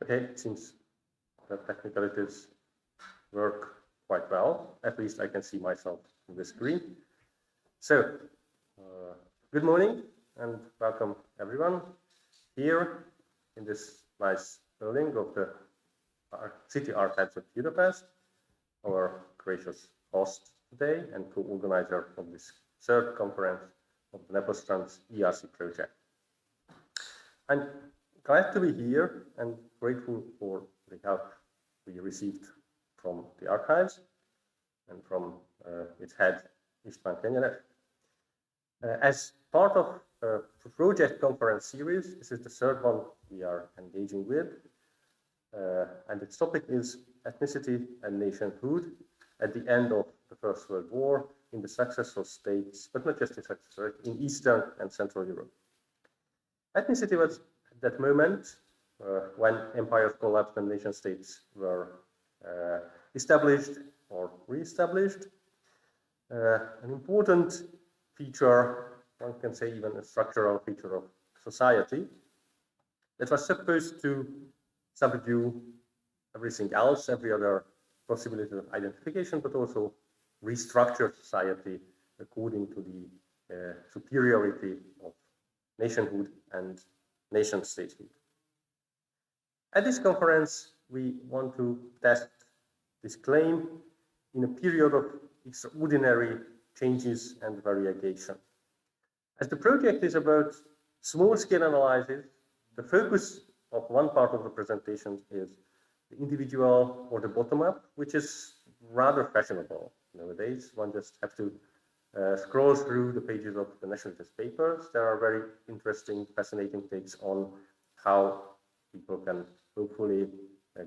Okay, it seems that technicalities work quite well. At least I can see myself on the screen. So, good morning and welcome everyone here in this nice building of the City Archives of Budapest, our gracious host today and co-organizer of this third conference of the Nepostrans ERC project. I'm glad to be here and grateful for the help we received from the archives and from its head, István Kenyerev. As part of a project conference series, this is the third one we are engaging with, and its topic is ethnicity and nationhood at the end of the First World War in the successful states, but not just in successful, in Eastern and Central Europe. Ethnicity was at that moment when empires collapsed and nation states were established or re-established. An important feature, one can say even a structural feature of society that was supposed to subdue everything else, every other possibility of identification, but also restructure society according to the superiority of nationhood and nation statehood. At this conference, we want to test this claim in a period of extraordinary changes and variegation. As the project is about small-scale analysis, the focus of one part of the presentation is the individual or the bottom-up, which is rather fashionable nowadays. One just has to scroll through the pages of the nationalist papers. There are very interesting, fascinating takes on how people can hopefully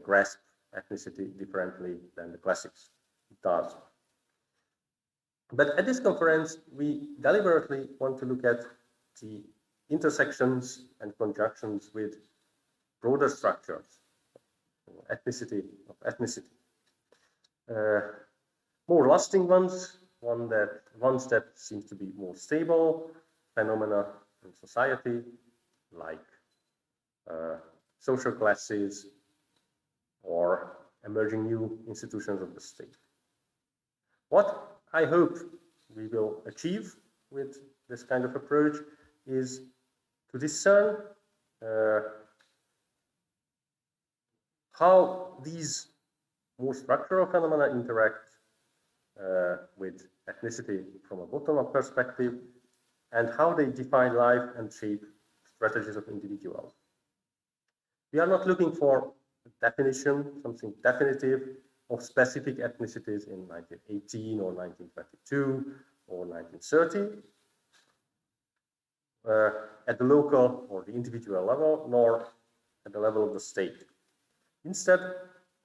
grasp ethnicity differently than the classics does. But at this conference, we deliberately want to look at the intersections and conjunctions with broader structures, ethnicity of ethnicity. More lasting ones, ones that seem to be more stable phenomena in society, like social classes or emerging new institutions of the state. What I hope we will achieve with this kind of approach is to discern how these more structural phenomena interact with ethnicity from a bottom-up perspective, and how they define life and shape strategies of individuals. We are not looking for a definition, something definitive of specific ethnicities in 1918 or 1922 or 1930 at the local or the individual level, nor at the level of the state. Instead,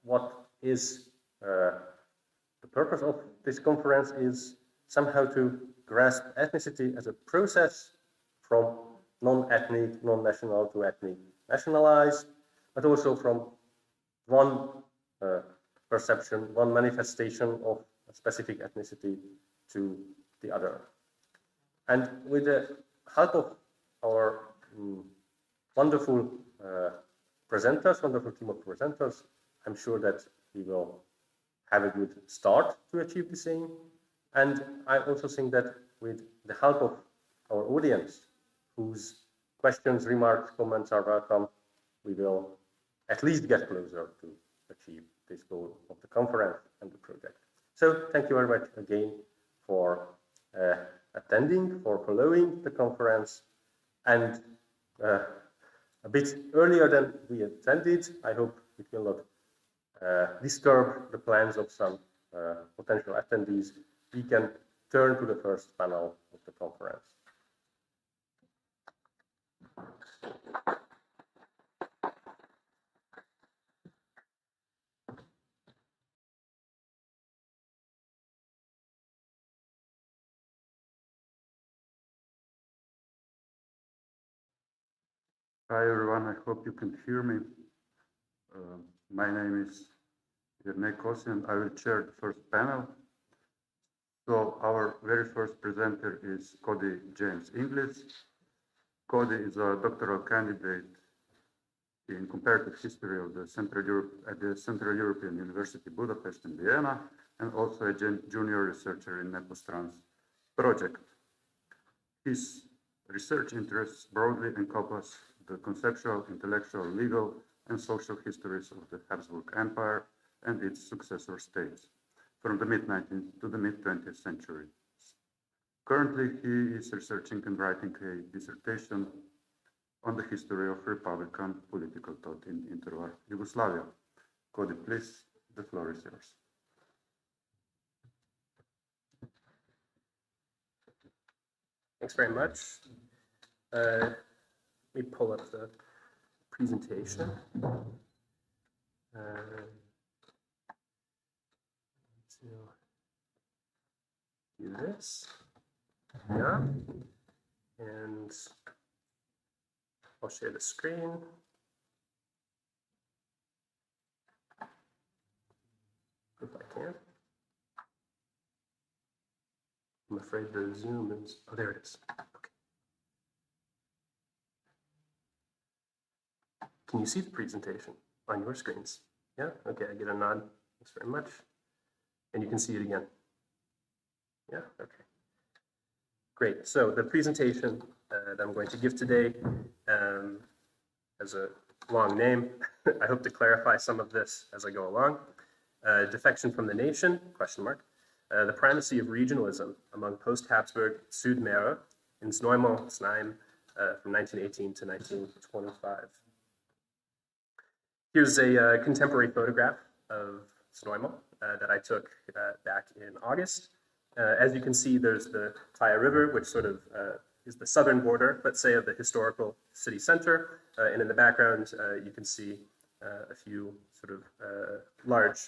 what is the purpose of this conference is somehow to grasp ethnicity as a process from non-ethnic, non-national to ethnic nationalized, but also from one perception, one manifestation of a specific ethnicity to the other. And with the help of our wonderful presenters, wonderful team of presenters, I'm sure that we will have a good start to achieve the same. And I also think that with the help of our audience, whose questions, remarks, comments are welcome, we will at least get closer to achieve this goal of the conference and the project. So thank you very much again for attending, for following the conference, and a bit earlier than we intended. I hope it will not disturb the plans of some potential attendees. We can turn to the first panel of the conference. Hi everyone, I hope you can hear me. My name is ETHNICITIES and I will chair the first panel. So our very first presenter is Cody James Inglis. Cody is a doctoral candidate in comparative history of the Central Europe at the Central European University Budapest in Vienna, and also a junior researcher in Nepostrans project. His research interests broadly encompass the conceptual, intellectual, legal, and social histories of the Habsburg Empire and its successor states from the mid-19th to the mid-20th century. Currently, he is researching and writing a dissertation on the history of Republican political thought in interwar Yugoslavia. Cody, please, the floor is yours. Thanks very much. Let me pull up the presentation. Do this. Yeah. And I'll share the screen. If I can. I'm afraid the Zoom is, oh, there it is. Okay. Can you see the presentation on your screens? Yeah, okay, I get a nod. Thanks very much. And you can see it again. Yeah, okay. Great, so the presentation that I'm going to give today has a long name. I hope to clarify some of this as I go along. Defection from the nation, question mark. The primacy of regionalism among post-Habsburg Südmähre in Znojmo, Znaim, from 1918 to 1925. Here's a contemporary photograph of Znojmo that I took back in August. As you can see, there's the Taya River, which sort of is the southern border, let's say, of the historical city center. And in the background, you can see a few sort of large,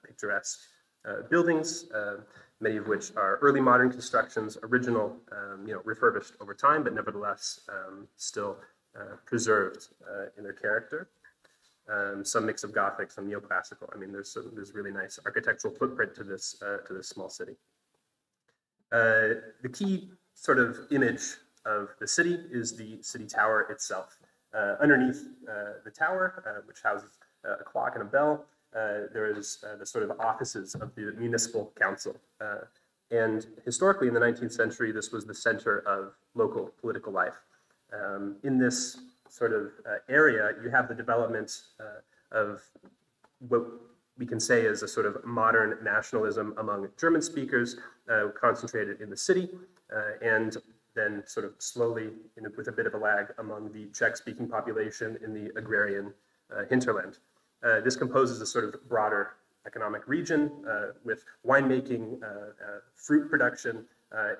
picturesque buildings, many of which are early modern constructions, original, refurbished over time, but nevertheless still preserved in their character. Some mix of Gothic, some neoclassical. I mean, there's really nice architectural footprint to this small city. The key sort of image of the city is the city tower itself. Underneath the tower, which houses a clock and a bell, there is the sort of offices of the municipal council. And historically, in the 19th century, this was the center of local political life. In this sort of area, you have the development of what we can say is a sort of modern nationalism among German speakers concentrated in the city, and then sort of slowly, with a bit of a lag, among the Czech-speaking population in the agrarian hinterland. This composes a sort of broader economic region with winemaking, fruit production,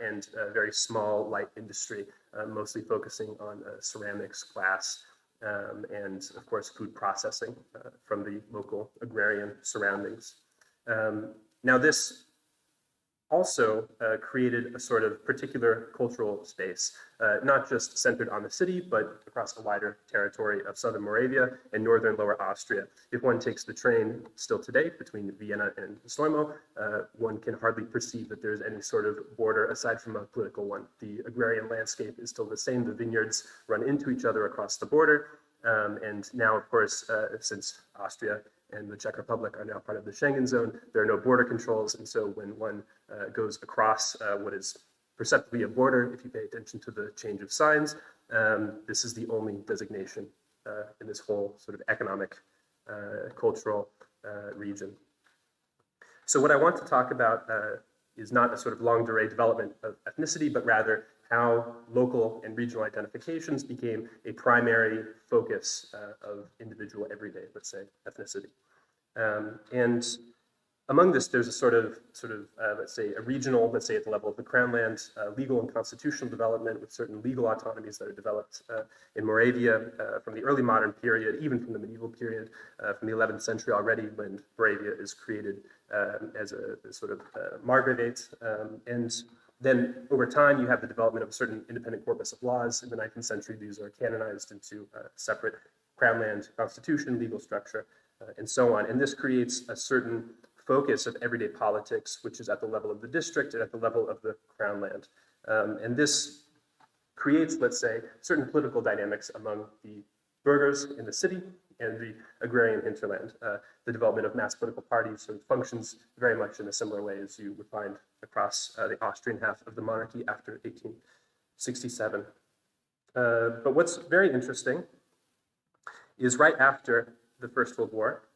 and very small light industry, mostly focusing on ceramics, glass, and of course food processing from the local agrarian surroundings. Now this also created a sort of particular cultural space, not just centered on the city, but across the wider territory of southern Moravia and northern Lower Austria. If one takes the train still today between Vienna and Znojmo, one can hardly perceive that there's any sort of border aside from a political one. The agrarian landscape is still the same. The vineyards run into each other across the border. And now, of course, since Austria and the Czech Republic are now part of the Schengen zone, there are no border controls. And so when one goes across what is perceptibly a border, if you pay attention to the change of signs, this is the only designation in this whole sort of economic, cultural region. So what I want to talk about is not a sort of longue durée development of ethnicity, but rather how local and regional identifications became a primary focus of individual everyday, let's say, ethnicity. And among this, there's a sort of let's say, a regional, let's say at the level of the Crown Land, legal and constitutional development with certain legal autonomies that are developed in Moravia from the early modern period, even from the medieval period, from the 11th century already, when Moravia is created as a sort of margravate. And then over time, you have the development of a certain independent corpus of laws. In the 19th century, these are canonized into a separate Crown Land constitution, legal structure, and so on. And this creates a certain focus of everyday politics, which is at the level of the district and at the level of the Crown Land. And this creates, let's say, certain political dynamics among the burghers in the city and the agrarian hinterland. The development of mass political parties sort of functions very much in a similar way as you would find across the Austrian half of the monarchy after 1867. But what's very interesting is right after the First World War,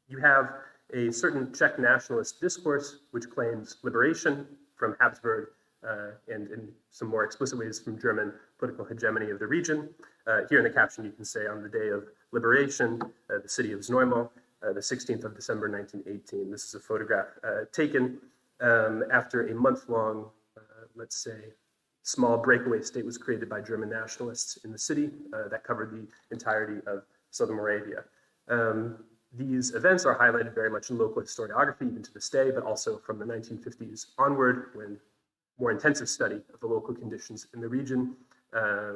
you have a certain Czech nationalist discourse which claims liberation from Habsburg and in some more explicit ways from German political hegemony of the region. Here in the caption you can say, on the day of liberation, the city of Znojmo, the 16th of December 1918. This is a photograph taken after a month-long, let's say, small breakaway state was created by German nationalists in the city that covered the entirety of southern Moravia. These events are highlighted very much in local historiography, even to this day, but also from the 1950s onward, when more intensive study of the local conditions in the region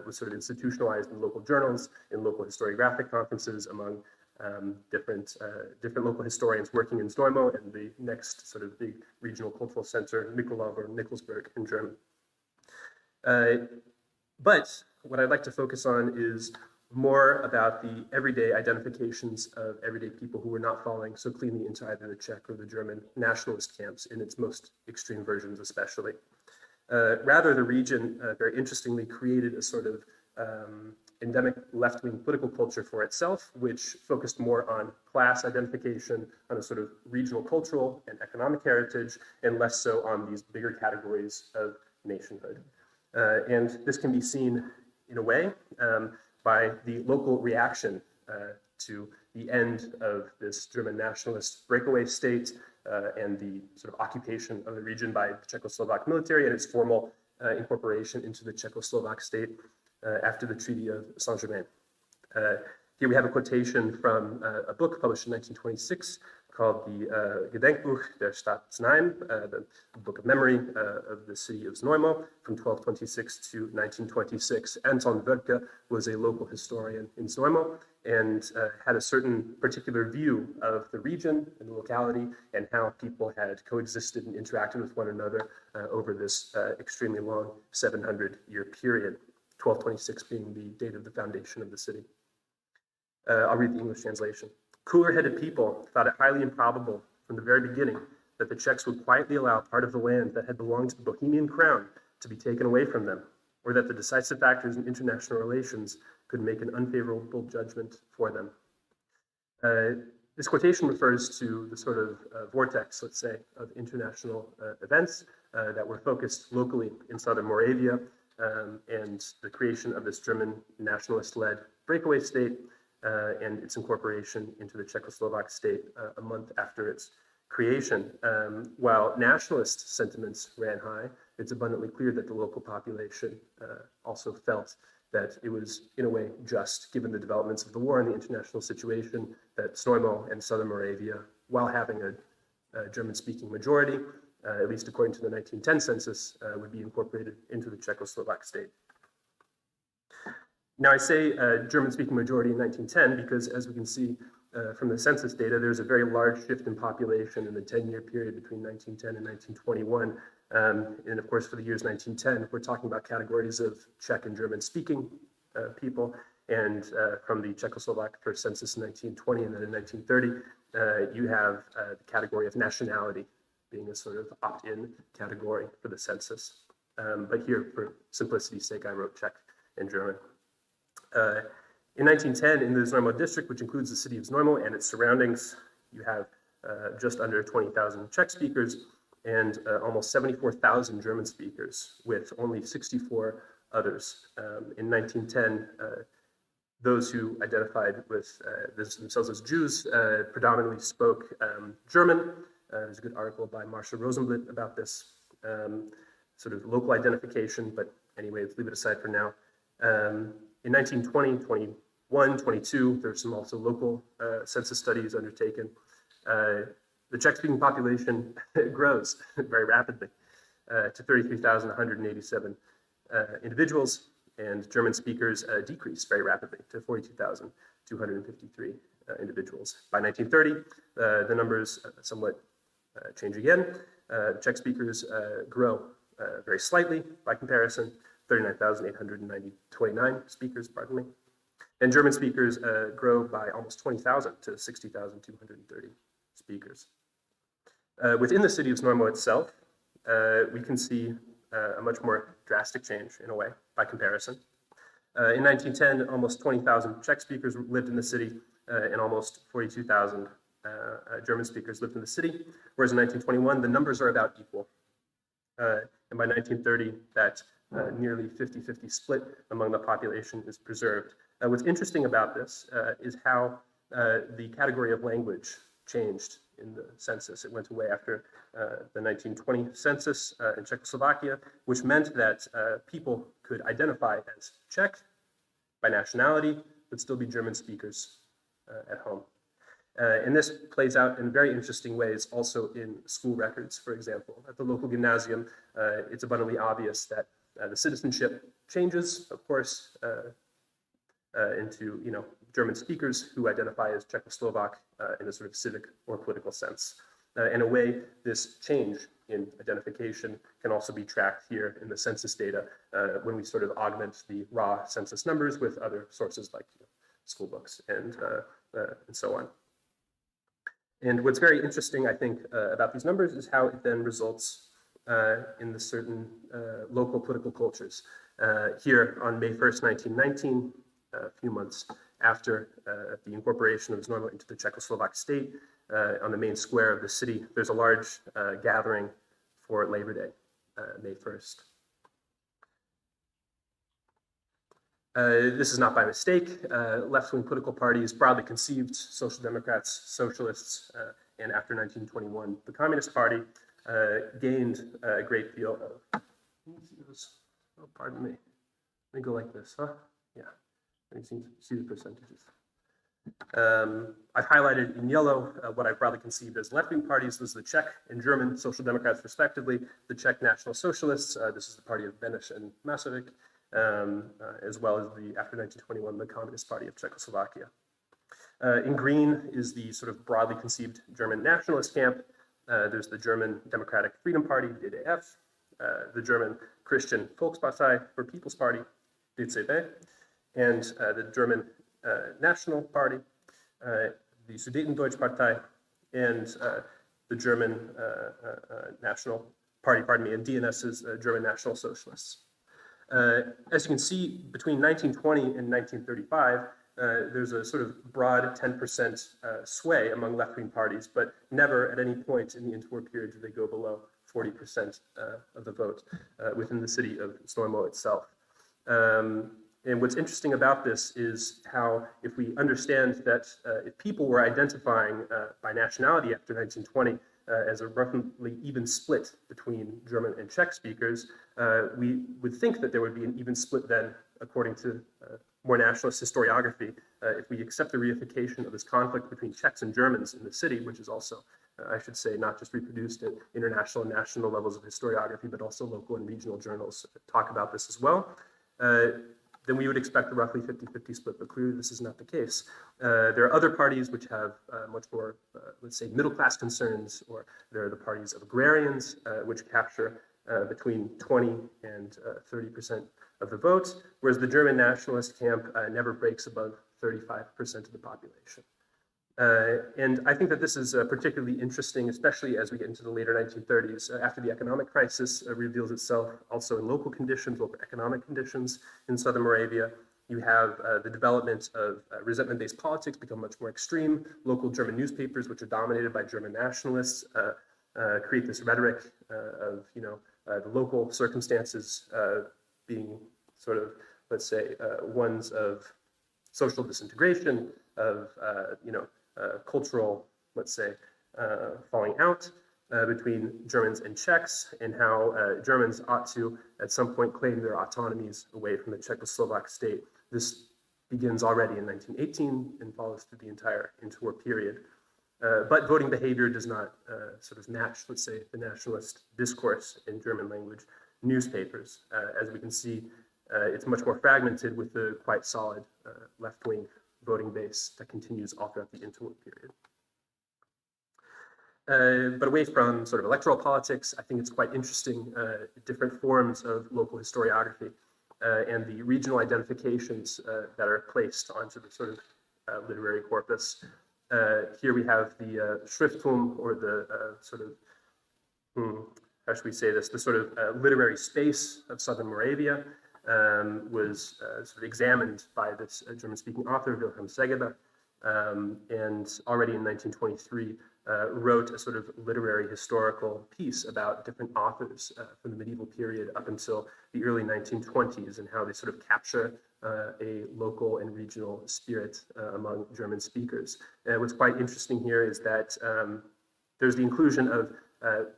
was sort of institutionalized in local journals, in local historiographic conferences among different local historians working in Znojmo and the next sort of big regional cultural center, Mikulov or Nikolsburg in German. But what I'd like to focus on is more about the everyday identifications of everyday people who were not falling so cleanly into either the Czech or the German nationalist camps in its most extreme versions especially. Rather, the region very interestingly created a sort of endemic left-wing political culture for itself, which focused more on class identification, on a sort of regional cultural and economic heritage, and less so on these bigger categories of nationhood. And this can be seen in a way by the local reaction to the end of this German nationalist breakaway state and the sort of occupation of the region by the Czechoslovak military and its formal incorporation into the Czechoslovak state after the Treaty of Saint-Germain. Here we have a quotation from a book published in 1926 called the Gedenkbuch der Stadt Znaim, the Book of Memory of the city of Znojmo from 1226 to 1926. Anton Wörtke was a local historian in Znojmo and had a certain particular view of the region and the locality and how people had coexisted and interacted with one another over this extremely long 700-year period, 1226 being the date of the foundation of the city. I'll read the English translation. Cooler-headed people thought it highly improbable from the very beginning that the Czechs would quietly allow part of the land that had belonged to the Bohemian crown to be taken away from them, or that the decisive factors in international relations could make an unfavorable judgment for them. This quotation refers to the sort of vortex, let's say, of international events that were focused locally in southern Moravia and the creation of this German nationalist-led breakaway state and its incorporation into the Czechoslovak state a month after its creation. While nationalist sentiments ran high, it's abundantly clear that the local population also felt that it was, in a way, just, given the developments of the war and the international situation, that Znojmo and southern Moravia, while having a German-speaking majority, at least according to the 1910 census, would be incorporated into the Czechoslovak state. Now I say German-speaking majority in 1910 because, as we can see from the census data, there's a very large shift in population in the 10-year period between 1910 and 1921. And of course, for the years 1910, we're talking about categories of Czech and German-speaking people. And from the Czechoslovak first census in 1920 and then in 1930, you have the category of nationality being a sort of opt-in category for the census. But here, for simplicity's sake, I wrote Czech and German. In 1910, in the Znojmo district, which includes the city of Znojmo and its surroundings, you have just under 20,000 Czech speakers and almost 74,000 German speakers, with only 64 others. In 1910, those who identified with themselves as Jews predominantly spoke German. There's a good article by Marcia Rosenblit about this sort of local identification, but anyway, let's leave it aside for now. In 1920, 21, 22, there's some also local census studies undertaken. The Czech-speaking population grows very rapidly to 33,187 individuals, and German speakers decrease very rapidly to 42,253 individuals. By 1930, the numbers somewhat change again. Czech speakers grow very slightly by comparison, 39,829 speakers, pardon me. And German speakers grow by almost 20,000 to 60,230 speakers. Within the city of Znojmo itself, we can see a much more drastic change in a way by comparison. In 1910, almost 20,000 Czech speakers lived in the city and almost 42,000 German speakers lived in the city, whereas in 1921, the numbers are about equal. And by 1930, that nearly 50-50 split among the population is preserved. What's interesting about this is how the category of language changed in the census. It went away after the 1920 census in Czechoslovakia, which meant that people could identify as Czech by nationality, but still be German speakers at home. And this plays out in very interesting ways also in school records, for example. At the local gymnasium, it's abundantly obvious that the citizenship changes, of course, into German speakers who identify as Czechoslovak in a sort of civic or political sense. In a way, this change in identification can also be tracked here in the census data when we sort of augment the raw census numbers with other sources like school books and so on. And what's very interesting, I think, about these numbers is how it then results in the certain local political cultures. Here on May 1st, 1919, a few months after the incorporation of Znojmo into the Czechoslovak state, on the main square of the city, there's a large gathering for Labor Day, May 1st. This is not by mistake. Left-wing political parties, broadly conceived, Social Democrats, Socialists, and after 1921, the Communist Party gained a great deal of, oh, pardon me. Let me go like this, huh? Yeah, you can see the percentages. I've highlighted in yellow what I broadly conceived as left-wing parties. This is the Czech and German Social Democrats, respectively. The Czech National Socialists, this is the party of Beneš and Masaryk, as well as the, after 1921, the Communist Party of Czechoslovakia. In green is the sort of broadly conceived German nationalist camp. There's the German Democratic Freedom Party, DDF, the German Christian Volkspartei for People's Party, DCP, and the German National Party, the Sudetendeutschpartei, and the German National Party, and DNS's German National Socialists. As you can see, between 1920 and 1935, there's a sort of broad 10% sway among left-wing parties, but never at any point in the interwar period do they go below 40% of the vote within the city of Znojmo itself. And what's interesting about this is how, if we understand that if people were identifying by nationality after 1920 as a roughly even split between German and Czech speakers, we would think that there would be an even split then, according to more nationalist historiography, if we accept the reification of this conflict between Czechs and Germans in the city, which is also I should say, not just reproduced at international and national levels of historiography, but also local and regional journals talk about this as well, then we would expect a roughly 50-50 split, but clearly this is not the case. There are other parties which have much more, let's say, middle-class concerns, or there are the parties of agrarians, which capture between 20 and 30% of the vote, whereas the German nationalist camp never breaks above 35% of the population. And I think that this is particularly interesting, especially as we get into the later 1930s, after the economic crisis reveals itself also in local conditions, local economic conditions in Southern Moravia. You have the development of resentment-based politics become much more extreme. Local German newspapers, which are dominated by German nationalists, create this rhetoric of, the local circumstances being sort of, let's say, ones of social disintegration, of, cultural, let's say, falling out between Germans and Czechs, and how Germans ought to, at some point, claim their autonomies away from the Czechoslovak state. This begins already in 1918 and follows through the entire interwar period. But voting behavior does not sort of match, let's say, the nationalist discourse in German language newspapers. As we can see, it's much more fragmented with the quite solid left-wing voting base that continues all throughout the interwar period. But away from sort of electoral politics, I think it's quite interesting, different forms of local historiography and the regional identifications that are placed onto the sort of literary corpus. Here we have the Schrifttum, or the how should we say this, the sort of literary space of Southern Moravia, was sort of examined by this German-speaking author, Wilhelm Segeder, and already in 1923 wrote a sort of literary historical piece about different authors from the medieval period up until the early 1920s, and how they sort of capture a local and regional spirit among German speakers. And what's quite interesting here is that there's the inclusion of,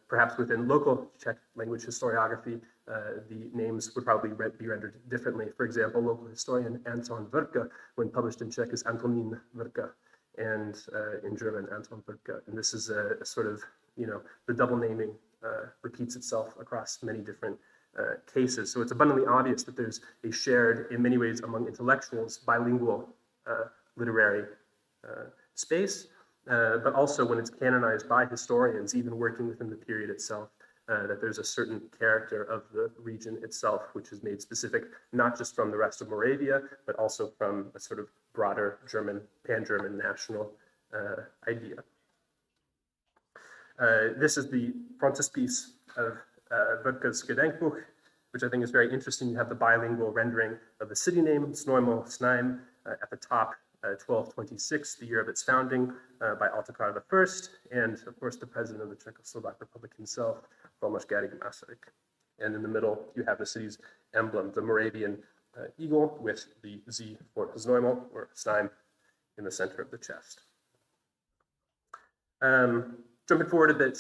perhaps within local Czech language historiography, the names would probably be rendered differently. For example, local historian Anton Vrka, when published in Czech, is Antonín Vrka, and in German, Anton Vrka. And this is a sort of, the double naming repeats itself across many different cases. So it's abundantly obvious that there's a shared, in many ways among intellectuals, bilingual literary space, but also when it's canonized by historians, even working within the period itself, that there's a certain character of the region itself, which is made specific, not just from the rest of Moravia, but also from a sort of broader German, pan-German national idea. This is the frontispiece of Vrka's Gedenkbuch, which I think is very interesting. You have the bilingual rendering of the city name, Znojmo, Znaim, at the top, 1226, the year of its founding, by Ottokar I, and of course the president of the Czechoslovak Republic himself, Tomáš Garrigue Masaryk. And in the middle, you have the city's emblem, the Moravian eagle with the Z for Znojmo, or Znaim, in the center of the chest. Jumping forward a bit,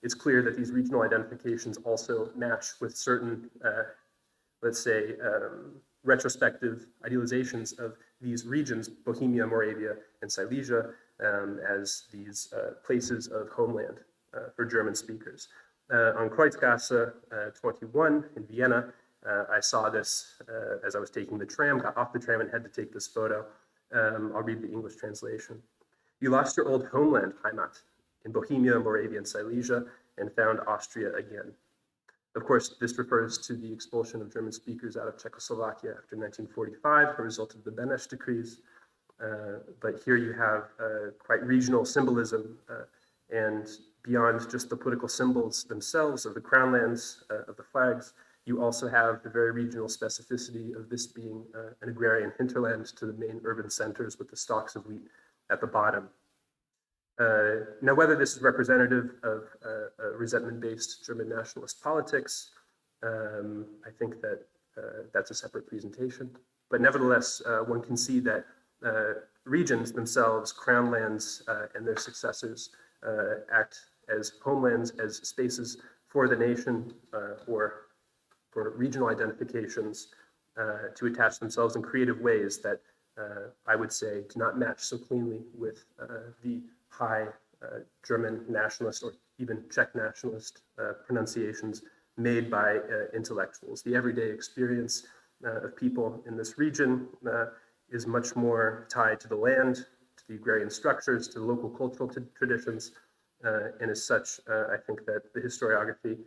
it's clear that these regional identifications also match with certain, let's say, retrospective idealizations of these regions, Bohemia, Moravia, and Silesia, as these places of homeland for German speakers. On Kreuzgasse 21 in Vienna, I saw this as I was taking the tram, got off the tram and had to take this photo. I'll read the English translation. You lost your old homeland, Heimat, in Bohemia, Moravia, and Silesia, and found Austria again. Of course, this refers to the expulsion of German speakers out of Czechoslovakia after 1945, a result of the Beneš decrees. But here you have quite regional symbolism, and beyond just the political symbols themselves of the crownlands, of the flags, you also have the very regional specificity of this being an agrarian hinterland to the main urban centers with the stalks of wheat at the bottom. Now, whether this is representative of resentment-based German nationalist politics, I think that that's a separate presentation. But nevertheless, one can see that regions themselves, crown lands, and their successors act as homelands, as spaces for the nation, or for regional identifications to attach themselves in creative ways that I would say do not match so cleanly with the high German nationalist or even Czech nationalist pronunciations made by intellectuals. The everyday experience of people in this region is much more tied to the land, to the agrarian structures, to local cultural traditions, and as such, I think that the historiography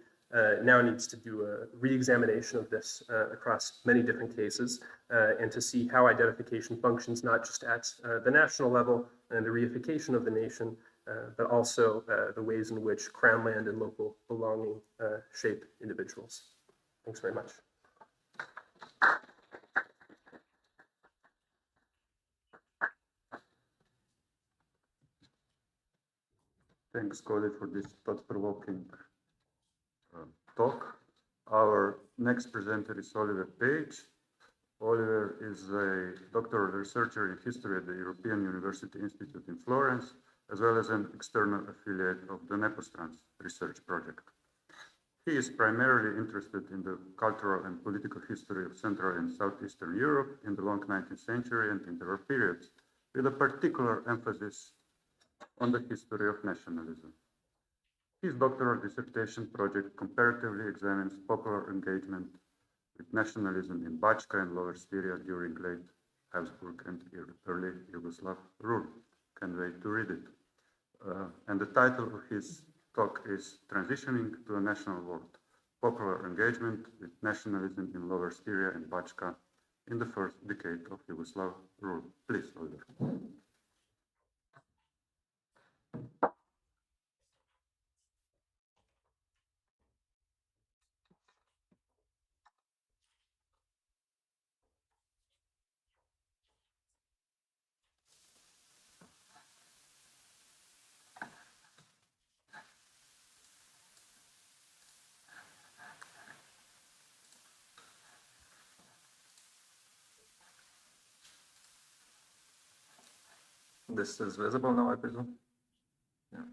now needs to do a re-examination of this across many different cases and to see how identification functions not just at the national level and the reification of the nation, but also the ways in which crown land and local belonging shape individuals. Thanks very much. Thanks, Cody, for this thought-provoking talk. Our next presenter is Oliver Page. Oliver is a doctoral researcher in history at the European University Institute in Florence, as well as an external affiliate of the Nepostrans research project. He is primarily interested in the cultural and political history of Central and Southeastern Europe in the long 19th century and interwar periods, with a particular emphasis on the history of nationalism. His doctoral dissertation project comparatively examines popular engagement with nationalism in Bačka and Lower Styria during late Habsburg and early Yugoslav rule. Can't wait to read it. And the title of his talk is Transitioning to a National World, Popular Engagement with Nationalism in Lower Styria and Bačka in the first decade of Yugoslav rule. Please, Oliver. This is visible now, I presume? Yeah.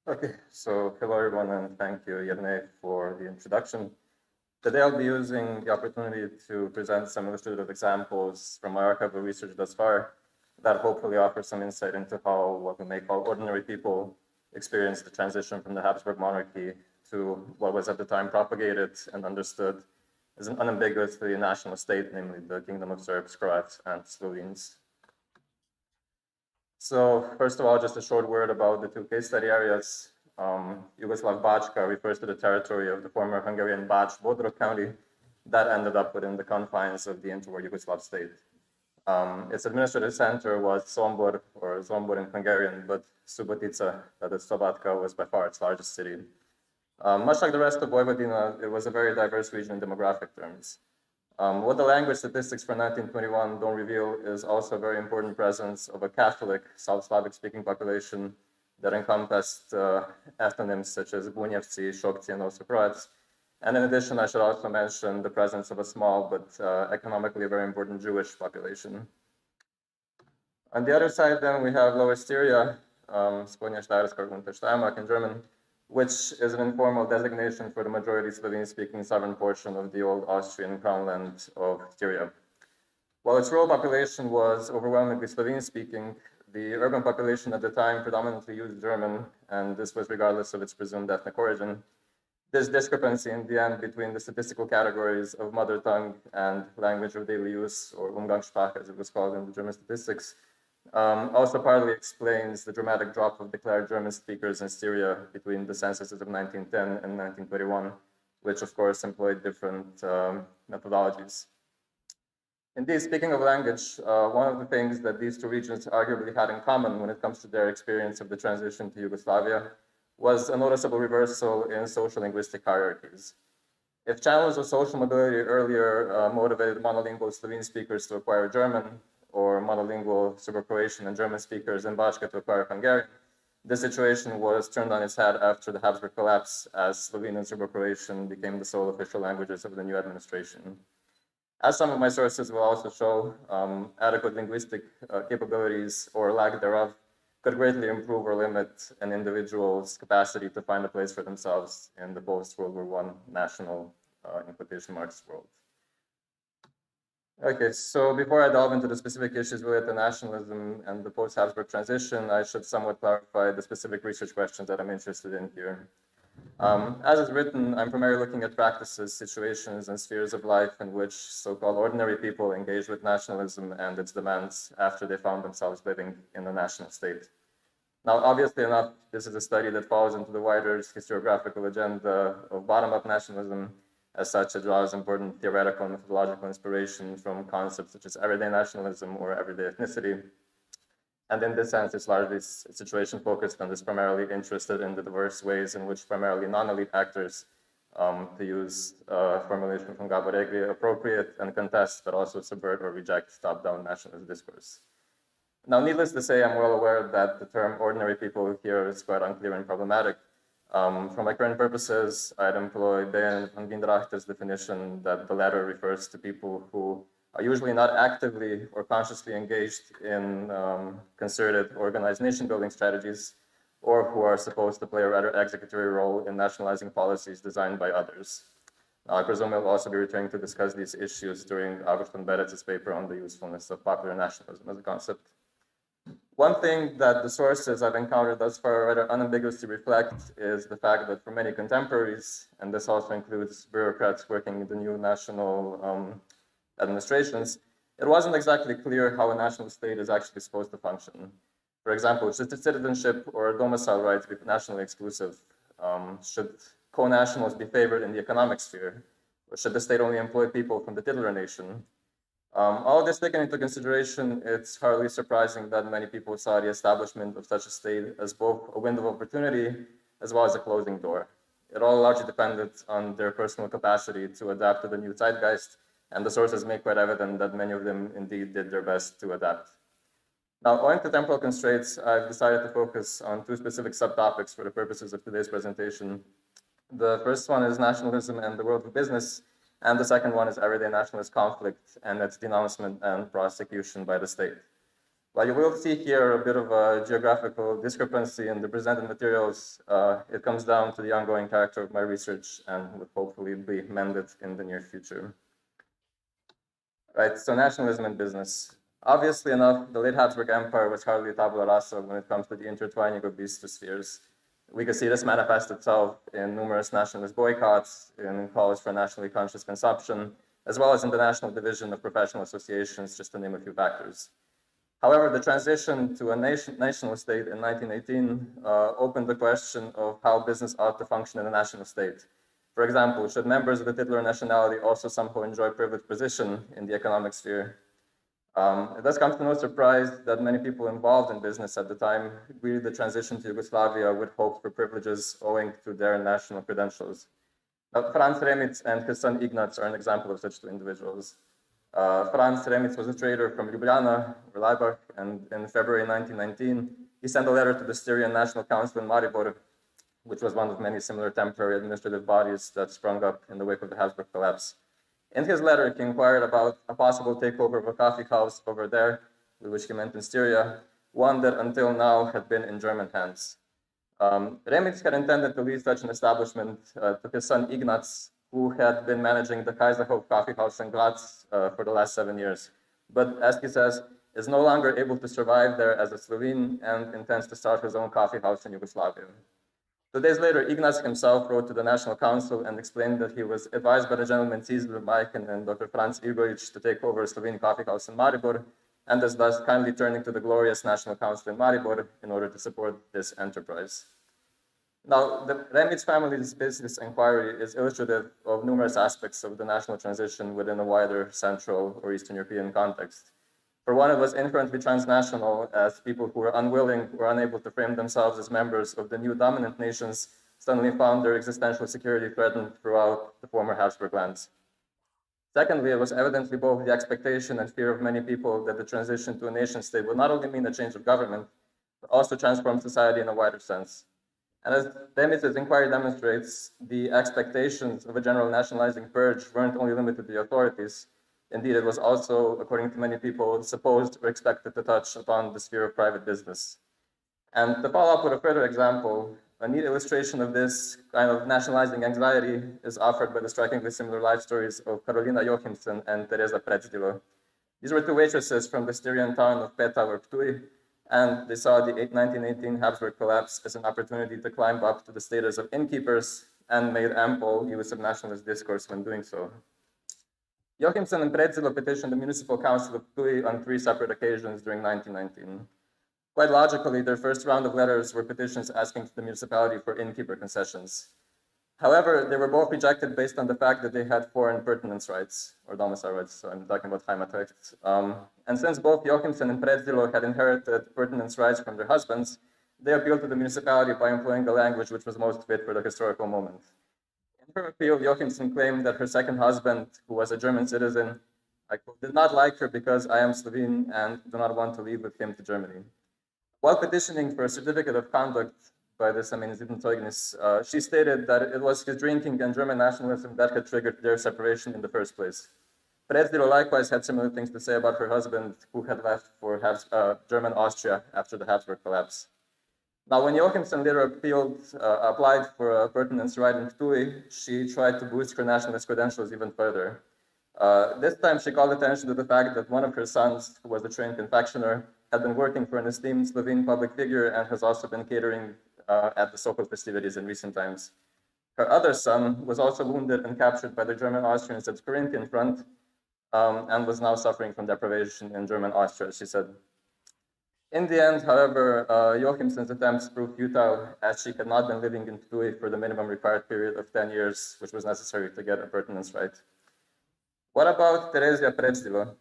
Okay, so hello everyone, and thank you, Yevne, for the introduction. Today I'll be using the opportunity to present some illustrative examples from my archival research thus far that hopefully offer some insight into how what we may call ordinary people experience the transition from the Habsburg monarchy to what was at the time propagated and understood as an unambiguously national state, namely the Kingdom of Serbs, Croats, and Slovenes. So first of all, just a short word about the two case study areas. Yugoslav Bačka refers to the territory of the former Hungarian Bač Bodrog County that ended up within the confines of the interwar Yugoslav state. Its administrative center was Sombor, or Zombor in Hungarian, but Subotica, that is Sobatka, was by far its largest city. Much like the rest of Vojvodina, it was a very diverse region in demographic terms. What the language statistics for 1921 don't reveal is also a very important presence of a Catholic South Slavic speaking population that encompassed ethnonyms such as Bunjevci, Šokci, and also Croats. And in addition, I should also mention the presence of a small but economically very important Jewish population. On the other side, then, we have Lower Styria, Spodnja Štajerska, Steiermark in German, which is an informal designation for the majority Slovene-speaking southern portion of the old Austrian crown land of Styria. While its rural population was overwhelmingly Slovene-speaking, the urban population at the time predominantly used German, and this was regardless of its presumed ethnic origin. This discrepancy in the end between the statistical categories of mother tongue and language of daily use, or Umgangssprache as it was called in the German statistics, also partly explains the dramatic drop of declared German speakers in Styria between the censuses of 1910 and 1921, which of course employed different methodologies. Indeed, speaking of language, one of the things that these two regions arguably had in common when it comes to their experience of the transition to Yugoslavia was a noticeable reversal in social linguistic hierarchies. If channels of social mobility earlier motivated monolingual Slovene speakers to acquire German, or monolingual Serbo-Croatian and German speakers in Bačka to acquire Hungarian, this situation was turned on its head after the Habsburg collapse, as Slovene and Serbo-Croatian became the sole official languages of the new administration. As some of my sources will also show, adequate linguistic capabilities or lack thereof could greatly improve or limit an individual's capacity to find a place for themselves in the post-World War I national, in quotation marks, world. Okay, so before I delve into the specific issues related to nationalism and the post-Habsburg transition, I should somewhat clarify the specific research questions that I'm interested in here. As is written, I'm primarily looking at practices, situations, and spheres of life in which so-called ordinary people engage with nationalism and its demands after they found themselves living in a national state. Now, obviously enough, this is a study that falls into the wider historiographical agenda of bottom-up nationalism. As such, it draws important theoretical and methodological inspiration from concepts such as everyday nationalism or everyday ethnicity. And in this sense, it's largely situation focused and is primarily interested in the diverse ways in which primarily non-elite actors, to use a formulation from Gabor Egri, appropriate and contest, but also subvert or reject top-down nationalist discourse. Now, needless to say, I'm well aware that the term ordinary people here is quite unclear and problematic. For my current purposes, I'd employ Bain van Gindrachter's definition that the latter refers to people who are usually not actively or consciously engaged in concerted organized nation building strategies, or who are supposed to play a rather executory role in nationalizing policies designed by others. I presume we'll also be returning to discuss these issues during August von Beretz's paper on the usefulness of popular nationalism as a concept. One thing that the sources I've encountered thus far rather unambiguously reflect is the fact that for many contemporaries, and this also includes bureaucrats working in the new national administrations, it wasn't exactly clear how a national state is actually supposed to function. For example, should citizenship or domicile rights be nationally exclusive? Should co-nationals be favored in the economic sphere? Or should the state only employ people from the titular nation? All of this taken into consideration, it's hardly surprising that many people saw the establishment of such a state as both a window of opportunity as well as a closing door. It all largely depended on their personal capacity to adapt to the new zeitgeist, and the sources make quite evident that many of them indeed did their best to adapt. Now, owing to temporal constraints, I've decided to focus on two specific subtopics for the purposes of today's presentation. The first one is nationalism and the world of business, and the second one is everyday nationalist conflict and its denouncement and prosecution by the state. While you will see here a bit of a geographical discrepancy in the presented materials, it comes down to the ongoing character of my research and would hopefully be mended in the near future. Right, so nationalism and business. Obviously enough, the late Habsburg Empire was hardly tabula rasa when it comes to the intertwining of these two spheres. We could see this manifest itself in numerous nationalist boycotts, in calls for nationally conscious consumption, as well as in the national division of professional associations, just to name a few factors. However, the transition to a national state in 1918 opened the question of how business ought to function in a national state. For example, should members of the titular nationality also somehow enjoy privileged position in the economic sphere? It does come to no surprise that many people involved in business at the time agreed the transition to Yugoslavia would hope for privileges owing to their national credentials. Now, Franz Remitz and his son Ignaz are an example of such two individuals. Franz Remitz was a trader from Ljubljana, or Laibach, and in February 1919, he sent a letter to the Styrian National Council in Maribor, which was one of many similar temporary administrative bodies that sprung up in the wake of the Habsburg collapse. In his letter, he inquired about a possible takeover of a coffee house over there, which he meant in Styria, one that until now had been in German hands. Remitz had intended to leave such an establishment to his son Ignaz, who had been managing the Kaiserhof coffee house in Graz for the last 7 years. But as he says, is no longer able to survive there as a Slovene and intends to start his own coffee house in Yugoslavia. 2 days later, Ignaz himself wrote to the National Council and explained that he was advised by the gentlemen Cizler, Majken, and Dr. Franz Igoric to take over a Slovene coffee house in Maribor, and is thus kindly turning to the glorious National Council in Maribor in order to support this enterprise. Now, the Remitz family's business inquiry is illustrative of numerous aspects of the national transition within a wider Central or Eastern European context. For one, it was inherently transnational, as people who were unwilling or unable to frame themselves as members of the new dominant nations suddenly found their existential security threatened throughout the former Habsburg lands. Secondly, it was evidently both the expectation and fear of many people that the transition to a nation state would not only mean a change of government, but also transform society in a wider sense. And as Remitz's inquiry demonstrates, the expectations of a general nationalizing purge weren't only limited to the authorities. Indeed, it was also, according to many people, supposed or expected to touch upon the sphere of private business. And to follow up with a further example, A neat illustration of this kind of nationalizing anxiety is offered by the strikingly similar life stories of Karolina Jochimsen and Teresa Pretzdilo. These were two waitresses from the Styrian town of Peta or Ptuj, and they saw the 1918 Habsburg collapse as an opportunity to climb up to the status of innkeepers and made ample use of nationalist discourse when doing so. Jochimsen and Pretzdilo petitioned the Municipal Council of Ptuj on 3 separate occasions during 1919. Quite logically, their first round of letters were petitions asking the municipality for innkeeper concessions. However, they were both rejected based on the fact that they had foreign pertinence rights, or domicile rights, so I'm talking about Heimatrecht. And since both Jochimsen and Pretzdilo had inherited pertinence rights from their husbands, they appealed to the municipality by employing the language which was most fit for the historical moment. In her appeal, Jochimsen claimed that her second husband, who was a German citizen, I quote, did not like her because I am Slovene and do not want to leave with him to Germany. While petitioning for a certificate of conduct by this Zeugnis, she stated that it was his drinking and German nationalism that had triggered their separation in the first place. Pretzdilo likewise had similar things to say about her husband, who had left for German Austria after the Habsburg collapse. Now, when Jochimsen later applied for a pertinence right in Ptuj, she tried to boost her nationalist credentials even further. This time, she called attention to the fact that one of her sons, who was a trained confectioner, had been working for an esteemed Slovene public figure and has also been catering at the Sokol festivities in recent times. Her other son was also wounded and captured by the German Austrians at the Carinthian front and was now suffering from deprivation in German Austria, she said. In the end, however, Jochimsen's attempts proved futile as she had not been living in Ptuj for the minimum required period of 10 years, which was necessary to get a pertinence right. What about Teresa Pretzdilo?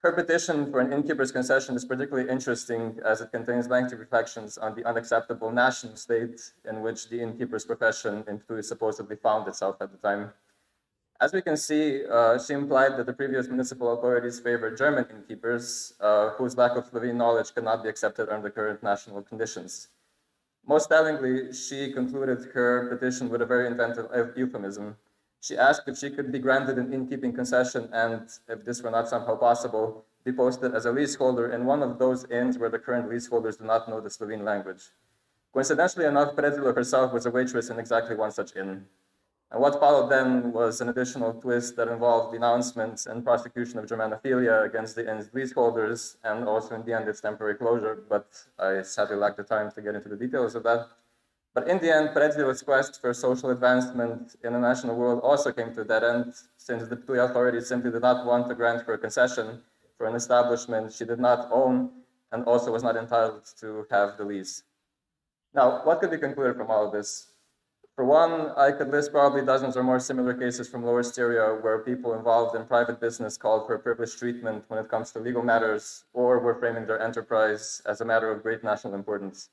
Her petition for an innkeeper's concession is particularly interesting as it contains lengthy reflections on the unacceptable national state in which the innkeeper's profession in Ptuj supposedly found itself at the time. As we can see, she implied that the previous municipal authorities favored German innkeepers whose lack of Slovene knowledge cannot be accepted under current national conditions. Most tellingly, she concluded her petition with a very inventive euphemism. She asked if she could be granted an innkeeping concession and, if this were not somehow possible, be posted as a leaseholder in one of those inns where the current leaseholders do not know the Slovene language. Coincidentally enough, Pretzdilo herself was a waitress in exactly one such inn. And what followed then was an additional twist that involved denouncements and prosecution of Germanophilia against the inn's leaseholders, and also in the end its temporary closure, but I sadly lack the time to get into the details of that. But in the end, Pretzdilo's quest for social advancement in the national world also came to a dead end, since the Ptuj authorities simply did not want to grant her a concession for an establishment she did not own and also was not entitled to have the lease. Now, what could be concluded from all of this? For one, I could list probably dozens or more similar cases from Lower Styria where people involved in private business called for privileged treatment when it comes to legal matters, or were framing their enterprise as a matter of great national importance.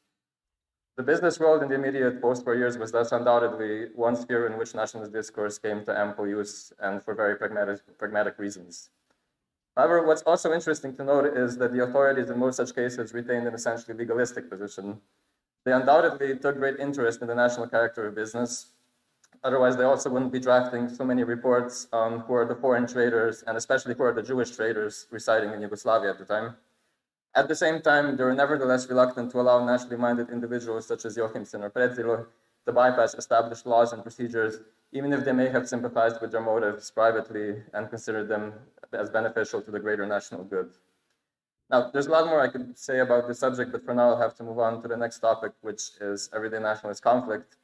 The business world in the immediate post-war years was thus undoubtedly one sphere in which nationalist discourse came to ample use, and for very pragmatic reasons. However, what's also interesting to note is that the authorities in most such cases retained an essentially legalistic position. They undoubtedly took great interest in the national character of business. Otherwise, they also wouldn't be drafting so many reports on who are the foreign traders, and especially who are the Jewish traders residing in Yugoslavia at the time. At the same time, they were nevertheless reluctant to allow nationally minded individuals such as Jochimsen or Pretzdilo to bypass established laws and procedures, even if they may have sympathized with their motives privately and considered them as beneficial to the greater national good. Now, there's a lot more I could say about this subject, but for now I'll have to move on to the next topic, which is everyday nationalist conflict.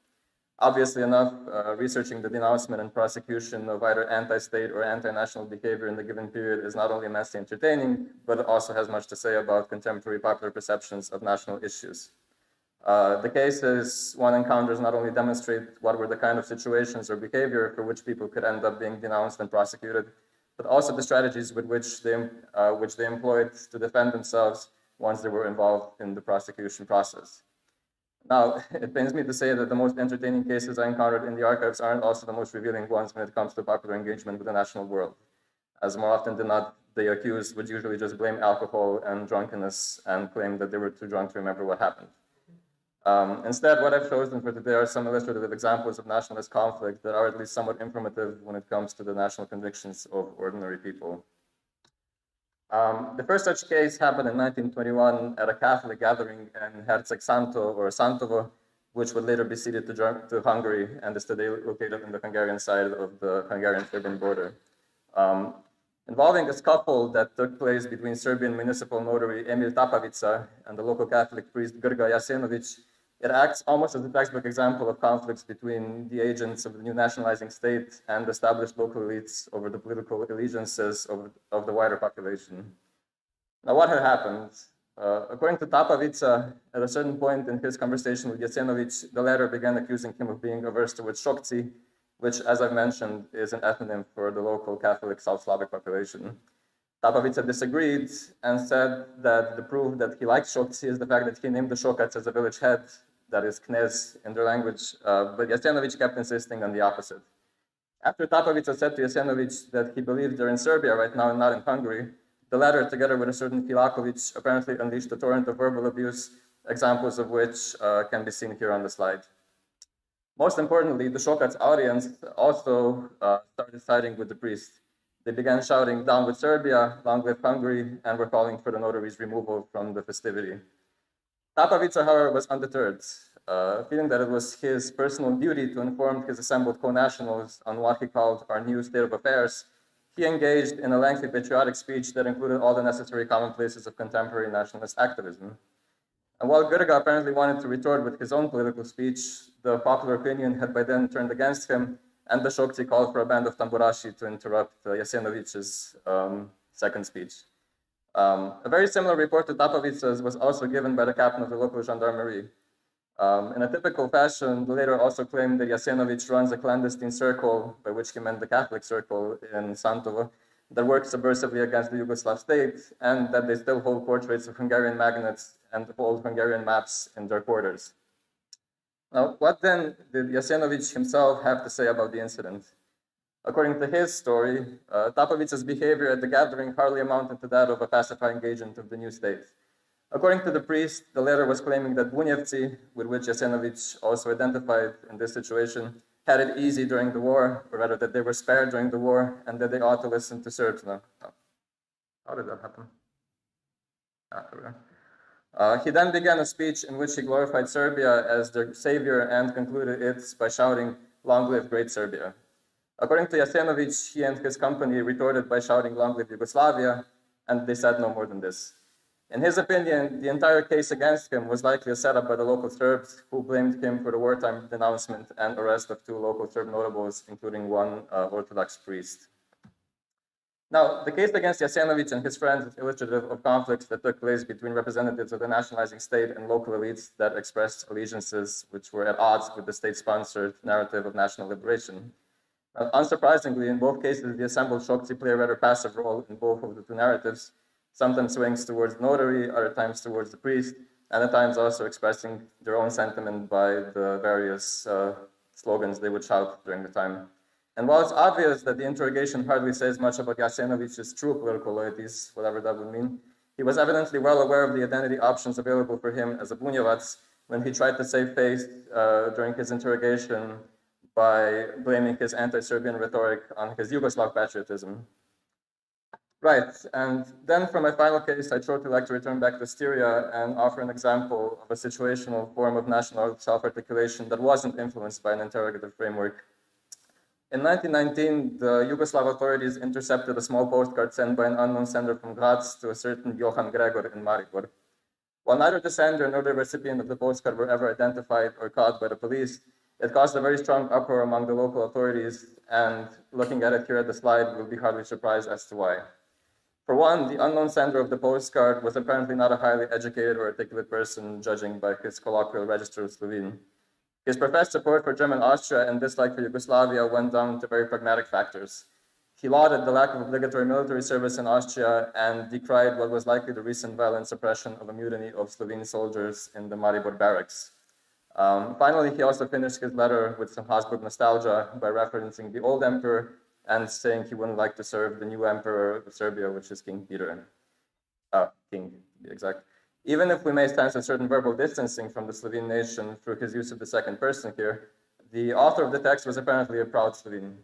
Obviously enough, researching the denouncement and prosecution of either anti-state or anti-national behavior in the given period is not only immensely entertaining, but it also has much to say about contemporary popular perceptions of national issues. The cases one encounters not only demonstrate what were the kind of situations or behavior for which people could end up being denounced and prosecuted, but also the strategies with which they employed to defend themselves once they were involved in the prosecution process. Now, it pains me to say that the most entertaining cases I encountered in the archives aren't also the most revealing ones when it comes to popular engagement with the national world, as more often than not, the accused would usually just blame alcohol and drunkenness and claim that they were too drunk to remember what happened. Instead, what I've chosen for today are some illustrative examples of nationalist conflict that are at least somewhat informative when it comes to the national convictions of ordinary people. The first such case happened in 1921 at a Catholic gathering in Herceg Santo or Santovo, which would later be ceded to Hungary and is today located in the Hungarian side of the Hungarian-Serbian border. Involving a scuffle that took place between Serbian municipal notary Emil Tapavica and the local Catholic priest Grga Jasenovic, it acts almost as a textbook example of conflicts between the agents of the new nationalizing state and established local elites over the political allegiances of the wider population. Now, what had happened? According to Tapavica, at a certain point in his conversation with Jasenovic, the latter began accusing him of being averse towards Shokci, which, as I mentioned, is an ethnonym for the local Catholic South Slavic population. Tapavica disagreed and said that the proof that he liked Shokci is the fact that he named the Shokac as a village head, that is knez in their language, but Jasenovic kept insisting on the opposite. After Tapavica said to Jasenovic that he believed they're in Serbia right now and not in Hungary, the latter, together with a certain Filakovic, apparently unleashed a torrent of verbal abuse, examples of which can be seen here on the slide. Most importantly, the Shokac's audience also started siding with the priest. They began shouting, "Down with Serbia, long live Hungary," and were calling for the notary's removal from the festivity. Tapavica, however, was undeterred, feeling that it was his personal duty to inform his assembled co-nationals on what he called our new state of affairs. He engaged in a lengthy patriotic speech that included all the necessary commonplaces of contemporary nationalist activism. And while Grga apparently wanted to retort with his own political speech, the popular opinion had by then turned against him, and the Shokci called for a band of tamburashi to interrupt Jasenovic's second speech. A very similar report to Tapavica's was also given by the captain of the local gendarmerie. In a typical fashion, the latter also claimed that Jasenovic runs a clandestine circle, by which he meant the Catholic circle in Santovo, that works subversively against the Yugoslav state, and that they still hold portraits of Hungarian magnates and hold Hungarian maps in their quarters. Now, what then did Jasenovic himself have to say about the incident? According to his story, Tapavica's behavior at the gathering hardly amounted to that of a pacifying agent of the new state. According to the priest, the latter was claiming that Bunjevci, with which Jasenovic also identified in this situation, had it easy during the war, or rather that they were spared during the war, and that they ought to listen to Serbs now. How did that happen? He then began a speech in which he glorified Serbia as their savior and concluded it by shouting, "Long live great Serbia." According to Jasenovic, he and his company retorted by shouting, "Long live Yugoslavia," and they said no more than this. In his opinion, the entire case against him was likely a setup by the local Serbs, who blamed him for the wartime denouncement and arrest of 2 local Serb notables, including one Orthodox priest. Now, the case against Jasenovic and his friends is illustrative of conflicts that took place between representatives of the nationalizing state and local elites that expressed allegiances which were at odds with the state-sponsored narrative of national liberation. Unsurprisingly, in both cases, the assembled Shokci play a rather passive role in both of the 2 narratives, sometimes swings towards the notary, other times towards the priest, and at times also expressing their own sentiment by the various slogans they would shout during the time. And while it's obvious that the interrogation hardly says much about Jasenovic's true political loyalties, whatever that would mean, he was evidently well aware of the identity options available for him as a Bunjevac when he tried to save face during his interrogation by blaming his anti-Serbian rhetoric on his Yugoslav patriotism. Right, and then for my final case, I'd shortly like to return back to Styria and offer an example of a situational form of national self-articulation that wasn't influenced by an interrogative framework. In 1919, the Yugoslav authorities intercepted a small postcard sent by an unknown sender from Graz to a certain Johann Gregor in Maribor. While neither the sender nor the recipient of the postcard were ever identified or caught by the police, it caused a very strong uproar among the local authorities, and looking at it here at the slide, you'll be hardly surprised as to why. For one, the unknown sender of the postcard was apparently not a highly educated or articulate person, judging by his colloquial register of Slovene. His professed support for German Austria and dislike for Yugoslavia went down to very pragmatic factors. He lauded the lack of obligatory military service in Austria and decried what was likely the recent violent suppression of a mutiny of Slovene soldiers in the Maribor barracks. Finally, he also finished his letter with some Habsburg nostalgia by referencing the old emperor and saying he wouldn't like to serve the new emperor of Serbia, which is King Peter. King, to be exact. Even if we may sense a certain verbal distancing from the Slovene nation through his use of the second person here, the author of the text was apparently a proud Slovene.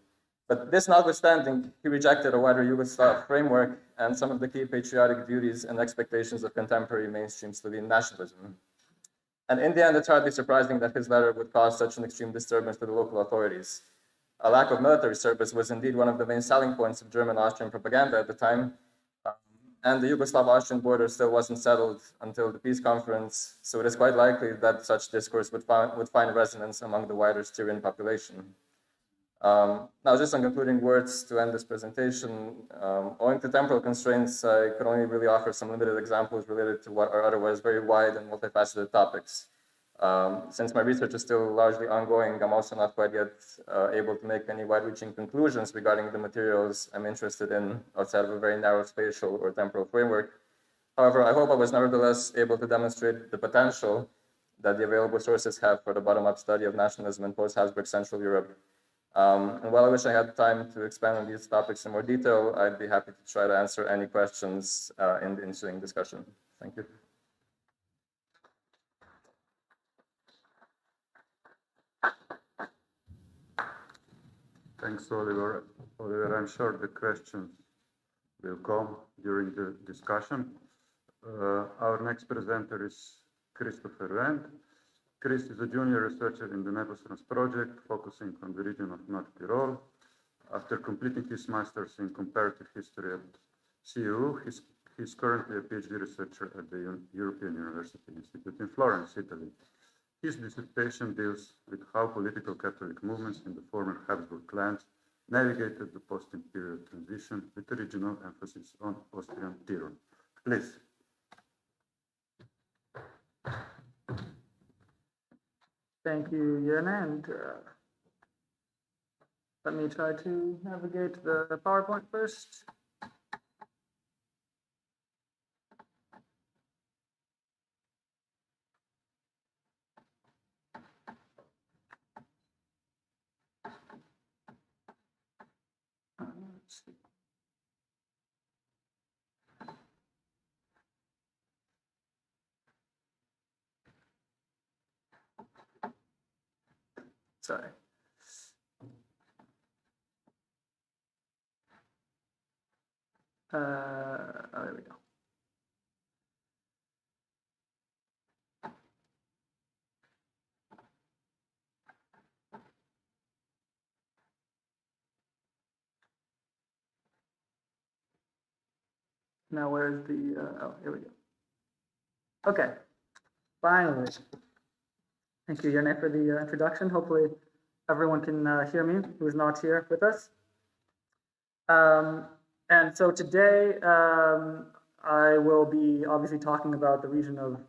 But this notwithstanding, he rejected a wider Yugoslav framework and some of the key patriotic duties and expectations of contemporary mainstream Slovene nationalism. And in the end, it's hardly surprising that his letter would cause such an extreme disturbance to the local authorities. A lack of military service was indeed one of the main selling points of German-Austrian propaganda at the time, and the Yugoslav-Austrian border still wasn't settled until the peace conference, so it is quite likely that such discourse would find resonance among the wider Styrian population. Now, just some concluding words to end this presentation. Owing to temporal constraints, I could only really offer some limited examples related to what are otherwise very wide and multifaceted topics. Since my research is still largely ongoing, I'm also not quite yet able to make any wide-reaching conclusions regarding the materials I'm interested in outside of a very narrow spatial or temporal framework. However, I hope I was nevertheless able to demonstrate the potential that the available sources have for the bottom-up study of nationalism in post-Habsburg Central Europe. And while I wish I had time to expand on these topics in more detail, I'd be happy to try to answer any questions in the ensuing discussion. Thank you. Thanks, Oliver. Oliver, I'm sure the questions will come during the discussion. Our next presenter is Christopher Wendt. Chris is a junior researcher in the Nepostrans project, focusing on the region of North Tyrol. After completing his master's in comparative history at CEU, he's currently a PhD researcher at the European University Institute in Florence, Italy. His dissertation deals with how political Catholic movements in the former Habsburg clans navigated the post-imperial transition with a regional emphasis on Austrian Tyrol. Please. Thank you, Jan, and let me try to navigate the PowerPoint first. Let's see. Sorry. Oh, there we go. Now where's the, oh, here we go. Okay, finally. Thank you, Yerne, for the introduction. Hopefully everyone can hear me who's not here with us. And so today I will be obviously talking about the region of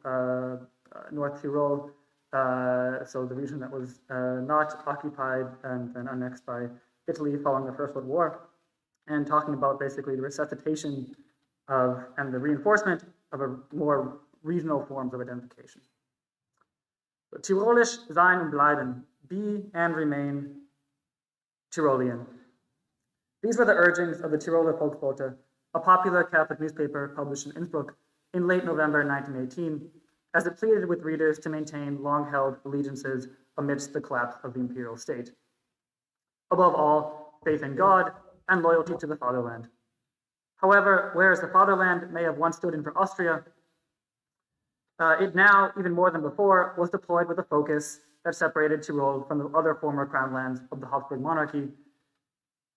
North Tyrol, so the region that was not occupied and then annexed by Italy following the First World War, and talking about basically the resuscitation of and the reinforcement of a more regional forms of identification. So, Tirolisch sein und bleiben, be and remain Tyrolean. These were the urgings of the Tiroler Volksbote, a popular Catholic newspaper published in Innsbruck in late November 1918, as it pleaded with readers to maintain long-held allegiances amidst the collapse of the imperial state. Above all, faith in God and loyalty to the fatherland. However, whereas the fatherland may have once stood in for Austria, it now, even more than before, was deployed with a focus that separated Tyrol from the other former crown lands of the Habsburg monarchy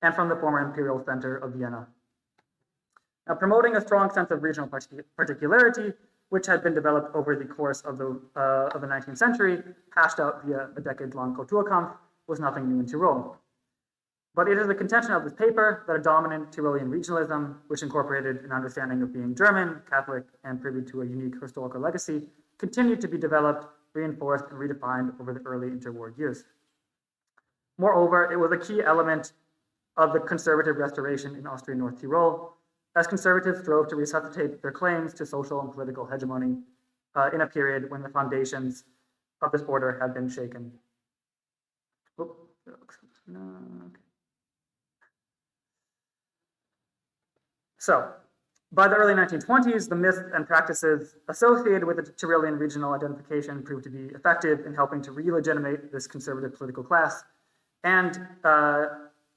and from the former imperial center of Vienna. Now, promoting a strong sense of regional particularity, which had been developed over the course of the 19th century, hashed out via a decade-long Kulturkampf, was nothing new in Tyrol. But it is the contention of this paper that a dominant Tyrolean regionalism, which incorporated an understanding of being German, Catholic, and privy to a unique historical legacy, continued to be developed, reinforced, and redefined over the early interwar years. Moreover, it was a key element of the conservative restoration in Austrian North Tyrol, as conservatives strove to resuscitate their claims to social and political hegemony in a period when the foundations of this order had been shaken. Okay. So, by the early 1920s, the myths and practices associated with the Tyrolean regional identification proved to be effective in helping to re-legitimate this conservative political class and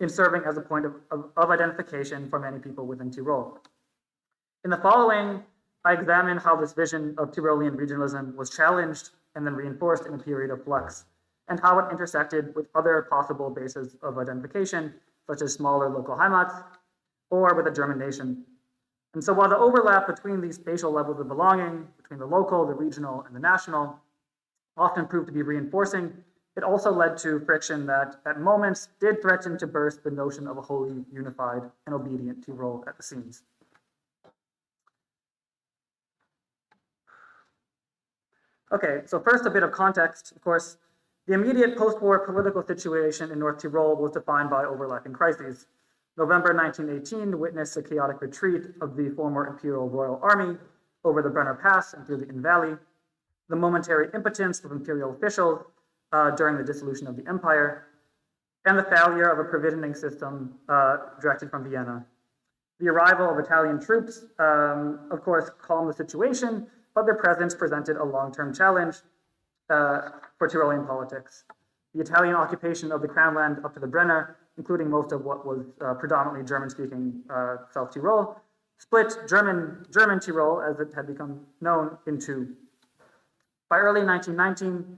in serving as a point of identification for many people within Tyrol. In the following, I examine how this vision of Tyrolean regionalism was challenged and then reinforced in a period of flux, and how it intersected with other possible bases of identification, such as smaller local Heimats, or with a German nation. And so while the overlap between these spatial levels of belonging, between the local, the regional, and the national, often proved to be reinforcing, it also led to friction that, at moments, did threaten to burst the notion of a wholly unified and obedient Tyrol at the seams. Okay, so first a bit of context. Of course, the immediate post-war political situation in North Tyrol was defined by overlapping crises. November 1918 witnessed a chaotic retreat of the former Imperial Royal Army over the Brenner Pass and through the Inn Valley, the momentary impotence of imperial officials during the dissolution of the empire, and the failure of a provisioning system directed from Vienna. The arrival of Italian troops, of course, calmed the situation, but their presence presented a long-term challenge for Tyrolean politics. The Italian occupation of the Crown land up to the Brenner, including most of what was predominantly German-speaking South Tyrol, split German Tyrol, as it had become known, in two. By early 1919,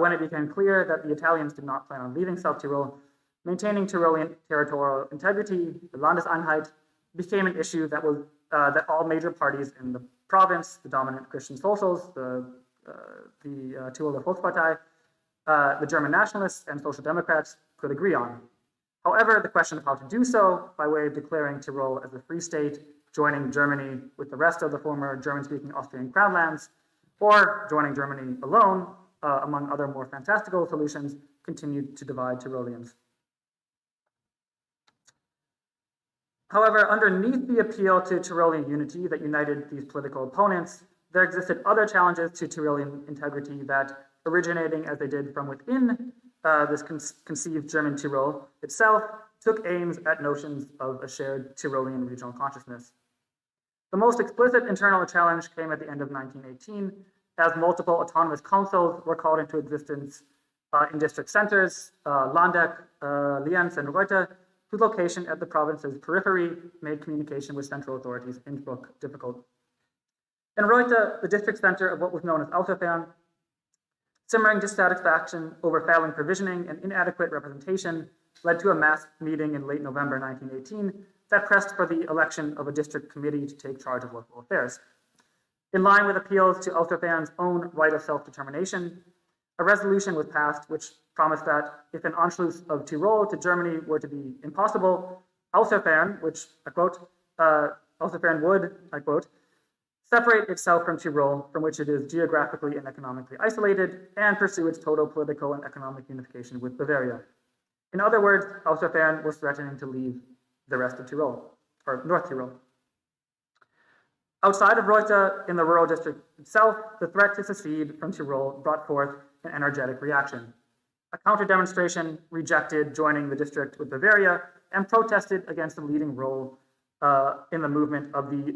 when it became clear that the Italians did not plan on leaving South Tyrol, maintaining Tyrolean territorial integrity, the Landeseinheit, became an issue that was that all major parties in the province, the dominant Christian socials, the Tiroler Volkspartei, the German nationalists and social democrats could agree on. However, the question of how to do so, by way of declaring Tyrol as a free state, joining Germany with the rest of the former German-speaking Austrian crown lands, or joining Germany alone, among other more fantastical solutions, continued to divide Tyroleans. However, underneath the appeal to Tyrolean unity that united these political opponents, there existed other challenges to Tyrolean integrity that, originating as they did from within this conceived German Tyrol itself, took aims at notions of a shared Tyrolean regional consciousness. The most explicit internal challenge came at the end of 1918, as multiple autonomous councils were called into existence in district centers, Landeck, Lienz, and Reutte, whose location at the province's periphery made communication with central authorities in Innsbruck difficult. In Reutte, the district center of what was known as Außerfern, simmering dissatisfaction over failing provisioning and inadequate representation led to a mass meeting in late November 1918 that pressed for the election of a district committee to take charge of local affairs. In line with appeals to Außerfern's own right of self-determination, a resolution was passed which promised that if an Anschluss of Tyrol to Germany were to be impossible, Außerfern, which, I quote, Außerfern would, I quote, separate itself from Tyrol, from which it is geographically and economically isolated, and pursue its total political and economic unification with Bavaria. In other words, Außerfern was threatening to leave the rest of Tyrol, or North Tyrol. Outside of Reutte, in the rural district itself, the threat to secede from Tyrol brought forth an energetic reaction. A counter-demonstration rejected joining the district with Bavaria and protested against the leading role in the movement of the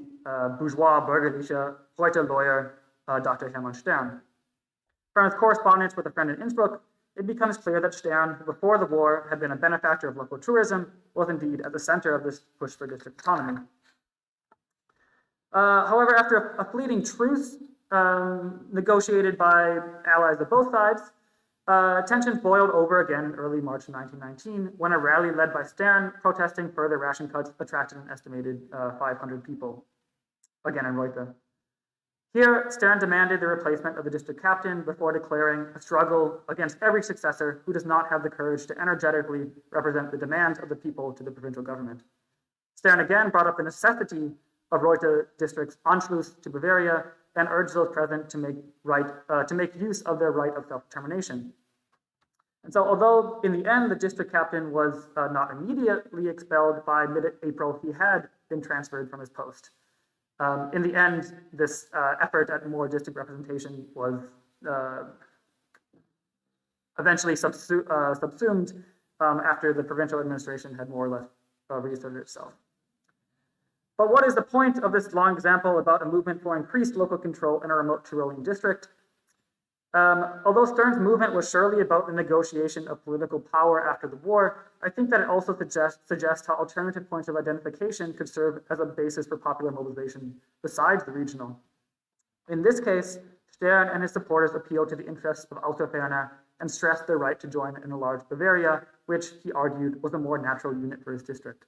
bourgeois bürgerliche Reutter lawyer, Dr. Hermann Stern. From his correspondence with a friend in Innsbruck, it becomes clear that Stern, who before the war had been a benefactor of local tourism, was indeed at the center of this push for district autonomy. However, after a fleeting truce negotiated by allies of both sides, tensions boiled over again in early March 1919 when a rally led by Stern protesting further ration cuts attracted an estimated 500 people, again in Reutte. Here, Stern demanded the replacement of the district captain before declaring a struggle against every successor who does not have the courage to energetically represent the demands of the people to the provincial government. Stern again brought up the necessity of Reutte district's Anschluss to Bavaria and urged those present to make use of their right of self-determination. And so, although in the end the district captain was not immediately expelled, by mid-April he had been transferred from his post. In the end, this effort at more district representation was eventually subsumed after the provincial administration had more or less reasserted itself. But what is the point of this long example about a movement for increased local control in a remote Tyrolean district? Although Stern's movement was surely about the negotiation of political power after the war, I think that it also suggests how alternative points of identification could serve as a basis for popular mobilization besides the regional. In this case, Stern and his supporters appealed to the interests of Außerferner and stressed their right to join in a large Bavaria, which, he argued, was a more natural unit for his district.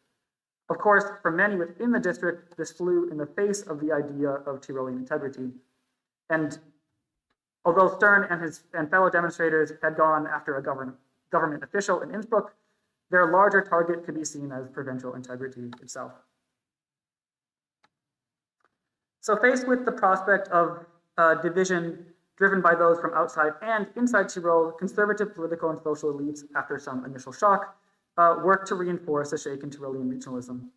Of course, for many within the district, this flew in the face of the idea of Tyrolean integrity. And although Stern and fellow demonstrators had gone after a government official in Innsbruck, their larger target could be seen as provincial integrity itself. So faced with the prospect of division driven by those from outside and inside Tyrol, conservative political and social elites, after some initial shock, worked to reinforce a shaken Tyrolean regionalism.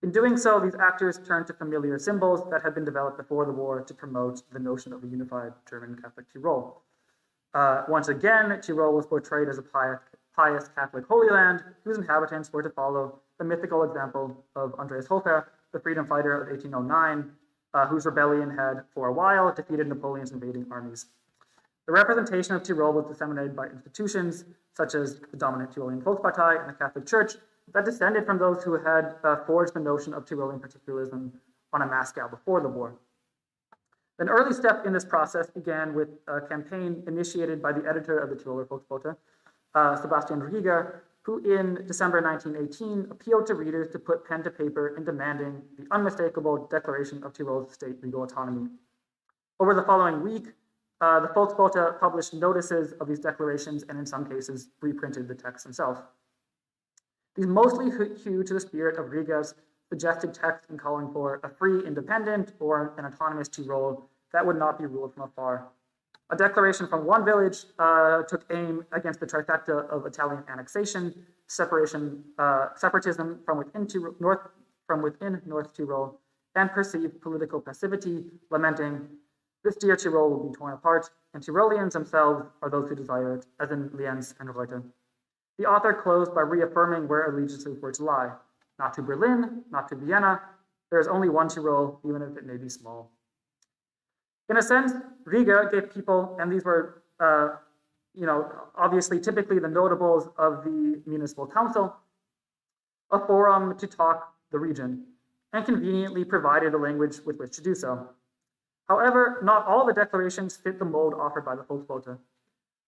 In doing so, these actors turned to familiar symbols that had been developed before the war to promote the notion of a unified German Catholic Tyrol. Once again, Tyrol was portrayed as a pious Catholic Holy Land whose inhabitants were to follow the mythical example of Andreas Hofer, the freedom fighter of 1809, whose rebellion had, for a while, defeated Napoleon's invading armies. The representation of Tyrol was disseminated by institutions such as the dominant Tyrolean Volkspartei and the Catholic Church that descended from those who had forged the notion of Tyrolean particularism on a mass scale before the war. An early step in this process began with a campaign initiated by the editor of the Tiroler Volksbote, Sebastian Rieger, who in December 1918 appealed to readers to put pen to paper in demanding the unmistakable declaration of Tyrol's state legal autonomy. Over the following week, the Volksbote published notices of these declarations and in some cases reprinted the text themselves. These mostly hew to the spirit of Rieger's suggested text in calling for a free, independent, or an autonomous Tyrol that would not be ruled from afar. A declaration from one village took aim against the trifecta of Italian annexation, separatism from within North Tyrol, and perceived political passivity, lamenting, "This dear Tyrol will be torn apart, and Tyroleans themselves are those who desire it," as in Lienz and Reuter. The author closed by reaffirming where allegiances were to lie. Not to Berlin, not to Vienna. There is only one Tyrol, even if it may be small. In a sense, Rieger gave people, and these were, obviously typically the notables of the municipal council, a forum to talk the region, and conveniently provided a language with which to do so. However, not all the declarations fit the mold offered by the Volksbote.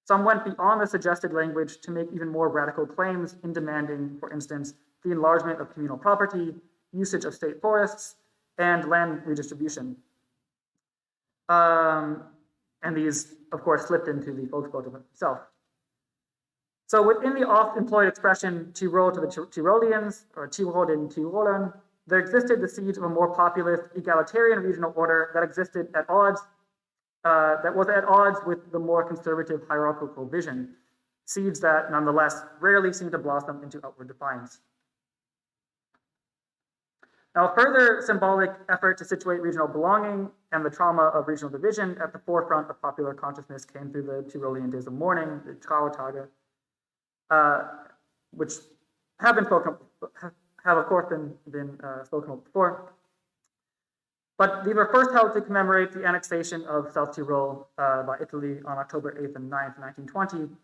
Some went beyond the suggested language to make even more radical claims in demanding, for instance, the enlargement of communal property, usage of state forests, and land redistribution. And these, of course, slipped into the Volksbote itself. So within the oft-employed expression Tyrol to the Tyroleans, or Tirol den Tirolern, there existed the seeds of a more populist, egalitarian regional order that existed at odds, that was at odds with the more conservative hierarchical vision, seeds that nonetheless rarely seem to blossom into outward defiance. Now, a further symbolic effort to situate regional belonging and the trauma of regional division at the forefront of popular consciousness came through the Tyrolean days of mourning, the Trauertage, which have of course been spoken of before. But these were first held to commemorate the annexation of South Tyrol by Italy on October 8th and 9th, 1920,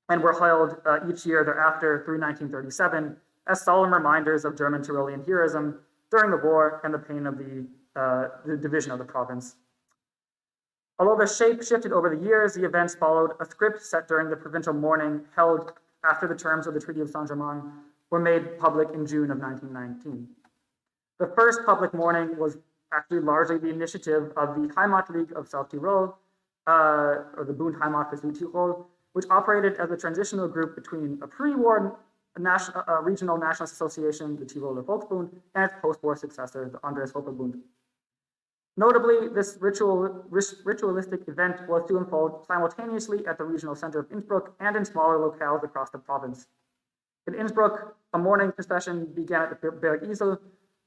and were held each year thereafter through 1937 as solemn reminders of German Tyrolean heroism during the war and the pain of the division of the province. Although the shape shifted over the years, the events followed a script set during the provincial mourning held after the terms of the Treaty of Saint-Germain were made public in June of 1919. The first public mourning was actually largely the initiative of the Heimatleague of South Tyrol, or the Bund Heimat für Südtirol, which operated as a transitional group between a pre-war regional nationalist association, the Tiroler Volksbund, and its post-war successor, the Andreas Hofer Bund. Notably, this ritualistic event was to unfold simultaneously at the regional center of Innsbruck and in smaller locales across the province. In Innsbruck, a mourning procession began at the Berg Isel,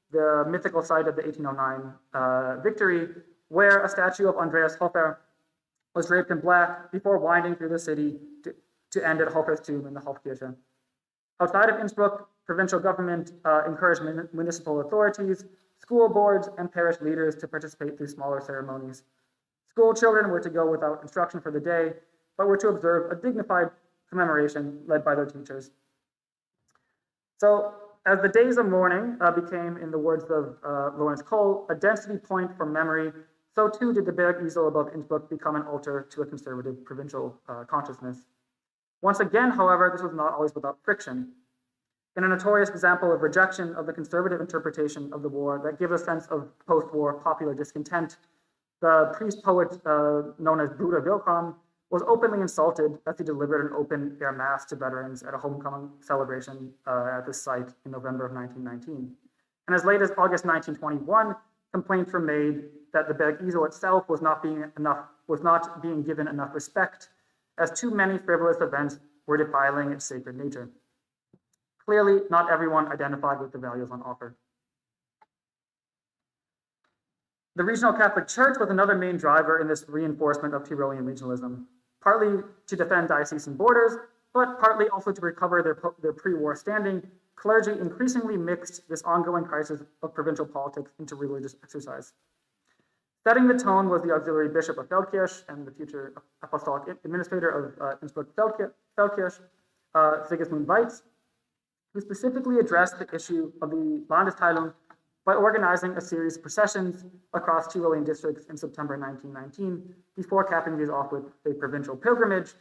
the mythical site of the 1809 victory, where a statue of Andreas Hofer was draped in black before winding through the city to end at Hofer's tomb in the Hofkirche. Outside of Innsbruck, provincial government encouraged municipal authorities, school boards, and parish leaders to participate through smaller ceremonies. School children were to go without instruction for the day, but were to observe a dignified commemoration led by their teachers. So, as the days of mourning became, in the words of Lawrence Cole, a density point for memory, so too did the Bergisel above Innsbruck become an altar to a conservative provincial consciousness. Once again, however, this was not always without friction. In a notorious example of rejection of the conservative interpretation of the war that gives a sense of post-war popular discontent, the priest-poet known as Bruder Wilhelm was openly insulted as he delivered an open-air mass to veterans at a homecoming celebration at this site in November of 1919. And as late as August 1921, complaints were made that the Bergisel itself was not being given enough respect, as too many frivolous events were defiling its sacred nature. Clearly, not everyone identified with the values on offer. The regional Catholic Church was another main driver in this reinforcement of Tyrolean regionalism, partly to defend diocesan borders, but partly also to recover their pre-war standing. Clergy increasingly mixed this ongoing crisis of provincial politics into religious exercise. Setting the tone was the auxiliary bishop of Feldkirch and the future apostolic administrator of Innsbruck-Feldkirch, Sigismund Weitz, who specifically addressed the issue of the Landesteilung by organizing a series of processions across Tyrolean districts in September 1919, before capping these off with a provincial pilgrimage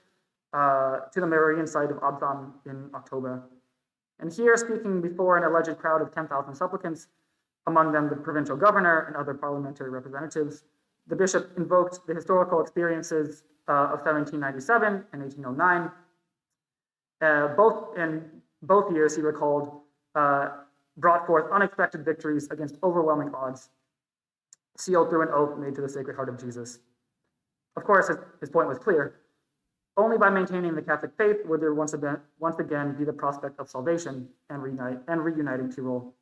to the Marian site of Absam in October. And here, speaking before an alleged crowd of 10,000 supplicants, among them the provincial governor and other parliamentary representatives, the bishop invoked the historical experiences of 1797 and 1809. Both years, he recalled, brought forth unexpected victories against overwhelming odds, sealed through an oath made to the Sacred Heart of Jesus. Of course, his point was clear. Only by maintaining the Catholic faith would there once again be the prospect of salvation and reuniting Tyrol.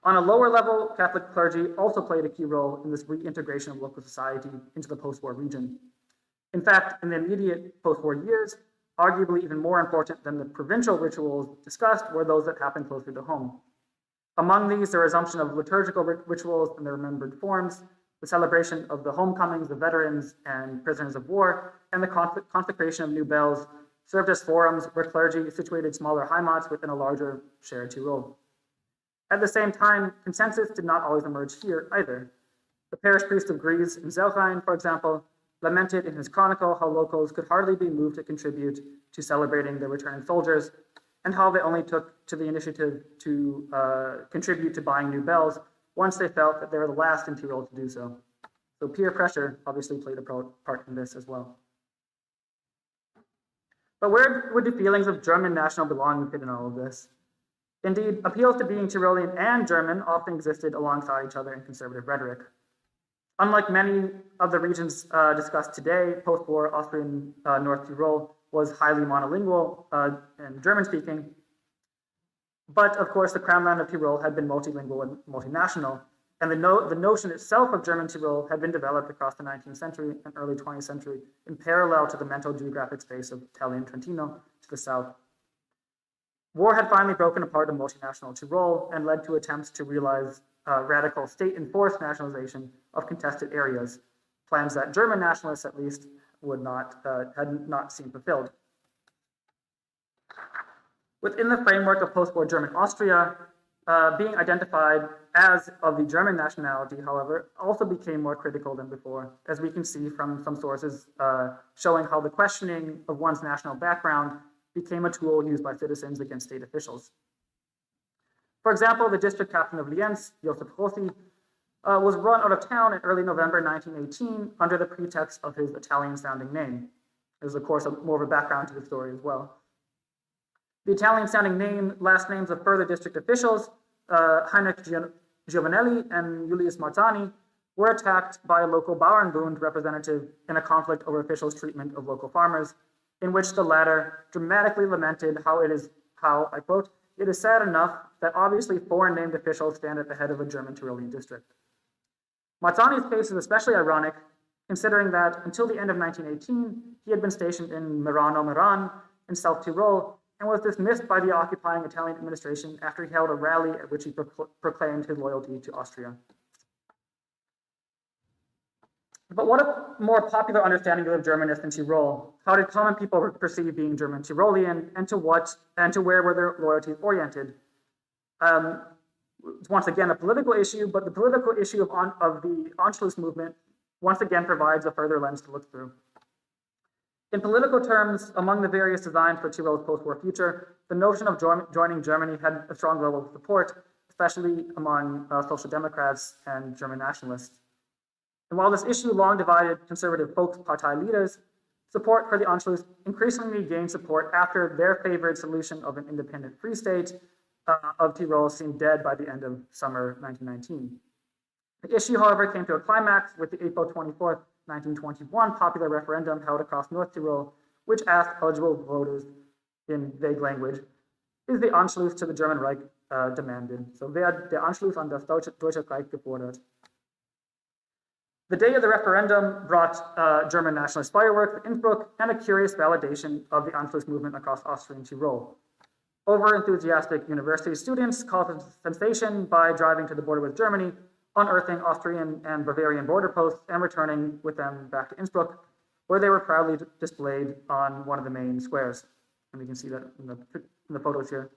On a lower level, Catholic clergy also played a key role in this reintegration of local society into the post-war region. In fact, in the immediate post-war years, arguably even more important than the provincial rituals discussed were those that happened closer to home. Among these, the resumption of liturgical rituals in their remembered forms, the celebration of the homecomings of veterans and prisoners of war, and the consecration of new bells served as forums where clergy situated smaller Heimats within a larger shared Tyrol. At the same time, consensus did not always emerge here either. The parish priest of Gries in Zelrhein, for example, lamented in his chronicle how locals could hardly be moved to contribute to celebrating their returning soldiers, and how they only took to the initiative to contribute to buying new bells once they felt that they were the last in Tyrol to do so. So peer pressure obviously played a part in this as well. But where would the feelings of German national belonging fit in all of this? Indeed, appeals to being Tyrolean and German often existed alongside each other in conservative rhetoric. Unlike many of the regions discussed today, post-war Austrian North Tyrol was highly monolingual and German-speaking. But of course, the Crown Land of Tyrol had been multilingual and multinational, and the notion itself of German Tyrol had been developed across the 19th century and early 20th century in parallel to the mental geographic space of Italian Trentino to the south. War had finally broken apart the multinational Tyrol and led to attempts to realize radical state-enforced nationalization of contested areas, plans that German nationalists, at least, had not seen fulfilled. Within the framework of post-war German Austria, being identified as of the German nationality, however, also became more critical than before, as we can see from some sources showing how the questioning of one's national background became a tool used by citizens against state officials. For example, the district captain of Lienz, Joseph Rossi, was run out of town in early November 1918 under the pretext of his Italian-sounding name. There's, of course, more of a background to the story as well. The Italian-sounding last names of further district officials, Heinrich Giovanelli and Julius Marzani, were attacked by a local Bauernbund representative in a conflict over officials' treatment of local farmers, in which the latter dramatically lamented how, I quote, "It is sad enough that obviously foreign-named officials stand at the head of a German Tyrolean district." Marzani's case is especially ironic, considering that until the end of 1918, he had been stationed in Merano-Meran in South Tyrol and was dismissed by the occupying Italian administration after he held a rally at which he proclaimed his loyalty to Austria. But what a more popular understanding of Germanists in Tyrol? How did common people perceive being German Tyrolean, and to where were their loyalties oriented? it's once again a political issue, but the political issue of the Anschluss movement once again provides a further lens to look through. In political terms, among the various designs for Tyrol's post-war future, the notion of joining Germany had a strong level of support, especially among Social Democrats and German nationalists. And while this issue long divided conservative Volkspartei leaders, support for the Anschluss increasingly gained support after their favored solution of an independent free state of Tyrol seemed dead by the end of summer 1919. The issue, however, came to a climax with the April 24th, 1921 popular referendum held across North Tyrol, which asked eligible voters in vague language, is the Anschluss to the German Reich demanded? So wer der Anschluss an das Deutsche Reich gefordert? The day of the referendum brought German nationalist fireworks at Innsbruck and a curious validation of the Anschluss movement across Austrian Tyrol. Over-enthusiastic university students caused a sensation by driving to the border with Germany, unearthing Austrian and Bavarian border posts and returning with them back to Innsbruck, where they were proudly displayed on one of the main squares. And we can see that in the photos here.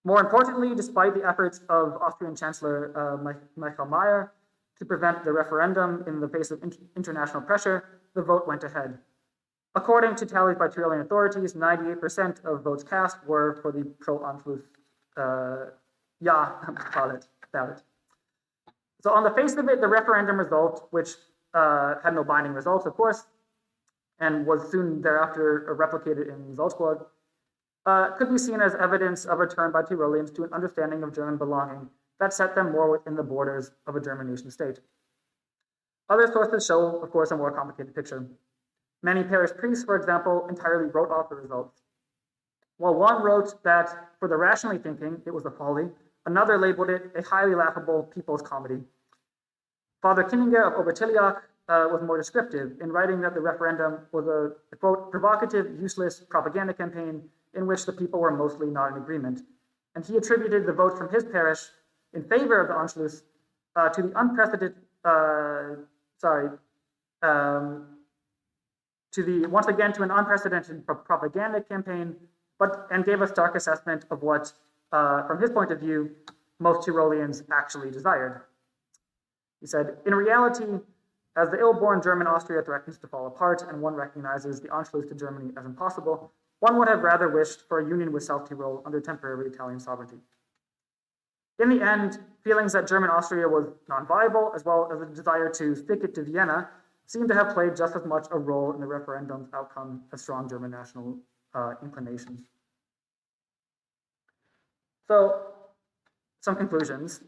More importantly, despite the efforts of Austrian Chancellor Michael Mayer to prevent the referendum in the face of international pressure, the vote went ahead. According to tallies by Tyrolean authorities, 98% of votes cast were for the pro-Anschluss ballot. So on the face of it, the referendum result, which had no binding results, of course, and was soon thereafter replicated in Salzburg, could be seen as evidence of a turn by Tyroleans to an understanding of German belonging that set them more within the borders of a German nation state. Other sources show, of course, a more complicated picture. Many parish priests, for example, entirely wrote off the results. While one wrote that, for the rationally thinking, it was a folly, another labeled it a highly laughable people's comedy. Father Kinninger of Obertiliach was more descriptive in writing that the referendum was a quote, provocative, useless propaganda campaign in which the people were mostly not in agreement. And he attributed the vote from his parish in favor of the Anschluss to the unprecedented, once again to an unprecedented propaganda campaign, and gave a stark assessment of what, from his point of view, most Tyroleans actually desired. He said, in reality, as the ill-born German Austria threatens to fall apart and one recognizes the Anschluss to Germany as impossible, one would have rather wished for a union with South Tyrol under temporary Italian sovereignty. In the end, feelings that German Austria was non-viable, as well as a desire to stick it to Vienna, seem to have played just as much a role in the referendum's outcome as strong German national inclinations. So, some conclusions.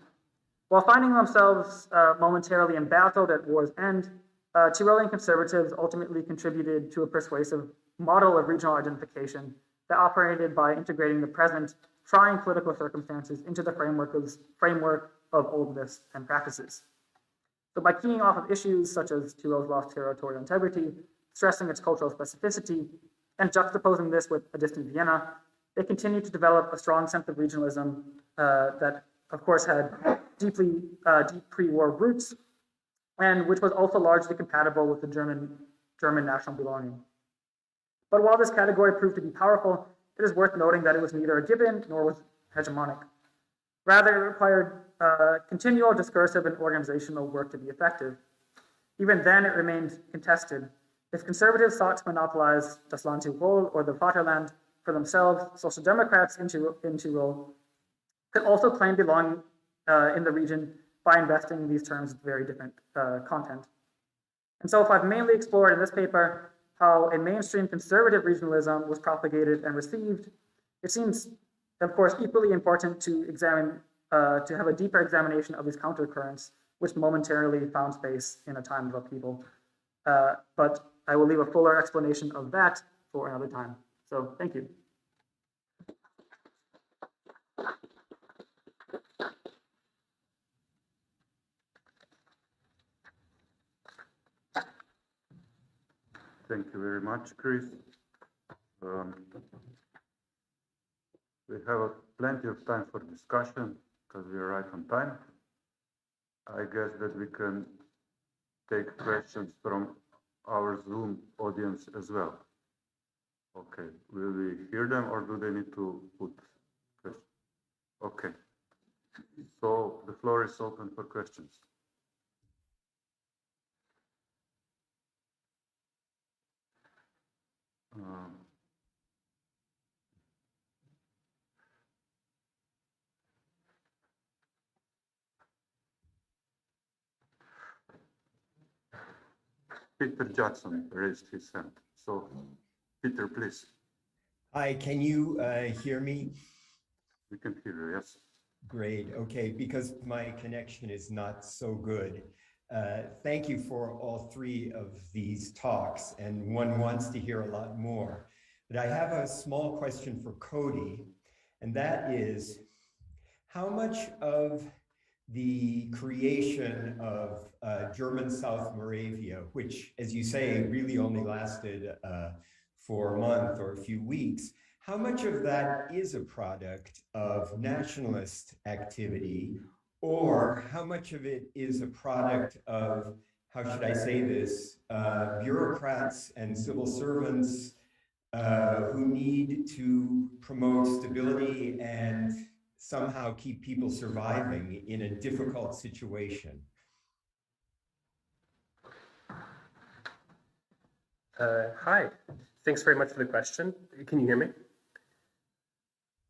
While finding themselves momentarily embattled at war's end, Tyrolean conservatives ultimately contributed to a persuasive model of regional identification that operated by integrating the present trying political circumstances into the framework of old myths and practices. So by keying off of issues such as Tyrol's lost territorial integrity, stressing its cultural specificity, and juxtaposing this with a distant Vienna, they continued to develop a strong sense of regionalism that, of course, had deep pre-war roots, and which was also largely compatible with the German national belonging. But while this category proved to be powerful, it is worth noting that it was neither a given nor was hegemonic. Rather, it required continual discursive and organizational work to be effective. Even then, it remained contested. If conservatives sought to monopolize das Land Tirol or the Vaterland for themselves, Social Democrats in Tyrol could also claim belonging in the region by investing in these terms with very different content. And so if I've mainly explored in this paper how a mainstream conservative regionalism was propagated and received, it seems, of course, equally important to examine, to have a deeper examination of these countercurrents, which momentarily found space in a time of upheaval. But I will leave a fuller explanation of that for another time. So thank you. Thank you very much, Chris. We have plenty of time for discussion because we are right on time. I guess that we can take questions from our Zoom audience as well. Okay, will we hear them or do they need to put questions? Okay. So the floor is open for questions. Peter Jackson raised his hand. So, Peter, please. Hi, can you hear me? We can hear you, yes. Great, okay, because my connection is not so good. Thank you for all three of these talks, and one wants to hear a lot more. But I have a small question for Cody, and that is, how much of the creation of German South Moravia, which, as you say, really only lasted for a month or a few weeks, how much of that is a product of nationalist activity, or how much of it is a product of, how should I say this, bureaucrats and civil servants who need to promote stability and somehow keep people surviving in a difficult situation? Hi, thanks very much for the question. Can you hear me?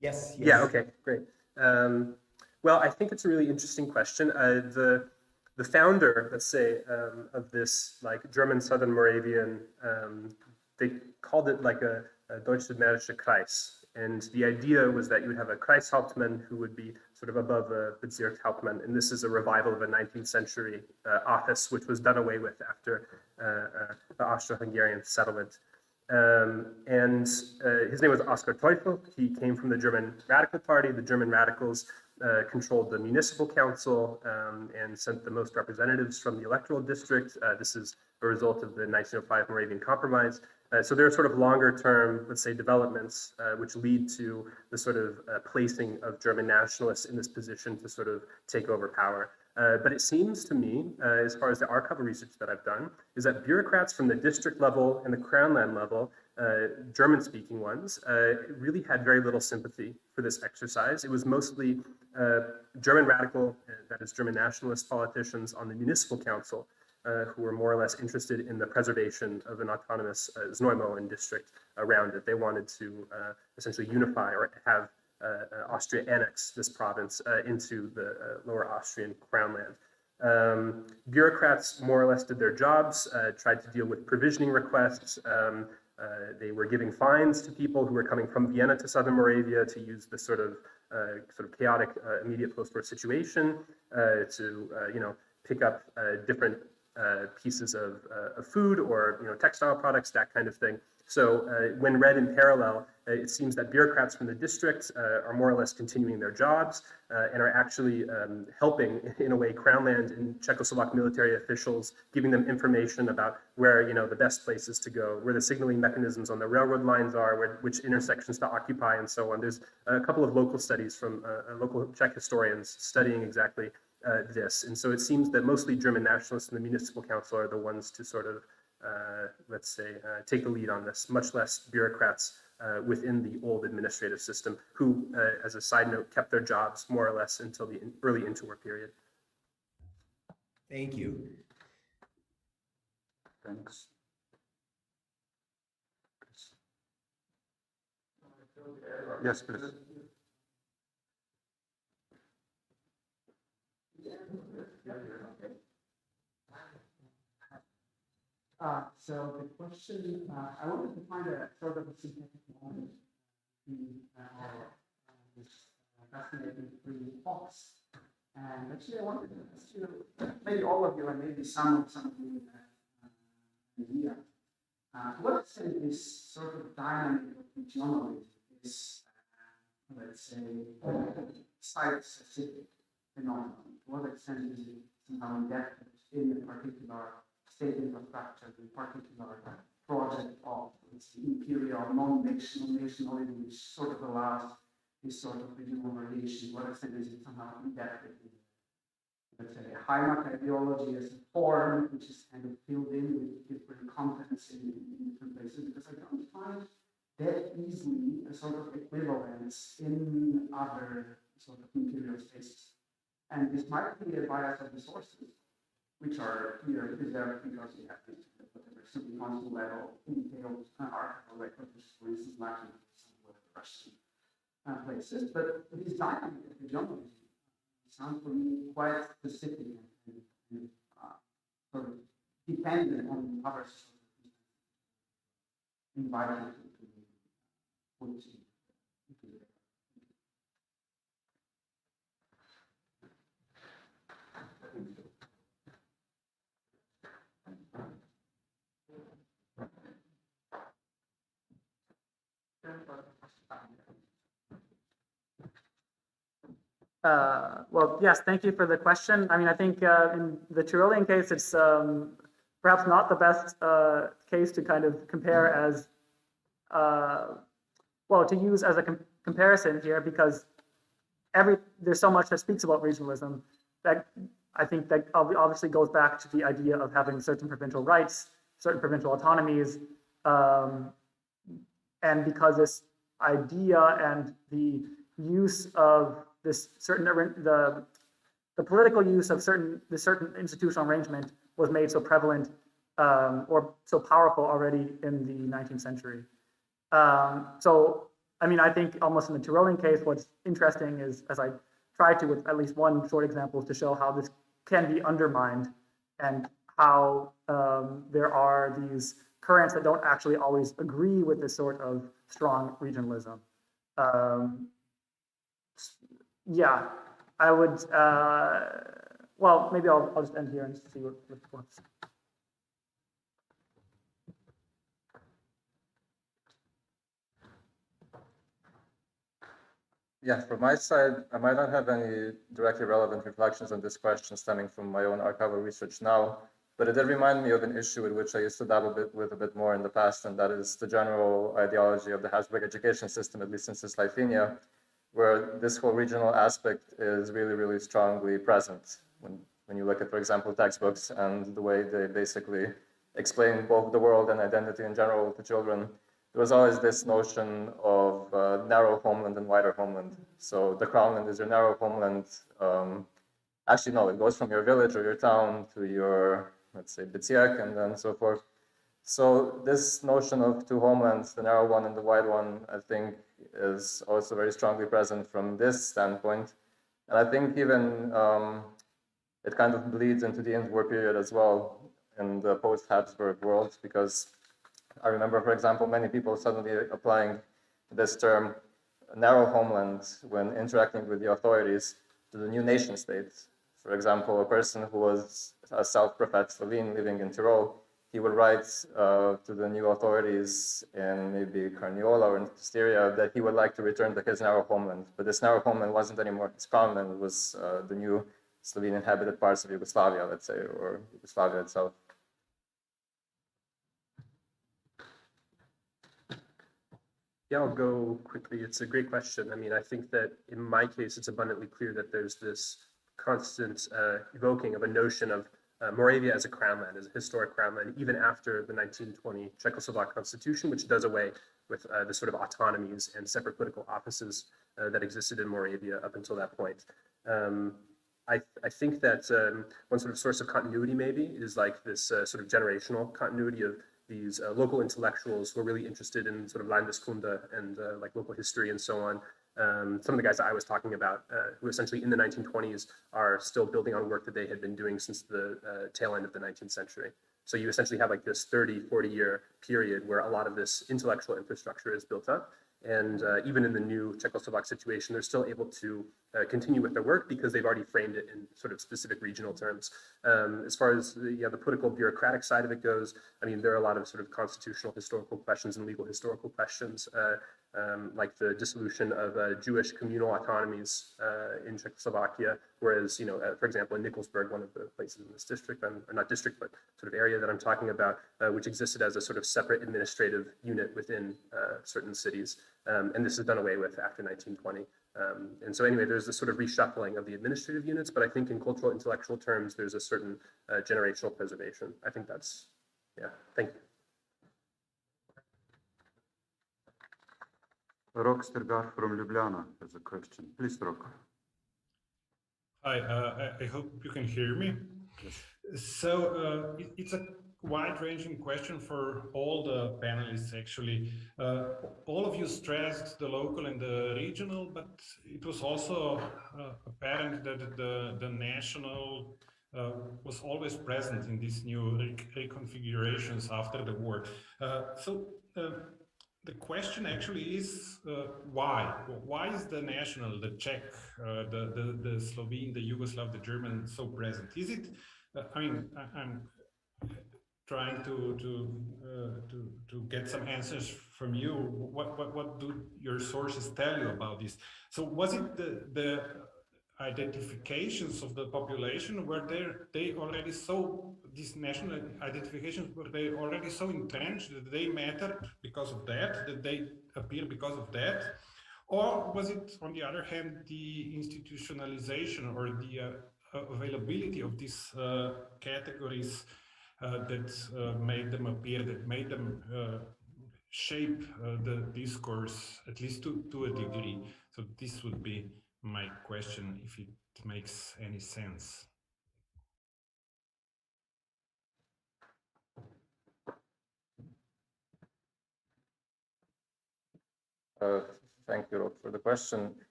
Yes. Yeah, okay, great. Well, I think it's a really interesting question. The founder, let's say, of this like German Southern Moravian, they called it like a Deutsch-Mährische Kreis. And the idea was that you would have a Kreishauptmann who would be sort of above a Bezirkshauptmann. And this is a revival of a 19th century office, which was done away with after the Austro-Hungarian settlement. His name was Oskar Teufel. He came from the German Radical Party. The German Radicals controlled the municipal council and sent the most representatives from the electoral district. This is a result of the 1905 Moravian Compromise. So there are sort of longer term, let's say, developments which lead to the sort of placing of German nationalists in this position to sort of take over power. But it seems to me, as far as the archival research that I've done, is that bureaucrats from the district level and the Crown land level, German-speaking ones, really had very little sympathy for this exercise. It was mostly German radical, that is German nationalist politicians on the municipal council who were more or less interested in the preservation of an autonomous Zneumoen district around it. They wanted to essentially unify or have Austria annex this province into the Lower Austrian Crown land. Bureaucrats more or less did their jobs, tried to deal with provisioning requests. They were giving fines to people who were coming from Vienna to Southern Moravia to use this sort of chaotic immediate post-war situation to pick up different pieces of food or textile products, that kind of thing. So when read in parallel, it seems that bureaucrats from the district are more or less continuing their jobs and are actually helping, in a way, Crown land and Czechoslovak military officials, giving them information about where the best places to go, where the signaling mechanisms on the railroad lines are, which intersections to occupy, and so on. There's a couple of local studies from local Czech historians studying exactly this. And so it seems that mostly German nationalists in the municipal council are the ones to sort of, let's say, take the lead on this, much less bureaucrats within the old administrative system who, as a side note, kept their jobs more or less until the early interwar period. Thank you. Thanks. Yes, please. So the question, I wanted to find a sort of a synthetic moment in this fascinating three talks. And actually, I wanted to ask you, maybe all of you, and maybe some of you here, to what extent this sort of dynamic of regionalism is, let's say, site-specific phenomenon? To what extent is it somehow embedded in a particular state infrastructure, in particular project of imperial, non-nationalism, which sort of allows this sort of regional relation? What extent is it somehow embedded in, let's say, a Heimat ideology as a form, which is kind of filled in with different contents in different places? Because I don't find that easily a sort of equivalence in other sort of imperial spaces. And this might be a bias of the sources, which are clearly preserved because we have this whatever city council level detailed archival records, for instance, like in some of the Russian places. But this dynamic of the geography sounds for me quite specific and sort of dependent on other sort of environment to be put into the Well, yes, thank you for the question. I mean, I think in the Tyrolean case, it's perhaps not the best case to kind of compare as, well, to use as a comparison here, because there's so much that speaks about regionalism that I think that obviously goes back to the idea of having certain provincial rights, certain provincial autonomies, and because this idea and the use of this certain the political use of certain institutional arrangement was made so prevalent or so powerful already in the 19th century. So I mean, I think almost in the Tyrolean case, what's interesting is, as I tried to with at least one short example, to show how this can be undermined and how there are these currents that don't actually always agree with this sort of strong regionalism. Yeah, I would, well, maybe I'll just end here and see what what's. Yeah, from my side, I might not have any directly relevant reflections on this question stemming from my own archival research now, but it did remind me of an issue with which I used to dabble with a bit more in the past, and that is the general ideology of the Habsburg education system, at least since Lithuania, where this whole regional aspect is really, really strongly present. When you look at, for example, textbooks and the way they basically explain both the world and identity in general to children, there was always this notion of narrow homeland and wider homeland. So the crownland is your narrow homeland. Actually, no, it goes from your village or your town to your, let's say, Bitsiek, and then so forth. So this notion of two homelands, the narrow one and the wide one, I think is also very strongly present from this standpoint. And I think even it kind of bleeds into the interwar period as well in the post-Habsburg world, because I remember, for example, many people suddenly applying this term narrow homeland when interacting with the authorities to the new nation state. For example, a person who was a self-professed Slovene living in Tyrol, he would write to the new authorities in maybe Carniola or in Styria that he would like to return to his narrow homeland. But this narrow homeland wasn't anymore his crownland, it was the new Slovene inhabited parts of Yugoslavia, let's say, or Yugoslavia itself. Yeah, I'll go quickly. It's a great question. I mean, I think that in my case, it's abundantly clear that there's this constant evoking of a notion of Moravia as a crownland, as a historic crownland, even after the 1920 Czechoslovak constitution, which does away with the sort of autonomies and separate political offices that existed in Moravia up until that point. I think that one sort of source of continuity maybe is like this sort of generational continuity of these local intellectuals who are really interested in sort of Landeskunde and like local history and so on. Some of the guys that I was talking about, who essentially in the 1920s are still building on work that they had been doing since the tail end of the 19th century. So you essentially have like this 30, 40-year period where a lot of this intellectual infrastructure is built up. And even in the new Czechoslovak situation, they're still able to continue with their work because they've already framed it in sort of specific regional terms. As far as the political bureaucratic side of it goes, I mean, there are a lot of sort of constitutional historical questions and legal historical questions, like the dissolution of Jewish communal autonomies in Czechoslovakia, whereas, you know, for example, in Nikolsburg, one of the places in this district, or not district, but sort of area that I'm talking about, which existed as a sort of separate administrative unit within certain cities. And this is done away with after 1920. And so anyway, there's this sort of reshuffling of the administrative units, but I think in cultural intellectual terms, there's a certain generational preservation. I think that's, yeah, thank you. Rok Stergar from Ljubljana has a question. Please, Rok. Hi, I hope you can hear me. So it's a wide-ranging question for all the panelists, actually. All of you stressed the local and the regional, but it was also apparent that the national was always present in these new reconfigurations after the war. The question actually is why? Why is the national, the Czech, the Slovene, the Yugoslav, the German so present? Is it? I'm trying to get some answers from you. What do your sources tell you about this? So was it the identifications of the population, were they already so, these national identifications, were they already so entrenched that they mattered because of that they appear because of that? Or was it, on the other hand, the institutionalization or the availability of these categories that made them appear, that made them shape the discourse, at least to a degree? So this would be my question, if it makes any sense. Thank you, Rob, for the question.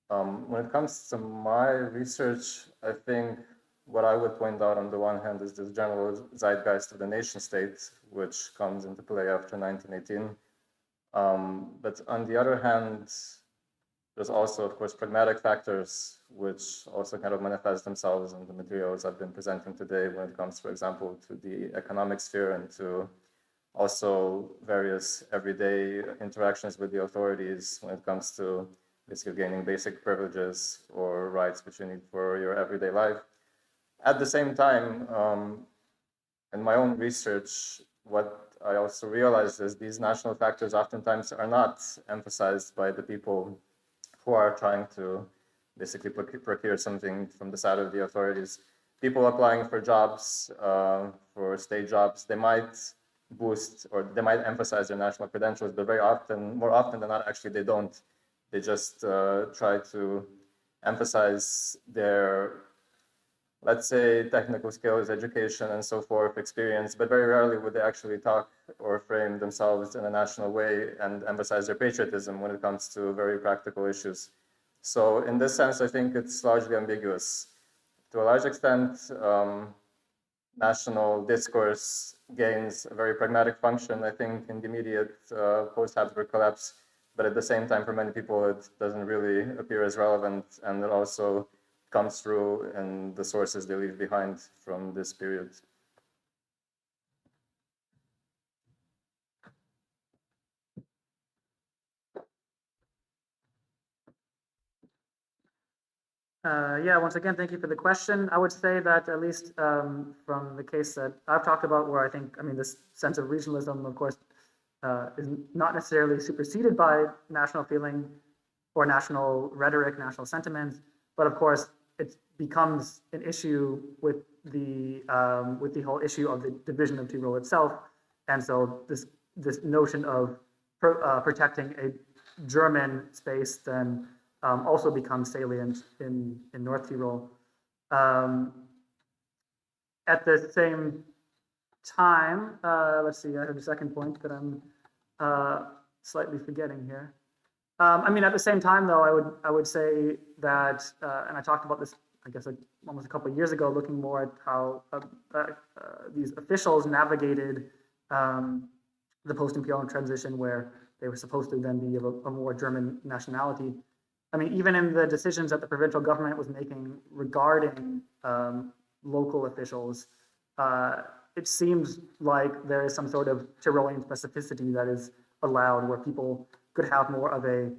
When it comes to my research, I think what I would point out on the one hand is this general zeitgeist of the nation state, which comes into play after 1918. But on the other hand, there's also, of course, pragmatic factors, which also kind of manifest themselves in the materials I've been presenting today when it comes, for example, to the economic sphere and to also various everyday interactions with the authorities when it comes to basically gaining basic privileges or rights which you need for your everyday life. At the same time, in my own research, what I also realized is these national factors oftentimes are not emphasized by the people who are trying to basically procure something from the side of the authorities. People applying for jobs, for state jobs, they might boost or they might emphasize their national credentials, but very often, more often than not, actually they don't. They just try to emphasize their, let's say, technical skills, education, and so forth, experience, but very rarely would they actually talk or frame themselves in a national way and emphasize their patriotism when it comes to very practical issues. So in this sense, I think it's largely ambiguous. To a large extent, national discourse gains a very pragmatic function, I think, in the immediate post-Habsburg collapse, but at the same time, for many people, it doesn't really appear as relevant, and it also comes through in the sources they leave behind from this period. Yeah, once again, thank you for the question. I would say that at least from the case that I've talked about, where I think, this sense of regionalism, of course, is not necessarily superseded by national feeling or national rhetoric, national sentiments, but of course, it becomes an issue with the whole issue of the division of Tyrol itself, and so this notion of protecting a German space then also becomes salient in North Tyrol. At the same time, let's see, I have a second point that I'm slightly forgetting here. At the same time, though, I would say that, and I talked about this, I guess, almost a couple of years ago, looking more at how these officials navigated the post-imperial transition, where they were supposed to then be of a more German nationality. Even in the decisions that the provincial government was making regarding local officials, it seems like there is some sort of Tyrolean specificity that is allowed, where people could have more of a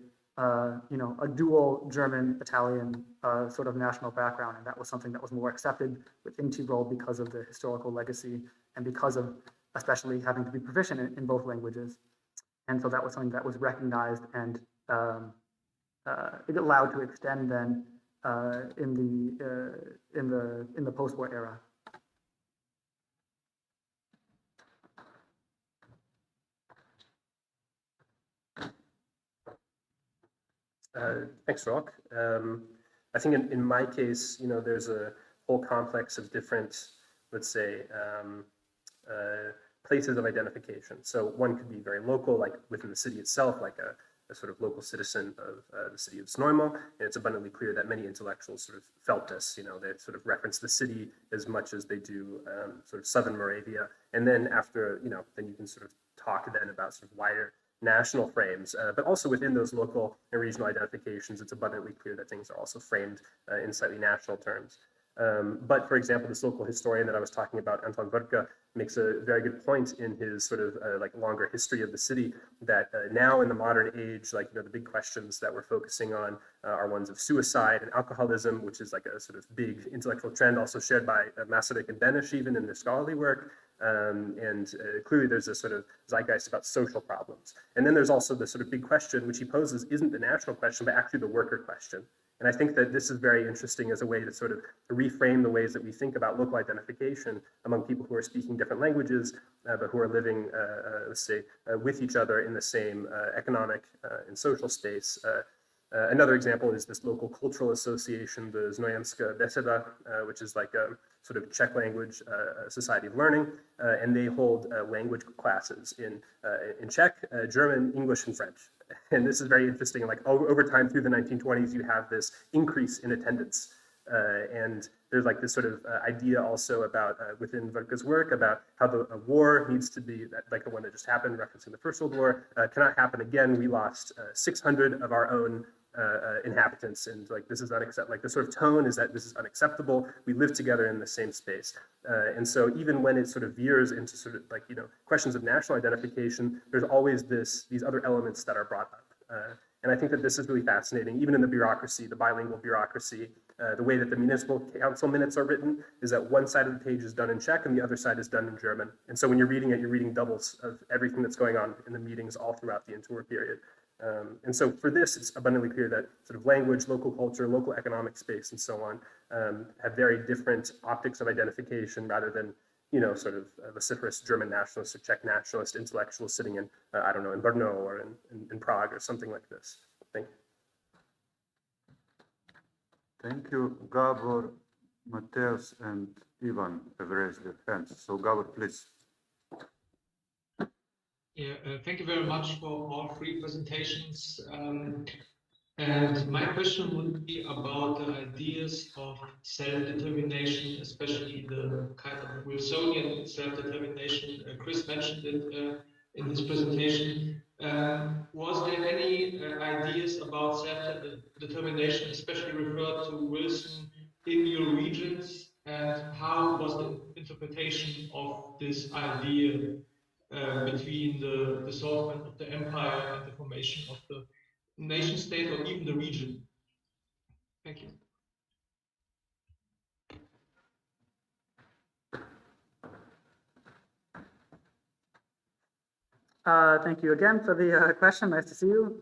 dual German-Italian sort of national background, and that was something that was more accepted within Tyrol because of the historical legacy and because of especially having to be proficient in both languages. And so that was something that was recognized and it allowed to extend then in the post-war era. Thanks, Rock. I think in my case, you know, there's a whole complex of different, let's say, places of identification. So one could be very local, like within the city itself, like a sort of local citizen of the city of Znojmo. And it's abundantly clear that many intellectuals sort of felt this, you know, they sort of reference the city as much as they do sort of Southern Moravia. And then after, you know, then you can sort of talk then about sort of wider national frames, but also within those local and regional identifications, it's abundantly clear that things are also framed in slightly national terms. But for example, this local historian that I was talking about, Anton Vrka, makes a very good point in his sort of like longer history of the city that now in the modern age, like, you know, the big questions that we're focusing on are ones of suicide and alcoholism, which is like a sort of big intellectual trend also shared by Masaryk and Benesch even in their scholarly work. Clearly there's a sort of zeitgeist about social problems. And then there's also the sort of big question, which he poses isn't the national question, but actually the worker question. And I think that this is very interesting as a way to sort of reframe the ways that we think about local identification among people who are speaking different languages, but who are living, let's say, with each other in the same economic and social space. Another example is this local cultural association, the Znojemska Beseda, which is like a sort of Czech language society of learning, and they hold language classes in Czech, German, English, and French. And this is very interesting. Like over time through the 1920s, you have this increase in attendance. And there's like this sort of idea also about within Vrka's work about how a war needs to be, like the one that just happened, referencing the First World War, cannot happen again. We lost 600 of our own inhabitants, and like this is unacceptable. Like the sort of tone is that this is unacceptable. We live together in the same space, and so even when it sort of veers into sort of like, you know, questions of national identification, there's always these other elements that are brought up, and I think that this is really fascinating. Even in the bureaucracy, the bilingual bureaucracy, the way that the municipal council minutes are written is that one side of the page is done in Czech and the other side is done in German, and so when you're reading it, you're reading doubles of everything that's going on in the meetings all throughout the interwar period. And so for this, it's abundantly clear that sort of language, local culture, local economic space, and so on, have very different optics of identification rather than, you know, sort of vociferous German nationalist or Czech nationalist intellectuals sitting in, I don't know, in Brno or in Prague or something like this. Thank you. Thank you. Gabor, Mateus, and Ivan have raised their hands. So Gabor, please. Yeah, thank you very much for all three presentations. And my question would be about the ideas of self-determination, especially the kind of Wilsonian self-determination. Chris mentioned it in his presentation. Was there any ideas about self-determination, especially referred to Wilson, in your regions? And how was the interpretation of this idea between the dissolvement of the empire and the formation of the nation state or even the region? Thank you. Thank you again for the question. Nice to see you.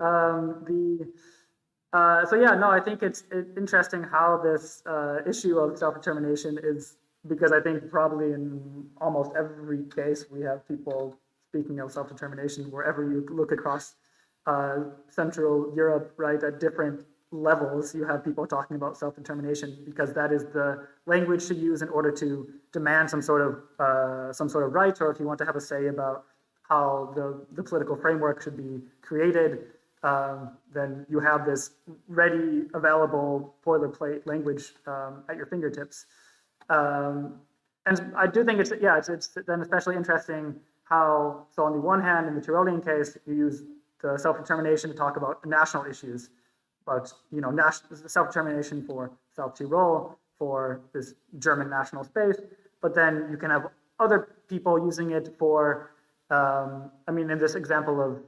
So yeah, no, I think it's interesting how this issue of self-determination is, because I think probably in almost every case we have people speaking of self-determination wherever you look across Central Europe, right, at different levels, you have people talking about self-determination because that is the language to use in order to demand some sort of right, or if you want to have a say about how the political framework should be created, then you have this ready, available boilerplate language at your fingertips. And I do think it's then especially interesting how, so on the one hand, in the Tyrolean case, you use the self-determination to talk about national issues, but, you know, self-determination for South Tyrol, for this German national space, but then you can have other people using it for, I mean, in this example of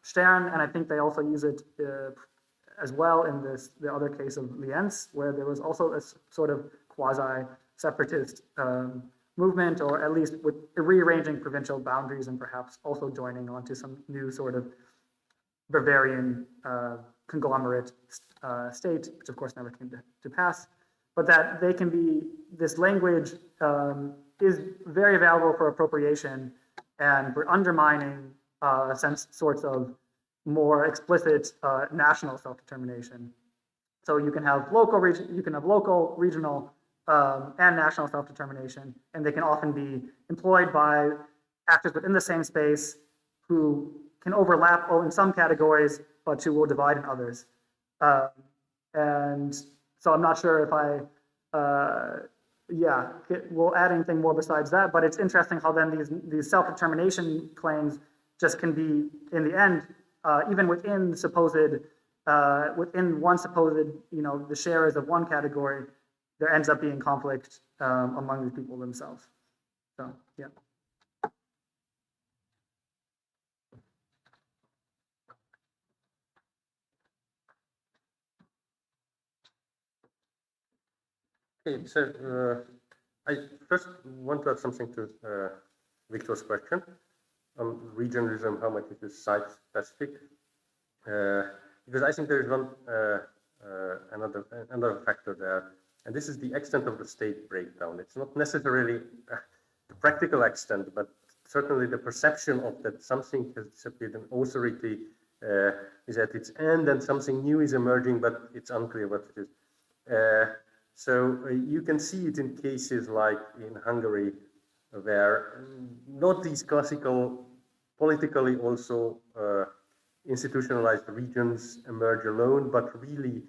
Stern, and I think they also use it as well in the other case of Lienz, where there was also a sort of quasi-separatist movement, or at least with rearranging provincial boundaries and perhaps also joining onto some new sort of Bavarian conglomerate state, which of course never came to pass, but that they can be, this language is very valuable for appropriation and for undermining sorts of more explicit national self-determination. So you can have local, regional, and national self-determination, and they can often be employed by actors within the same space who can overlap in some categories, but who will divide in others. And so I'm not sure if we'll add anything more besides that, but it's interesting how then these self-determination claims just can be, in the end, even within one supposed, the sharers of one category, there ends up being conflict among the people themselves. So, yeah. Okay, so I first want to add something to Victor's question on regionalism, how much it is site-specific, because I think there is another factor there, and this is the extent of the state breakdown. It's not necessarily the practical extent, but certainly the perception of that something has disappeared and authority is at its end and something new is emerging, but it's unclear what it is. So you can see it in cases like in Hungary, where not these classical, politically also institutionalized regions emerge alone, but really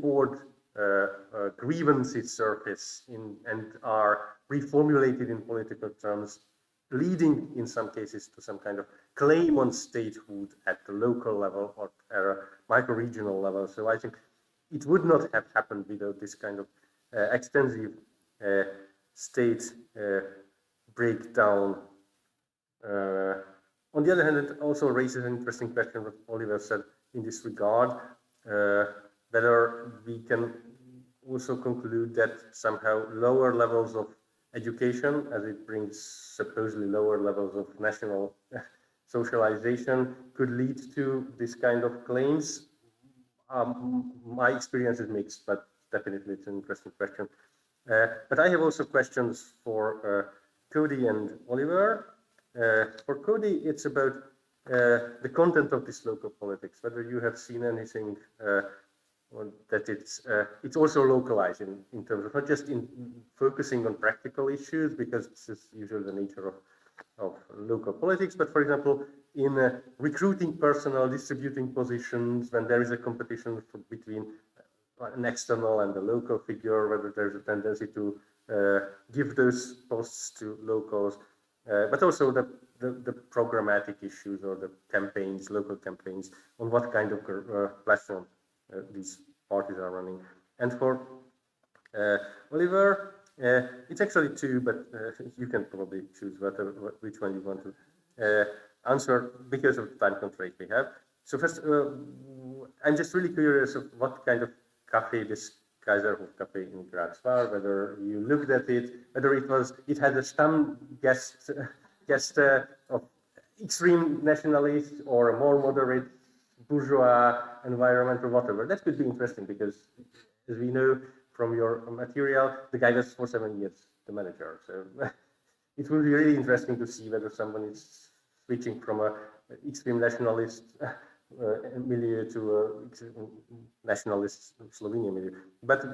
odd grievances surface and are reformulated in political terms, leading in some cases to some kind of claim on statehood at the local level or micro-regional level. So I think it would not have happened without this kind of extensive state breakdown. On the other hand, it also raises an interesting question what Oliver said in this regard, whether we can also conclude that somehow lower levels of education, as it brings supposedly lower levels of national socialization, could lead to this kind of claims. My experience is mixed, but definitely it's an interesting question. But I have also questions for Cody and Oliver. For Cody, it's about the content of this local politics, whether you have seen anything that it's also localized in terms of not just in focusing on practical issues, because this is usually the nature of local politics, but for example, in recruiting personnel, distributing positions, when there is a competition between an external and a local figure, whether there's a tendency to give those posts to locals, but also the programmatic issues or the campaigns, local campaigns, on what kind of platform these parties are running. And for Oliver, it's actually two, but you can probably choose which one you want to answer because of the time constraint we have. So first, I'm just really curious of what kind of cafe this Kaiserhof Cafe in Graz was, whether you looked at it, whether it had a guest of extreme nationalists or a more moderate bourgeois environment or whatever. That could be interesting because, as we know from your material, the guy was for 7 years the manager. So it will be really interesting to see whether someone is switching from an extreme nationalist milieu to a nationalist Slovenian milieu. But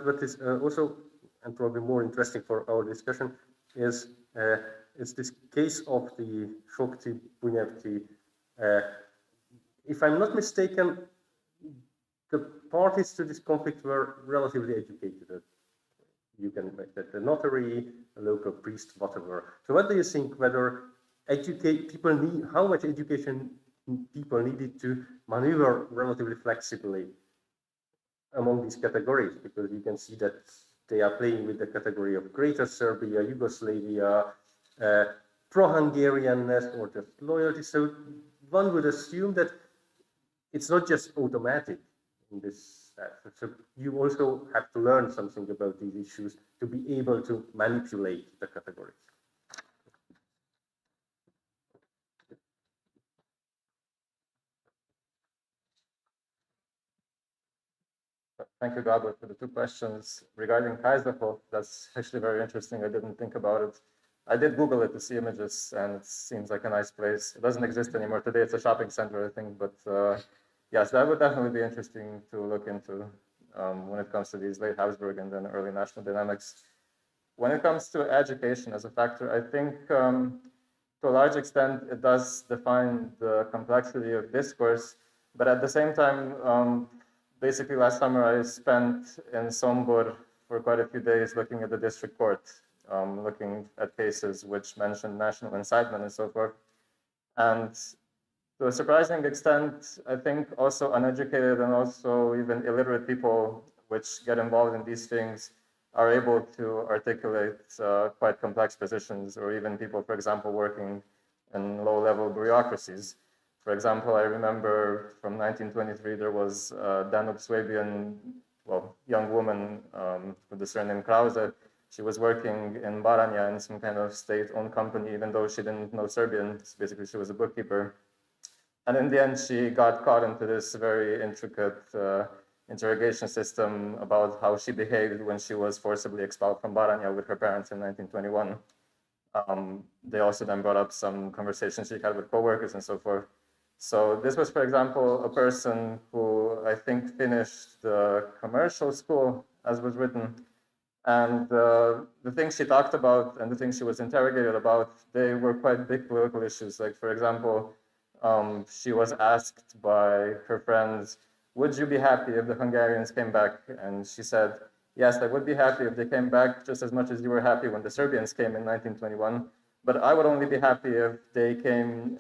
what is also, and probably more interesting for our discussion, is this case of the Shokti Bunyavti. If I'm not mistaken, the parties to this conflict were relatively educated. You can make that a notary, a local priest, whatever. So what do you think, whether how much education people needed to maneuver relatively flexibly among these categories? Because you can see that they are playing with the category of Greater Serbia, Yugoslavia, pro-Hungarianness, or just loyalty. So one would assume that it's not just automatic in this. So you also have to learn something about these issues to be able to manipulate the categories. Thank you, Gabor, for the two questions. Regarding Kaiserhof, that's actually very interesting. I didn't think about it. I did Google it to see images, and it seems like a nice place. It doesn't exist anymore. Today it's a shopping center, I think, but yes, that would definitely be interesting to look into when it comes to these late Habsburg and then early national dynamics. When it comes to education as a factor, I think to a large extent it does define the complexity of discourse, but at the same time, basically last summer I spent in Sombor for quite a few days looking at the district court, looking at cases which mentioned national incitement and so forth. And to a surprising extent, I think also uneducated and also even illiterate people which get involved in these things are able to articulate quite complex positions, or even people, for example, working in low-level bureaucracies. For example, I remember from 1923, there was a Danube-Swabian, well, young woman with the surname Krause. She was working in Baranja in some kind of state-owned company, even though she didn't know Serbian. Basically, she was a bookkeeper. And in the end, she got caught into this very intricate interrogation system about how she behaved when she was forcibly expelled from Baranja with her parents in 1921. They also then brought up some conversations she had with coworkers and so forth. So this was, for example, a person who I think finished the commercial school, as was written. And the things she talked about and the things she was interrogated about, they were quite big political issues. Like, for example, she was asked by her friends, would you be happy if the Hungarians came back? And she said, yes, I would be happy if they came back just as much as you were happy when the Serbians came in 1921. But I would only be happy if they came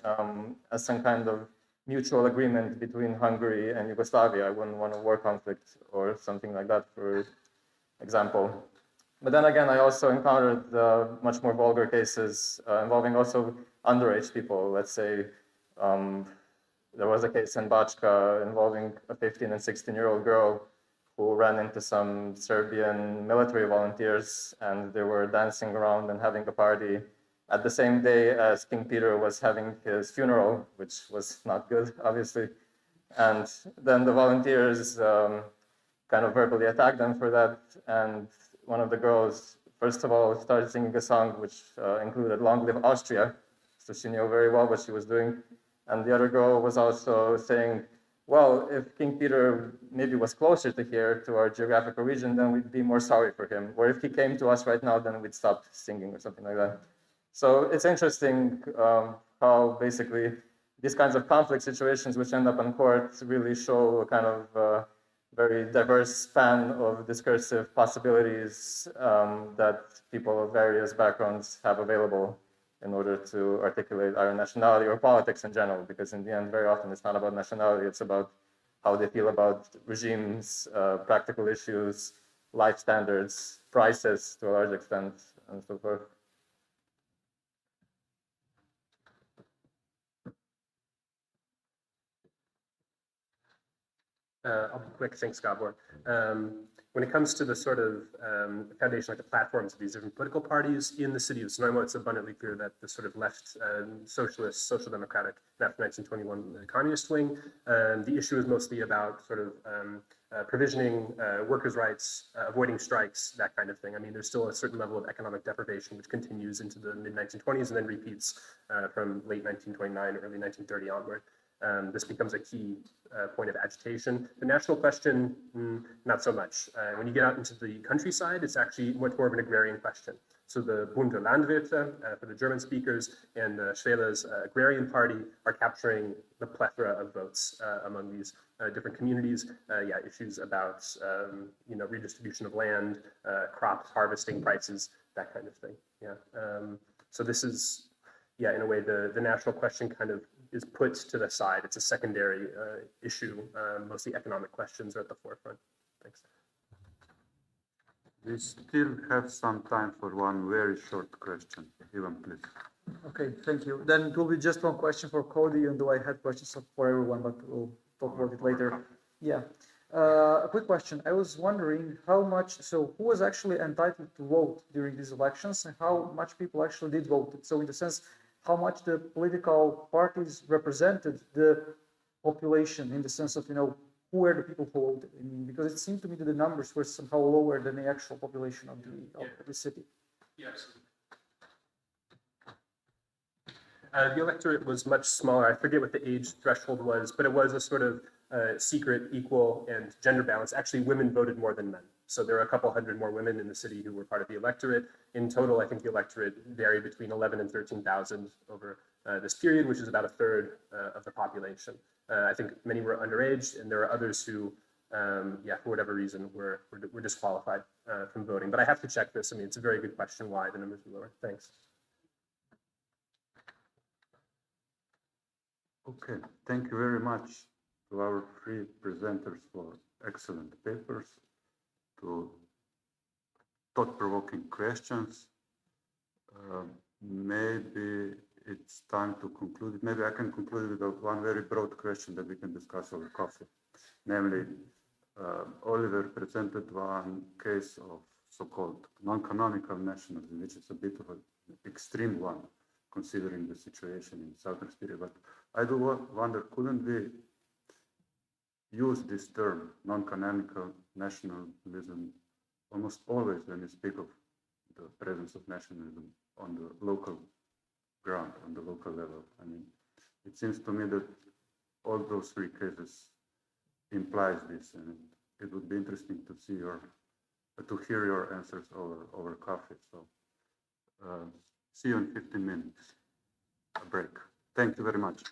as some kind of mutual agreement between Hungary and Yugoslavia. I wouldn't want a war conflict or something like that, for example. But then again, I also encountered much more vulgar cases involving also underage people. Let's say there was a case in Bachka involving a 15 and 16-year-old girl who ran into some Serbian military volunteers, and they were dancing around and having a party at the same day as King Peter was having his funeral, which was not good, obviously. And then the volunteers kind of verbally attacked them for that. And one of the girls, first of all, started singing a song which included Long Live Austria. So she knew very well what she was doing. And the other girl was also saying, well, if King Peter maybe was closer to here, to our geographical region, then we'd be more sorry for him. Or if he came to us right now, then we'd stop singing or something like that. So it's interesting how basically these kinds of conflict situations which end up in court really show a kind of very diverse span of discursive possibilities that people of various backgrounds have available in order to articulate either nationality or politics in general, because in the end, very often it's not about nationality, it's about how they feel about regimes, practical issues, life standards, prices to a large extent, and so forth. I'll be quick, thanks, Gabor. When it comes to the sort of foundation, like the platforms of these different political parties in the city of Znojmo, it's abundantly clear that the sort of left socialist, social democratic, after 1921 communist wing, the issue is mostly about sort of provisioning workers' rights, avoiding strikes, that kind of thing. I mean, there's still a certain level of economic deprivation which continues into the mid-1920s and then repeats from late 1929, early 1930 onward. This becomes a key point of agitation. The national question, not so much. When you get out into the countryside, it's actually much more of an agrarian question. So the Bund der Landwirte, for the German speakers, and Schwele's agrarian party are capturing the plethora of votes among these different communities. Issues about redistribution of land, crops, harvesting prices, that kind of thing. So this is, in a way, the national question kind of is put to the side. It's a secondary issue. Mostly economic questions are at the forefront. Thanks. We still have some time for one very short question. Ivan, please. Okay, thank you. Then it will be just one question for Cody, even though I had questions for everyone, but we'll talk about it later. Yeah. A quick question. I was wondering who was actually entitled to vote during these elections and how much people actually did vote? So in the sense, how much the political parties represented the population in the sense of, who were the people who voted? I mean, because it seemed to me that the numbers were somehow lower than the actual population of the city. Yes. The electorate was much smaller. I forget what the age threshold was, but it was a sort of secret, equal, and gender balance. Actually, women voted more than men. So there are a couple hundred more women in the city who were part of the electorate. In total, I think the electorate varied between 11 and 13,000 over this period, which is about a third of the population. I think many were underage, and there are others who, yeah, for whatever reason, were disqualified from voting. But I have to check this. I mean, it's a very good question why the numbers were lower. Thanks. Okay, thank you very much to our three presenters for excellent papers, to thought-provoking questions. Maybe it's time to conclude. Maybe I can conclude with one very broad question that we can discuss over coffee. Namely, Oliver presented one case of so-called non-canonical nationalism, which is a bit of an extreme one, considering the situation in Southern Syria. But I do wonder, couldn't we use this term, non-canonical nationalism, almost always when we speak of the presence of nationalism on the local ground, on the local level? I mean, it seems to me that all those three cases implies this, and it would be interesting to see to hear your answers over coffee. So see you in 15 minutes, a break. Thank you very much.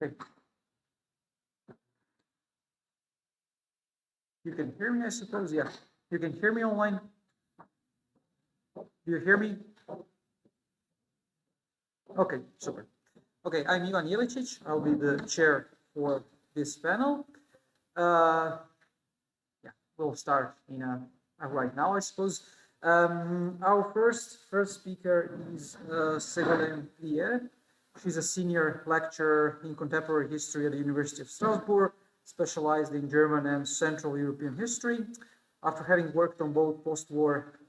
Okay. You can hear me, I suppose. Yeah. You can hear me online? Do you hear me? Okay, super. Okay, I'm Ivan Jelicic. I'll be the chair for this panel. Yeah, we'll start in right now, I suppose. Our first speaker is Ségolène Plier. She's a senior lecturer in contemporary history at the University of Strasbourg, specialized in German and Central European history. After having worked on both post-war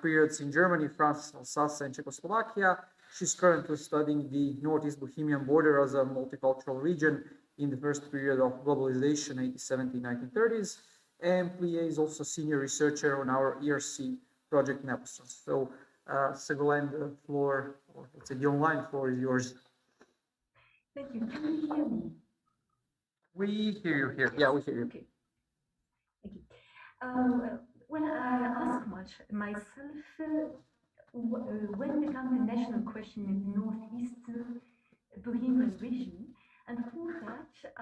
periods in Germany, France, Alsace, and Czechoslovakia, she's currently studying the Northeast Bohemian border as a multicultural region in the first period of globalization, 1870-1930s. And Plier is also senior researcher on our ERC project Nepostrans. So, Ségolène, the floor, or let's say the online floor is yours. Thank you. Can you hear me? We hear you here. Yeah, we hear you. Okay. Thank you. When I ask myself, when began the national question in the Northeast Bohemian region, and for that, I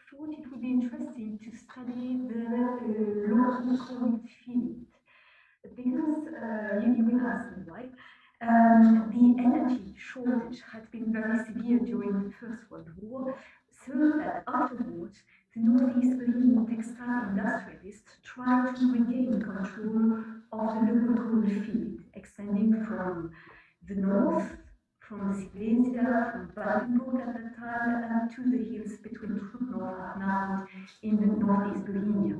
thought it would be interesting to study the local field, because you will ask me why. The energy shortage had been very severe during the First World War, so that afterwards the Northeast Bohemian textile industrialists tried to regain control of the local coal field, extending from the north, from Silesia, from Brandenburg at that time, and to the hills between Trutnov and Naut in the Northeast Bohemia.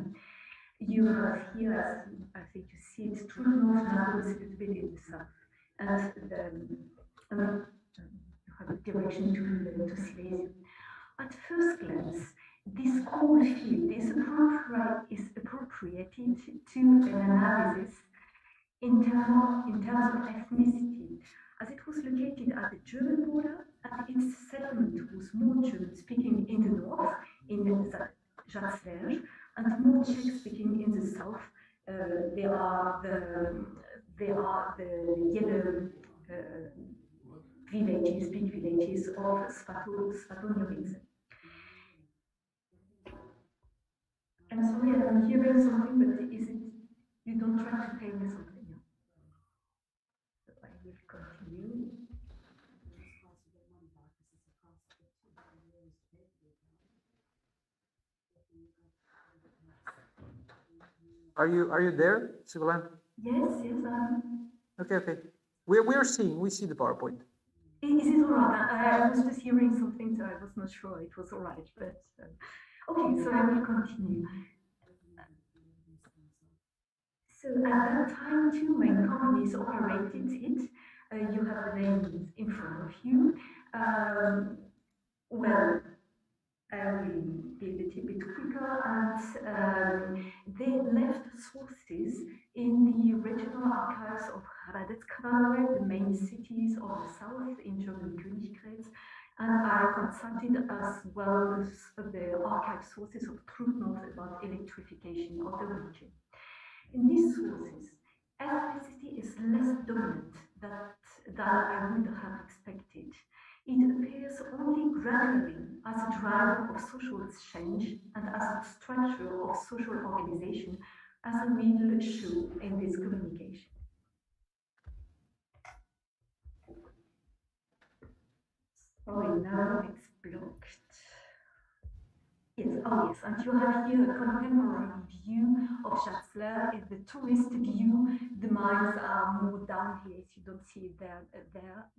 You have here, I think you see it, Trutnov, Naut is a little bit in the south, and you have a direction to Silesia. At first glance, this coal field is appropriated to an analysis in terms of ethnicity, as it was located at the German border, and its settlement was more German-speaking in the north, in Jacques, and more Czech-speaking in the south. They are the yellow villages, big villages of Svatonovice. I'm sorry, I'm hearing something, but is it, you don't try to tell me something? Yeah. So I will continue. Are you there, Ségolène? Yes, Okay. We see the PowerPoint. Is it all right? I was just hearing something, so I was not sure it was all right, but okay, so I will continue. So at that time, two main companies operated it. You have the names in front of you. Well, I will be a little bit quicker, and they left sources in the regional archives of Hradec, the main cities of the south in German Königgrätz, and I consulted as well as the archive sources of Trutnov about electrification of the region. In these sources, ethnicity is less dominant than I would have expected. It appears only gradually as a driver of social change and as a structure of social organization, as I will show in this communication. Sorry, now it's blocked. Yes, and you have here a contemporary view of Chatzler. It's the tourist view. The mines are more down here, so you don't see it there,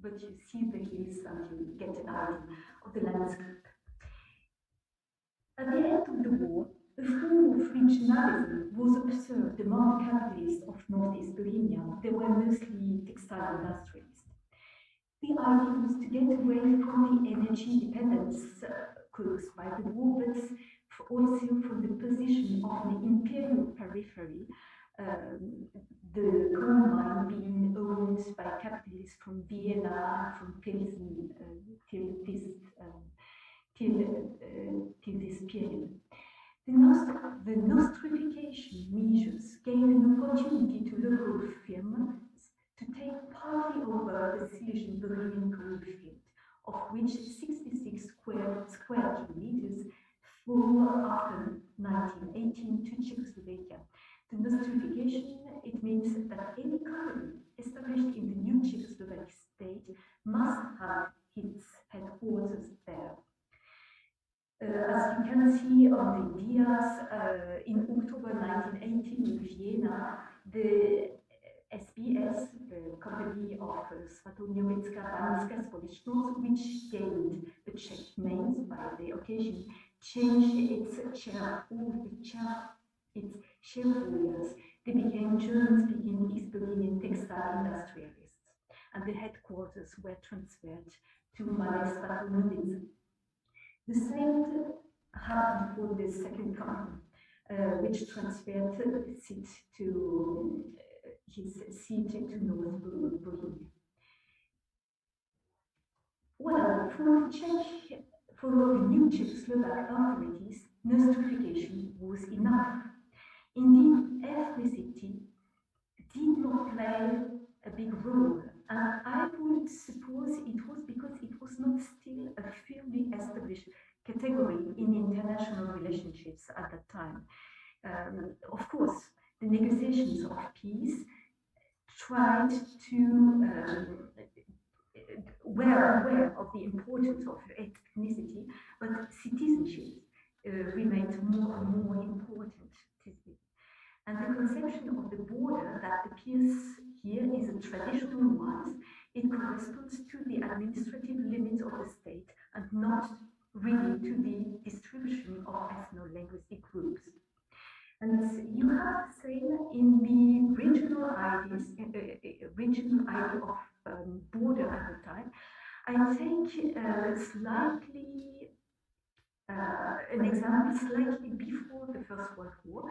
but you see the hills and you get an idea of the landscape. At the end of the war, a form of regionalism was observed among the capitalists of Northeast Bohemia. They were mostly textile industrialists. The idea was to get away from the energy dependence caused by the war, but also from the position of the imperial periphery, the coal mine being owned by capitalists from Vienna, from Pilsen, till this period. The nostrification measures gave an opportunity to local firms to take partly over the Silesian Bohemian coal field, of which 66 square spiritual leaders for after 1918 to Czechoslovakia. The Nostrification, it means that any company established in the new Czechoslovak state must have its headquarters there. As you can see on the dias, in October 1918 in Vienna, the SBS, the company of Svato-Německá banská společnost, which gained the Czech names by the occasion, changed its shareholders. They became German-speaking East-Berlin textile industrialists, and the headquarters were transferred to Malé-Svato-Německá. The same happened for the second company, which transferred his seat to North Berlin. Well, for the new Czechoslovak authorities, Nostrification was enough. Indeed, ethnicity did not play a big role, and I would suppose it was because it was not still a firmly established category in international relationships at that time. Of course, the negotiations of peace tried to were aware of the importance of ethnicity, but citizenship remained more and more important. And the conception of the border that appears here is a traditional one. It corresponds to the administrative limits of the state and not really to the distribution of ethno-linguistic groups. And you have the same in the regional idea of border at the time. I take an example slightly before the First World War.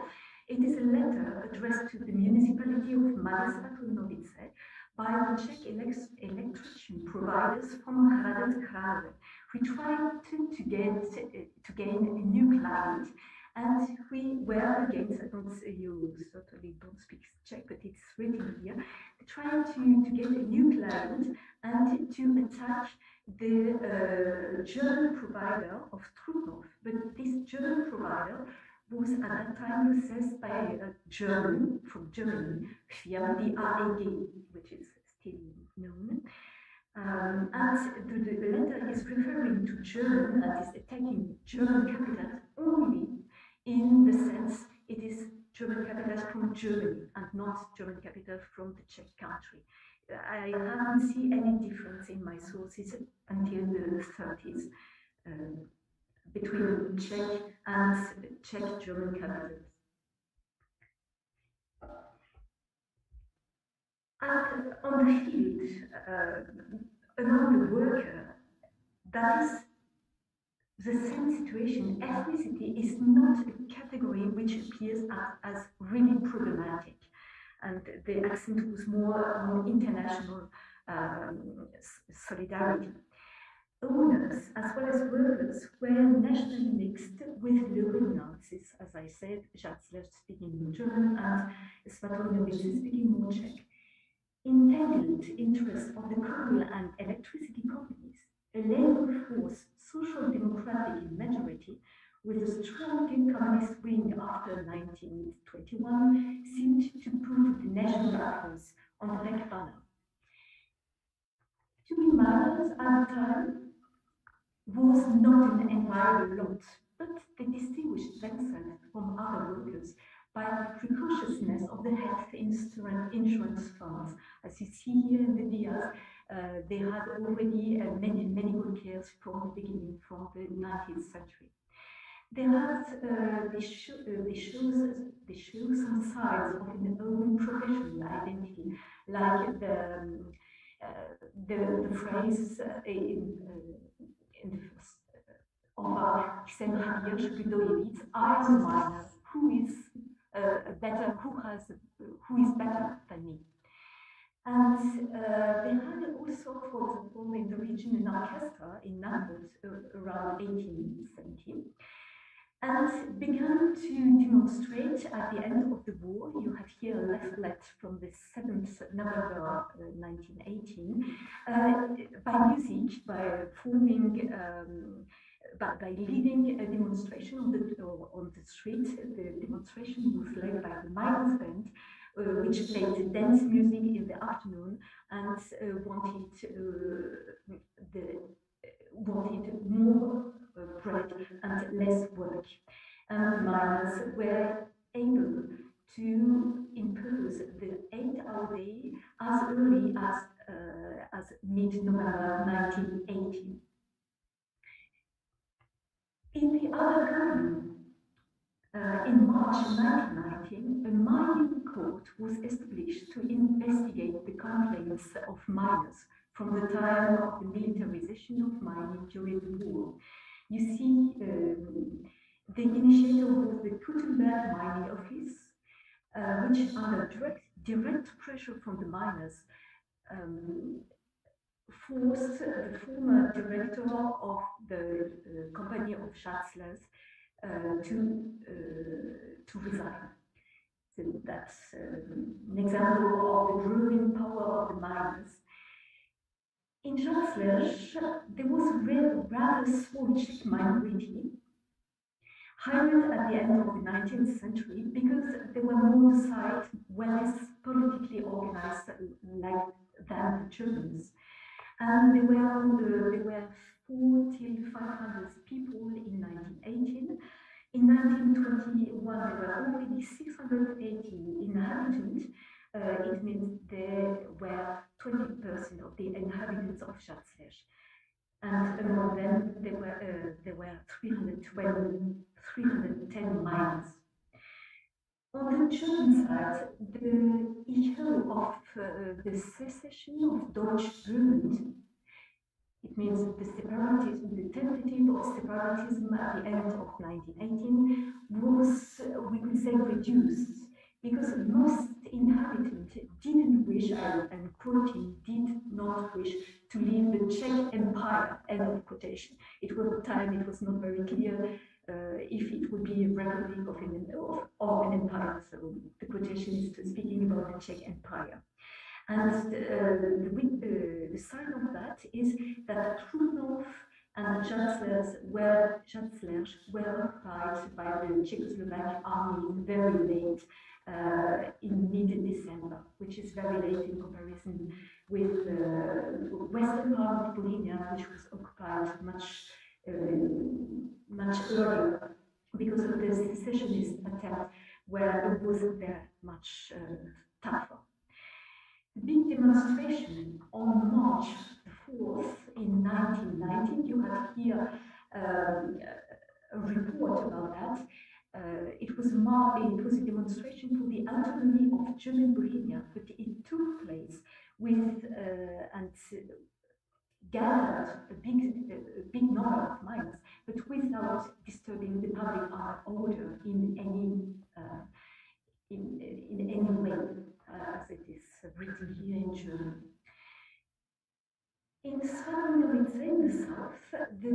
It is a letter addressed to the municipality of Malé-Svato-Německá by the Czech electrician providers from Hradec Králové, who tried to gain a new client, and we were against, you certainly don't speak Czech, but it's written here, trying to get a new client and to attack the German provider of Trutnov. But this German provider was at that time possessed by a German from Germany, firm, the AEG, which is still known. And the letter is referring to German, that is attacking German capital only in the sense it is German capital from Germany and not German capital from the Czech country. I haven't seen any difference in my sources until the 30s between Czech and Czech-German capitals. And on the field, among the worker, that is the same situation. Ethnicity is not a category which appears as really problematic, and the accent was more on international solidarity. Owners as well as workers were nationally mixed with local nuances, as I said, Schatzler speaking more German and Svato-Německá speaking more Czech. Entangled interests of the coal and electricity companies, a labor force, social democratic in majority, with a strong communist wing after 1921, seemed to put the national affairs on the back burner. To be minors at the time was not an environment, but they distinguished themselves from other workers by the precociousness of the health insurance funds. As you see here in the dias, they had already many medical cares from the beginning, from the 19th century. They show some signs of an own professional identity, like the phrase in the first Oba jsem hvěrš, kdo je víc, I am a miner, who is better than me. And they had also, for example, in the region an orchestra in Naples around 1870, and began to demonstrate at the end of the war. You have here a leaflet from the 7th November 1918, by music, by forming by leading a demonstration on the street. The demonstration was led by the miners band, which played dance music in the afternoon and wanted more bread and less work. And miners were able to impose the 8-hour day as early as mid-November 1918. In the other column, in March 1919, a mining court was established to investigate the complaints of miners from the time of the militarization of mining during the war. You see, the initiator was the Gutenberg Mining Office, which under direct pressure from the miners forced the former director of the company of Schatzlers to resign. So that's an example of the ruling power of the miners. In Schatzlers, there was a rather small Czech minority hired at the end of the 19th century because they were more side, less politically organized than the Germans. And there were 400 to 500 people in 1918. In 1921, there were already 680 inhabitants. It means there were 20% of the inhabitants of Schatzlers. And among them, there were 310 miners. On the German side, the echo of the secession of Deutsch Böhmen, it means the separatism, the tentative of separatism at the end of 1918 was, we could say, reduced, because most inhabitants didn't wish, and quoting, did not wish to leave the Czech Empire, end of quotation. It was a time it was not very clear if it would be a republic or an empire, so the quotation is speaking about the Czech Empire. And the sign of that is that Trutnov and Schatzlers were occupied by the Czechoslovak army very late in mid-December, which is very late in comparison with the western part of Bohemia, which was occupied much earlier because of the secessionist attempt, where it was very much tougher. The big demonstration on March 4th in 1919, you have here a report about that. It was a demonstration for the autonomy of German Bohemia, but it took place with and gathered a big number of miners, but without disturbing the public order in any way, as it is written here in German. In Slavonice in the south, the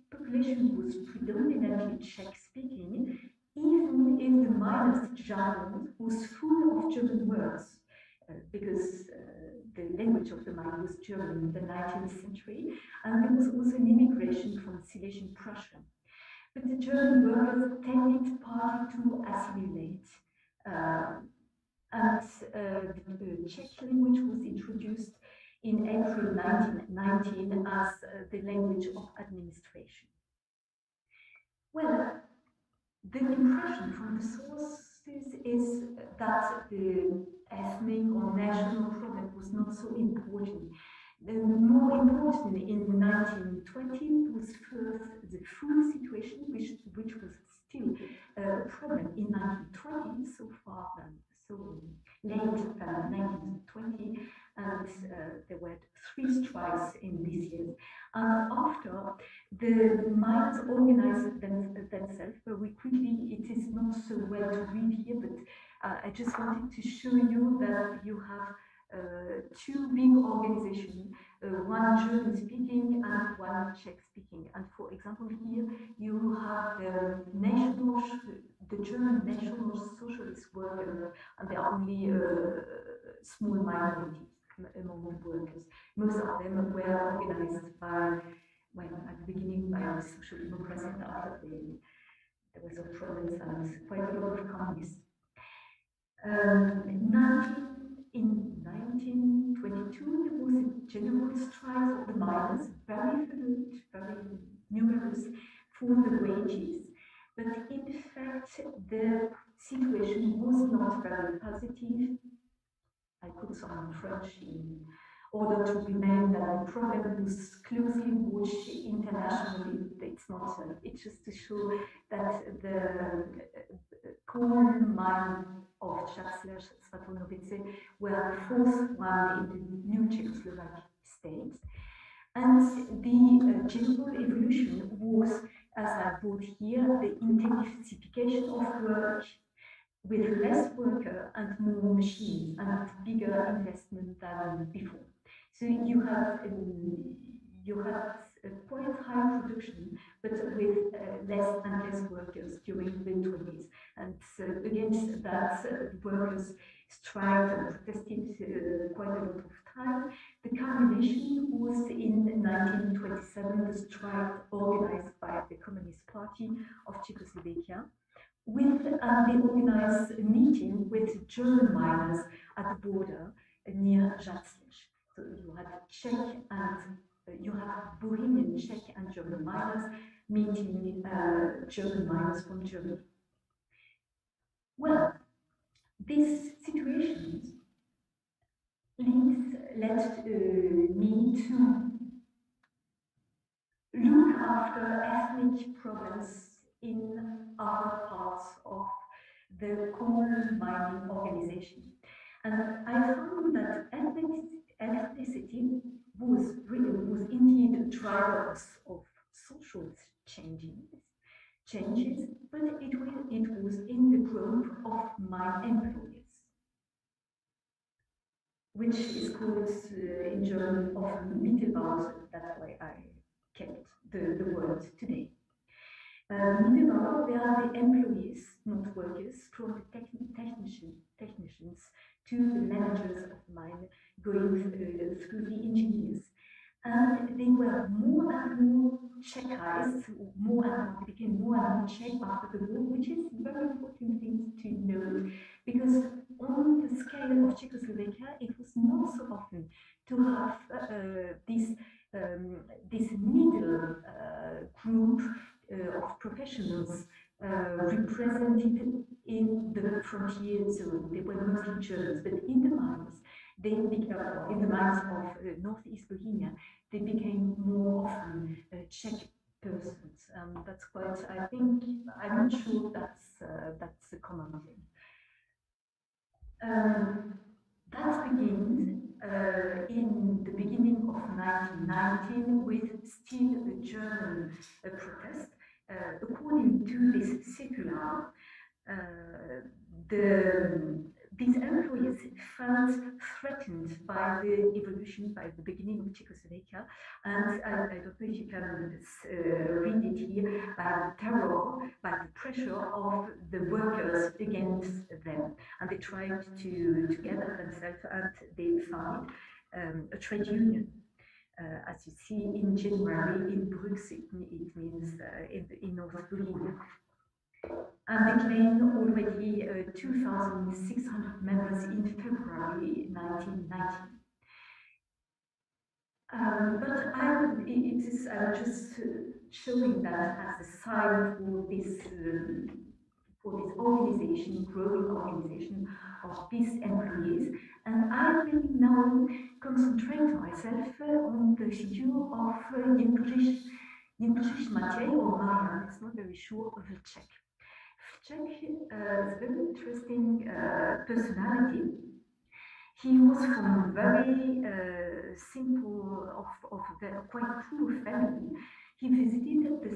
population was predominantly Czech-speaking, even if the miners' jargon was full of German words, because the language of the mine was German in the 19th century, and there was also an immigration from Silesian Prussia. But the German workers tended partly to assimilate, and the Czech language was introduced in April 1919 as the language of administration. Well, the impression from the sources is that the ethnic or national problem was not so important. The more important in 1920 was first the food situation, which was still a problem in 1920, so late 1920, and there were 3 strikes in these years. And after, the miners organized themselves very quickly. It is not so well to read here, but I just wanted to show you that you have 2 big organizations, one German-speaking and one Czech-speaking. And for example, here you have the German National Socialist Workers, and there are only small minorities among the workers. Most of them were organized by when at the beginning I was socially more present after there was some problems and quite a lot of communists. In 1922, there was a general strike of the miners, very violent, very numerous, for the wages. But in fact, the situation was not very positive. I put some French in order to remain that the problem was closely watched internationally. It's not, it's just to show that the coal mine of Czech/Svatonovice were the fourth one in the new Czechoslovak states. And the general evolution was, as I put here, the intensification of work with less worker and more machines and bigger investment than before. So you have quite high production, but with less and less workers during the 20s. And against that, the workers striked and protested quite a lot of time. The culmination was in 1927, the strike organized by the Communist Party of Czechoslovakia. They organized a meeting with German miners at the border near Žatliš. So you had Czech and you have Bohemian Czech and German miners meeting German miners from Germany. Well, this situation led me to look after ethnic problems in other parts of the coal mining organization. And I found that ethnicity was indeed a driver of social changes, but it was in the group of mine employees, which is called in German often Mittelbau. That's why I kept the word today. Mittelbau, they are the employees, not workers, from the technicians to the managers of the mine, going through the engineers. And they were more and more Czechized, they became more and more Czech after the war, which is a very important thing to know, because on the scale of Czechoslovakia, it was not so often to have this middle group of professionals represented in the frontier zone. They were mostly Germans, but in the mines, in the mines of northeast Bohemia, they became more often Czech persons. That's quite, I think, I'm not sure that's a common thing. That begins in the beginning of 1919 with still a German protest. According to this circular, these employees felt threatened by the evolution, by the beginning of Czechoslovakia, and I don't know if you can read it here, by the terror, by the pressure of the workers against them. And they tried to gather themselves, and they founded a trade union. As you see in January in Bruges, it means in North Bohemia. And they claimed already 2,600 members in February 1990. But it is just showing that as a sign for this organization, growing organization of these employees. And I will now concentrate myself on the figure of Jędrzej Maciej, or Marian, it's not very sure, of the Czech. Czech is a very interesting personality. He was from a very simple, of a quite poor family. He visited the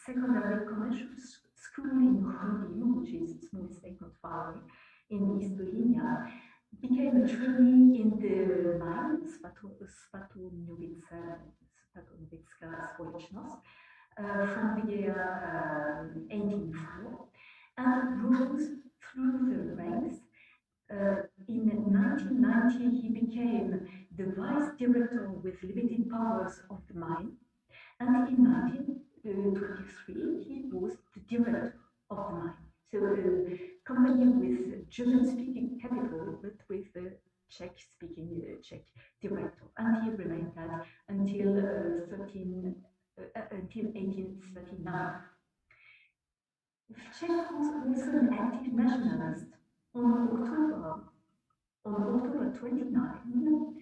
secondary commercial school in Chudin, which is a small state not far away, in East Bohemia, became a trainee in the mine, Svatonovická společnost, from the year 1804, and rose through the ranks. In 1990, he became the vice director with limited powers of the mine, And in 1923, he was the director of the mine. So a company with German-speaking capital, but with a Czech-speaking Czech director. And he remained that until 1839. Czech was also an active nationalist. On October 29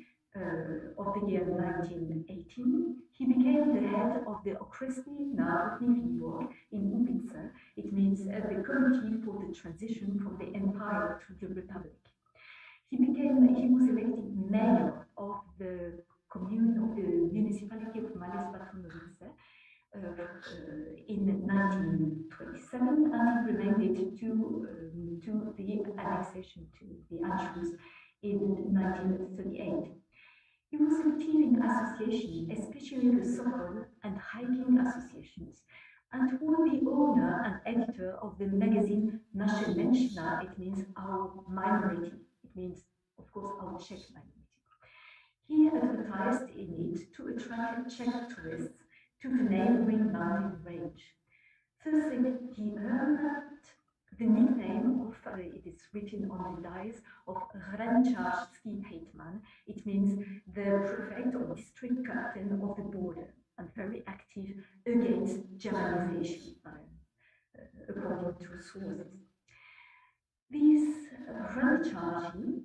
of the year 1918, he became the head of the Okresny Národní výbor in Úpice. It means the committee for the transition from the empire to the republic. He was elected mayor of the commune of the municipality of Malé Spatrovnice in 1927, and he remained it to the annexation to the Anschluss in 1938. He was active in association, especially the soccer and hiking associations, and was the owner and editor of the magazine Naše menšina. It means our minority. It means, of course, our Czech minority. He advertised in it to attract Czech tourists to the neighboring mountain range. First thing, he earned the nickname of, it is written on the dice, of Hraniczářský hetman. It means the prefect or district captain of the border, and very active against Germanization, according to sources. These Hraniczáři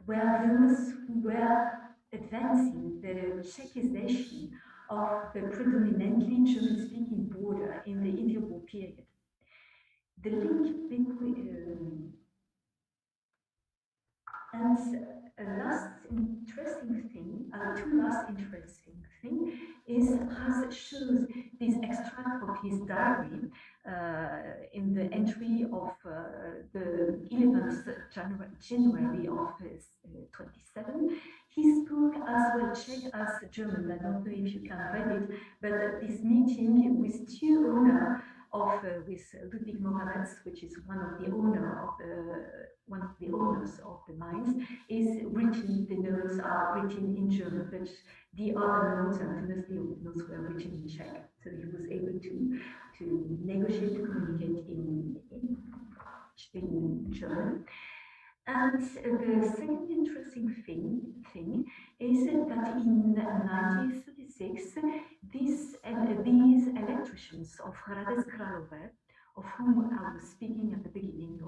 were those who were advancing the Czechization of the predominantly German-speaking border in the interwar period. The link between and two last interesting thing is as shows this extract of his diary in the entry of the 11th January of 27. He spoke as well Czech as German. I don't know if you can read it, but this meeting with two owners of with Ludwig Moravec, which is one of the owners of the mines, is written. The notes are written in German, but the other notes and the notes were written in Czech. So he was able to negotiate, to communicate in German. And the second interesting thing is that in 1936, these electricians of Hradec Králové, of whom I was speaking at the beginning,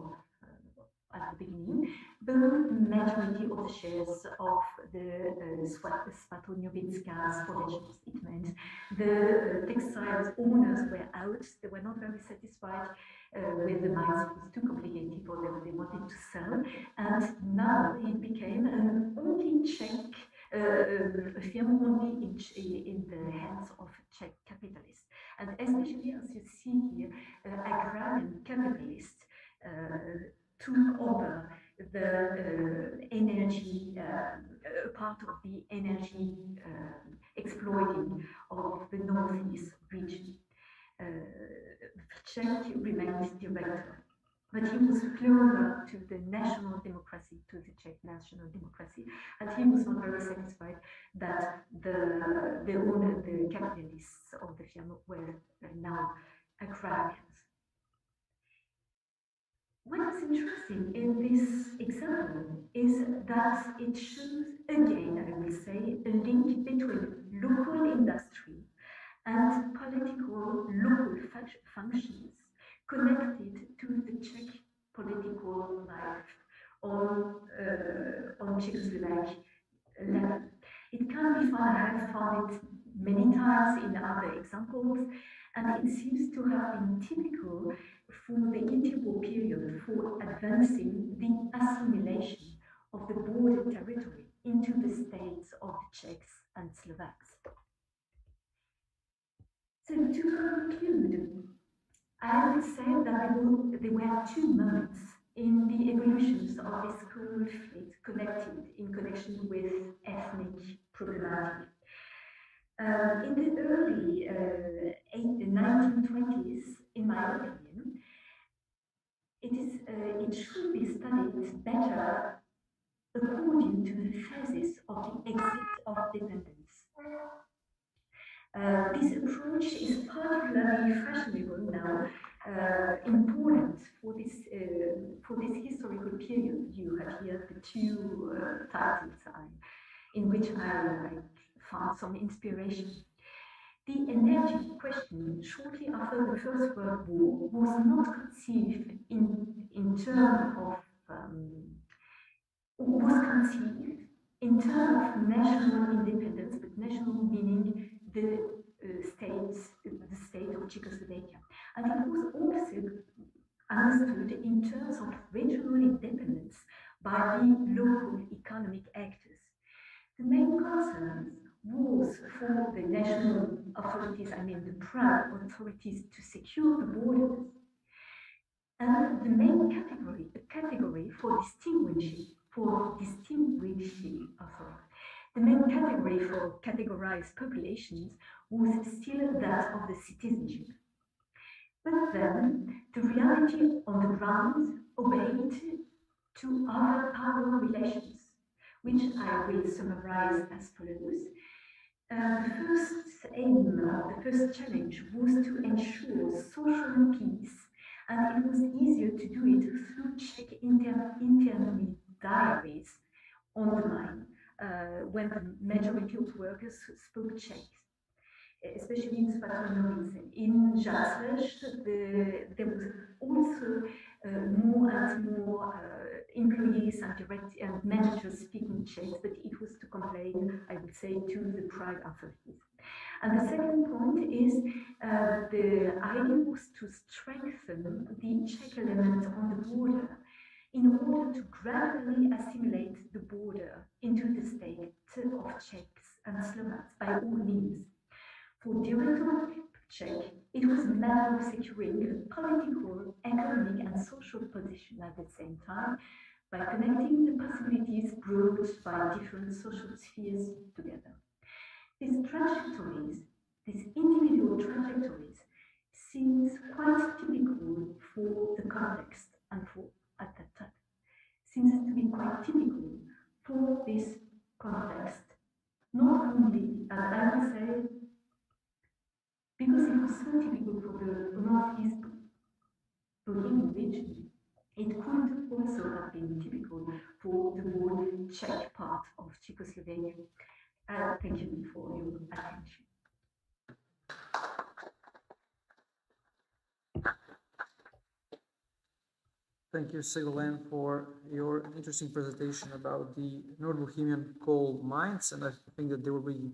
bought majority of the shares of the Svatognovická společnost. It meant the textiles owners were out. They were not very satisfied with the mines. It was too complicated for them. They wanted to sell, and now it became an only Czech firm, only in the hands of Czech capitalists, and especially as you see here, agrarian capitalists took over the energy, part of the energy exploiting of the northeast region. Czech remained director, but he was closer to the national democracy, to the Czech national democracy, and he was not very satisfied that the capitalists of the firm were now agrarians. What is interesting in this example is that it shows again, I will say, a link between local industry and political local functions connected to the Czech political life on Czechoslovak level. It can be found, I have found it many times in other examples, and it seems to have been typical for the interwar period for advancing the assimilation of the border territory into the states of the Czechs and Slovaks. So to conclude, I would say that there were two moments in the evolutions of this conflict connected in connection with ethnic problematic. In the early 1920s, in my opinion, it should be studied better according to the phases of the exit of dependence. This approach is particularly fashionable now, important for this historical period. You have here the two titles in which I found some inspiration. The energy question shortly after the First World War was not conceived in terms of national independence, but national meaning the state of Czechoslovakia. And it was also understood in terms of regional independence by the local economic actors. The main concern was for the national authorities, I mean the prime authorities, to secure the borders. And the main category for distinguishing, the main category for categorized populations was still that of the citizenship. But then the reality on the ground obeyed to other power relations, which I will summarize as follows. The first aim, the first challenge was to ensure social peace, and it was easier to do it through Czech intermediaries on the line, when the majority of workers spoke Czech, especially in Svatomirice. In Žáclaš, there was also more and more employees and managers speaking Czech, but it was to complain, I would say, to the prime authorities. And the second point is the idea was to strengthen the Czech element on the border in order to gradually assimilate the border into the state of Czechs and Slovaks by all means. For Director Czech, it was a matter of securing a political, economic, and social position at the same time by connecting the possibilities brought by different social spheres together. These trajectories, these individual trajectories, seems quite typical for the context and for at that time. Seems to be quite typical for this context, not only, and I would say, because it was so typical for the Northeast Bohemian region, it could also have been typical for the whole Czech part of Czechoslovakia. Thank you for your attention. Thank you, Sigurlén, for your interesting presentation about the North Bohemian coal mines. And I think that there will be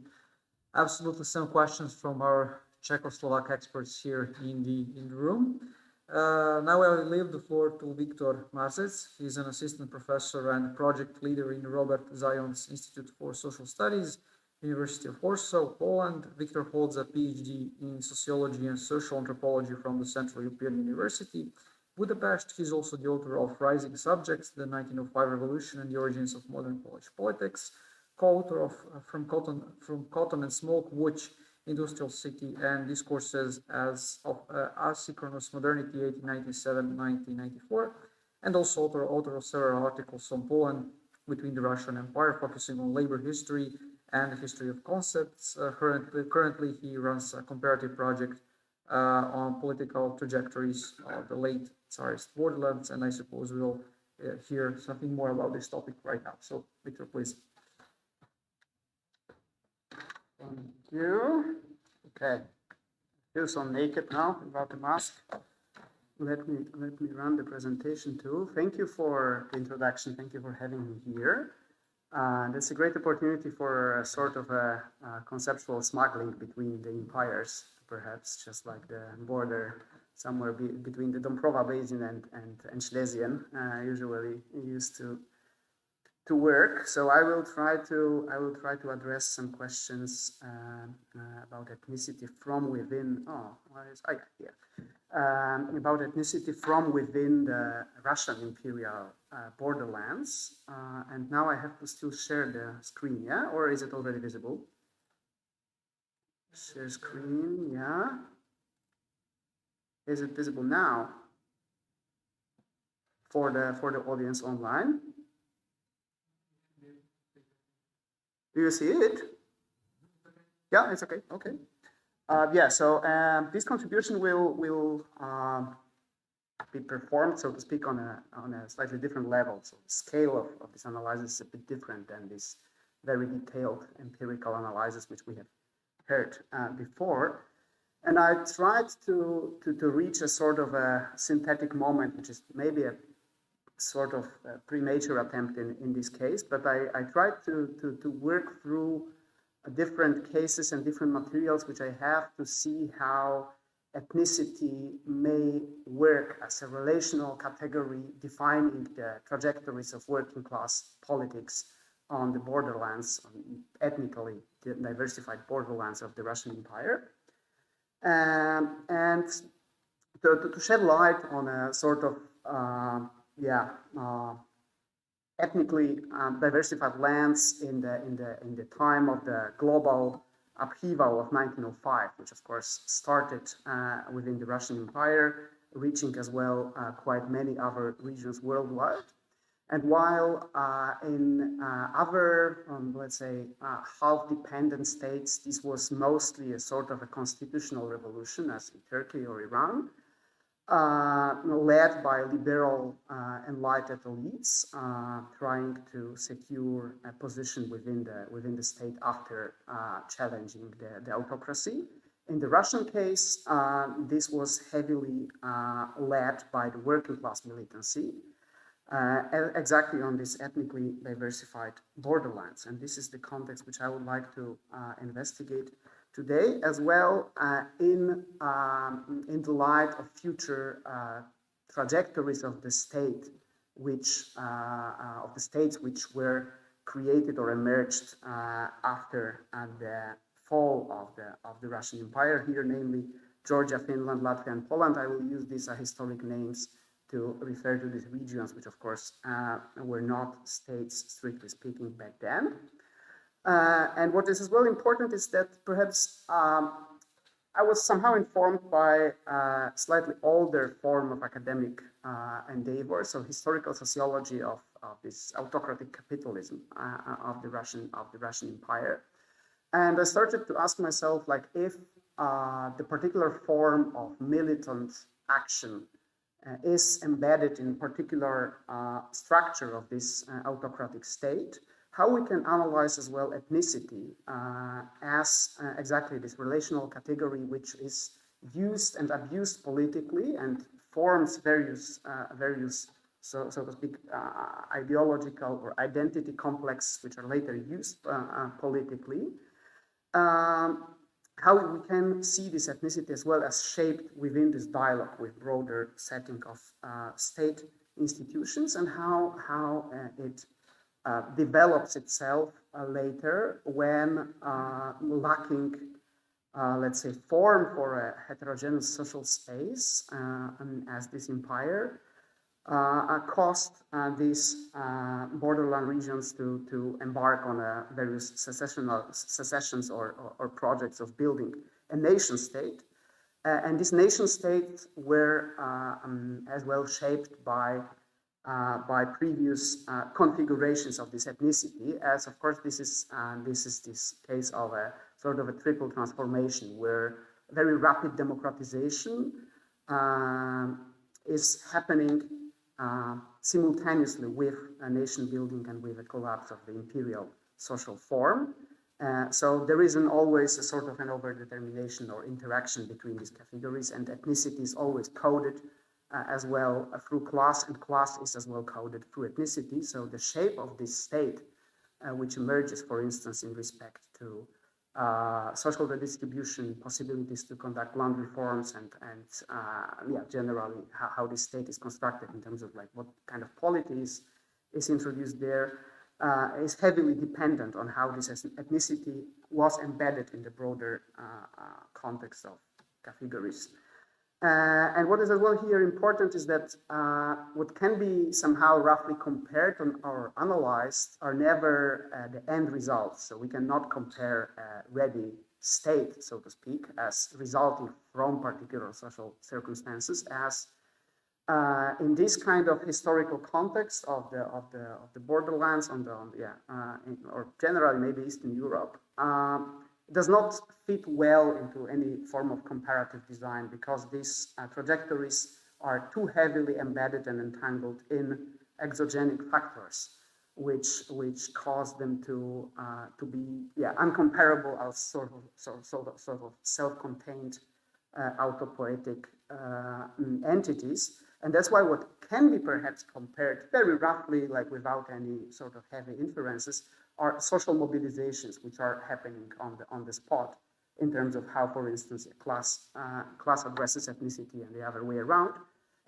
absolutely some questions from our Czechoslovak experts here in the room. Now I will leave the floor to Viktor Marzec. He's an assistant professor and project leader in Robert Zion's Institute for Social Studies, University of Warsaw, Poland. Viktor holds a PhD in sociology and social anthropology from the Central European University, Budapest. He's also the author of Rising Subjects, the 1905 Revolution and the Origins of Modern Polish Politics, co-author of From Cotton and Smoke, Which Industrial City and Discourses as of Asynchronous Modernity, 1897-1994, and also author of several articles on Poland between the Russian Empire, focusing on labor history and the history of concepts. Currently, he runs a comparative project on political trajectories of the late Tsarist borderlands, and I suppose we'll hear something more about this topic right now. So, Viktor, please. Thank you. Okay. I feel so naked now without the mask. Let me run the presentation too. Thank you for the introduction. Thank you for having me here. That's a great opportunity for a sort of a conceptual smuggling between the empires, perhaps, just like the border somewhere between the Domprova Basin and Schlesien, usually used to work. So I will try to address some questions about ethnicity from within. About ethnicity from within the Russian imperial borderlands. And now I have to still share the screen, yeah? Or is it already visible? Share screen, yeah. Is it visible now for the audience online? Do you see it? Yeah, it's okay. Okay. Yeah, so this contribution will be performed, so to speak, on a slightly different level. So the scale of this analysis is a bit different than this very detailed empirical analysis which we have heard before. And I tried to reach a sort of a synthetic moment, which is maybe a sort of premature attempt in this case, but I tried to work through different cases and different materials which I have to see how ethnicity may work as a relational category defining the trajectories of working class politics on the borderlands, ethnically diversified borderlands of the Russian Empire. And to shed light on a sort of ethnically diversified lands in the time of the global upheaval of 1905, which of course started within the Russian Empire, reaching as well quite many other regions worldwide. And while in other, let's say, half-dependent states, this was mostly a sort of a constitutional revolution, as in Turkey or Iran, led by liberal enlightened elites trying to secure a position within the state after challenging the autocracy. In the Russian case, this was heavily led by the working class militancy, exactly on this ethnically diversified borderlands. And this is the context which I would like to investigate today, as well in the light of future trajectories of the state, which which were created or emerged after the fall of the Russian Empire. Here, namely Georgia, Finland, Latvia, and Poland. I will use these historic names to refer to these regions, which of course were not states, strictly speaking, back then. And what is as well important is that perhaps I was somehow informed by a slightly older form of academic endeavor, so historical sociology of this autocratic capitalism of the Russian Empire. And I started to ask myself, like, if the particular form of militant action is embedded in particular structure of this autocratic state, how we can analyze as well ethnicity as exactly this relational category which is used and abused politically and forms various so to speak, ideological or identity complexes which are later used politically. How we can see this ethnicity as well as shaped within this dialogue with broader setting of state institutions, and how it develops itself later when lacking, let's say, form for a heterogeneous social space, as this empire caused these borderland regions to embark on various secessions or projects of building a nation state. And these nation states were as well shaped by previous configurations of this ethnicity, as of course this is this case of a sort of a triple transformation where very rapid democratization is happening simultaneously with a nation building and with a collapse of the imperial social form. So there isn't always a sort of an overdetermination or interaction between these categories, and ethnicity is always coded as well through class, and class is as well coded through ethnicity. So the shape of this state, which emerges, for instance, in respect to social redistribution, possibilities to conduct land reforms, and generally how this state is constructed in terms of like what kind of polity is introduced there, is heavily dependent on how this ethnicity was embedded in the broader context of categories. And what is as well here important is that what can be somehow roughly compared or analyzed are never the end results. So we cannot compare a ready state, so to speak, as resulting from particular social circumstances, as in this kind of historical context of the borderlands or generally maybe Eastern Europe. does not fit well into any form of comparative design because these trajectories are too heavily embedded and entangled in exogenic factors, which cause them to be uncomparable as sort of self-contained autopoietic entities. And that's why what can be perhaps compared very roughly, like without any sort of heavy inferences, are social mobilizations which are happening on the spot in terms of how, for instance, a class addresses ethnicity and the other way around,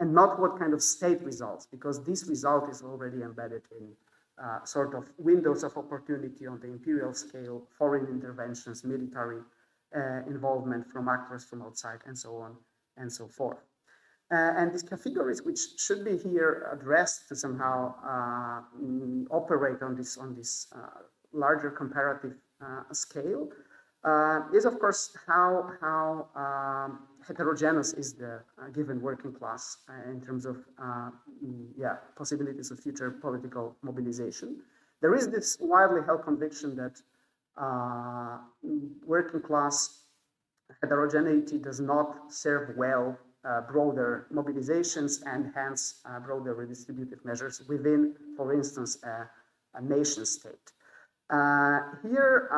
and not what kind of state results, because this result is already embedded in sort of windows of opportunity on the imperial scale, foreign interventions, military involvement from actors from outside, and so on and so forth. And these categories, which should be here addressed to somehow operate on this larger comparative scale, is of course how heterogeneous is the given working class in terms of possibilities of future political mobilization. There is this widely held conviction that working class heterogeneity does not serve well broader mobilizations and hence broader redistributive measures within, for instance, a nation state. Here,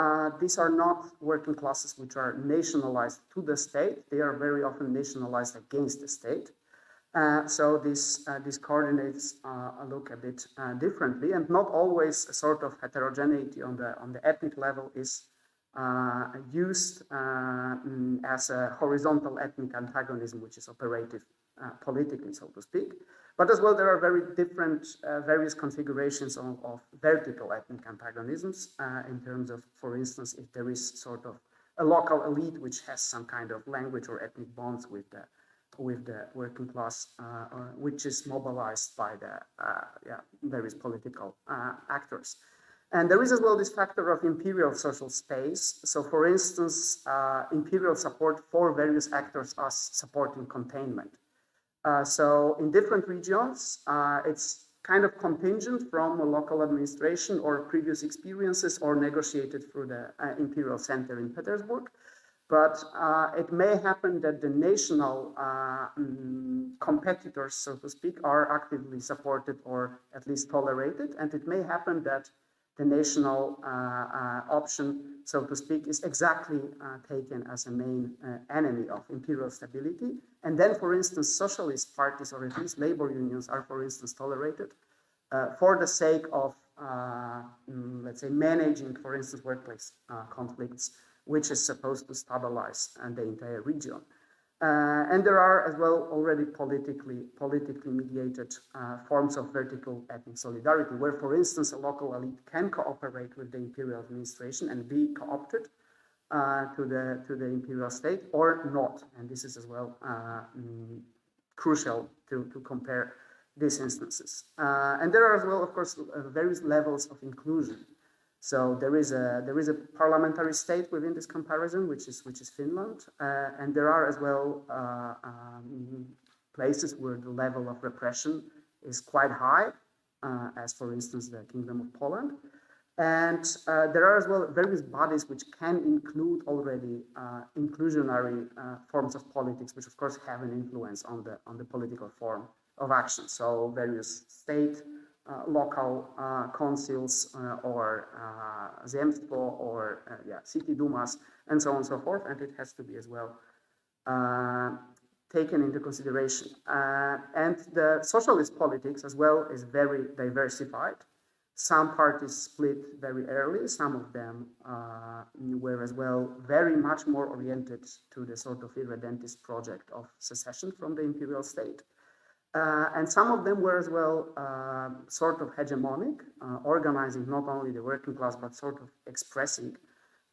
these are not working classes which are nationalized to the state. They are very often nationalized against the state. So these coordinates look a bit differently, and not always a sort of heterogeneity on the ethnic level is used as a horizontal ethnic antagonism, which is operative politically, so to speak. But as well, there are very different, various configurations of vertical ethnic antagonisms in terms of, for instance, if there is sort of a local elite which has some kind of language or ethnic bonds with the working class, which is mobilized by the various political actors. And there is as well this factor of imperial social space. So for instance, imperial support for various actors as supporting containment. So in different regions, it's kind of contingent from a local administration or previous experiences or negotiated through the imperial center in Petersburg. But it may happen that the national competitors, so to speak, are actively supported or at least tolerated. And it may happen that the national option, so to speak, is exactly taken as a main enemy of imperial stability. And then, for instance, socialist parties or at least labor unions are, for instance, tolerated for the sake of, let's say, managing, for instance, workplace conflicts, which is supposed to stabilize the entire region. And there are as well already politically mediated forms of vertical ethnic solidarity, where, for instance, a local elite can cooperate with the imperial administration and be co-opted to the imperial state or not. And this is as well crucial to compare these instances. And there are as well, of course, various levels of inclusion. So there is a parliamentary state within this comparison, which is Finland, and there are as well places where the level of repression is quite high, as for instance the Kingdom of Poland, and there are as well various bodies which can include already inclusionary forms of politics, which of course have an influence on the political form of action. So various state. Local councils or zemstvo or city dumas and so on and so forth, and it has to be as well taken into consideration. And the socialist politics as well is very diversified. Some parties split very early, some of them were as well very much more oriented to the sort of irredentist project of secession from the imperial state. And some of them were as well sort of hegemonic, organizing not only the working class, but sort of expressing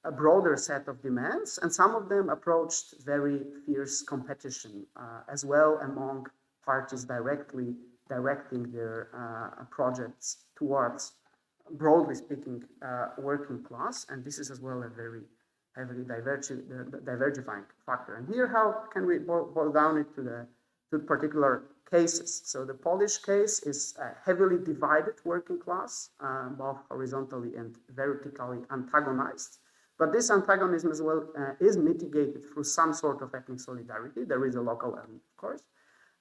a broader set of demands. And some of them approached very fierce competition as well among parties directly directing their projects towards, broadly speaking, working class. And this is as well a very heavily divergifying factor. And here, how can we boil down it to particular cases? So the Polish case is a heavily divided working class, both horizontally and vertically antagonized, But this antagonism as well is mitigated through some sort of ethnic solidarity. There is a local elite, of course,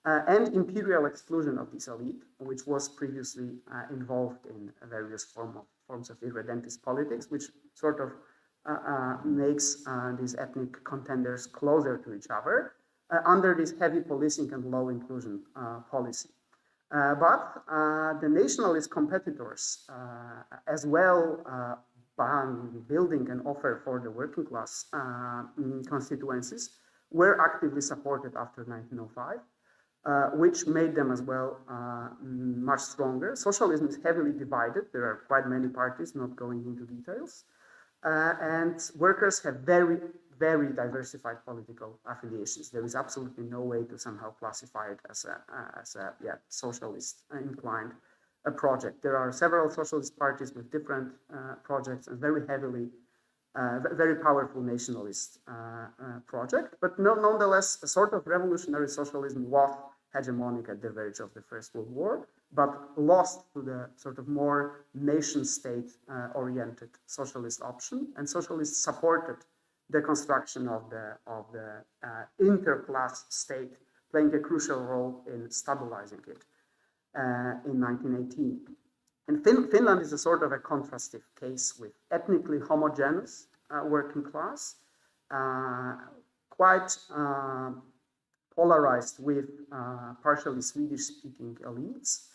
and imperial exclusion of this elite, which was previously involved in various forms of irredentist politics, which sort of makes these ethnic contenders closer to each other under this heavy policing and low inclusion policy. But the nationalist competitors as well building an offer for the working class constituencies were actively supported after 1905, which made them as well much stronger. Socialism is heavily divided. There are quite many parties, not going into details. And workers have very, very diversified political affiliations. There is absolutely no way to somehow classify it as a socialist inclined project. There are several socialist parties with different projects and very heavily, very powerful nationalist project. But nonetheless, a sort of revolutionary socialism was hegemonic at the verge of the First World War, but lost to the sort of more nation-state oriented socialist option, and socialists supported the construction of the interclass state, playing a crucial role in stabilizing it in 1918. And Finland is a sort of a contrastive case with ethnically homogeneous working class, quite polarized with partially Swedish-speaking elites.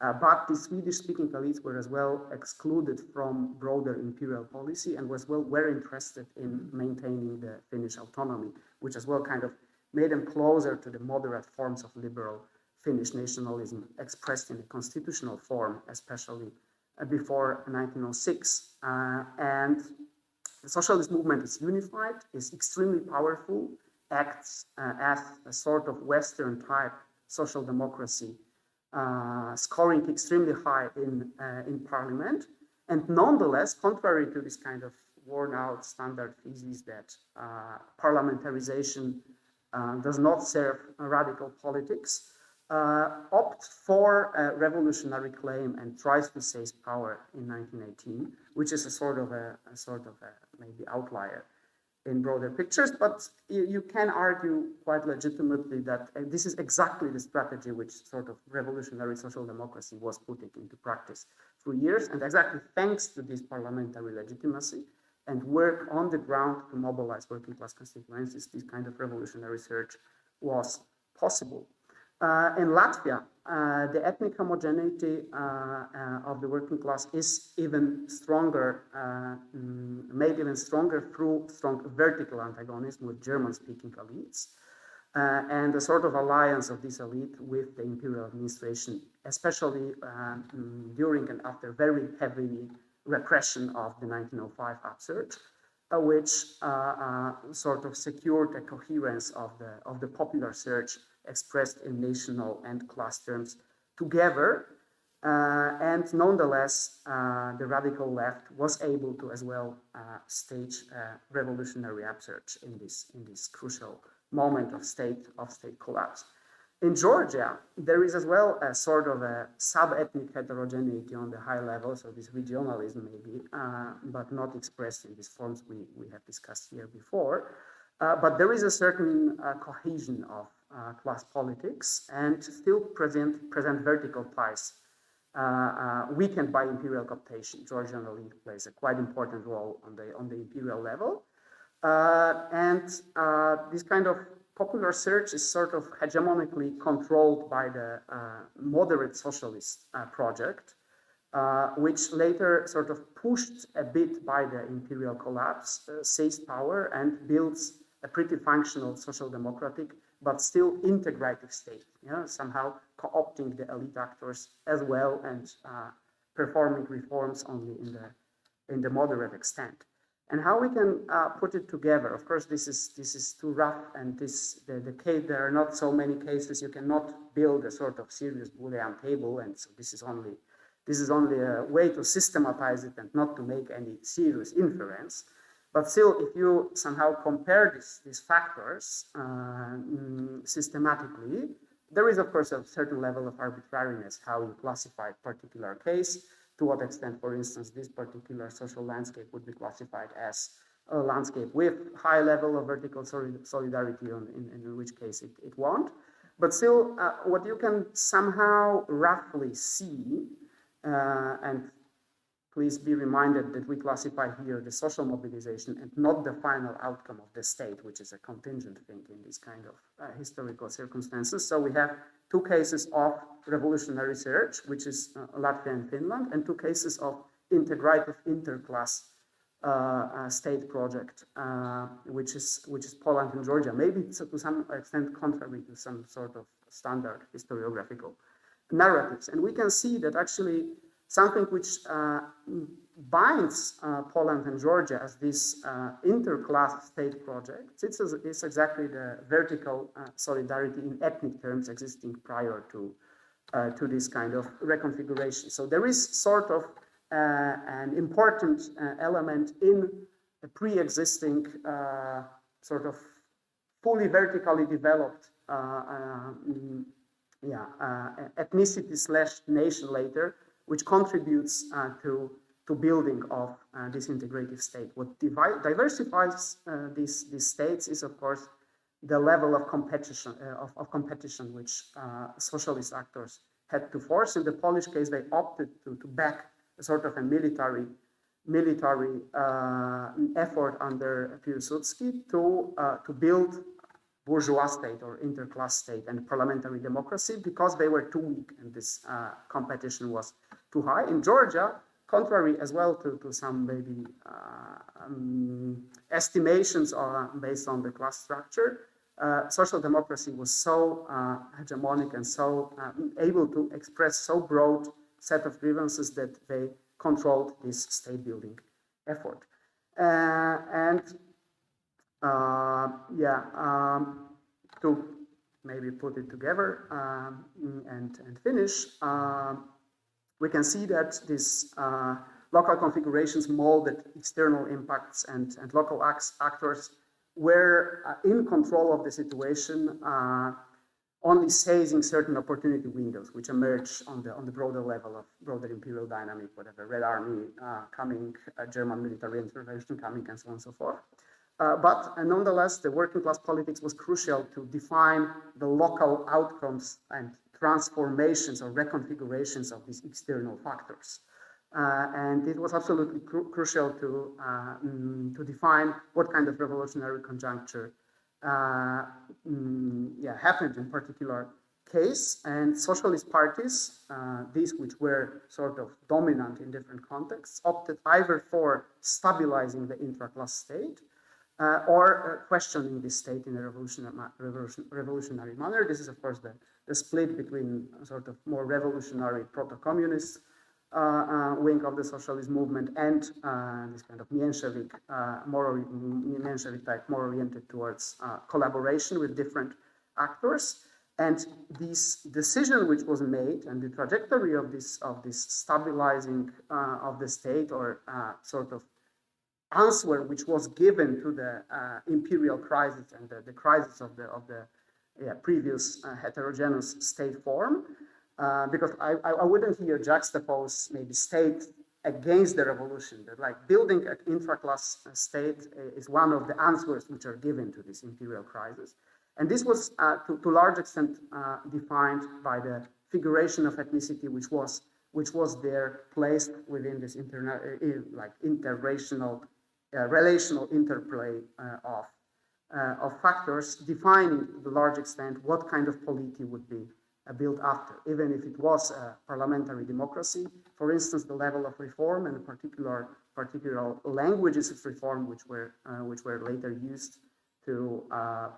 But the Swedish-speaking elites were as well excluded from broader imperial policy and as well were interested in maintaining the Finnish autonomy, which as well kind of made them closer to the moderate forms of liberal Finnish nationalism expressed in the constitutional form, especially before 1906. And the socialist movement is unified, is extremely powerful, acts as a sort of Western type social democracy, scoring extremely high in parliament. And nonetheless, contrary to this kind of worn out standard thesis that parliamentarization does not serve radical politics, opt for a revolutionary claim and tries to seize power in 1918, which is a sort of a maybe outlier in broader pictures, but you can argue quite legitimately that this is exactly the strategy which sort of revolutionary social democracy was putting into practice for years, and exactly thanks to this parliamentary legitimacy and work on the ground to mobilize working class constituencies, this kind of revolutionary surge was possible. In Latvia, the ethnic homogeneity of the working class is even stronger, made even stronger through strong vertical antagonism with German-speaking elites, and the sort of alliance of this elite with the imperial administration, especially during and after very heavy repression of the 1905 upsurge, which sort of secured a coherence of the popular surge expressed in national and class terms together, and nonetheless the radical left was able to as well stage a revolutionary upsurge in this crucial moment of state collapse. In Georgia, there is as well a sort of a sub-ethnic heterogeneity on the high level, so this regionalism maybe, but not expressed in these forms we have discussed here before. But there is a certain cohesion of class politics and still present vertical ties weakened by imperial cooptation. Georgian elite plays a quite important role on the imperial level. And this kind of popular surge is sort of hegemonically controlled by the moderate socialist project, which later sort of pushed a bit by the imperial collapse, seized power and builds a pretty functional social democratic but still integrative state, somehow co-opting the elite actors as well and performing reforms only in the moderate extent. And how we can put it together? Of course, this is too rough, and the case, there are not so many cases. You cannot build a sort of serious Boolean table, and so this is only a way to systematize it and not to make any serious inference. But still, if you somehow compare these factors systematically, there is, of course, a certain level of arbitrariness how you classify a particular case, to what extent, for instance, this particular social landscape would be classified as landscape with high level of vertical solidarity, in which case it won't. But still, what you can somehow roughly see, and please be reminded that we classify here the social mobilization and not the final outcome of the state, which is a contingent thing in this kind of historical circumstances. So we have 2 cases of revolutionary search, which is Latvia and Finland, and 2 cases of integrative interclass state project, which is Poland and Georgia. Maybe it's to some extent contrary to some sort of standard historiographical narratives. And we can see that actually something which binds Poland and Georgia as this interclass state project, it's exactly the vertical solidarity in ethnic terms existing prior to this kind of reconfiguration. So there is sort of an important element in the pre-existing sort of fully vertically developed ethnicity/nation later, which contributes to building of this integrative state. What diversifies these states is, of course, the level of competition which socialist actors had to force. In the Polish case, they opted to back a sort of a military effort under Piłsudski to build bourgeois state or interclass state and parliamentary democracy because they were too weak and this competition was too high. In Georgia, contrary as well to some maybe estimations based on the class structure, social democracy was so hegemonic and so able to express so broad set of grievances that they controlled this state building effort. To maybe put it together and finish, we can see that these local configurations molded external impacts and local actors were in control of the situation, only seizing certain opportunity windows which emerge on the broader level of broader imperial dynamic, whatever, Red Army coming, German military intervention coming, and so on and so forth. But nonetheless, the working class politics was crucial to define the local outcomes and transformations or reconfigurations of these external factors. And it was absolutely crucial to define what kind of revolutionary conjuncture happened in particular case. And socialist parties, these which were sort of dominant in different contexts, opted either for stabilizing the intra-class state or questioning this state in a revolutionary manner. This is, of course, the split between sort of more revolutionary proto-communist wing of the socialist movement and this kind of Mięshevik, Mięshevik type, more oriented towards collaboration with different actors. And this decision which was made and the trajectory of this stabilizing of the state or sort of answer which was given to the imperial crisis and the crisis of the previous heterogeneous state form, because I wouldn't here juxtapose maybe state against the revolution, but like building an intra-class state is one of the answers which are given to this imperial crisis. And this was to large extent defined by the figuration of ethnicity which was there placed within this interracial relational interplay of factors, defining to a large extent what kind of polity would be built after, even if it was a parliamentary democracy. For instance, the level of reform and particular languages of reform which were later used to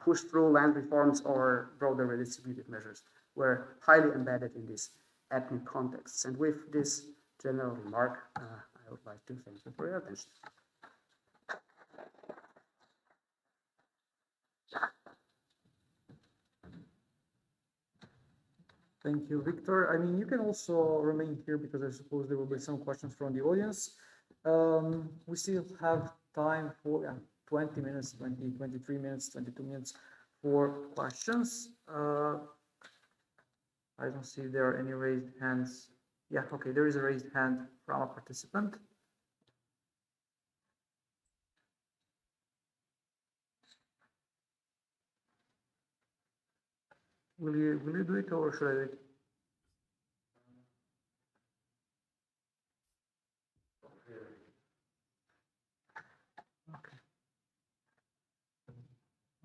push through land reforms or broader redistributive measures were highly embedded in these ethnic contexts. And with this general remark, I would like to thank you for your attention. Thank you, Victor. I mean, you can also remain here because I suppose there will be some questions from the audience. We still have time for 20 minutes, 23 minutes, 22 minutes for questions. I don't see there are any raised hands. Yeah, okay, there is a raised hand from a participant. Will you do it or should I do it?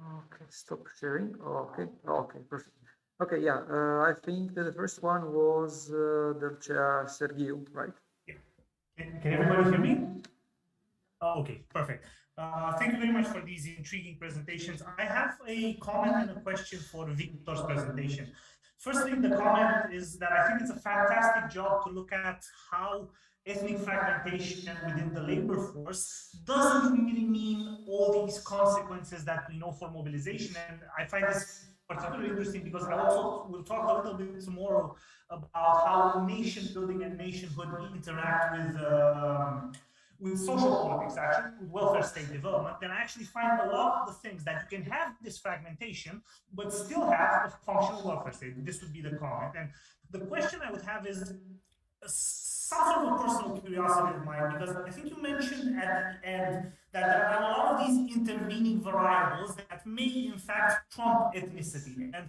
Okay, stop sharing. Okay, okay, perfect. Okay, yeah, I think that the first one was the chair Sergio, right? Can everybody hear me? Oh, okay, perfect. Thank you very much for these intriguing presentations. I have a comment and a question for Victor's presentation. Firstly, the comment is that I think it's a fantastic job to look at how ethnic fragmentation within the labor force doesn't really mean all these consequences that we know for mobilization. And I find this particularly interesting because I also will talk a little bit tomorrow about how nation building and nationhood interact with social politics, actually, with welfare state development. And I actually find a lot of the things that you can have this fragmentation, but still have a functional welfare state. This would be the comment. And the question I would have is some sort of personal curiosity of mine, because I think you mentioned at the end that there are a lot of these intervening variables that may in fact trump ethnicity. And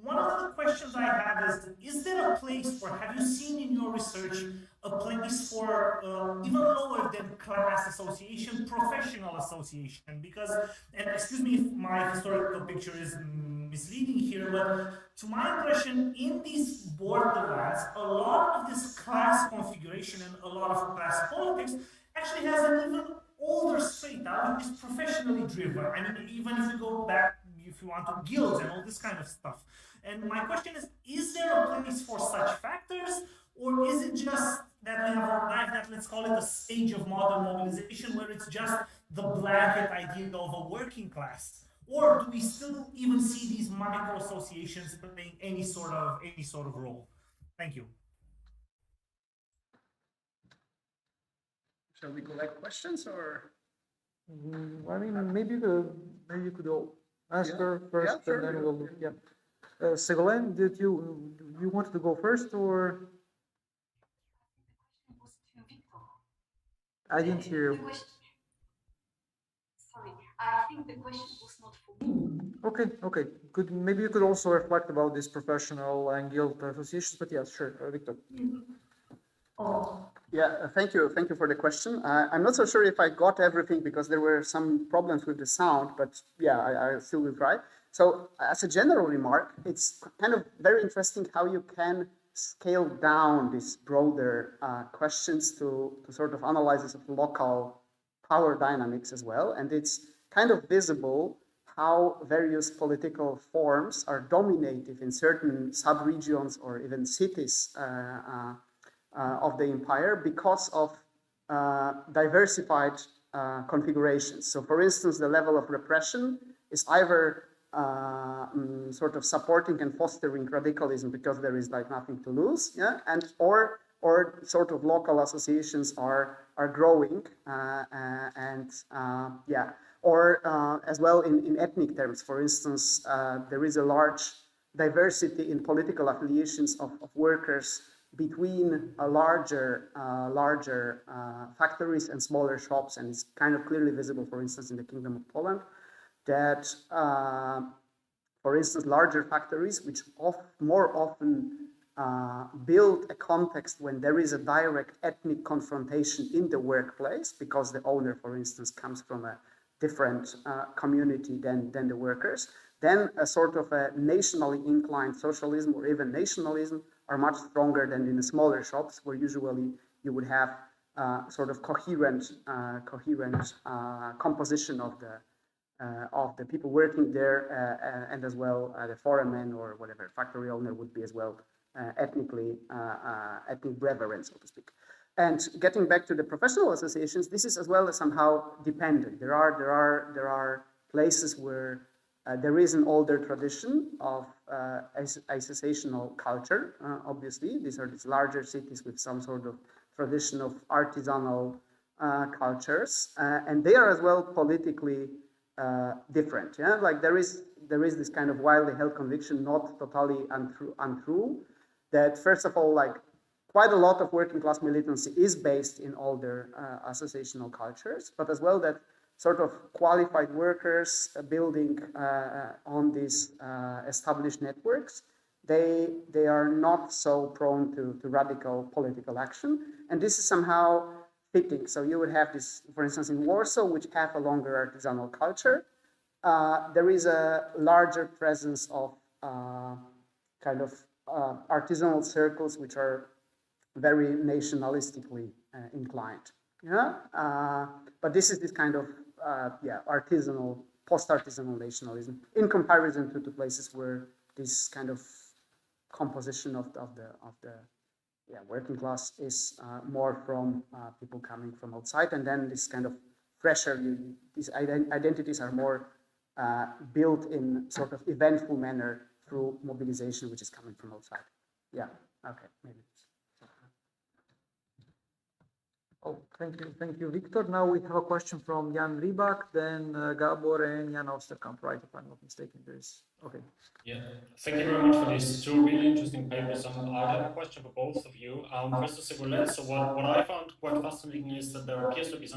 one of the questions I have is there a place for, have you seen in your research, a place for even lower than class association, professional association? Because, and excuse me if my historical picture is misleading here, but to my impression, in these borderlands, a lot of this class configuration and a lot of class politics actually has an even older strata, which is professionally driven. I mean, even if you go back, if you want to, guilds and all this kind of stuff. And my question is there a place for such factors, or is it just that we have arrived at, let's call it a stage of modern mobilization, where it's just the blanket idea of a working class? Or do we still even see these micro associations playing any sort of role? Thank you. Shall we collect questions or? I mean, maybe you could all answer first, Yeah, sure. and then we'll, yeah. Ségolène, did you wanted to go first, or? I didn't hear you. Sorry, I think the question was not for me. Okay. Maybe you could also reflect about this professional and guild associations, but yes, sure, Victor. Yeah, thank you for the question. I'm not so sure if I got everything because there were some problems with the sound, but yeah, I still will try. So as a general remark, it's kind of very interesting how you can scale down these broader questions to sort of analysis of local power dynamics as well. And it's kind of visible how various political forms are dominative in certain sub-regions or even cities of the empire because of diversified configurations. So for instance, the level of repression is either sort of supporting and fostering radicalism because there is like nothing to lose, yeah, and or sort of local associations are growing yeah, or as well in ethnic terms. For instance, there is a large diversity in political affiliations of workers between larger factories and smaller shops, and it's kind of clearly visible, for instance, in the Kingdom of Poland, that, for instance, larger factories, which more often build a context when there is a direct ethnic confrontation in the workplace, because the owner, for instance, comes from a different community than the workers, then a sort of a nationally inclined socialism or even nationalism are much stronger than in the smaller shops, where usually you would have sort of coherent composition of the people working there, and as well the foreman or whatever factory owner would be as well ethnic brethren, so to speak. And getting back to the professional associations, this is as well somehow dependent. There are places where there is an older tradition of associational culture. Obviously, these are these larger cities with some sort of tradition of artisanal cultures, and they are as well politically different. Yeah, like there is this kind of widely held conviction, not totally untrue, that first of all, like quite a lot of working class militancy is based in older associational cultures, but as well that sort of qualified workers building on these established networks, they are not so prone to radical political action. And this is somehow fitting. So you would have this, for instance, in Warsaw, which have a longer artisanal culture. There is a larger presence of kind of artisanal circles which are very nationalistically inclined. Yeah, but this is this kind of artisanal, post-artisanal nationalism in comparison to places where this kind of composition of the working class is more from people coming from outside, and then this kind of pressure. These identities are more built in sort of eventful manner through mobilization, which is coming from outside. Yeah. Okay. Maybe. Oh, thank you, Victor. Now we have a question from Jan Rybak, then Gabor and Jan Osterkamp, right? If I'm not mistaken, there's okay. Yeah, thank you very much for these two really interesting papers. I have a question for both of you. First of all, so what I found quite fascinating is that there appears to be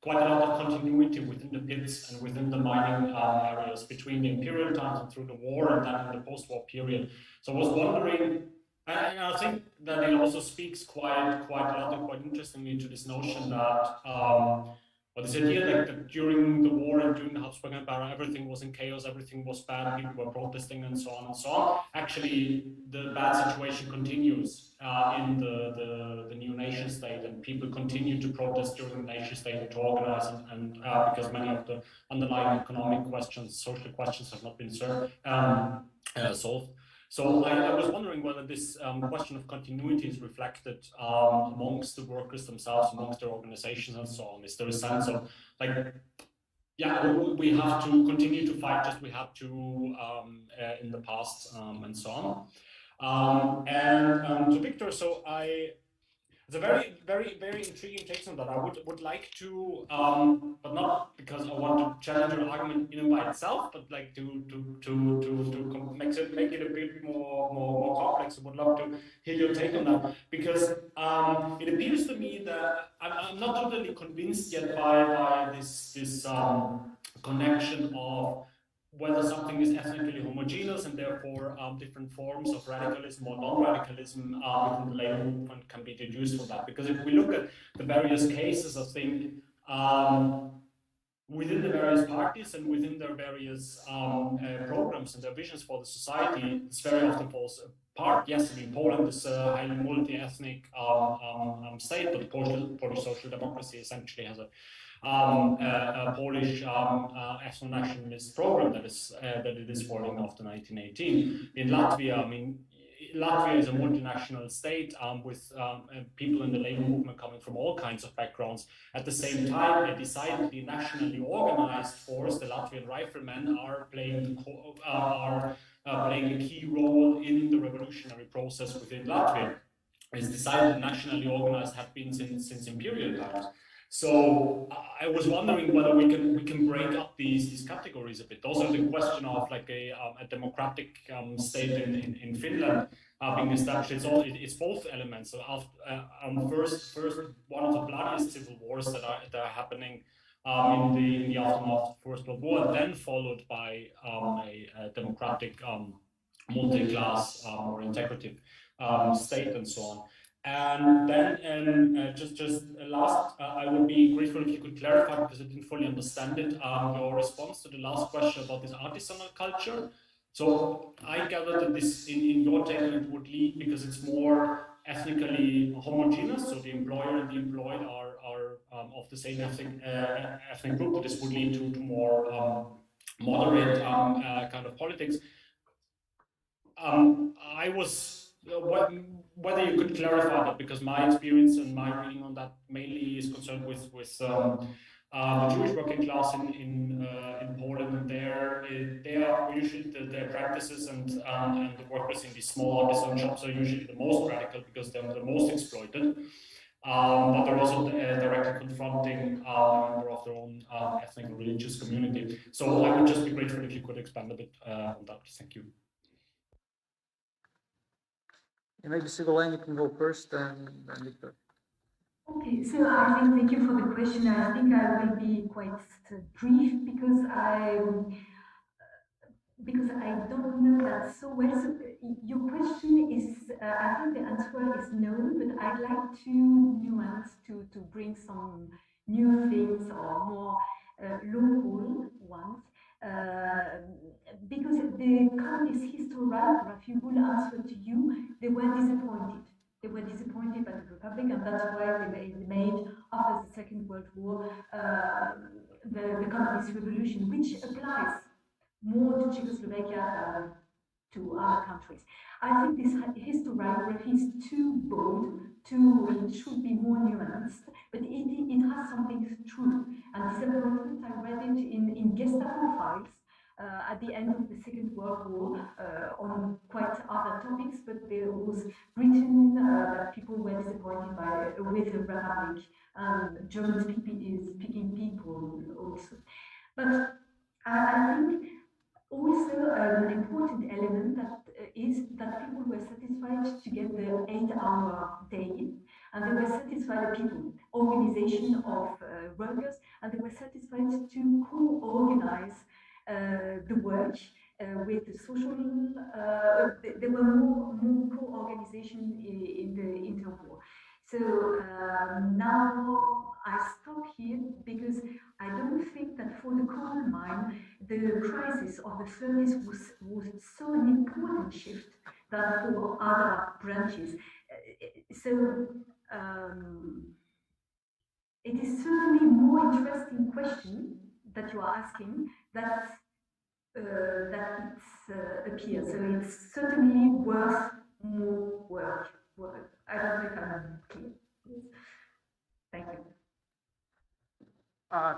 quite a lot of continuity within the pits and within the mining areas between the imperial times and through the war and then in the post-war period. So I was wondering. And I think that it also speaks quite a lot and quite interestingly to this notion that, or this idea that during the war and during the Habsburg Empire, everything was in chaos, everything was bad, people were protesting and so on and so on. Actually, the bad situation continues in the new nation state, and people continue to protest during the nation state to organize, and because many of the underlying economic questions, social questions have not been solved. So I was wondering whether this question of continuity is reflected amongst the workers themselves, amongst their organizations and so on. Is there a sense of like, yeah, we have to continue to fight just we had to in the past and so on. And to Victor, so it's a very intriguing take on that. I would like to, but not because I want to challenge your argument in and by itself, but like to make it a bit more complex. I would love to hear your take on that, because it appears to me that I'm not totally convinced yet by this connection of whether something is ethnically homogeneous and therefore different forms of radicalism or non-radicalism within the labor movement can be deduced from that. Because if we look at the various cases, I think within the various parties and within their various programs and their visions for the society, this very often falls apart. Yes, I mean, Poland is a highly multi-ethnic state, but Polish social democracy essentially has a Polish ethno-nationalist program that it is following after 1918. In Latvia, I mean, Latvia is a multinational state with people in the labor movement coming from all kinds of backgrounds. At the same time, a decidedly nationally organized force, the Latvian riflemen, are playing a key role in the revolutionary process within Latvia. It's decidedly nationally organized, have been since imperial times. So I was wondering whether we can break up these categories a bit. Also, the question of like a democratic state in Finland being established, it's both elements. So first one of the bloodiest civil wars that are happening in the aftermath of the First World War, and then followed by a democratic multi-class or integrative state and so on. And then, just last, I would be grateful if you could clarify, because I didn't fully understand it, your response to the last question about this artisanal culture. So I gather that this, in your statement, would lead because it's more ethnically homogeneous, so the employer and the employed are of the same ethnic group, that this would lead to more moderate kind of politics. I was whether you could clarify that, because my experience and my reading on that mainly is concerned with the Jewish working class in Poland, and they are usually their practices and the workers in these small artisan shops are usually the most radical because they're the most exploited. But they're also directly confronting a member of their own ethnic and religious community. So I would just be grateful if you could expand a bit on that. Thank you. And maybe Sigolene, you can go first, and Victor. Okay. So I think, thank you for the question. I think I will be quite brief because I don't know that so well. So your question is, I think the answer is no, but I'd like to nuance to bring some new things or more local ones. Because the columnist historiography will answer to you, they were disappointed. They were disappointed by the Republic, and that's why they made, after the Second World War, the communist revolution, which applies more to Czechoslovakia than to other countries. I think this historiography is too bold, it should be more nuanced, but it has something true. And disappointment, I read it in Gestapo files at the end of the Second World War on quite other topics, but there was written that people were disappointed with the Republic, German-speaking people also. But I think also an important element that is that people were satisfied to get the 8-hour day, and they were satisfied, people, organization of workers, and they were satisfied to co-organize the work with the social. There were more co-organization in the interwar. So now I stop here because I don't think that for the coal mine, the crisis of the 30s was so an important shift that for other branches. So it is certainly a more interesting question that you are asking that it appears. So it's certainly worth more work. I don't think I'm clear. Thank you.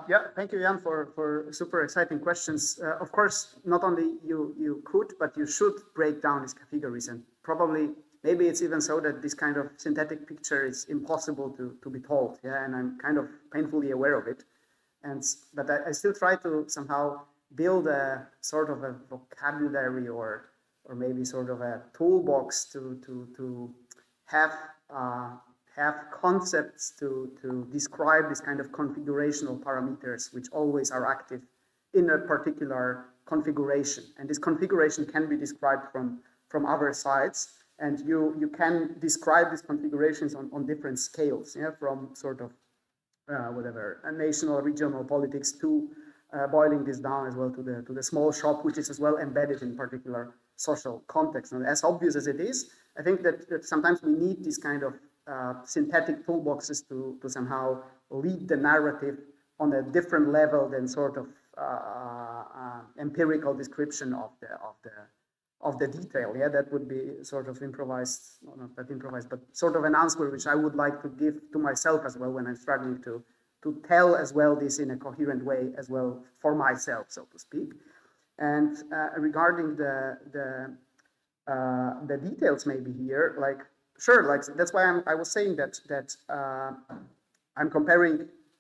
Yeah, thank you, Jan, for super exciting questions. Of course, not only you could, but you should break down these categories, and probably, maybe it's even so that this kind of synthetic picture is impossible to be told. Yeah, and I'm kind of painfully aware of it. But I still try to somehow build a sort of a vocabulary or maybe sort of a toolbox to have concepts to describe this kind of configurational parameters which always are active in a particular configuration. And this configuration can be described from other sides, and you can describe these configurations on different scales, yeah, from sort of whatever, national, regional politics to boiling this down as well to the small shop, which is as well embedded in particular social context. And as obvious as it is, I think that sometimes we need these kind of synthetic toolboxes to somehow lead the narrative on a different level than sort of empirical description of the detail. Yeah, that would be sort of improvised, not that improvised, but sort of an answer which I would like to give to myself as well when I'm struggling to tell as well this in a coherent way as well for myself, so to speak. And regarding the details maybe here, like, sure, like that's why I was saying that I'm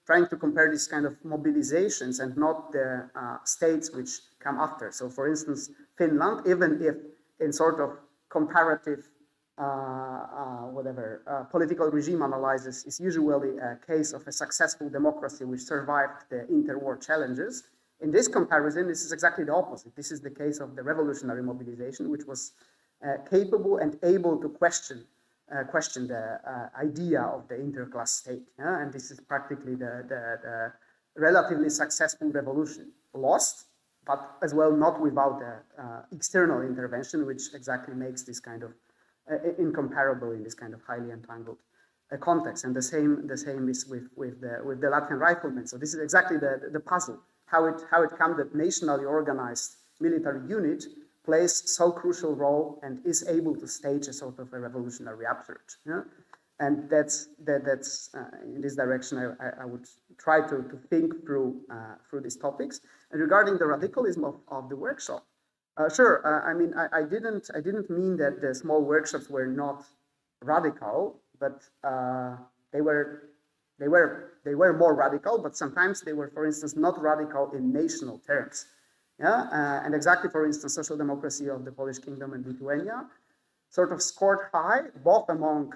trying to compare these kind of mobilizations and not the states which come after. So for instance, Finland, even if in sort of comparative political regime analysis is usually a case of a successful democracy which survived the interwar challenges. In this comparison, this is exactly the opposite. This is the case of the revolutionary mobilization, which was capable and able to question the idea of the interclass state. Yeah? And this is practically the relatively successful revolution. Lost, but as well not without external intervention, which exactly makes this kind of incomparable in this kind of highly entangled context. And the same is with the Latvian riflemen. So this is exactly the puzzle. How it comes that nationally organized military unit plays so crucial role and is able to stage a sort of a revolutionary upsurge. Yeah? And that's in this direction I would try to think through these topics. And regarding the radicalism of the workshop, sure. I mean, I didn't mean that the small workshops were not radical, but they were more radical. But sometimes they were, for instance, not radical in national terms. Yeah, and exactly, for instance, social democracy of the Polish Kingdom and Lithuania sort of scored high, both among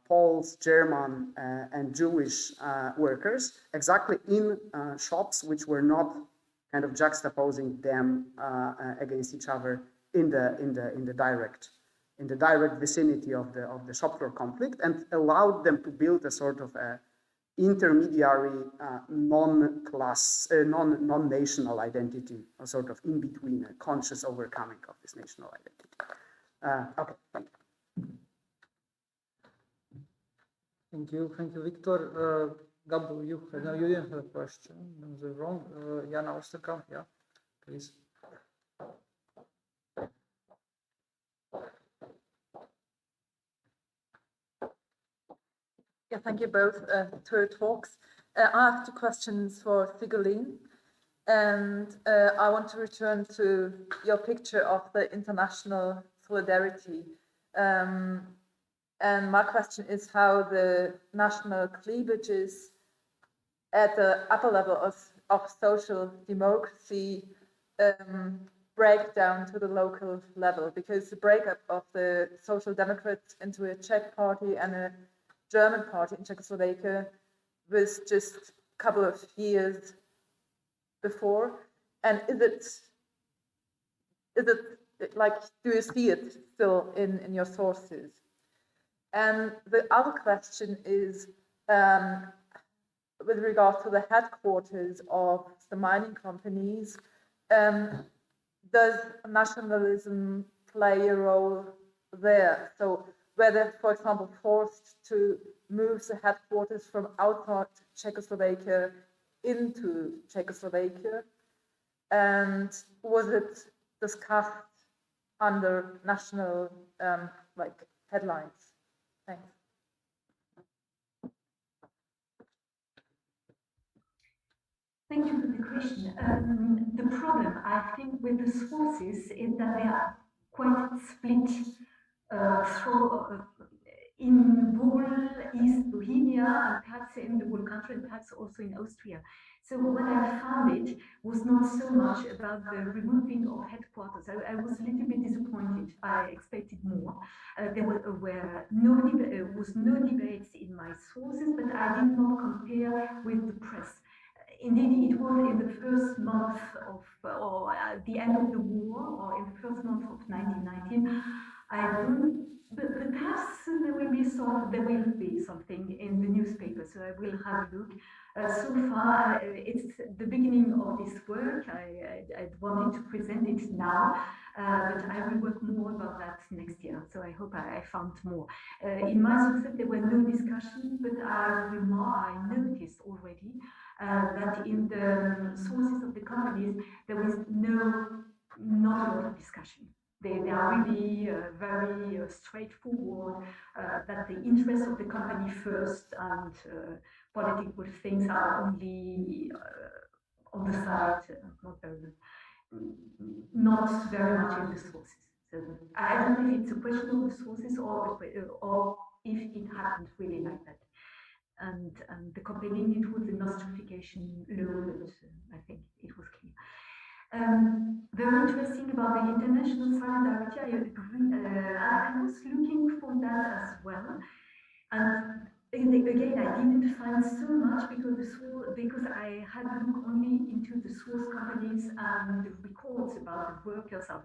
Poles, German, and Jewish workers, exactly in shops which were not kind of juxtaposing them against each other in the direct vicinity of the shop floor conflict, and allowed them to build a sort of intermediary non-national identity, a sort of in between, a conscious overcoming of this national identity. Okay, thank you. Thank you, Victor. Gabor, you didn't have a question. I was wrong. Jana Osterkamp, yeah, please. Yeah, thank you both for your talks. I have two questions for Sigurlin, and I want to return to your picture of the international solidarity. And my question is how the national cleavages at the upper level of social democracy break down to the local level, because the breakup of the Social Democrats into a Czech party and a German party in Czechoslovakia was just a couple of years before. And is it like, do you see it still in your sources? And the other question is with regard to the headquarters of the mining companies, does nationalism play a role there? So whether, for example, forced to move the headquarters from outside Czechoslovakia into Czechoslovakia, and was it discussed under national like headlines? Thanks. Thank you for the question. The problem, I think, with the sources is that they are quite split in whole East Bohemia, and perhaps in the whole country, and perhaps also in Austria. So what I found it was not so much about the removing of headquarters. I was a little bit disappointed. I expected more. There were no debates in my sources, but I did not compare with the press. Indeed, it was in the first month of, or at the end of the war, or in the first month of 1919. But perhaps there will be something in the newspaper, so I will have a look. So far, it's the beginning of this work. I wanted to present it now, but I will work more about that next year. So I hope I found more. In my success, there were no discussions, but I noticed already that in the sources of the companies, there was not a lot of discussion. They are really very straightforward, that the interests of the company first, and political things are only on the side, not very much in the sources. So I don't know if it's a question of the sources or if it happened really like that. And the company, it was a nostrification law, but I think it was clear. Very interesting about the international solidarity. I agree. I was looking for that as well, and again, I didn't find so much because I had looked only into the source companies, and the records about the workers are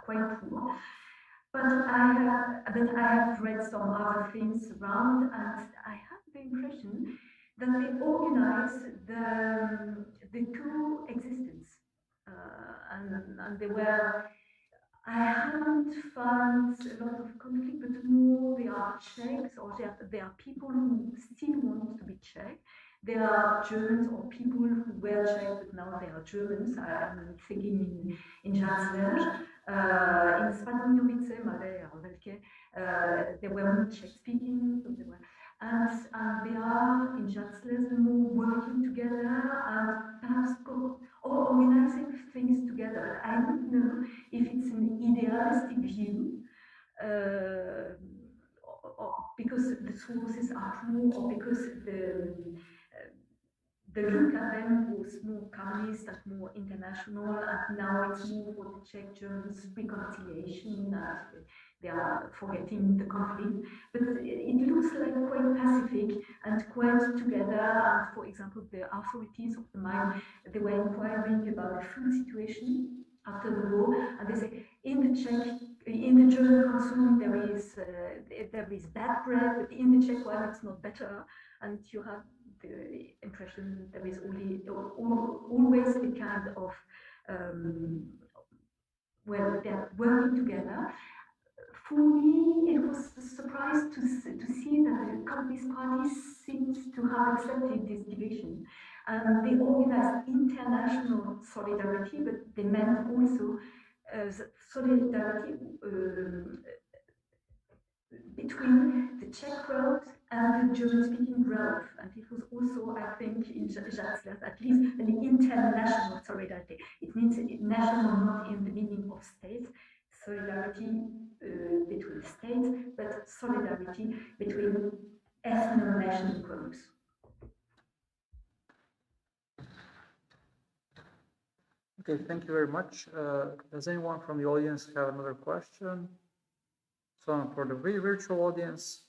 quite poor. But I have read some other things around, and I have the impression that they organize the coexistence. And they were, I haven't found a lot of conflict, but more they are Czechs, or there are people who still want to be Czech. There are Germans or people who were Czech, but now they are Germans. I'm thinking in Janzler, in Spadinovice, Malé, or Velké, they were not Czech speaking, so they were. And they are in Janzler more working together and perhaps organizing things together. I don't know if it's an idealistic view, or because the sources are poor, or because the look at them was more communist and more international, and now it's more for the Czech Germans reconciliation, and they are forgetting the conflict. But it looks like quite pacific and quite together. And for example, the authorities of the mine, they were inquiring about the food situation after the war, and they say in the German consume there is bad bread, but in the Czech one it's not better, and you have the impression there is always a kind of well, they're working together. For me, it was a surprise to see that the Communist Party seems to have accepted this division. And they organized international solidarity, but they meant also solidarity between the Czech world and the German-speaking world. And it was also, I think, in Jatzler's, at least an international solidarity. It means national not in the meaning of states, solidarity between states, but solidarity between ethno-national groups. Okay, thank you very much. Does anyone from the audience have another question? So for the virtual audience,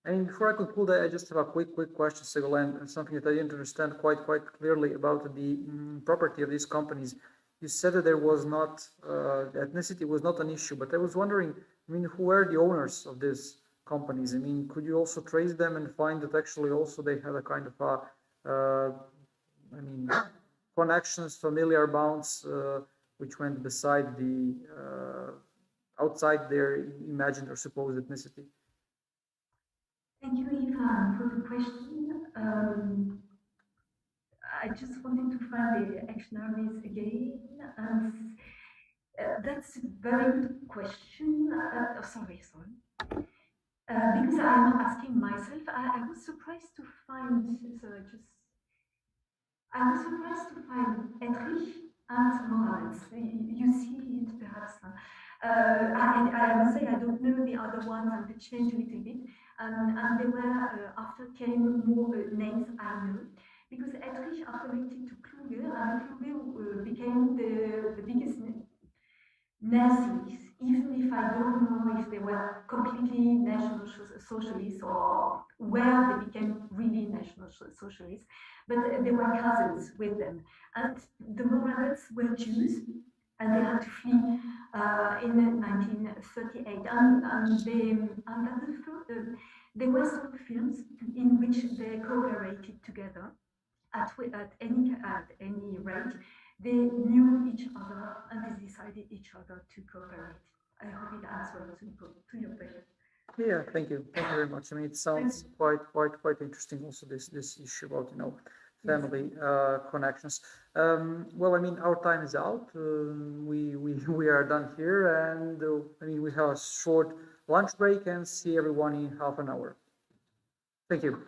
and before I conclude, I just have a quick question, Ségolène, and something that I didn't understand quite clearly about the property of these companies. You said that there was not, ethnicity was not an issue, but I was wondering, I mean, who are the owners of these companies? I mean, could you also trace them and find that actually also they had a kind of a, I mean, connections, familiar bonds, which went beside the, outside their imagined or supposed ethnicity? Thank you, Ivan, for the question. I just wanted to find the actionaries again, and that's a very good question. Sorry. Because I'm asking myself, I was surprised to find, I was surprised to find Etrich and Mohammed. You see it perhaps. I must say I don't know the other ones, and they changed a little bit. And they were, after came more names I know. Because Etrich are connected to Kluge, and Kluge became the biggest Nazis, even if I don't know if they were completely National Socialists or where they became really National Socialists, but they were cousins with them. And the Mohammeds were Jews, and they had to flee in 1938. And there were some films in which they cooperated together. At any rate, they knew each other and they decided each other to cooperate. I hope it answers to your question. Yeah, thank you very much. I mean, it sounds quite interesting. Also, this issue about family connections. Well, I mean, our time is out. We are done here, and I mean, we have a short lunch break and see everyone in half an hour. Thank you.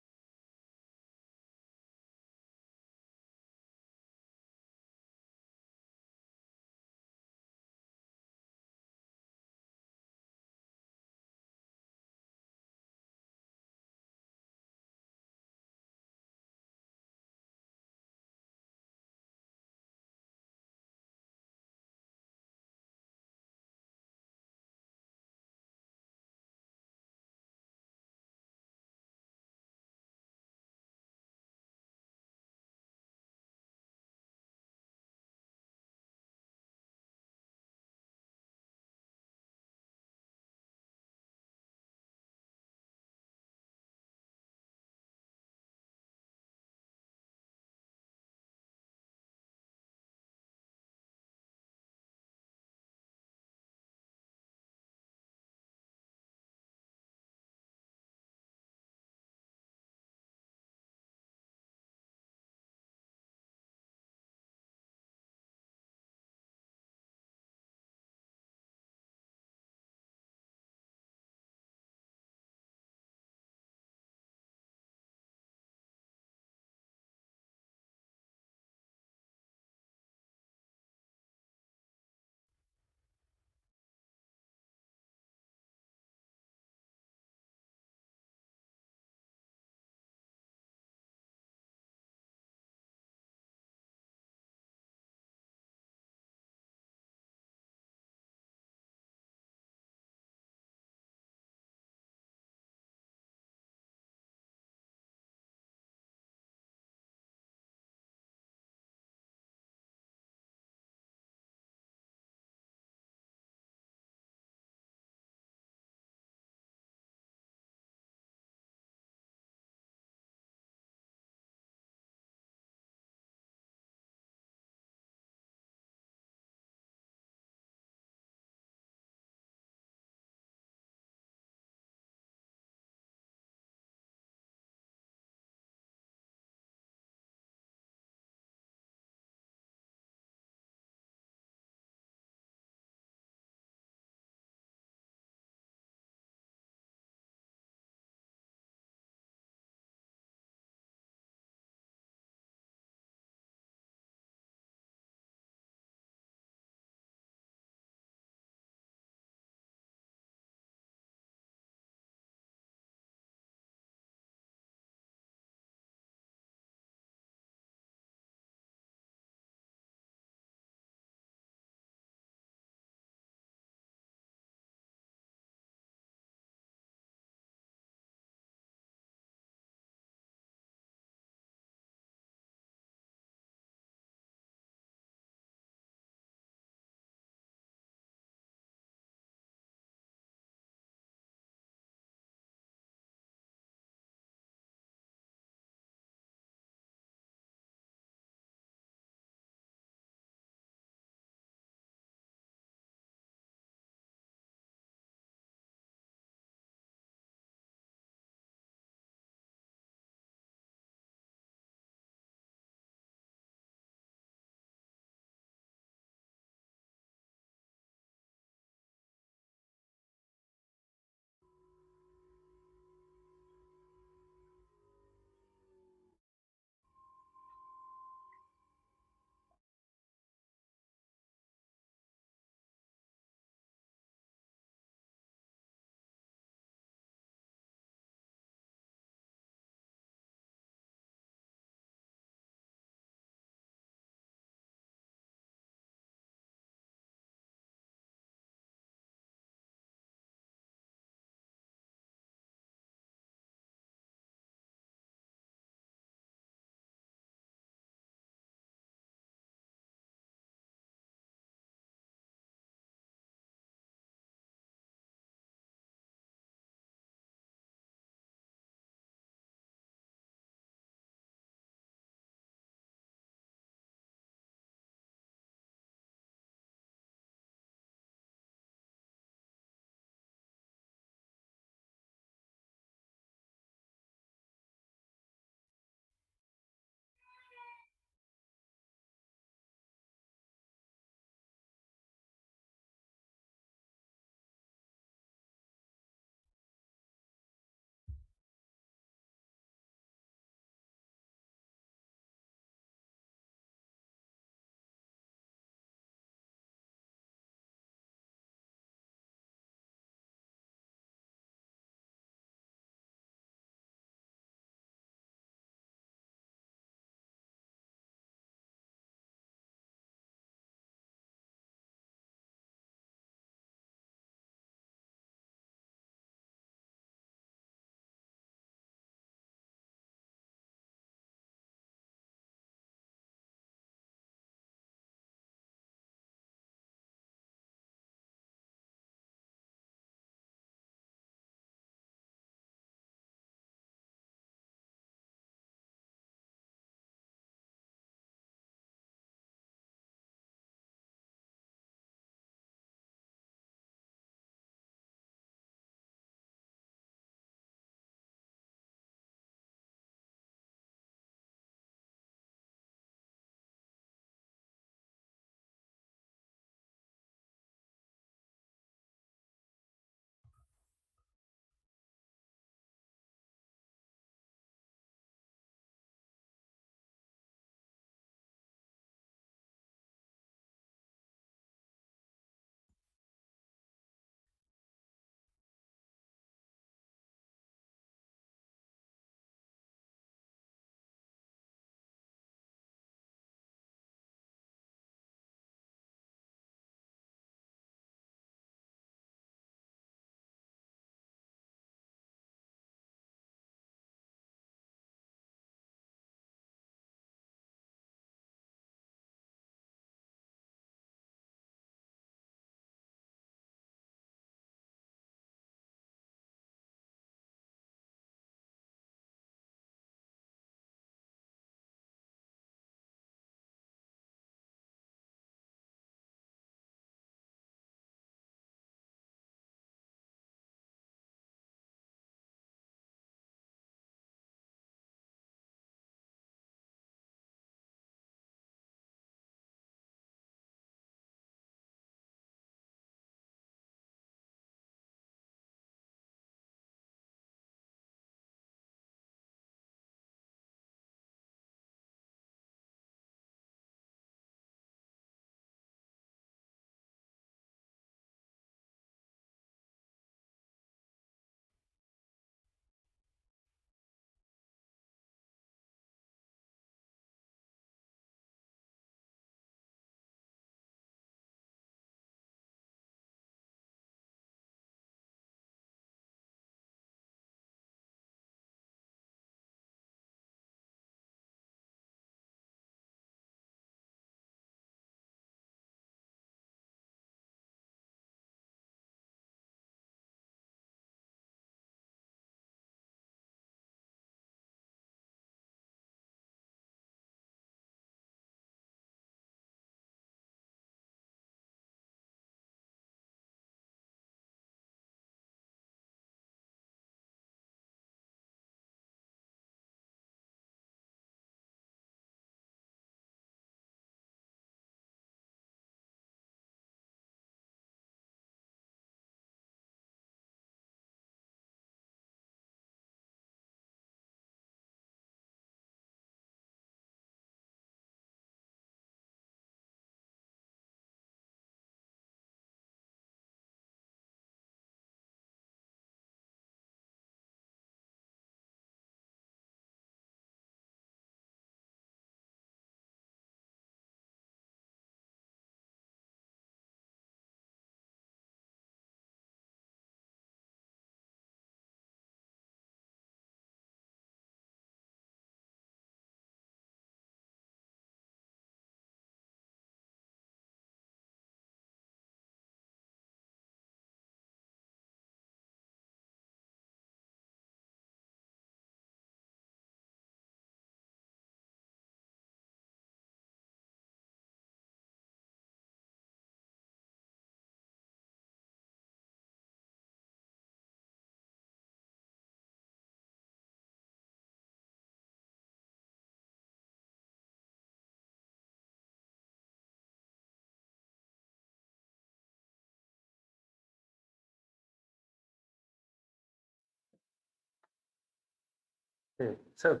Okay, so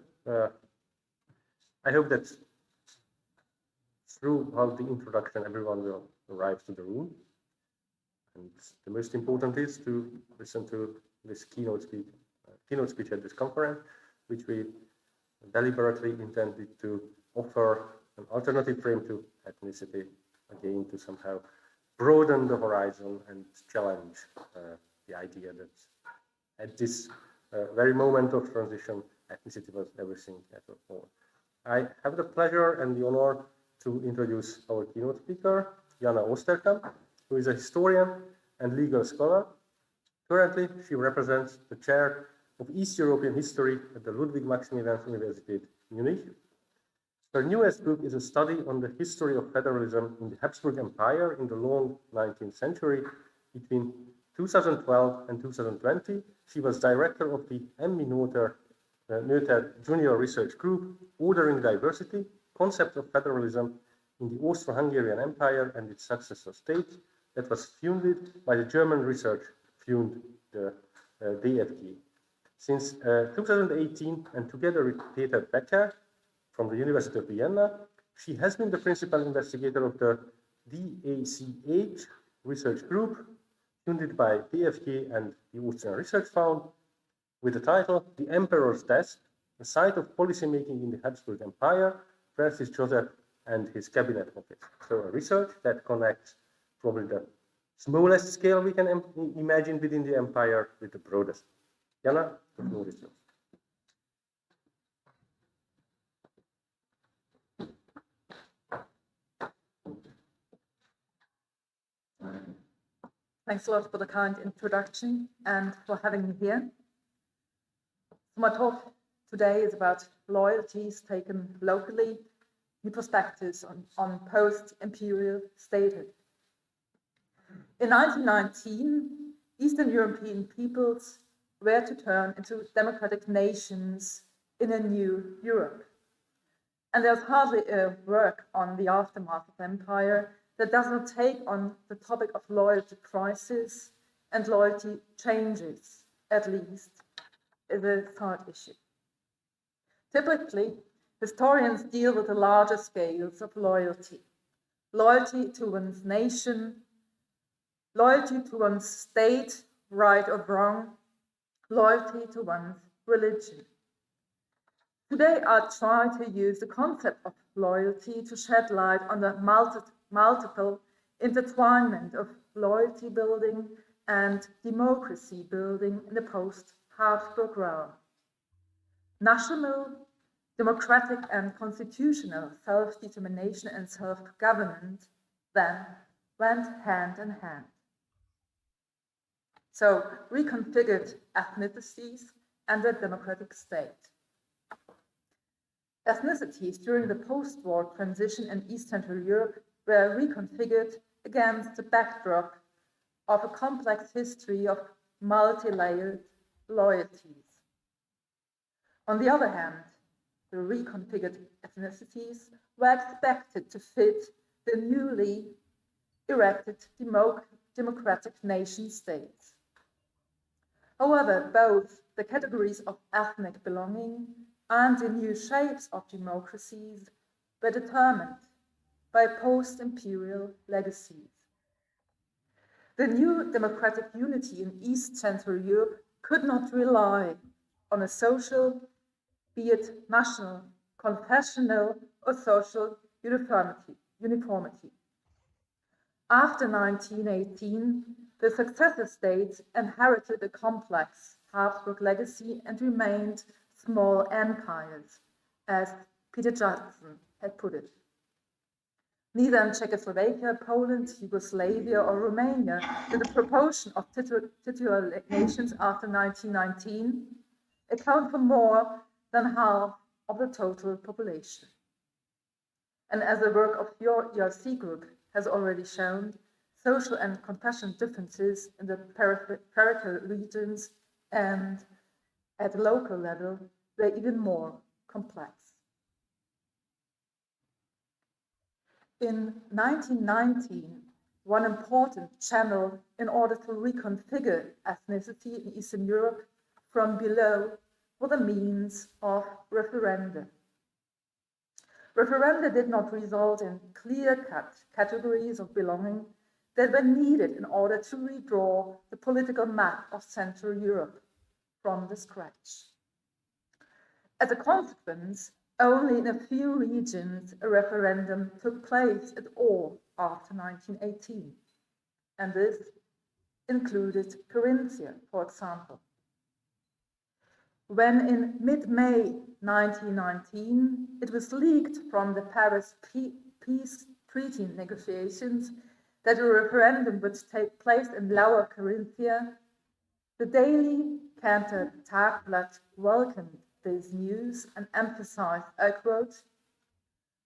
I hope that throughout the introduction, everyone will arrive to the room. And the most important is to listen to this keynote speech at this conference, which we deliberately intended to offer an alternative frame to ethnicity, again, to somehow broaden the horizon and challenge the idea that at this very moment of transition, ethnicity was everything at all. I have the pleasure and the honor to introduce our keynote speaker, Jana Osterkamp, who is a historian and legal scholar. Currently, she represents the chair of East European History at the Ludwig Maximilians Universität, Munich. Her newest book is a study on the history of federalism in the Habsburg Empire in the long 19th century. Between 2012 and 2020, she was director of the Emmy Noether Junior Research Group, Ordering Diversity, Concept of Federalism in the Austro-Hungarian Empire and its Successor States, that was funded by the German research fund, the DFG. Since 2018, and together with Peter Becker from the University of Vienna, she has been the principal investigator of the DACH research group, funded by DFG and the Austrian Research Fund, with the title The Emperor's Desk, a site of policymaking in the Habsburg Empire, Francis Joseph and his cabinet office. So a research that connects probably the smallest scale we can imagine within the empire with the broadest. Jana, the floor is yours. Thanks a lot for the kind introduction and for having me here. So my talk today is about loyalties taken locally, new perspectives on post-imperial statehood. In 1919, Eastern European peoples were to turn into democratic nations in a new Europe. And there's hardly a work on the aftermath of empire that does not take on the topic of loyalty crisis and loyalty changes, at least, is a third issue. Typically, historians deal with the larger scales of loyalty. Loyalty to one's nation, loyalty to one's state, right or wrong, loyalty to one's religion. Today, I'll try to use the concept of loyalty to shed light on the multiple intertwinement of loyalty building and democracy building in the post-Habsburg realm. National, democratic and constitutional self-determination and self-government then went hand in hand. So, reconfigured ethnicities and a democratic state. Ethnicities during the post-war transition in East Central Europe were reconfigured against the backdrop of a complex history of multi-layered loyalties. On the other hand, the reconfigured ethnicities were expected to fit the newly erected democratic nation states. However, both the categories of ethnic belonging and the new shapes of democracies were determined by post-imperial legacies. The new democratic unity in East Central Europe could not rely on a social, be it national, confessional, or social uniformity. After 1918, the successor states inherited a complex Habsburg legacy and remained small empires, as Peter Jackson had put it. Neither in Czechoslovakia, Poland, Yugoslavia, or Romania did the proportion of titular nations after 1919 account for more than half of the total population. And as the work of your ERC group has already shown, social and confessional differences in the peripheral regions and at the local level were even more complex. In 1919, one important channel in order to reconfigure ethnicity in Eastern Europe from below for the means of referenda. Referenda did not result in clear-cut categories of belonging that were needed in order to redraw the political map of Central Europe from the scratch. As a consequence, only in a few regions a referendum took place at all after 1918, and this included Carinthia, for example. When in mid-May 1919 it was leaked from the Paris Peace Treaty negotiations that a referendum would take place in Lower Carinthia, the daily Cantor Tagblatt welcomed this news and emphasized, I quote,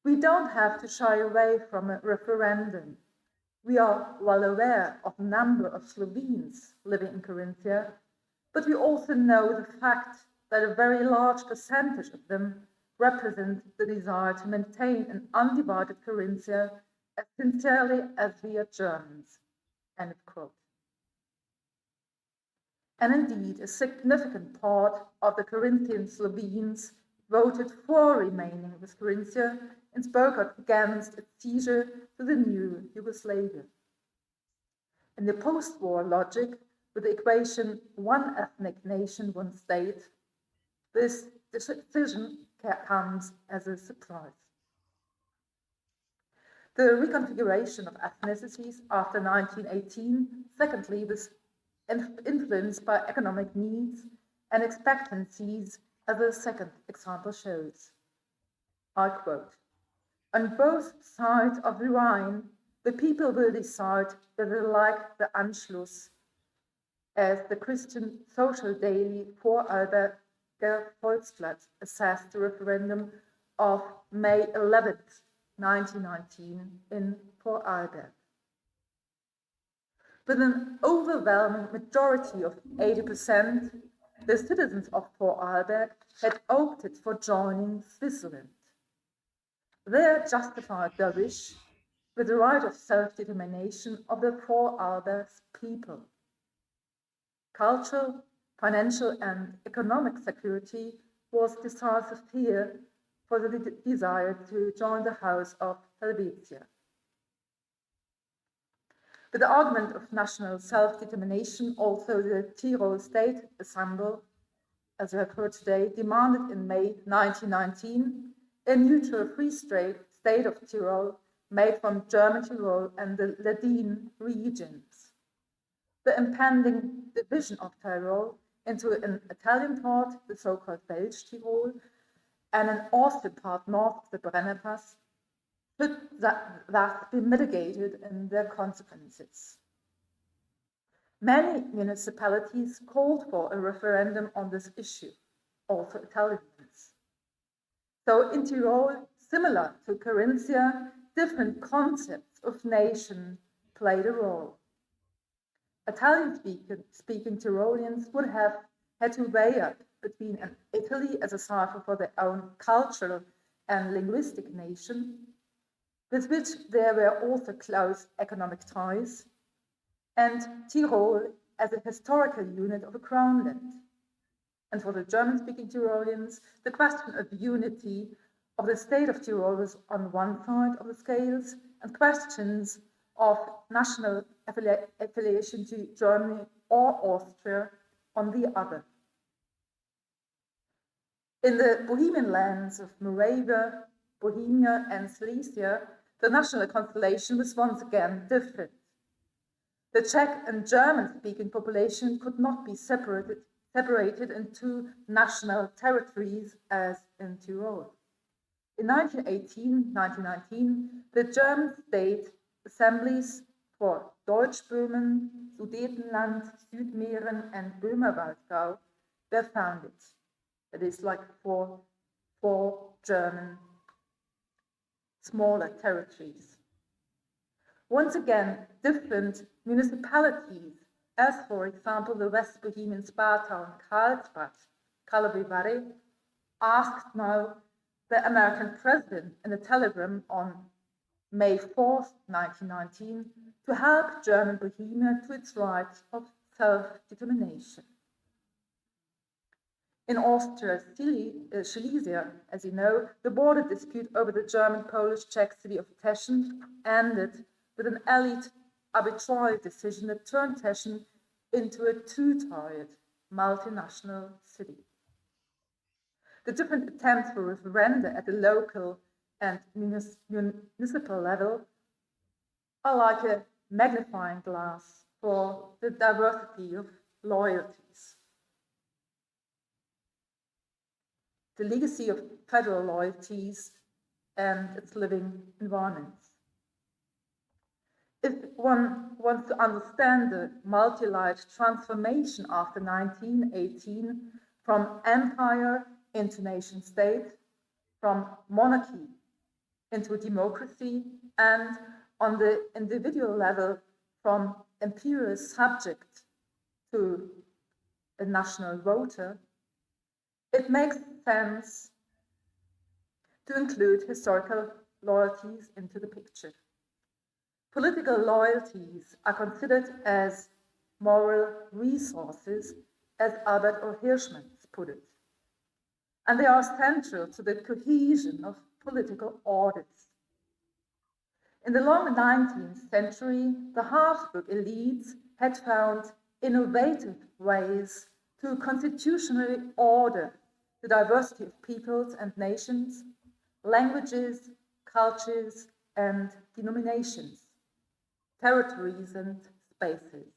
"We don't have to shy away from a referendum. We are well aware of the number of Slovenes living in Carinthia, but we also know the fact that a very large percentage of them represent the desire to maintain an undivided Carinthia as sincerely as we are Germans." End of quote. And indeed, a significant part of the Carinthian Slovenes voted for remaining with Carinthia and spoke out against its seizure to the new Yugoslavia. In the post-war logic, with the equation one ethnic nation, one state, this decision comes as a surprise. The reconfiguration of ethnicities after 1918, secondly, was influenced by economic needs and expectancies, as the second example shows. I quote, "On both sides of the Rhine, the people will decide whether they like the Anschluss, as the Christian social daily Vorarlberger Volksblatt assessed the referendum of May 11th, 1919 in Vorarlberg. With an overwhelming majority of 80%, the citizens of Vorarlberg had opted for joining Switzerland. They justified their wish with the right of self-determination of the Vorarlberg people. Cultural, financial and economic security was decisive here for the desire to join the House of Helvetia. With the argument of national self-determination, also the Tyrol State Assembly, as we have heard today, demanded in May 1919 a neutral free state of Tyrol made from German Tyrol and the Ladine regions. The impending division of Tyrol into an Italian part, the so-called Belgian Tyrol, and an Austrian part north of the Brennerpass, should thus be mitigated in their consequences. Many municipalities called for a referendum on this issue, also Italian ones. So in Tyrol, similar to Carinthia, different concepts of nation played a role. Italian-speaking Tyroleans would have had to weigh up between an Italy as a cipher for their own cultural and linguistic nation, with which there were also close economic ties, and Tyrol as a historical unit of a crown land. And for the German-speaking Tyroleans, the question of unity of the state of Tyrol was on one side of the scales, and questions of national affiliation to Germany or Austria on the other. In the Bohemian lands of Moravia, Bohemia and Silesia, the national constellation was once again different. The Czech and German-speaking population could not be separated into national territories as in Tyrol. In 1918-1919, the German state assemblies for Deutschböhmen, Sudetenland, Südmähren and Böhmerwaldgau were founded. That is like four German smaller territories. Once again, different municipalities, as for example the West Bohemian spa town Karlsbad, Karlovy Vary, asked now the American president in a telegram on May 4th, 1919, to help German Bohemia to its right of self-determination. In Austria-Silesia, as you know, the border dispute over the German-Polish-Czech city of Teschen ended with an elite arbitrary decision that turned Teschen into a two-tiered multinational city. The different attempts for referenda at the local and municipal level are like a magnifying glass for the diversity of loyalties. The legacy of federal loyalties and its living environments. If one wants to understand the multi-layered transformation after 1918 from empire into nation state, from monarchy into democracy, and on the individual level from imperial subject to a national voter, it makes sense to include historical loyalties into the picture. Political loyalties are considered as moral resources, as Albert O. Hirschman put it, and they are central to the cohesion of political orders. In the long 19th century, the Habsburg elites had found innovative ways to constitutionally order the diversity of peoples and nations, languages, cultures, and denominations, territories and spaces.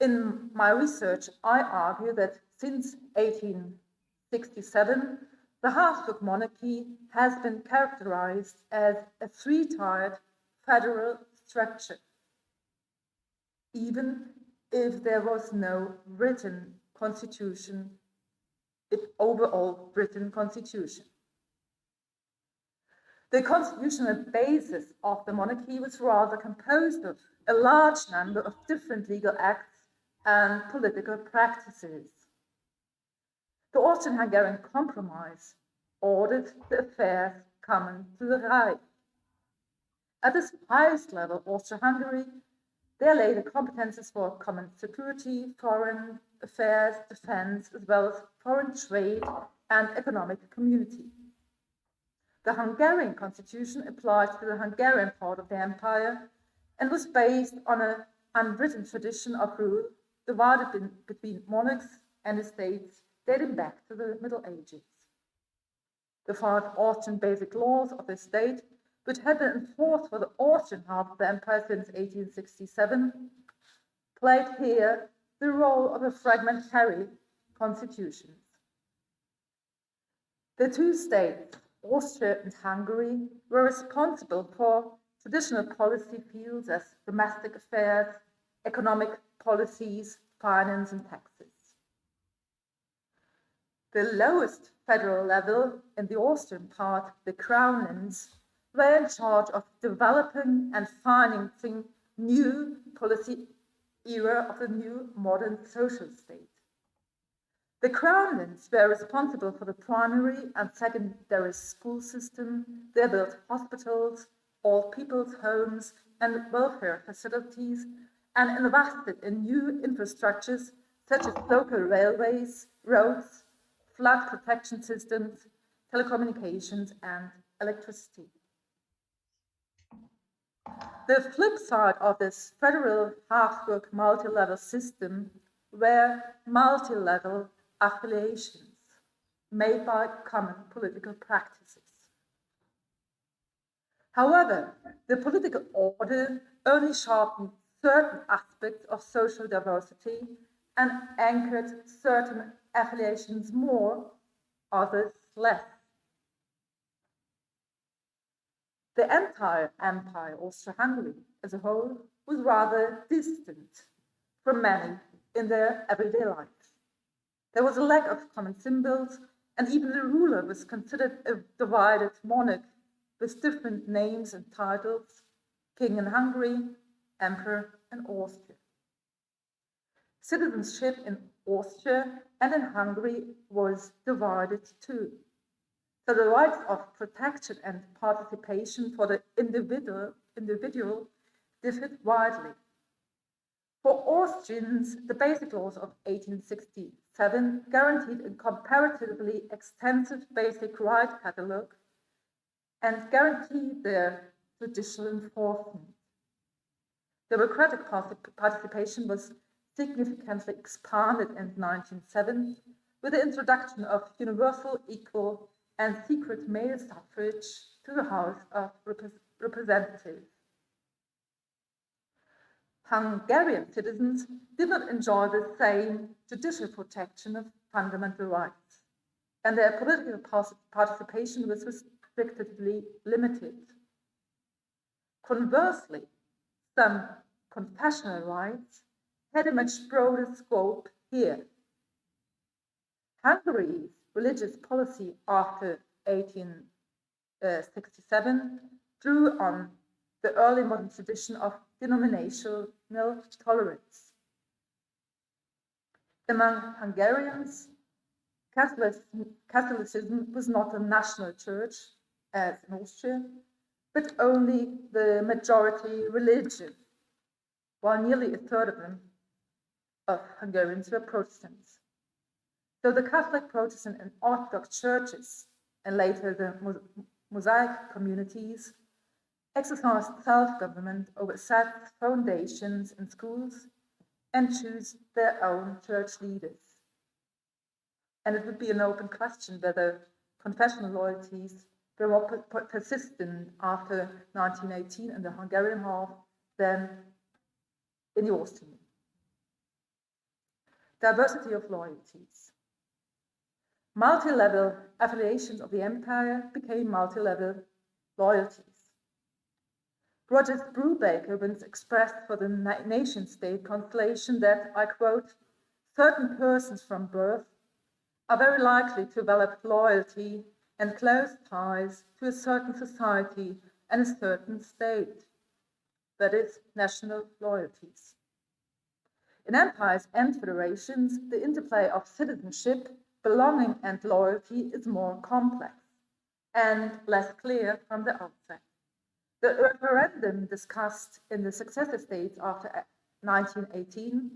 In my research, I argue that since 1867, the Habsburg monarchy has been characterized as a three-tiered federal structure, even if there was no written constitution, overall written constitution. The constitutional basis of the monarchy was rather composed of a large number of different legal acts and political practices. The Austrian-Hungarian Compromise ordered the affairs common to the Reich. At this highest level, Austria-Hungary, there lay the competences for common security, foreign affairs, defense, as well as foreign trade and economic community. The Hungarian constitution applied to the Hungarian part of the empire and was based on an unwritten tradition of rule divided between monarchs and estates dating back to the Middle Ages. The 5 Austrian basic laws of the state, which had been enforced for the Austrian half of the empire since 1867, played here the role of a fragmentary constitution. The two states, Austria and Hungary, were responsible for traditional policy fields as domestic affairs, economic policies, finance, and taxes. The lowest federal level in the Austrian part, the crownlands, were in charge of developing and financing new policy era of the new modern social state. The crownlands were responsible for the primary and secondary school system. They built hospitals, old people's homes, and welfare facilities, and invested in new infrastructures such as local railways, roads, flood protection systems, telecommunications, and electricity. The flip side of this federal Habsburg multi-level system were multi-level affiliations made by common political practices. However, the political order only sharpened certain aspects of social diversity and anchored certain affiliations more, others less. The entire empire, Austria-Hungary as a whole, was rather distant from many in their everyday life. There was a lack of common symbols, and even the ruler was considered a divided monarch with different names and titles, king in Hungary, emperor in Austria. Citizenship in Austria and in Hungary was divided too. So the rights of protection and participation for the individual differed widely. For Austrians, the Basic Laws of 1867 guaranteed a comparatively extensive basic right catalogue and guaranteed their judicial enforcement. Democratic participation was significantly expanded in 1907 with the introduction of universal, equal, and secret male suffrage to the House of Representatives. Hungarian citizens did not enjoy the same judicial protection of fundamental rights, and their political participation was restrictively limited. Conversely, some confessional rights had a much broader scope here. Hungary's religious policy after 1867 drew on the early modern tradition of denominational tolerance. Among Hungarians, Catholicism was not a national church, as in Austria, but only the majority religion, while nearly a third of Hungarians were Protestants. So the Catholic, Protestant, and Orthodox churches, and later the Mosaic communities, exercised self-government over sets, foundations, and schools, and choose their own church leaders. And it would be an open question whether confessional loyalties were more persistent after 1918 in the Hungarian half than in the Austrian. Diversity of loyalties. Multi-level affiliations of the empire became multi-level loyalties. Roger Brubaker once expressed for the nation-state constellation that, I quote, certain persons from birth are very likely to develop loyalty and close ties to a certain society and a certain state, that is, national loyalties. In empires and federations, the interplay of citizenship, belonging, and loyalty is more complex and less clear from the outset. The referendum discussed in the successor states after 1918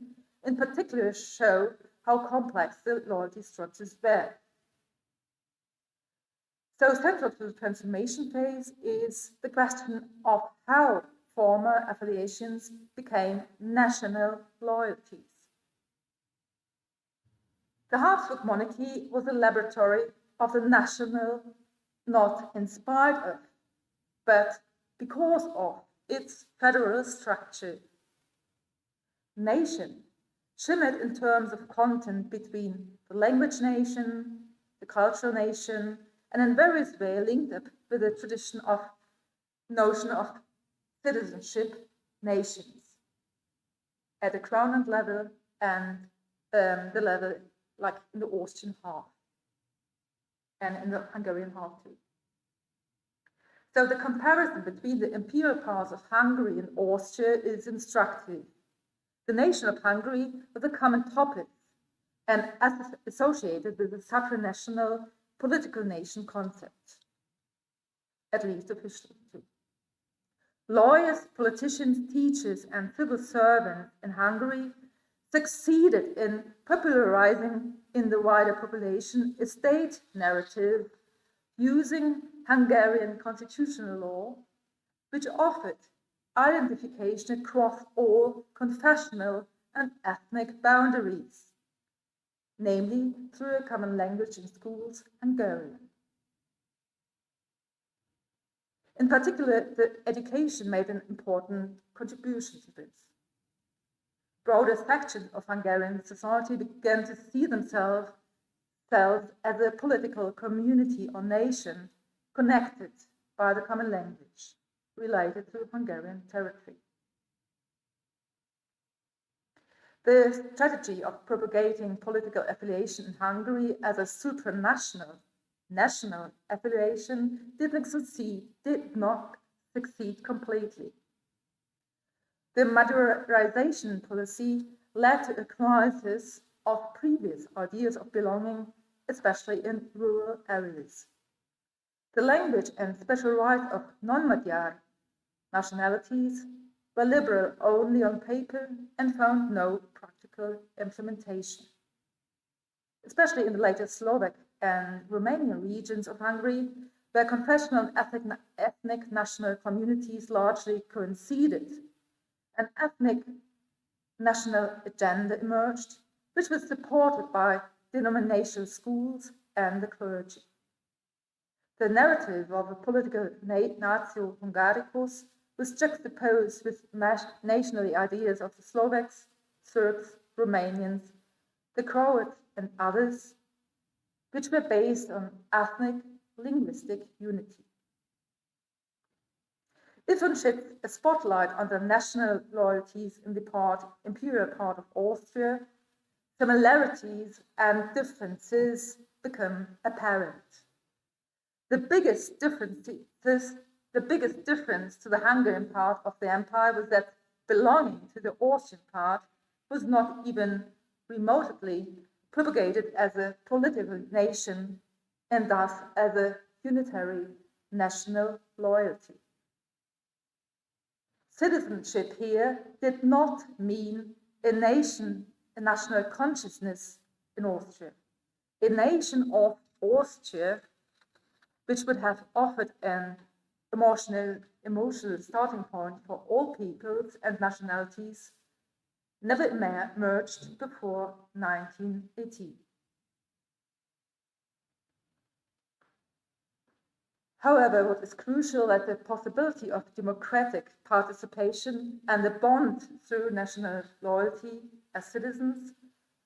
in particular show how complex the loyalty structures were. So central to the transformation phase is the question of how former affiliations became national loyalties. The Habsburg monarchy was a laboratory of the national, not in spite of, but because of its federal structure. Nation shimmered in terms of content between the language nation, the cultural nation, and in various ways linked up with the tradition of notion of citizenship nations at the crown level and the level like in the Austrian half and in the Hungarian half too. So the comparison between the imperial powers of Hungary and Austria is instructive. The nation of Hungary was a common topic and associated with the supranational political nation concept, at least officially too. Lawyers, politicians, teachers, and civil servants in Hungary succeeded in popularizing in the wider population a state narrative using Hungarian constitutional law, which offered identification across all confessional and ethnic boundaries, namely through a common language in schools, Hungarian. In particular, the education made an important contribution to this. Broader sections of Hungarian society began to see themselves as a political community or nation connected by the common language related to Hungarian territory. The strategy of propagating political affiliation in Hungary as a supranational national affiliation did not succeed completely. The Madurization policy led to a crisis of previous ideas of belonging, especially in rural areas. The language and special rights of non-Magyar nationalities were liberal only on paper and found no practical implementation. Especially in the later Slovak and Romanian regions of Hungary, where confessional and ethnic national communities largely coincided, an ethnic national agenda emerged, which was supported by denominational schools and the clergy. The narrative of a political Natio Hungaricus was juxtaposed with national ideas of the Slovaks, Serbs, Romanians, the Croats, and others, which were based on ethnic linguistic unity. It shone a spotlight on the national loyalties in the imperial part of Austria. Similarities and differences become apparent. The biggest difference to the Hungarian part of the empire was that belonging to the Austrian part was not even remotely propagated as a political nation and thus as a unitary national loyalty. Citizenship here did not mean a national consciousness in Austria. A nation of Austria, which would have offered an emotional starting point for all peoples and nationalities, never emerged before 1918. However, what is crucial is that the possibility of democratic participation and the bond through national loyalty as citizens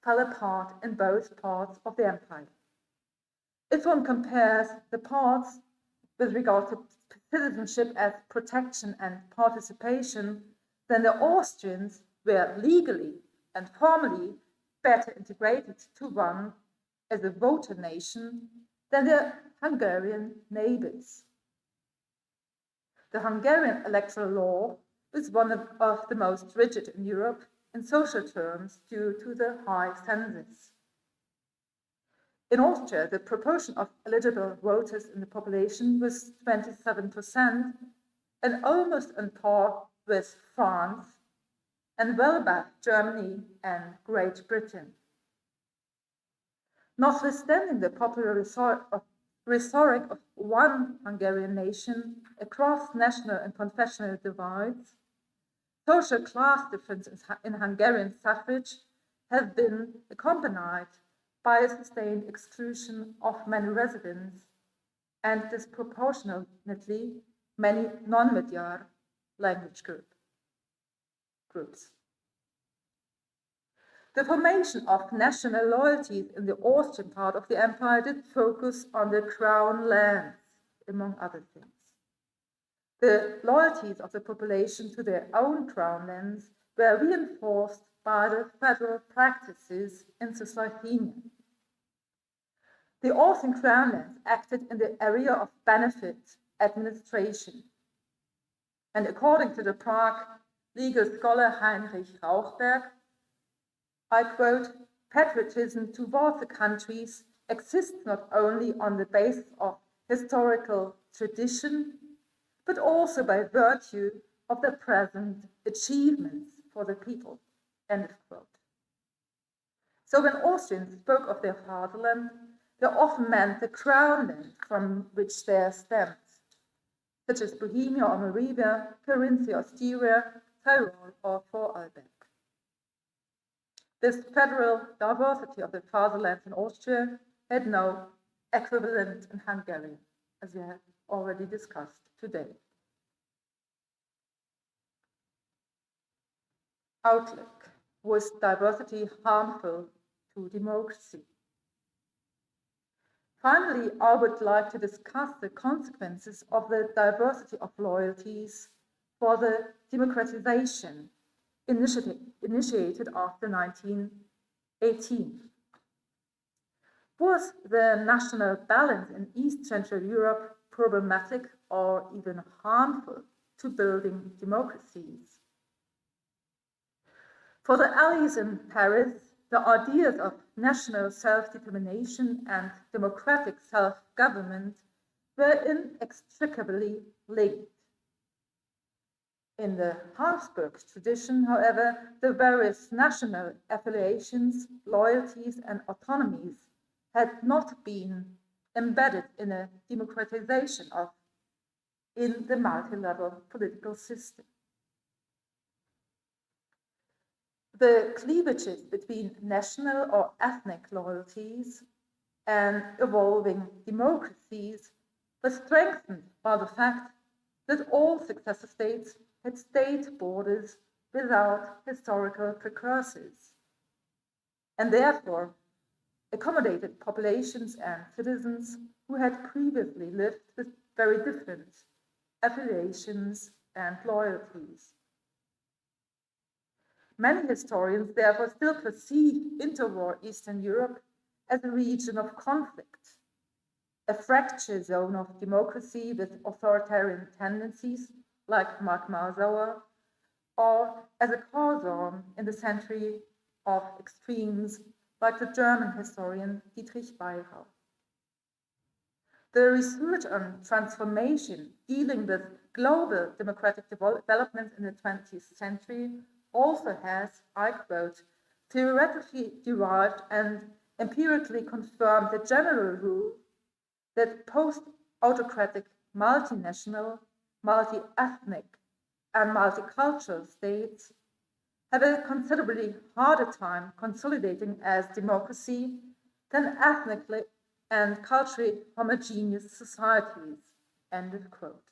fell apart in both parts of the empire. If one compares the parts with regard to citizenship as protection and participation, then the Austrians were legally and formally better integrated to one as a voter nation than their Hungarian neighbors. The Hungarian electoral law was one of the most rigid in Europe in social terms due to the high census. In Austria, the proportion of eligible voters in the population was 27% and almost on par with France and well above Germany and Great Britain. Notwithstanding the popular rhetoric of one Hungarian nation across national and confessional divides, social class differences in Hungarian suffrage have been accompanied by a sustained exclusion of many residents and disproportionately many non-Magyar language groups. The formation of national loyalties in the Austrian part of the empire did focus on the crown lands, among other things. The loyalties of the population to their own crown lands were reinforced by the federal practices in Cisleithania. The Austrian crown lands acted in the area of benefit administration. And according to the Prague legal scholar Heinrich Rauchberg, I quote, patriotism towards the countries exists not only on the basis of historical tradition, but also by virtue of the present achievements for the people, end of quote. So when Austrians spoke of their fatherland, they often meant the crown land from which they are stemmed, such as Bohemia or Moravia, Carinthia or Styria, Tyrol or Vorarlberg. This federal diversity of the fatherland in Austria had no equivalent in Hungary, as we have already discussed today. Outlook: was diversity harmful to democracy? Finally, I would like to discuss the consequences of the diversity of loyalties for the democratization initiated after 1918. Was the national balance in East Central Europe problematic or even harmful to building democracies? For the Allies in Paris, the ideas of national self-determination and democratic self-government were inextricably linked. In the Habsburg tradition, however, the various national affiliations, loyalties, and autonomies had not been embedded in a democratization in the multi-level political system. The cleavages between national or ethnic loyalties and evolving democracies were strengthened by the fact that all successor states had state borders without historical precursors, and therefore accommodated populations and citizens who had previously lived with very different affiliations and loyalties. Many historians therefore still perceive interwar Eastern Europe as a region of conflict, a fracture zone of democracy with authoritarian tendencies like Mark Marsauer, or as a core zone in the century of extremes like the German historian Dietrich Weyrauch. The research on transformation dealing with global democratic development in the 20th century also has, I quote, theoretically derived and empirically confirmed the general rule that post-autocratic, multinational, multi-ethnic, and multicultural states have a considerably harder time consolidating as democracy than ethnically and culturally homogeneous societies, end of quote.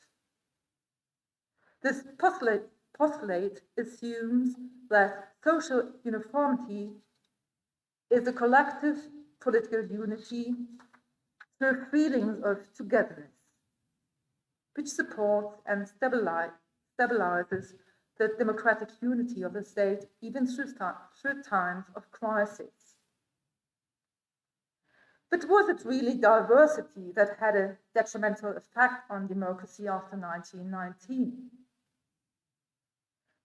This postulate assumes that social uniformity is a collective political unity through feelings of togetherness, which supports and stabilizes the democratic unity of the state even through times of crisis. But was it really diversity that had a detrimental effect on democracy after 1919?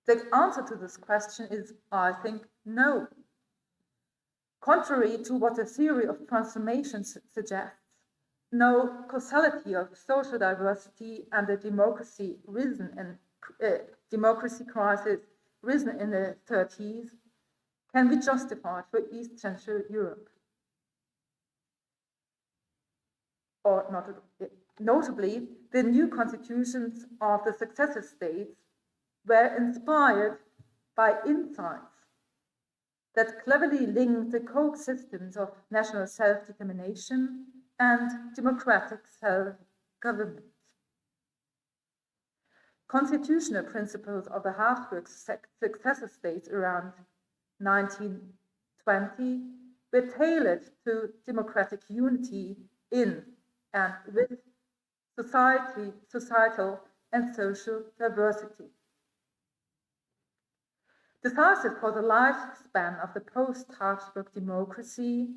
The answer to this question is, I think, no. Contrary to what the theory of transformation suggests, no causality of social diversity and the democracy crisis risen in the 30s can be justified for East Central Europe. Or notably, the new constitutions of the successor states were inspired by insights that cleverly linked the coexistence of national self-determination and democratic self-government. Constitutional principles of the Habsburg successor states around 1920 were tailored to democratic unity in and with societal and social diversity. Decisive for the lifespan of the post-Habsburg democracy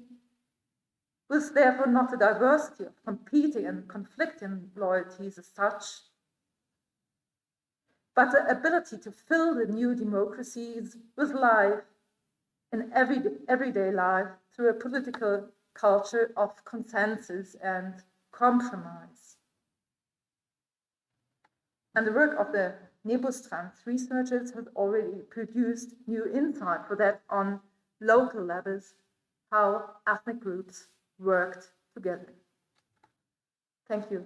was therefore not the diversity of competing and conflicting loyalties as such, but the ability to fill the new democracies with life in everyday life through a political culture of consensus and compromise. And the work of the Nepostrans researchers has already produced new insight for that on local levels, how ethnic groups worked together. Thank you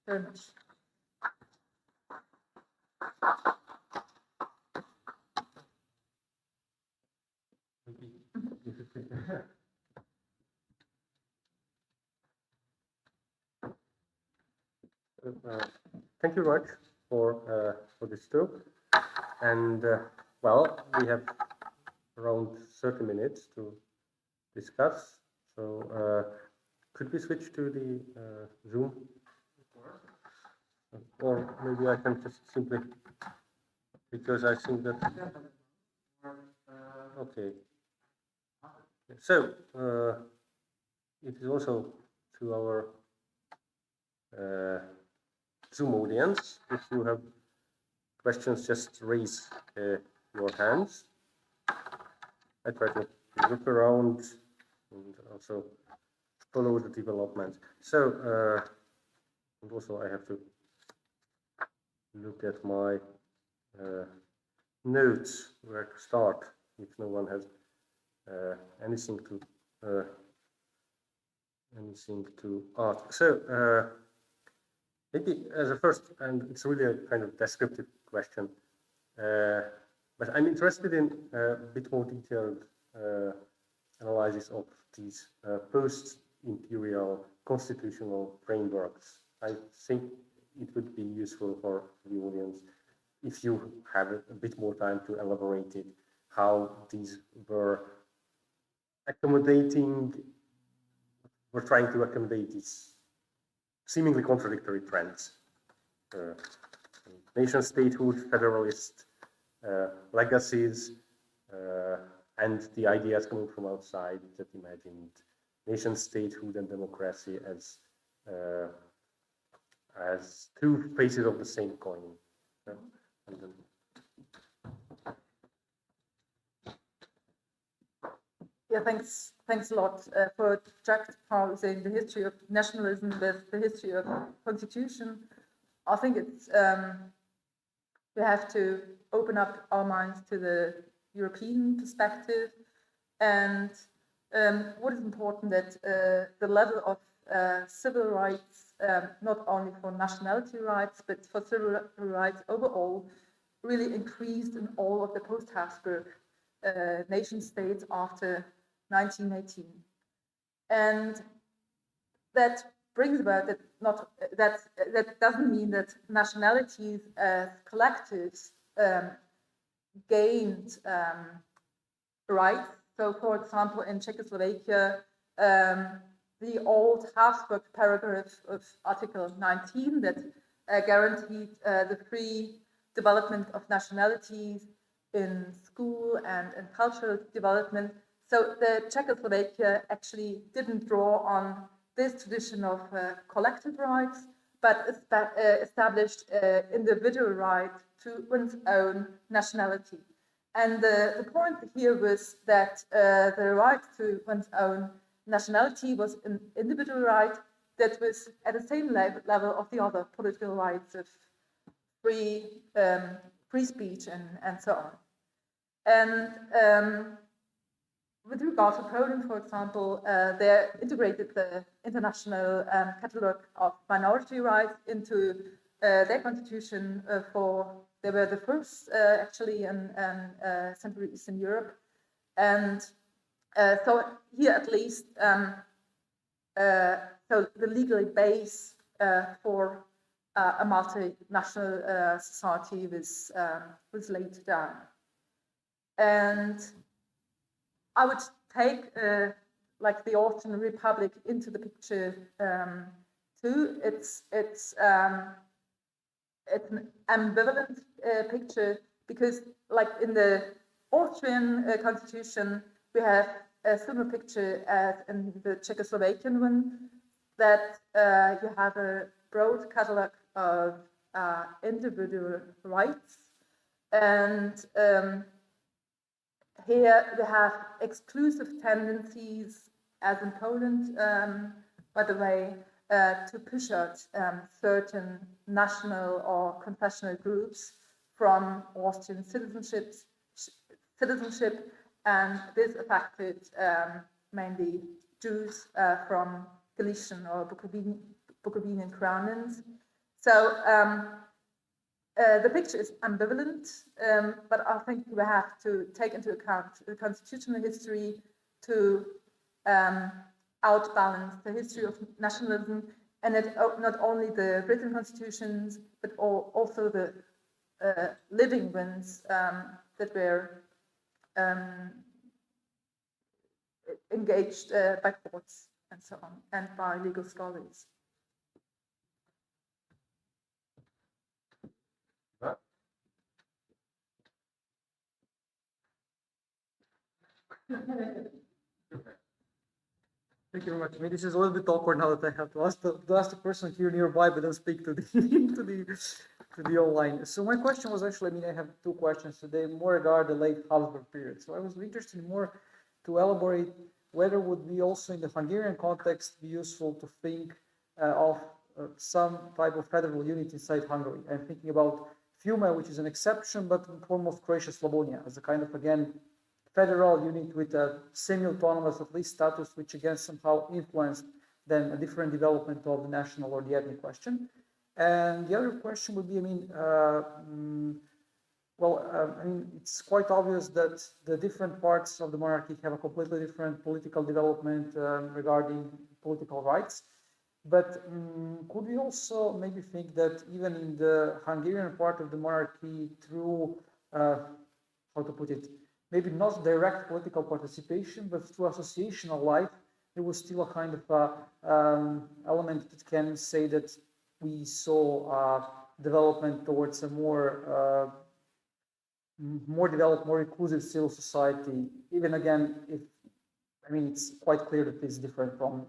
very much. Thank you very much for this talk. And well, we have around 30 minutes to discuss. So could we switch to the Zoom? Or maybe I can just simply, because I think that, okay. So it is also to our Zoom audience. If you have questions, just raise your hands. I try to look around and also follow the development. So, and also I have to look at my notes where to start if no one has anything to ask. So maybe as a first, and it's really a kind of descriptive question, but I'm interested in a bit more detailed analysis of these post-imperial constitutional frameworks. I think it would be useful for the audience if you have a bit more time to elaborate it, how these were trying to accommodate these seemingly contradictory trends. Nation statehood, federalist legacies, and the ideas coming from outside that imagined nation statehood and democracy as two faces of the same coin. Yeah, thanks a lot for juxtaposing the history of nationalism with the history of constitution. I think it's we have to open up our minds to the European perspective, and what is important that the level of civil rights, not only for nationality rights, but for civil rights overall, really increased in all of the post-Habsburg nation states after 1918. And that brings about that that doesn't mean that nationalities as collectives gained rights. So, for example, in Czechoslovakia, the old Habsburg paragraph of Article 19 that guaranteed the free development of nationalities in school and in cultural development. So the Czechoslovakia actually didn't draw on this tradition of collective rights, but established individual right to one's own nationality. And the point here was that the right to one's own nationality was an individual right that was at the same level of the other political rights of free speech and so on. And with regard to Poland, for example, they integrated the international catalogue of minority rights into their constitution they were the first actually in Central Eastern Europe. And so here at least, so the legal base for a multinational society was laid down. And I would take like the Austrian Republic into the picture too. It's an ambivalent picture because, like in the Austrian constitution, we have a similar picture as in the Czechoslovakian one, that you have a broad catalogue of individual rights, and here we have exclusive tendencies, as in Poland, by the way, to push out certain national or confessional groups from Austrian citizenship, and this affected mainly Jews from Galician or Bukovinan crownlands. So the picture is ambivalent, but I think we have to take into account the constitutional history to outbalance the history of nationalism, and not only the written constitutions, but also the living ones that were engaged by courts and so on, and by legal scholars. Thank you very much. I mean, this is a little bit awkward now that I have to ask the person here nearby, but then speak to the to the online. So my question was actually, I mean, I have two questions today, more regard the late Habsburg period. So I was interested more to elaborate whether would be also in the Hungarian context be useful to think of some type of federal unit inside Hungary. I'm thinking about Fiume, which is an exception, but in form of Croatia Slavonia as a kind of, again, federal unit with a semi-autonomous at least status, which again somehow influenced then a different development of the national or the ethnic question. And the other question would be, I mean, it's quite obvious that the different parts of the monarchy have a completely different political development regarding political rights. But could we also maybe think that even in the Hungarian part of the monarchy, through, how to put it, maybe not direct political participation, but through associational life, there was still a kind of element that can say that we saw development towards a more developed, more inclusive civil society. Even again, if I mean, it's quite clear that it's different from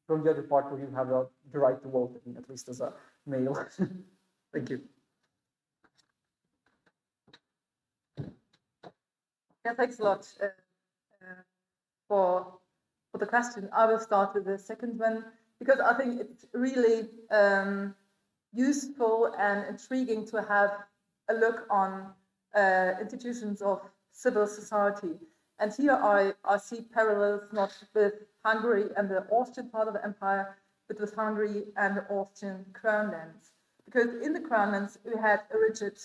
the other part where you have the right to vote, I mean, at least as a male. Thank you. Yeah, thanks a lot for the question. I will start with the second one because I think it's really useful and intriguing to have a look on institutions of civil society. And here I see parallels not with Hungary and the Austrian part of the empire, but with Hungary and the Austrian crown lands. Because in the crown lands, we had a rigid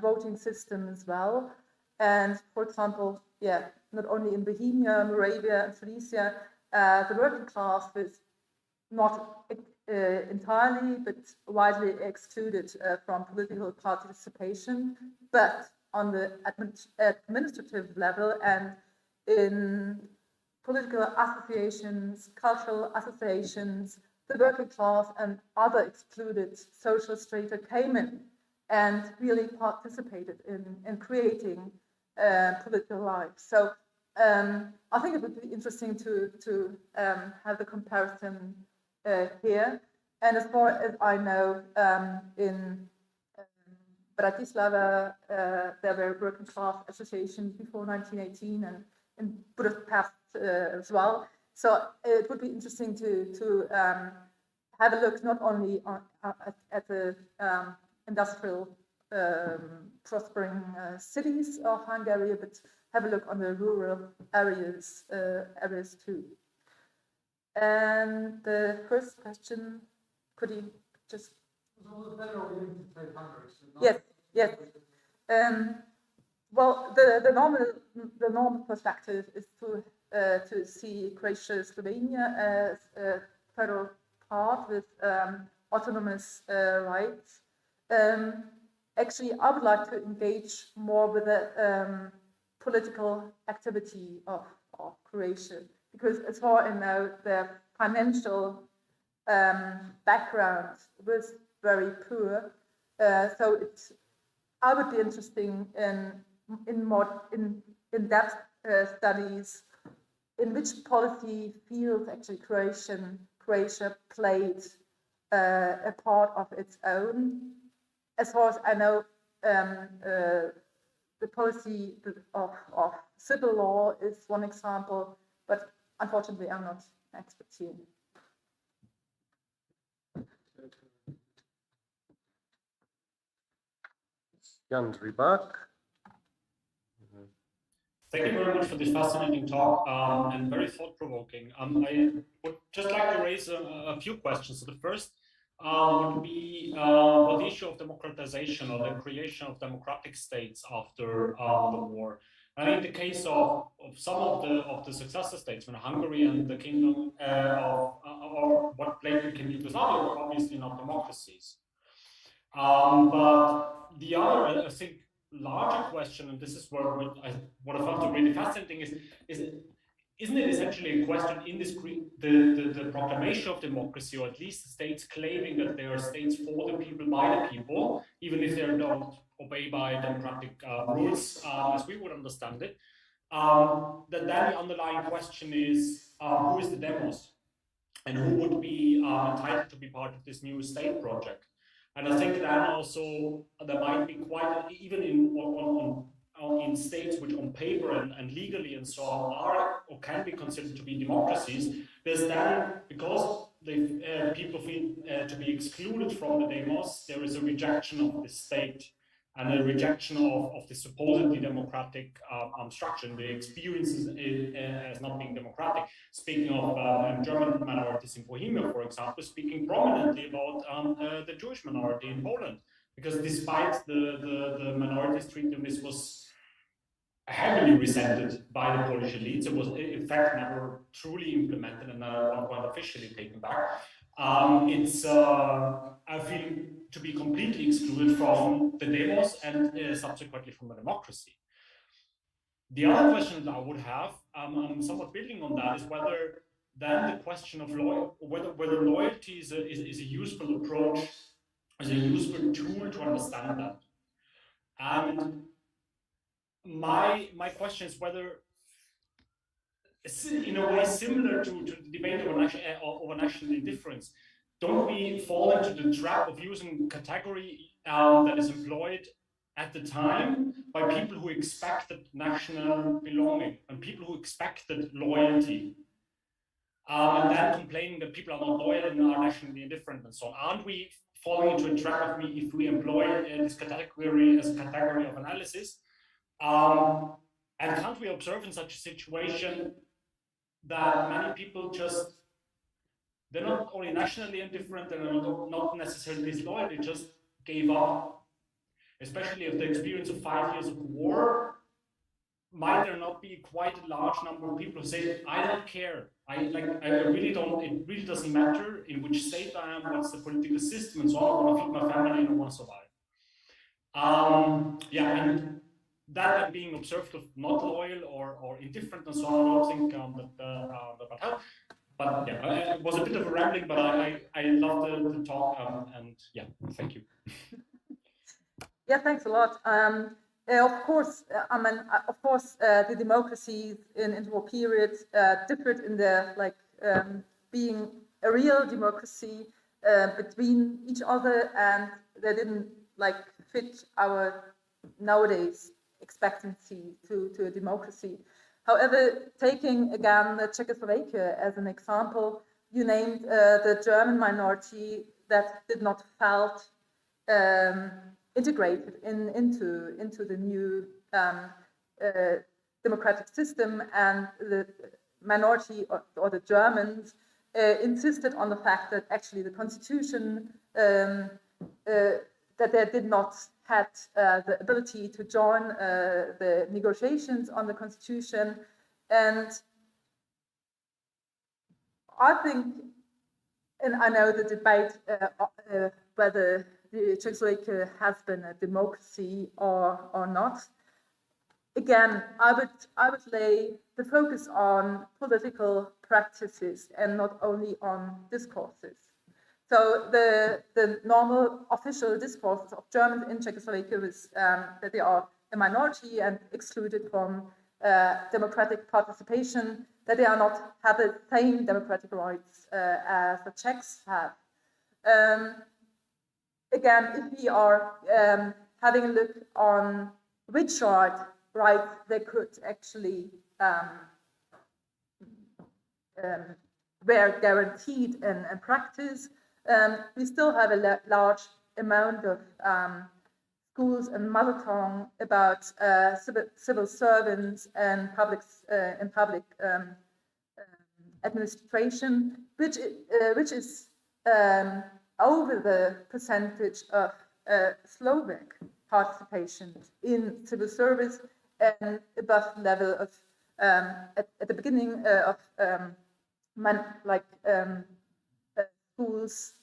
voting system as well. And for example, yeah, not only in Bohemia, Moravia, and Silesia, the working class was not entirely, but widely excluded from political participation. But on the administrative level and in political associations, cultural associations, the working class and other excluded social strata came in and really participated in creating political life. So I think it would be interesting to have the comparison here. And as far as I know, in Bratislava, there were working class associations before 1918 and in Budapest as well. So it would be interesting to have a look not only at the industrial prospering cities of Hungary, but have a look on the rural areas too. And the first question, could you just... Yes, yes. Well, the normal perspective is to see Croatia, Slovenia as a federal part with autonomous rights. Actually, I would like to engage more with the political activity of Croatia, because as far as I know, their financial background was very poor. So I would be interested in more in-depth studies in which policy fields actually Croatia played a part of its own. As far as I know, the policy of civil law is one example, but unfortunately, I'm not an expert here. Jan Rybak. Thank you very much for this fascinating talk and very thought-provoking. I would just like to raise a few questions. So the first would be the issue of democratization or the creation of democratic states after the war. And in the case of some of the successor states, when Hungary and the Kingdom or what later became Yugoslavia were obviously not democracies. But the other, I think, larger question, and this is what I found really fascinating, isn't it essentially a question in this the proclamation of democracy, or at least the states claiming that they are states for the people, by the people, even if they don't obey by democratic rules, as we would understand it, that then the underlying question is who is the demos and who would be entitled to be part of this new state project. And I think then also there might be quite, even in states which on paper and legally and so on are or can be considered to be democracies, there's then, because people feel to be excluded from the demos, there is a rejection of the state. and a rejection of the supposedly democratic structure, and the experiences as not being democratic. Speaking of German minorities in Bohemia, for example, speaking prominently about the Jewish minority in Poland, because despite the minorities treaty, this was heavily resented by the Polish elites. It was, in fact, never truly implemented and at one point officially taken back. It's, I feel, to be completely excluded from the demos and subsequently from the democracy. The other question that I would have, I'm somewhat building on that, is whether then the question of whether loyalty is a useful approach, is a useful tool to understand that. And my question is whether, in a way similar to the debate over national indifference, don't we fall into the trap of using category that is employed at the time by people who expected national belonging and people who expected loyalty, and then complaining that people are not loyal and are nationally indifferent and so on? Aren't we falling into a trap if we employ this category as a category of analysis? And can't we observe in such a situation that many people just, they're not only nationally indifferent, they're not necessarily disloyal, they just gave up? Especially if the experience of 5 years of war, might there not be quite a large number of people who say, I don't care, I really don't, it really doesn't matter in which state I am, what's the political system and so on, I want to feed my family and I want to survive. Yeah, and that being observed of not loyal or indifferent and so on, I don't think that would help. But yeah, it was a bit of a rambling, but I loved the talk, and yeah, thank you. Yeah, thanks a lot. Of course, the democracies in interwar periods differed in their being a real democracy between each other, and they didn't fit our nowadays expectancy to a democracy. However, taking again the Czechoslovakia as an example, you named the German minority that did not felt integrated into the new democratic system, and the minority or the Germans insisted on the fact that actually the constitution, that they did not had the ability to join the negotiations on the constitution. And I think, and I know the debate whether the Czechoslovakia has been a democracy or not. Again, I would lay the focus on political practices and not only on discourses. So the normal official discourse of Germans in Czechoslovakia was that they are a minority and excluded from democratic participation, that they are not have the same democratic rights as the Czechs have. Again, if we are having a look on which rights they could actually were guaranteed in practice, we still have a large amount of schools and mother tongue about civil servants and public administration, which is over the percentage of Slovak participation in civil service and above level of at the beginning of schools.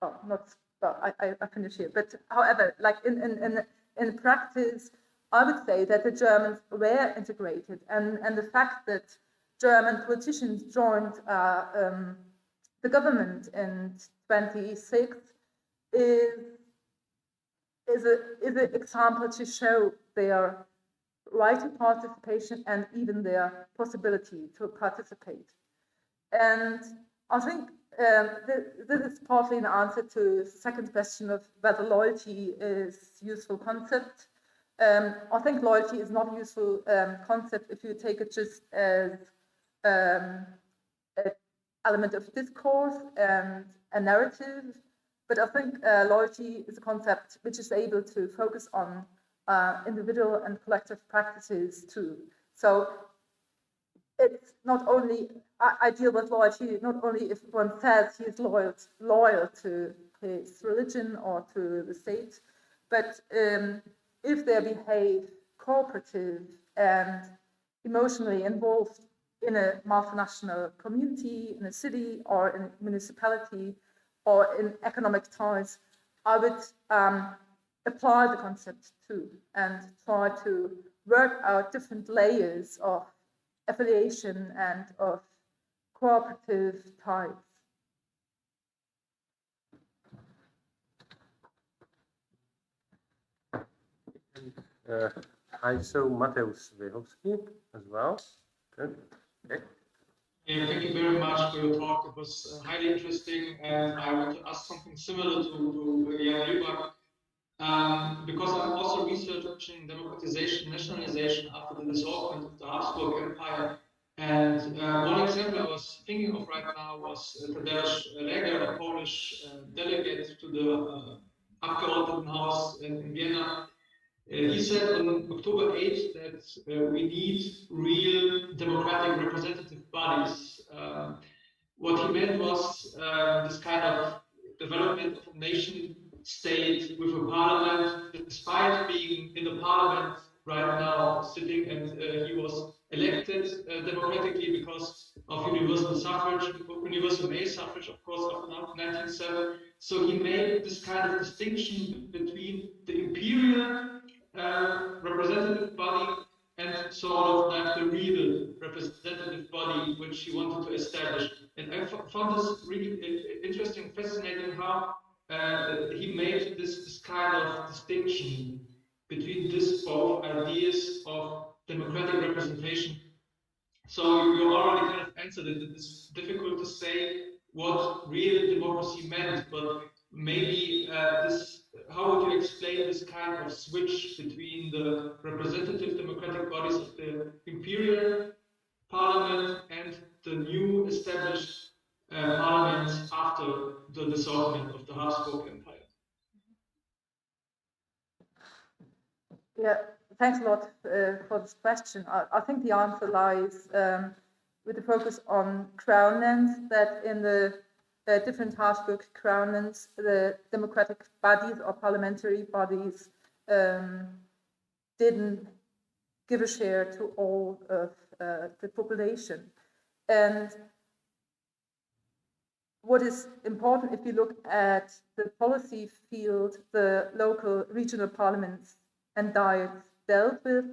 Oh, not. Well, I finish here. But however, like in practice, I would say that the Germans were integrated, and the fact that German politicians joined the government in 26 is an example to show their right to participation and even their possibility to participate. And I think this is partly an answer to the second question of whether loyalty is a useful concept. I think loyalty is not a useful concept if you take it just as an element of discourse and a narrative, But I think loyalty is a concept which is able to focus on individual and collective practices too. So it's not only, I deal with loyalty not only if one says he is loyal to his religion or to the state, but if they behave cooperative and emotionally involved in a multinational community, in a city or in a municipality or in economic ties, I would apply the concept too and try to work out different layers of affiliation and of cooperative ties. I saw Mateusz Wejhowski as well. Good. Okay. Yeah, thank you very much for your talk. It was highly interesting, and I want to ask something similar to Jan Rybak, because I'm also researching democratization, nationalization after the dissolvement of the Habsburg Empire. And one example I was thinking of right now was Tadeusz Reger, a Polish delegate to the Abgeordnetenhaus in Vienna. He said on October 8th that we need real democratic representative bodies. What he meant was this kind of development of a nation state with a parliament, despite being in the parliament right now sitting, and he was elected democratically because of universal suffrage, universal male suffrage, of course, of 1907. So he made this kind of distinction between the imperial representative body and sort of like the real representative body which he wanted to establish. And I found this really interesting, fascinating how he made this kind of distinction between these both ideas of democratic representation. So you already kind of answered it. It's difficult to say what real democracy meant, but maybe how would you explain this kind of switch between the representative democratic bodies of the imperial parliament and the new established parliaments after the dissolvement of the Habsburg Empire? Yeah, thanks a lot for this question. I think the answer lies with the focus on crown lands, that in the different Habsburg crown lands, the democratic bodies or parliamentary bodies didn't give a share to all of the population. And what is important, if you look at the policy field, the local regional parliaments and diets dealt with,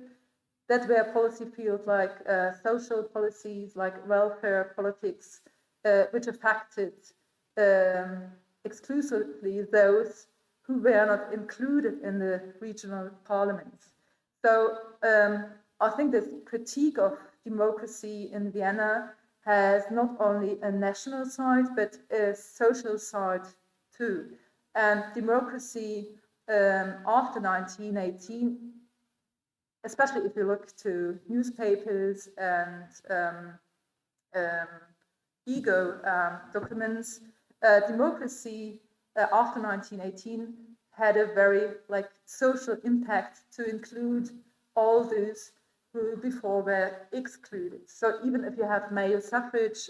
that were policy fields like social policies, like welfare politics, which affected exclusively those who were not included in the regional parliaments. So I think this critique of democracy in Vienna has not only a national side, but a social side too. And democracy after 1918, especially if you look to newspapers and ego documents, democracy after 1918 had a very social impact to include all those who before were excluded. So even if you have male suffrage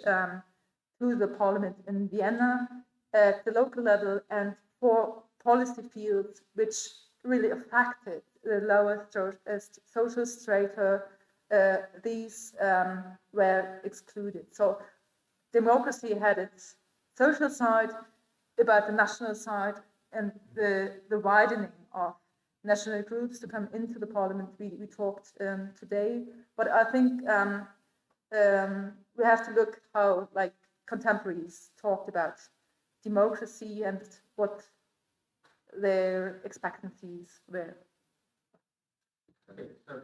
through the parliament in Vienna at the local level and for policy fields which really affected the lower social strata, these were excluded. So democracy had its social side, about the national side, and the widening of national groups to come into the parliament. We talked today, but I think we have to look how contemporaries talked about democracy and what their expectancies were. Okay, so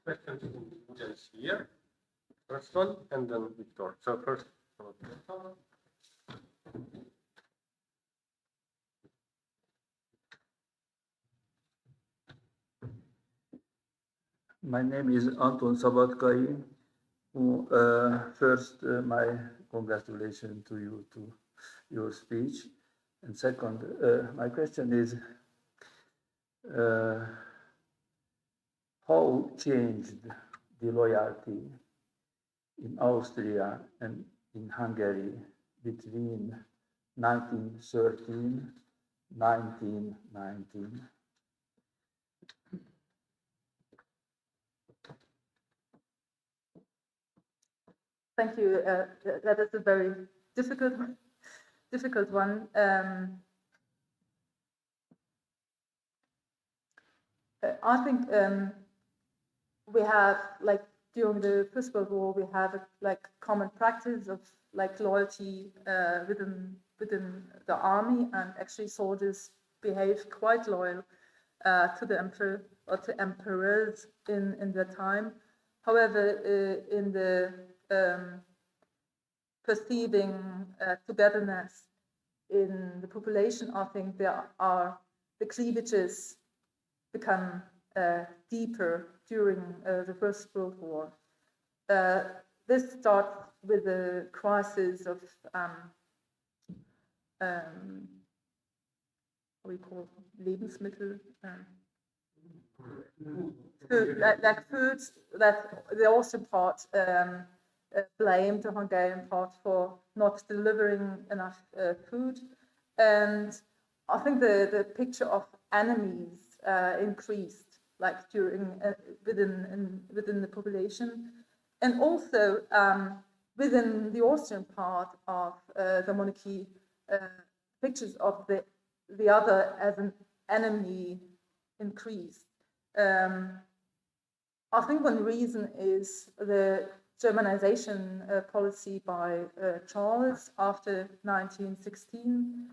questions in the audience here. First one, and then Victor. So first, my name is Anton Szabadkai. First, my congratulations to you to your speech. And second, my question is, how changed the loyalty in Austria and in Hungary between 1913, 1919? Thank you. That is a very difficult one. I think we have, like, during the First World War, we have a common practice of loyalty within the army, and actually soldiers behaved quite loyal to the emperor or to emperors in their time. However, in the perceiving togetherness in the population, I think the cleavages become deeper during the First World War. This starts with the crisis of what we call Lebensmittel, food, like foods that the Austrian part blamed the Hungarian part for not delivering enough food, and I think the picture of enemies increased, like during within the population, and also within the Austrian part of the monarchy, pictures of the other as an enemy increased. I think one reason is the Germanization policy by Charles after 1916,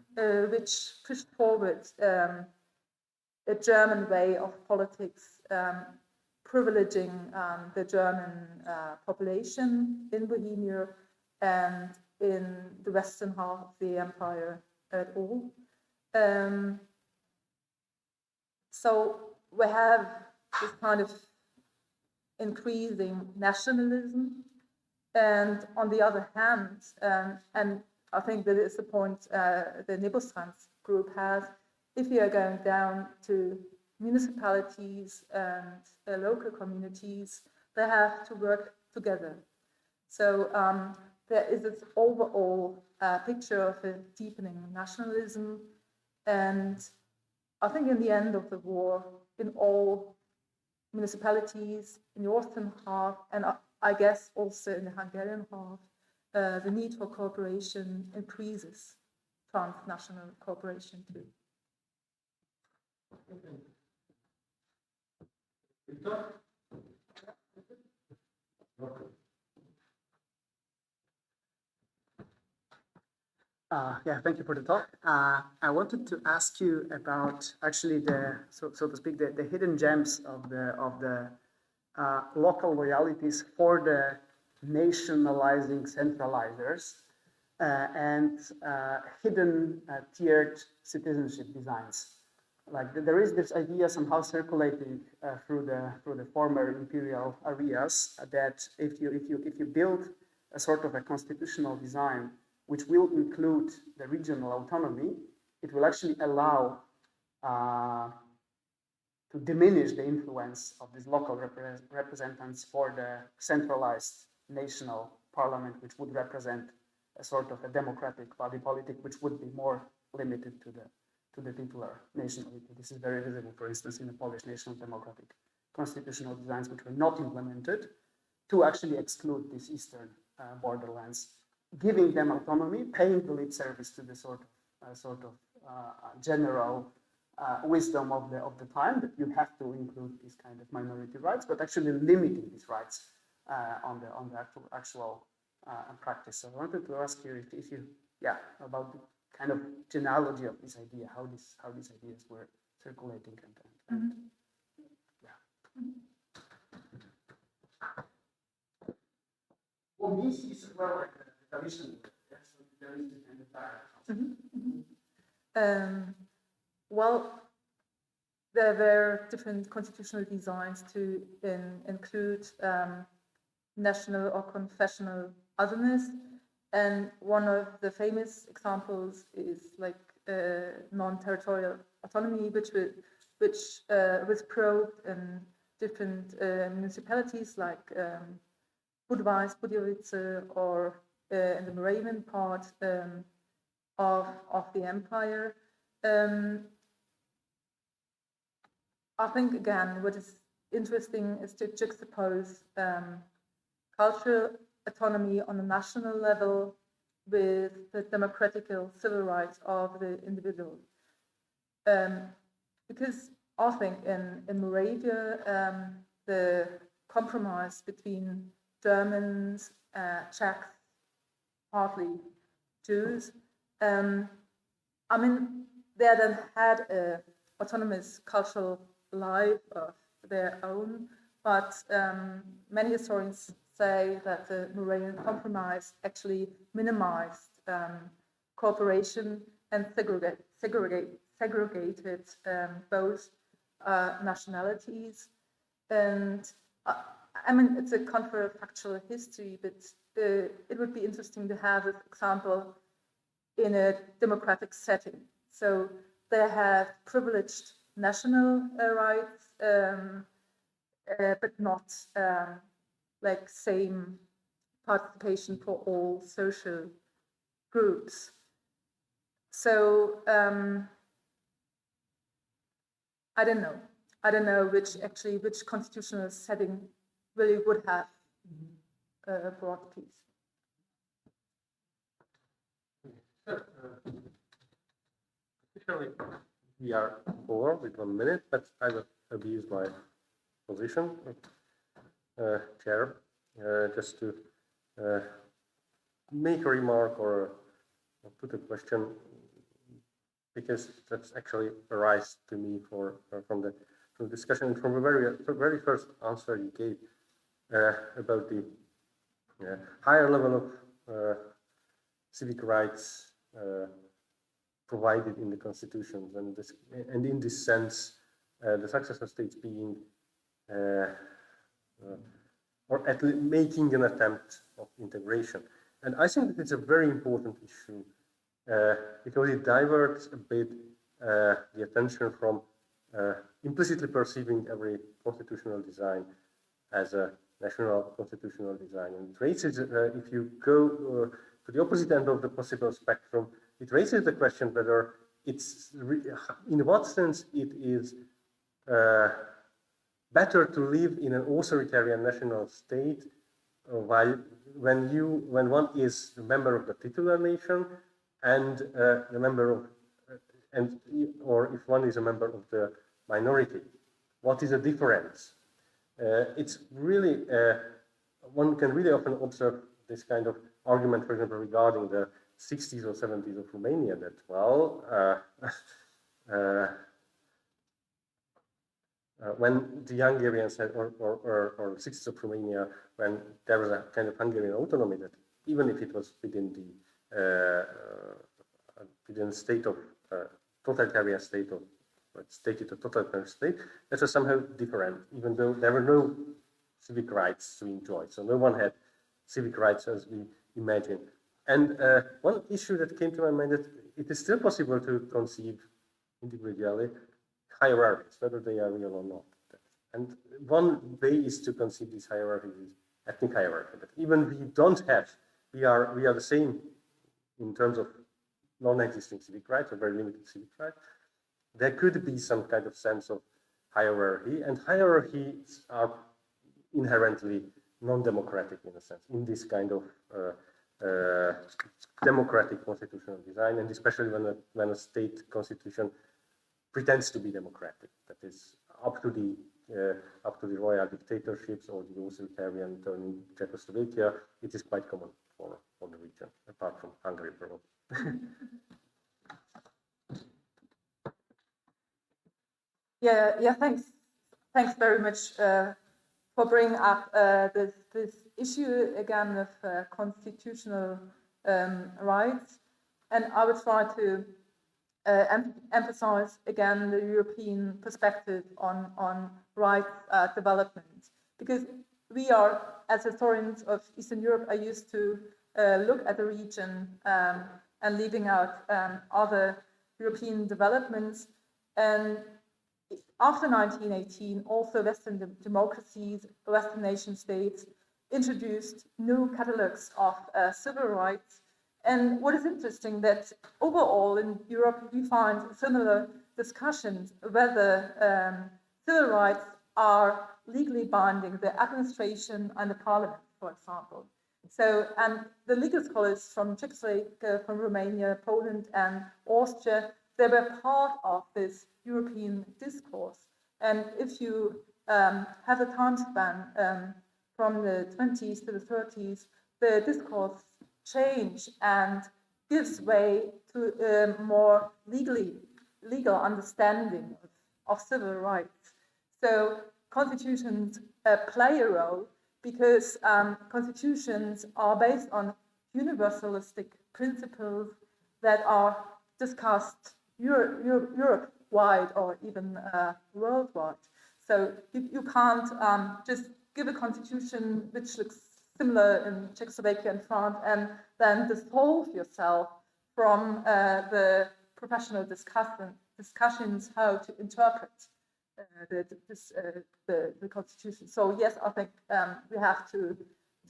which pushed forward a German way of politics, privileging the German population in Bohemia and in the western half of the empire at all. So we have this kind of increasing nationalism, and on the other hand, and I think that is the point the Nepostrans group has, if we are going down to municipalities and local communities, they have to work together. So there is this overall picture of a deepening nationalism, and I think in the end of the war, in all municipalities in the Austrian half, and I guess also in the Hungarian half, the need for cooperation increases, transnational cooperation too. Yeah, thank you for the talk. I wanted to ask you about actually so to speak, the hidden gems of the local loyalties for the nationalizing centralizers and hidden tiered citizenship designs. Like there is this idea somehow circulating through the former imperial areas that if you build a sort of a constitutional design which will include the regional autonomy, it will actually allow to diminish the influence of these local representatives for the centralized national parliament, which would represent a sort of a democratic body politic, which would be more limited to the titular nationality. This is very visible, for instance, in the Polish national democratic constitutional designs, which were not implemented to actually exclude these eastern borderlands, giving them autonomy, paying the lip service to the sort of general wisdom of the time that you have to include these kind of minority rights, but actually limiting these rights on the actual practice. So I wanted to ask you if you about the kind of genealogy of this idea, how these ideas were circulating and Well, this is well like a traditional, so there is this kind of dialogue. Well, there were different constitutional designs to include national or confessional otherness, and one of the famous examples is like non-territorial autonomy, which was probed in different municipalities like Budapest, or in the Moravian part of the empire. I think, again, what is interesting is to juxtapose cultural autonomy on a national level with the democratic civil rights of the individual. Because I think in Moravia, the compromise between Germans, Czechs, partly Jews, I mean, they then had an autonomous cultural life of their own, but many historians say that the Moravian Compromise actually minimized cooperation and segregated both nationalities. And I mean, it's a counterfactual history, but it would be interesting to have this example in a democratic setting. So they have privileged national rights, but not like same participation for all social groups. So I don't know which constitutional setting really would have brought peace. Officially, we are over with 1 minute, but I will abuse my position, chair, just to make a remark or put a question, because that's actually arise to me from the discussion, from the very first answer you gave about the higher level of civic rights provided in the constitutions, and in this sense, the successor states being or at least making an attempt of integration. And I think that it's a very important issue because it diverts a bit the attention from implicitly perceiving every constitutional design as a national constitutional design. And it raises, if you go to the opposite end of the possible spectrum, it raises the question whether it's, in what sense it is better to live in an authoritarian national state when one is a member of the titular nation and a member of, or if one is a member of the minority. What is the difference? It's really, one can really often observe this kind of argument, for example, regarding the 60s or 70s of Romania, that, well, when the Hungarians had, or 60s of Romania, when there was a kind of Hungarian autonomy, that even if it was within the state of totalitarian state of, let's take it a totalitarian state, that was somehow different, even though there were no civic rights to enjoy. So no one had civic rights as we imagine. And one issue that came to my mind, that it is still possible to conceive individually hierarchies, whether they are real or not. And one way is to conceive these hierarchies is ethnic hierarchy. That even we don't have, we are the same in terms of non-existing civic rights or very limited civic rights. There could be some kind of sense of hierarchy, and hierarchies are inherently non-democratic in a sense, in this kind of democratic constitutional design, and especially when a state constitution pretends to be democratic, that is up to the royal dictatorships or the authoritarian turn in Czechoslovakia. It is quite common for the region, apart from Hungary, probably. Yeah, thanks very much for bringing up this issue again of constitutional rights. And I would try to emphasize again the European perspective on rights development, because we are, as historians of Eastern Europe, are used to look at the region and leaving out other European developments. And after 1918, also Western democracies, Western nation states introduced new catalogs of civil rights. And what is interesting that overall in Europe, we find similar discussions whether civil rights are legally binding, the administration and the parliament, for example. So, and the legal scholars from Czechoslovakia, from Romania, Poland, and Austria, they were part of this European discourse. And if you have a time span from the 20s to the 30s, the discourse change and gives way to a more legal understanding of civil rights. So constitutions play a role because constitutions are based on universalistic principles that are discussed Europe-wide or even worldwide. So you can't just give a constitution which looks similar in Czechoslovakia and France and then dissolve yourself from the professional discussions how to interpret the constitution. So yes, I think we have to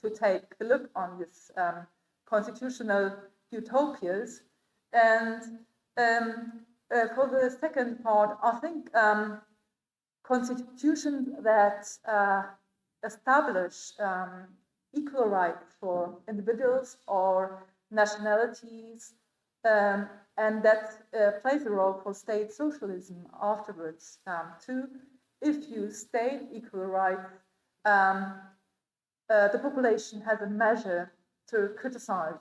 take a look on this constitutional utopias. And for the second part, I think constitutions that establish equal rights for individuals or nationalities, and that plays a role for state socialism afterwards too. If you state equal rights, the population has a measure to criticize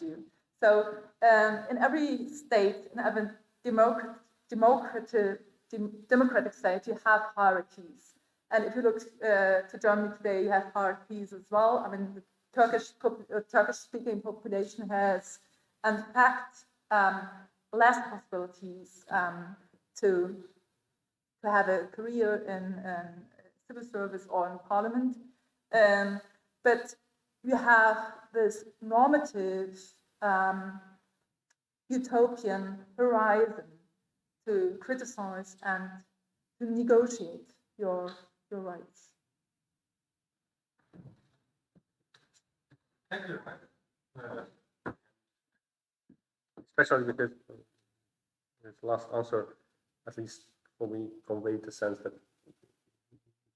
you. So in every state, in every democratic state, you have hierarchies. And if you look to Germany today, you have hierarchies as well. I mean, the Turkish-speaking population has, in fact, less possibilities to have a career in civil service or in parliament. But you have this normative utopian horizon to criticize and to negotiate your rights. Thank you. Especially because this last answer, at least for me, conveyed the sense that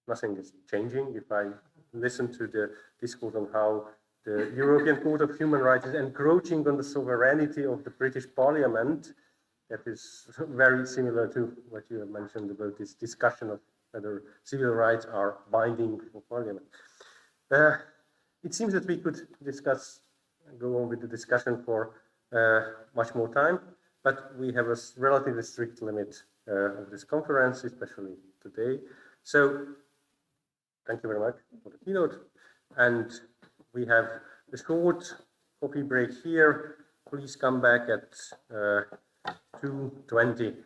nothing is changing. If I listen to the discourse on how the European Court of Human Rights is encroaching on the sovereignty of the British Parliament, that is very similar to what you have mentioned about this discussion of whether civil rights are binding for Parliament. It seems that we could go on with the discussion for much more time, but we have a relatively strict limit of this conference, especially today. So thank you very much for the keynote. And we have a short coffee break here. Please come back at 2:20.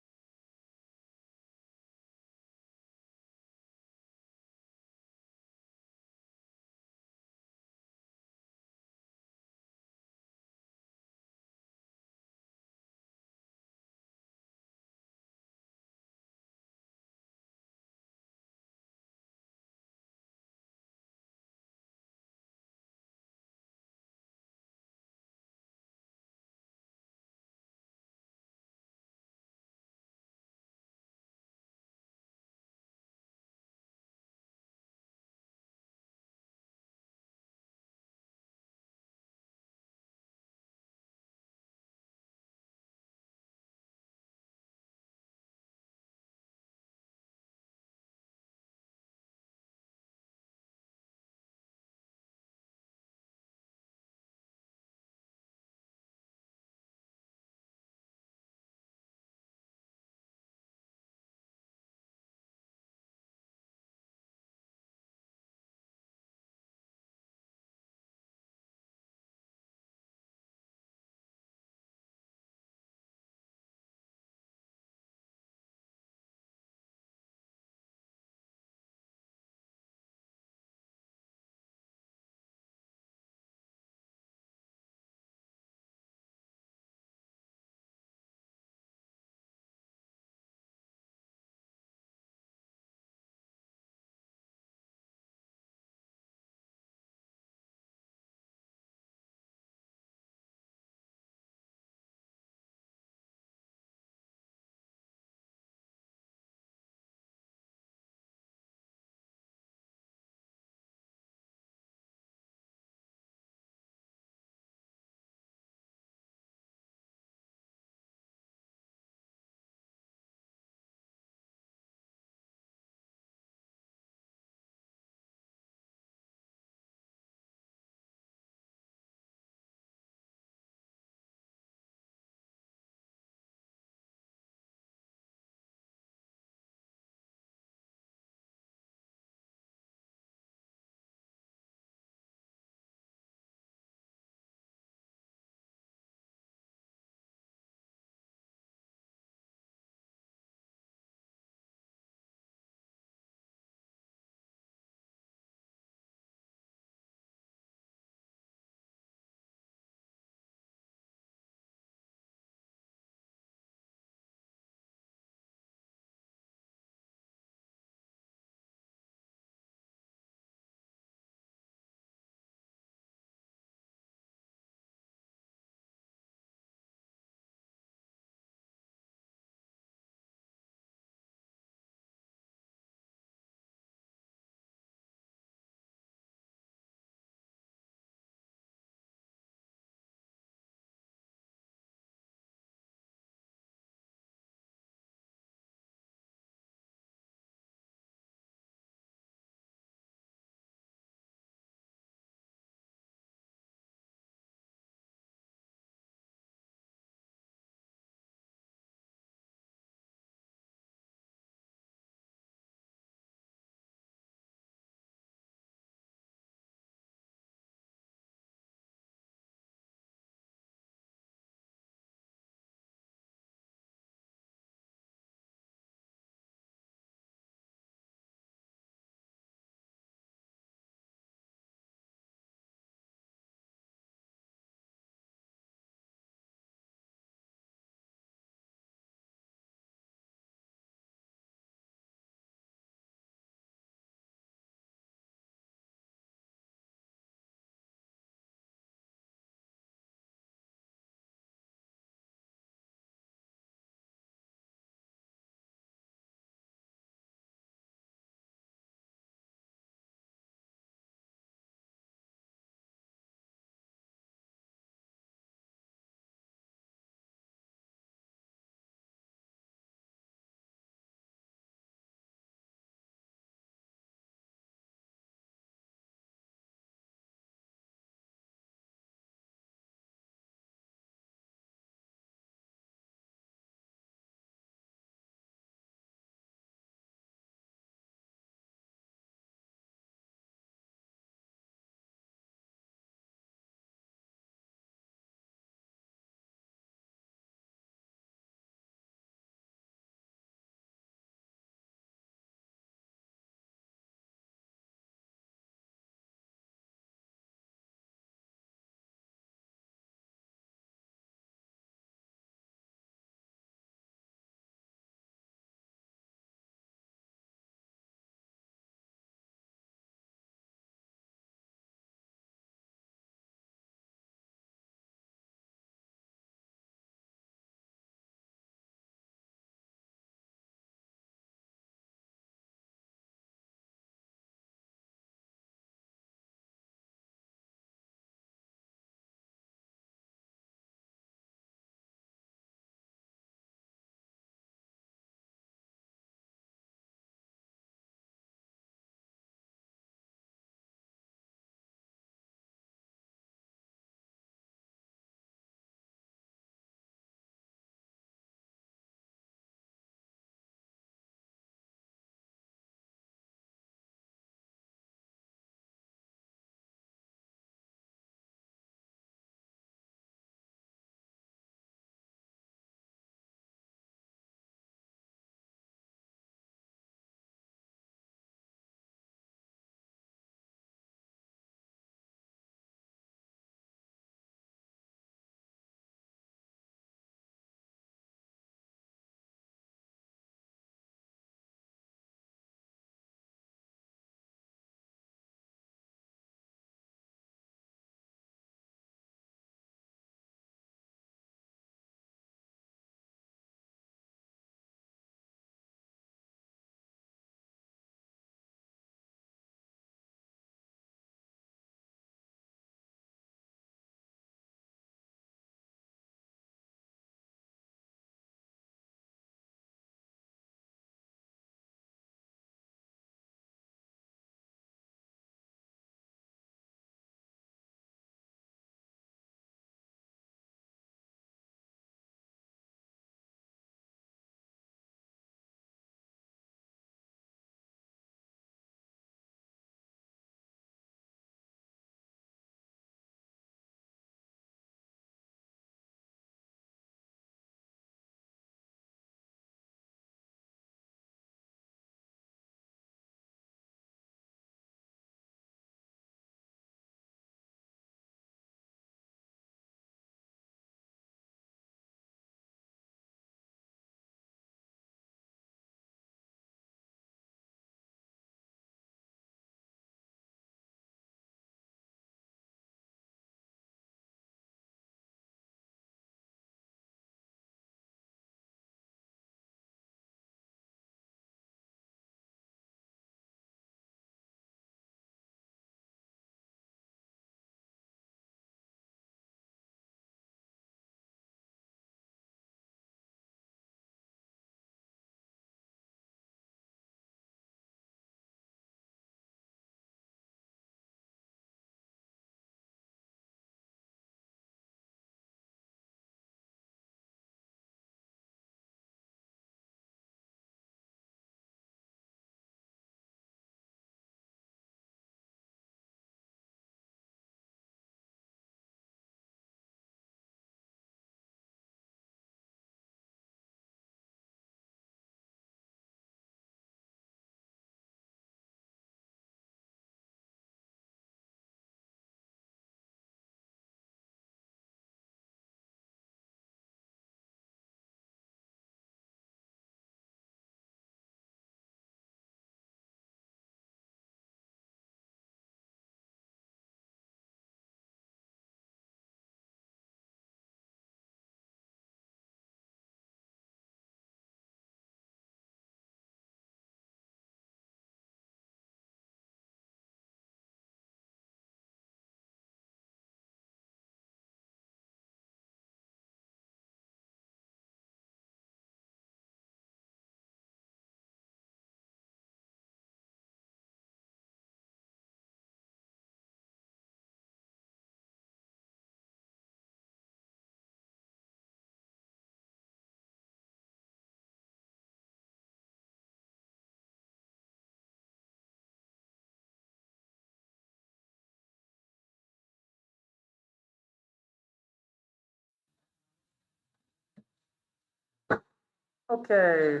Okay,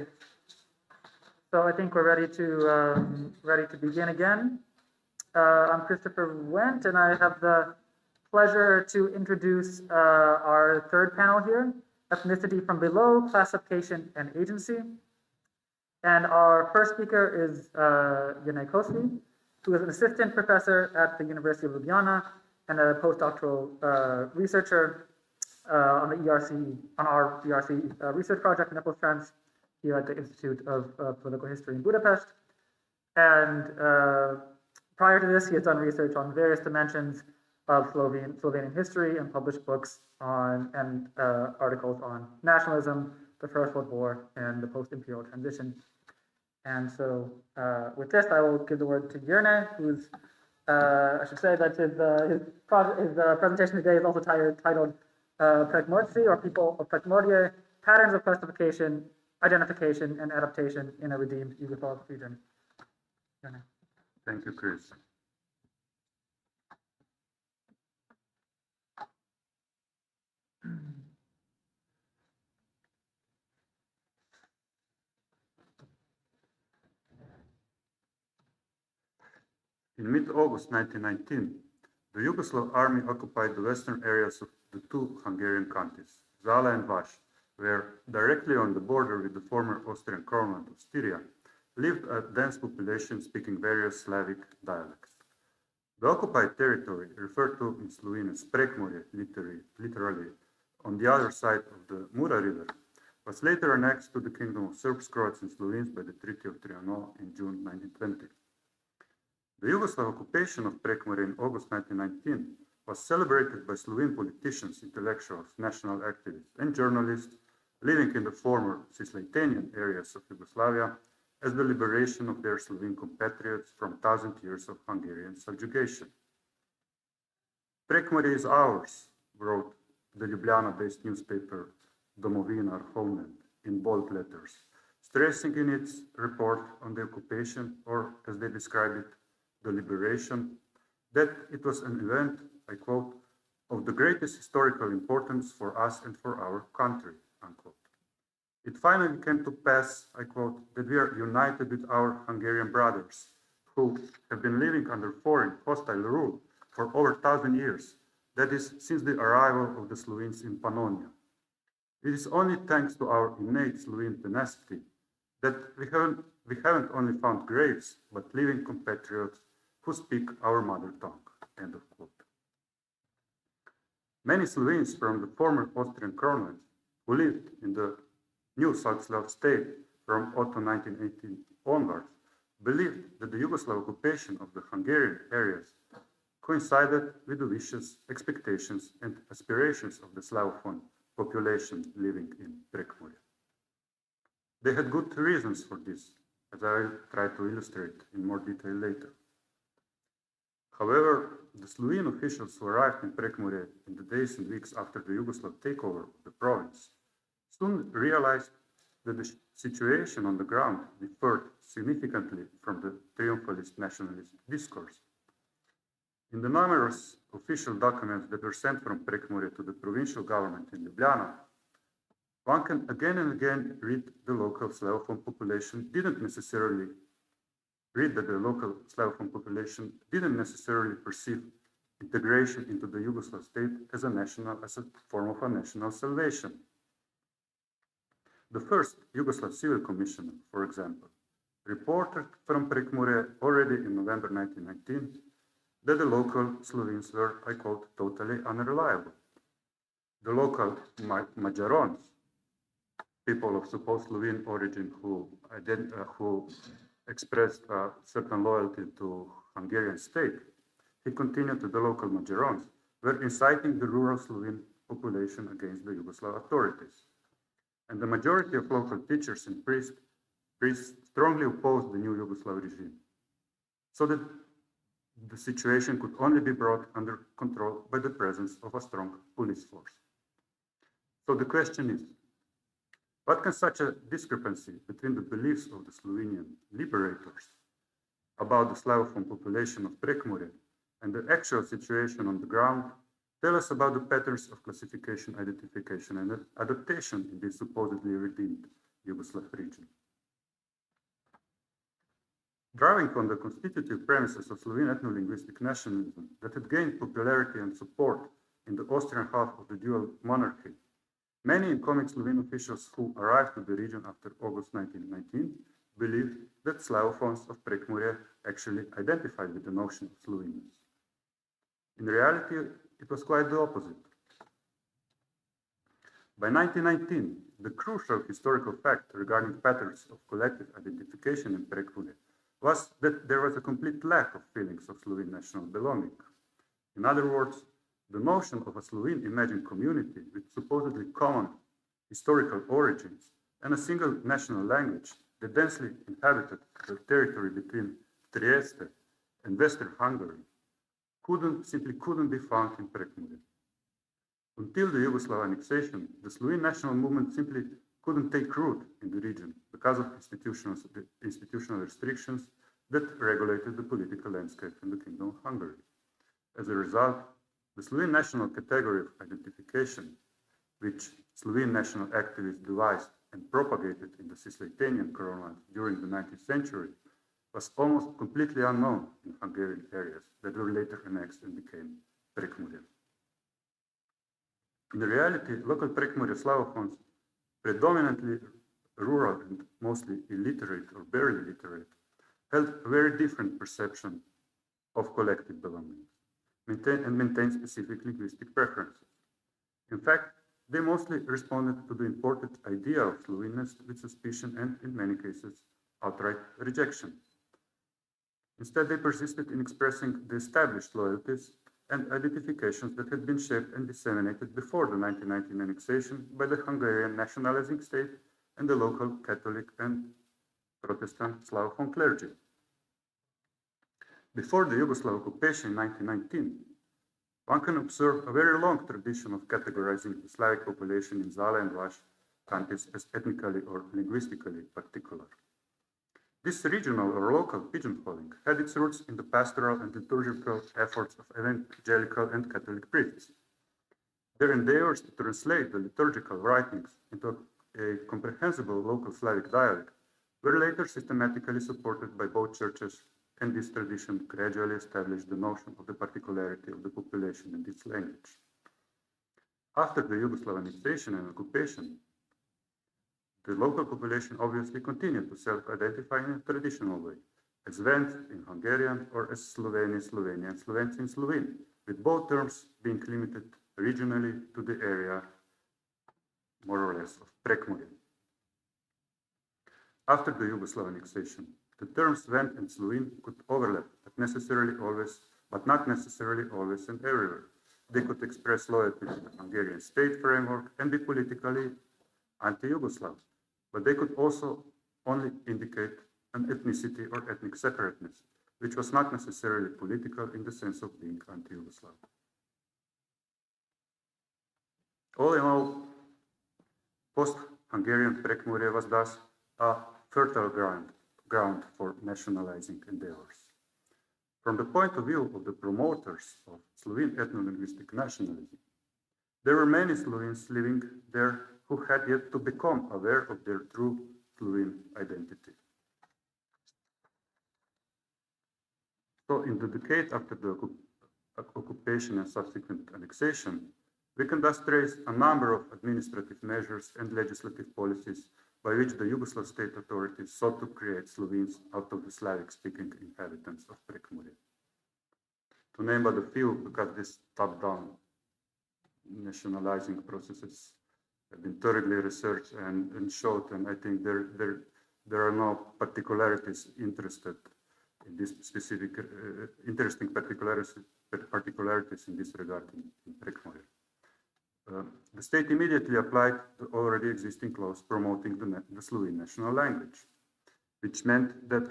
so I think we're ready to begin again. I'm Christopher Wendt, and I have the pleasure to introduce our third panel here, Ethnicity from Below, Classification and Agency. And our first speaker is ETHNICITIES, who is an assistant professor at the University of Ljubljana and a postdoctoral researcher on our ERC research project, Nepostrans, here at the Institute of Political History in Budapest. And prior to this, he has done research on various dimensions of Slovenian history and published books on and articles on nationalism, the First World War, and the post-imperial transition. And so with this, I will give the word to Jerne, who's, I should say that his presentation today is also titled Prekmorci, or People of Prekmorje, Patterns of Classification, Identification, and Adaptation in a Redeemed Yugoslav Region. Jerne. Thank you, Chris. In mid-August 1919, the Yugoslav army occupied the western areas of the two Hungarian counties, Zala and Vas, where, directly on the border with the former Austrian Crownland of Styria, lived a dense population speaking various Slavic dialects. The occupied territory, referred to in Slovene as Prekmorje, literally on the other side of the Mura River, was later annexed to the Kingdom of Serbs, Croats, and Slovenes by the Treaty of Trianon in June 1920. The Yugoslav occupation of Prekmorje in August 1919 was celebrated by Slovene politicians, intellectuals, national activists, and journalists living in the former Cisleitanian areas of Yugoslavia as the liberation of their Slovene compatriots from 1,000 years of Hungarian subjugation. Prekmorje is ours, wrote the Ljubljana-based newspaper Domovina, our homeland, in bold letters, stressing in its report on the occupation, or as they describe it, the liberation, that it was an event, I quote, of the greatest historical importance for us and for our country, unquote. It finally came to pass, I quote, that we are united with our Hungarian brothers who have been living under foreign hostile rule for over 1,000 years, that is, since the arrival of the Slovenes in Pannonia. It is only thanks to our innate Slovene tenacity that we haven't only found graves, but living compatriots who speak our mother tongue, end of quote. Many Slovenes from the former Austrian Crownland who lived in the new South Slav state from autumn 1918 onwards believed that the Yugoslav occupation of the Hungarian areas coincided with the wishes, expectations, and aspirations of the Slavophone population living in Prekmorje. They had good reasons for this, as I will try to illustrate in more detail later. However, the Slovene officials who arrived in Prekmorje in the days and weeks after the Yugoslav takeover of the province soon realized that the situation on the ground differed significantly from the triumphalist nationalist discourse. In the numerous official documents that were sent from Prekmorje to the provincial government in Ljubljana, one can again and again read that the local Slavophone population didn't necessarily perceive integration into the Yugoslav state as a form of a national salvation. The first Yugoslav Civil Commissioner, for example, reported from Prekmorje already in November 1919 that the local Slovenes were, I quote, totally unreliable. The local Magyarons, people of supposed Slovene origin who expressed a certain loyalty to Hungarian state, he continued to the local Magyarons, were inciting the rural Slovene population against the Yugoslav authorities. And the majority of local teachers and priests strongly opposed the new Yugoslav regime, so that the situation could only be brought under control by the presence of a strong police force. So the question is, what can such a discrepancy between the beliefs of the Slovenian liberators about the Slavophone population of Prekmorje and the actual situation on the ground tell us about the patterns of classification, identification, and adaptation in these supposedly redeemed Yugoslav region. Drawing on the constitutive premises of Slovene ethno-linguistic nationalism that had gained popularity and support in the Austrian half of the dual monarchy, many incoming Slovene officials who arrived to the region after August 1919 believed that Slavophones of Prekmurje actually identified with the notion of Slovenes. In reality, it was quite the opposite. By 1919, the crucial historical fact regarding patterns of collective identification in Prekmurje was that there was a complete lack of feelings of Slovene national belonging. In other words, the notion of a Slovene imagined community with supposedly common historical origins and a single national language that densely inhabited the territory between Trieste and Western Hungary simply couldn't be found in Prekmurje. Until the Yugoslav annexation, the Slovene national movement simply couldn't take root in the region because of institutional restrictions that regulated the political landscape in the Kingdom of Hungary. As a result, the Slovene national category of identification, which Slovene national activists devised and propagated in the Cisleithanian Kronland during the 19th century, was almost completely unknown in Hungarian areas that were later annexed and became Prekmurje. In reality, local Prekmurje Slavophones, predominantly rural and mostly illiterate or barely literate, held a very different perception of collective belonging and maintained specific linguistic preferences. In fact, they mostly responded to the imported idea of Slovenes with suspicion and, in many cases, outright rejection. Instead, they persisted in expressing the established loyalties and identifications that had been shaped and disseminated before the 1919 annexation by the Hungarian nationalizing state and the local Catholic and Protestant Slavophone clergy. Before the Yugoslav occupation in 1919, one can observe a very long tradition of categorizing the Slavic population in Zala and Vas counties as ethnically or linguistically particular. This regional or local pigeonholing had its roots in the pastoral and liturgical efforts of evangelical and Catholic priests. Their endeavors to translate the liturgical writings into a comprehensible local Slavic dialect were later systematically supported by both churches, and this tradition gradually established the notion of the particularity of the population in this language. After the Yugoslav annexation and occupation, the local population obviously continued to self-identify in a traditional way, as Vents in Hungarian or as Sloveni, Slovenian, Slovenci in Slovene, with both terms being limited regionally to the area, more or less, of Prekmurje. After the Yugoslav annexation, the terms Vent and Slovene could overlap, but not necessarily always and everywhere. They could express loyalty to the Hungarian state framework and be politically anti-Yugoslav, but they could also only indicate an ethnicity or ethnic separateness, which was not necessarily political in the sense of being anti-Yugoslav. All in all, post-Hungarian Prekmurje was thus a fertile ground for nationalizing endeavors. From the point of view of the promoters of Slovene ethno-linguistic nationalism, there were many Slovenes living there who had yet to become aware of their true Slovene identity. So in the decade after the occupation and subsequent annexation, we can thus trace a number of administrative measures and legislative policies by which the Yugoslav state authorities sought to create Slovenes out of the Slavic-speaking inhabitants of Prekmurje. To name but a few, because these top-down nationalizing processes have been thoroughly researched and showed, and I think there are no particularities interested in this specific, interesting particularities in this regard in Prekmurje. The state immediately applied the already existing clause promoting the Slovene national language, which meant that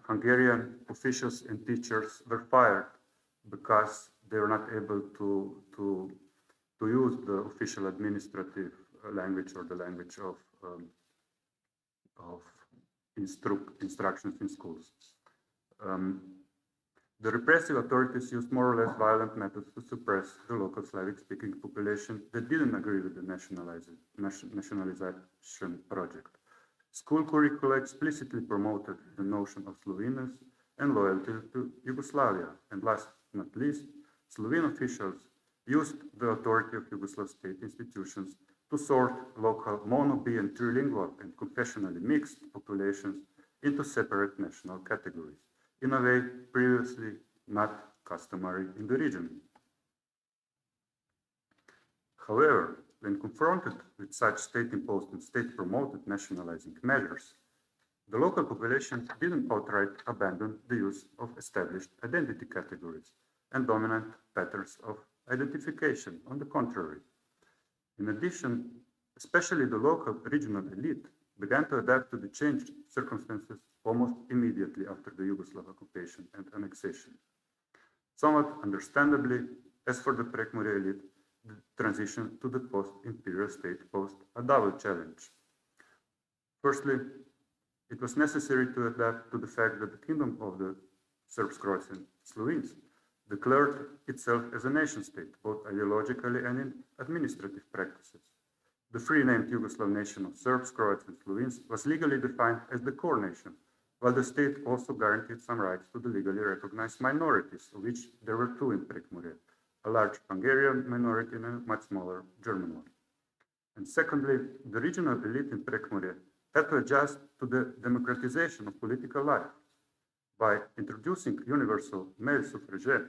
Hungarian officials and teachers were fired because they were not able to use the official administrative language or the language of instructions in schools. The repressive authorities used more or less violent methods to suppress the local Slavic-speaking population that didn't agree with the nationalization project. School curricula explicitly promoted the notion of Slovenes and loyalty to Yugoslavia. And last but not least, Slovene officials used the authority of Yugoslav state institutions to sort local mono, bi, and trilingual and confessionally mixed populations into separate national categories, in a way previously not customary in the region. However, when confronted with such state-imposed and state-promoted nationalizing measures, the local population didn't outright abandon the use of established identity categories and dominant patterns of identification. On the contrary, in addition, especially the local regional elite began to adapt to the changed circumstances almost immediately after the Yugoslav occupation and annexation. Somewhat understandably, as for the Prekmurje elite, the transition to the post-imperial state posed a double challenge. Firstly, it was necessary to adapt to the fact that the kingdom of the Serbs, Croats, and Slovenes declared itself as a nation-state, both ideologically and in administrative practices. The free-named Yugoslav nation of Serbs, Croats, and Slovenes was legally defined as the core nation, while the state also guaranteed some rights to the legally recognized minorities, of which there were two in Prekmurje, a large Hungarian minority and a much smaller German one. And secondly, the regional elite in Prekmurje had to adjust to the democratization of political life by introducing universal male suffragette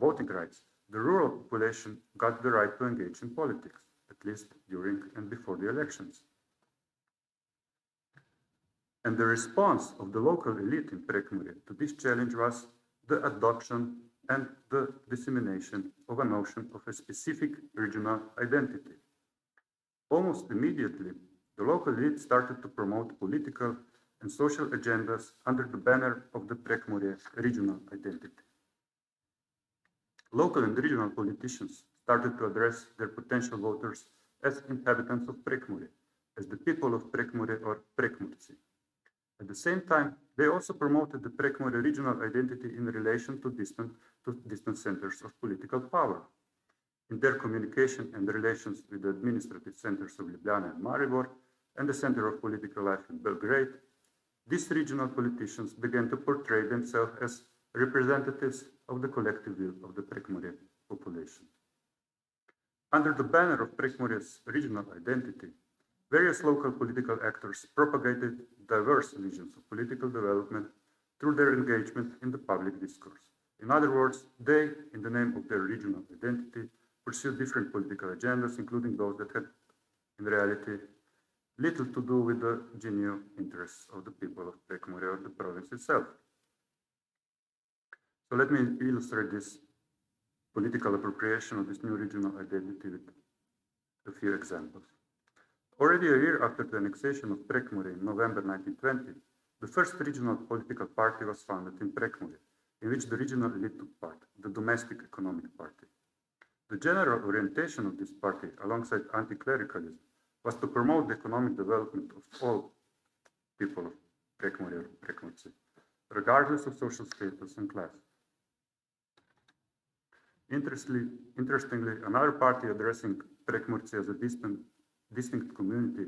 voting rights. The rural population got the right to engage in politics, at least during and before the elections. And the response of the local elite in Prekmurje to this challenge was the adoption and the dissemination of a notion of a specific regional identity. Almost immediately, the local elite started to promote political and social agendas under the banner of the Prekmurje regional identity. Local and regional politicians started to address their potential voters as inhabitants of Prekmurje, as the people of Prekmurje or Prekmurci. At the same time, they also promoted the Prekmurje regional identity in relation to distant centers of political power. In their communication and relations with the administrative centers of Ljubljana and Maribor, and the center of political life in Belgrade, these regional politicians began to portray themselves as representatives of the collective will of the Prekmurje population. Under the banner of Prekmurje's regional identity, various local political actors propagated diverse visions of political development through their engagement in the public discourse. In other words, they, in the name of their regional identity, pursued different political agendas, including those that had, in reality, little to do with the genuine interests of the people of Prekmurje or the province itself. So let me illustrate this political appropriation of this new regional identity with a few examples. Already a year after the annexation of Prekmurje in November 1920, the first regional political party was founded in Prekmurje, in which the regional elite took part, the Domestic Economic Party. The general orientation of this party, alongside anti-clericalism, was to promote the economic development of all people of Prekmurje or Prekmurci, regardless of social status and class. Interestingly, another party addressing Prekmurci as a distinct community,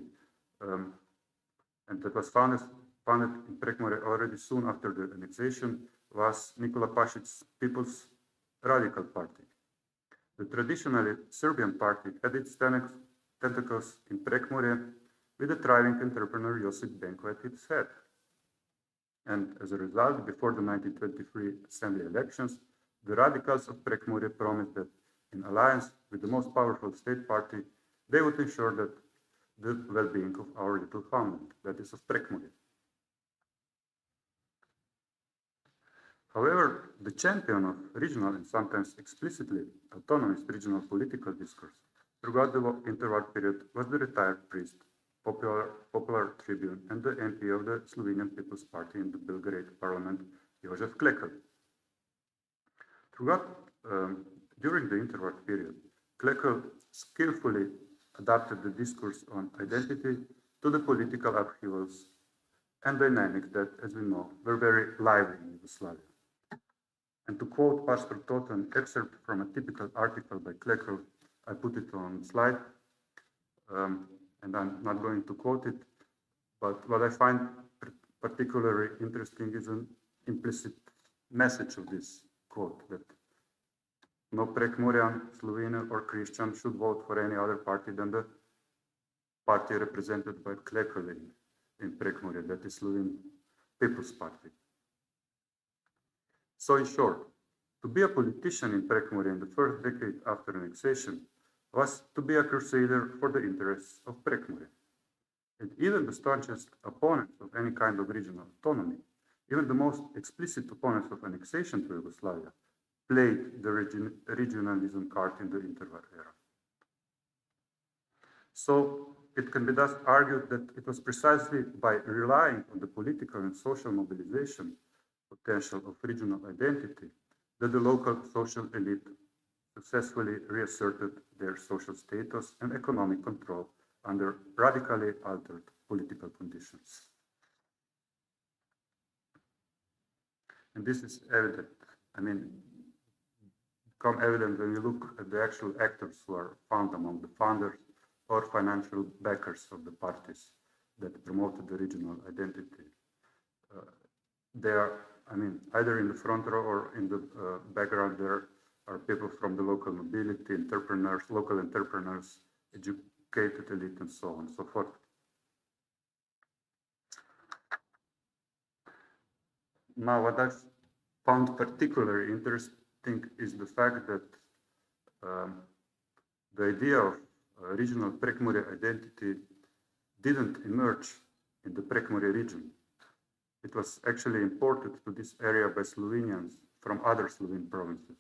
and that was founded in Prekmurje already soon after the annexation, was Nikola Pašic's People's Radical Party. The traditionally Serbian party had its tentacles in Prekmurje, with the thriving entrepreneur Josip Benko at its head. And as a result, before the 1923 assembly elections, the radicals of Prekmurje promised that, in alliance with the most powerful state party, they would ensure that the well-being of our little homeland, that is of Prekmurje. However, the champion of regional and sometimes explicitly autonomous regional political discourse throughout the interwar period was the retired priest, popular tribune, and the MP of the Slovenian People's Party in the Belgrade Parliament, Jožef Klekl. During the interwar period, Klekl skillfully adapted the discourse on identity to the political upheavals and dynamics that, as we know, were very lively in Yugoslavia. And to quote Pastor Todt, an excerpt from a typical article by Klecker, I put it on slide, and I'm not going to quote it, but what I find particularly interesting is an implicit message of this quote, that no Prekmurian, Slovene, or Christian should vote for any other party than the party represented by Klecker in Prekmurje, that is Slovene People's Party. So in short, to be a politician in Prekmurje in the first decade after annexation was to be a crusader for the interests of Prekmurje. And even the staunchest opponents of any kind of regional autonomy, even the most explicit opponents of annexation to Yugoslavia, played the regionalism card in the interwar era. So it can be thus argued that it was precisely by relying on the political and social mobilization potential of regional identity that the local social elite successfully reasserted their social status and economic control under radically altered political conditions. And this is evident. I mean, become evident when you look at the actual actors who are found among the founders or financial backers of the parties that promoted the regional identity. They are, I mean, either in the front row or in the background, there are people from the local nobility, entrepreneurs, local entrepreneurs, educated elite, and so on and so forth. Now, what I've found particularly interesting is the fact that the idea of regional Prekmurje identity didn't emerge in the Prekmurje region. It was actually imported to this area by Slovenians from other Slovene provinces.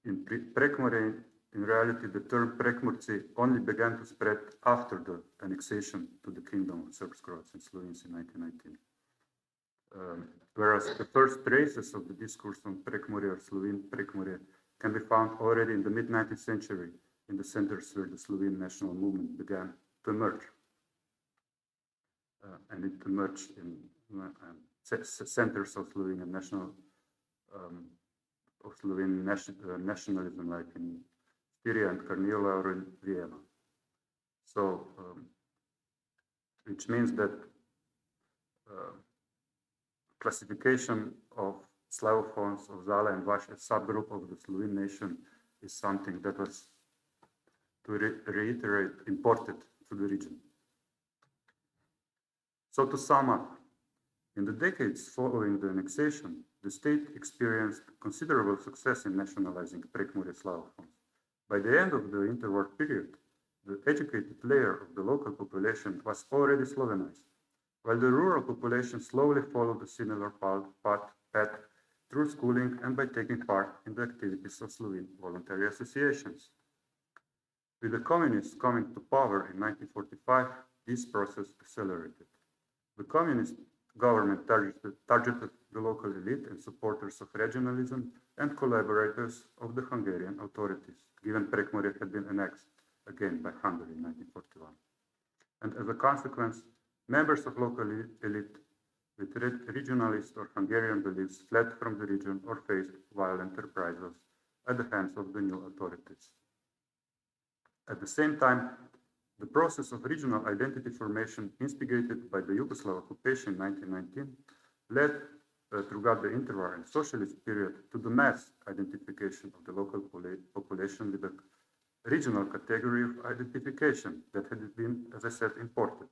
In Prekmurje, in reality, the term Prekmurci only began to spread after the annexation to the Kingdom of Serbs, Croats, and Slovenes in 1919. Whereas the first traces of the discourse on Prekmurje or Slovene Prekmurje can be found already in the mid-19th century in the centers where the Slovene national movement began to emerge. And it emerged in centers of Slovenian nationalism, like in Styria and Carniola or in Vienna. So, which means that classification of Slavophones of Zala and Vaš as subgroup of the Slovene nation is something that was, to reiterate, imported to the region. So to sum up, in the decades following the annexation, the state experienced considerable success in nationalizing Prekmurje Slavophones. By the end of the interwar period, the educated layer of the local population was already Slovenized, while the rural population slowly followed a similar path through schooling and by taking part in the activities of Slovene voluntary associations. With the communists coming to power in 1945, this process accelerated. The communist government targeted the local elite and supporters of regionalism and collaborators of the Hungarian authorities, given Prekmurje had been annexed again by Hungary in 1941. And as a consequence, members of local elite with regionalist or Hungarian beliefs fled from the region or faced violent reprisals at the hands of the new authorities. At the same time, the process of regional identity formation instigated by the Yugoslav occupation in 1919 led throughout the interwar and socialist period to the mass identification of the local population with a regional category of identification that had been, as I said, imported.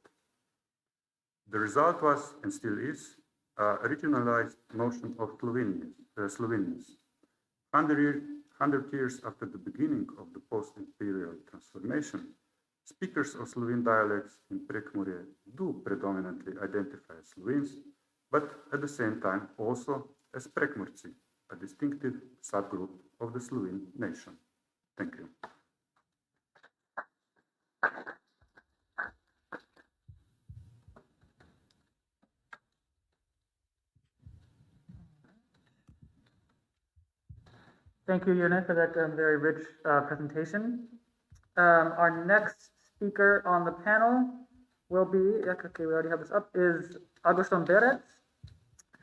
The result was, and still is, a regionalized notion of Slovenians. 100 years after the beginning of the post-imperial transformation, speakers of Slovene dialects in Prekmurje do predominantly identify as Slovenes, but at the same time also as Prekmurci, a distinctive subgroup of the Slovene nation. Thank you. Thank you, Jurne, for that very rich presentation. Our next speaker on the panel will be, okay, we already have this up, is Agustin Berec,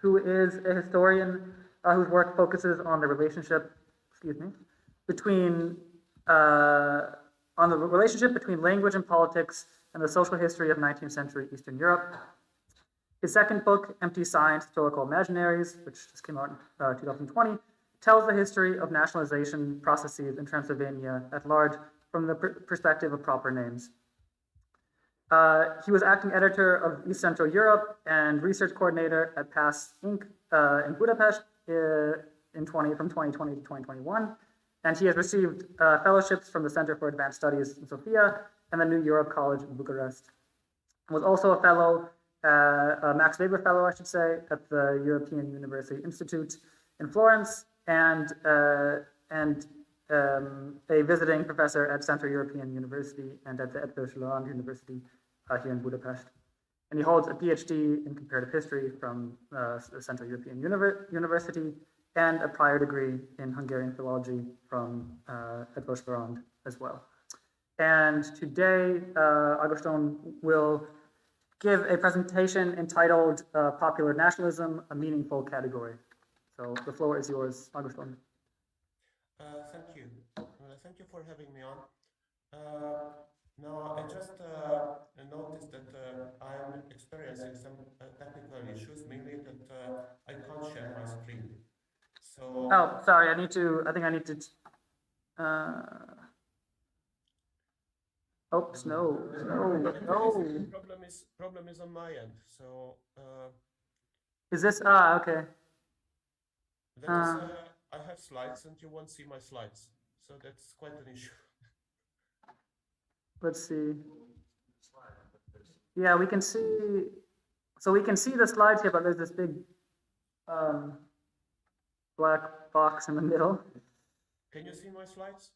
who is a historian whose work focuses on the relationship, between language and politics and the social history of 19th century Eastern Europe. His second book, Empty Science, Historical Imaginaries, which just came out in 2020, tells the history of nationalization processes in Transylvania at large from the perspective of proper names. He was acting editor of East Central Europe and research coordinator at PAST Inc. In Budapest from 2020 to 2021. And he has received fellowships from the Center for Advanced Studies in Sofia and the New Europe College in Bucharest. He was also a fellow, a Max Weber Fellow, I should say, at the European University Institute in Florence, and a visiting professor at Central European University and at the ETHNICITIES University here in Budapest. And he holds a PhD in comparative history from the Central European University and a prior degree in Hungarian philology from Budapest as well. And today, Agoston will give a presentation entitled Popular Nationalism, a Meaningful Category. So the floor is yours, Agoston. Thank you. Thank you for having me on. Now, I just noticed that I'm experiencing some technical issues, mainly that I can't share my screen. So. Oh, sorry. I think I need to. Oops, no. Problem is on my end. So. Is this okay? I have slides, and you won't see my slides, so that's quite an issue. Let's see. Yeah, we can see. So we can see the slides here, but there's this big black box in the middle. Can you see my slides?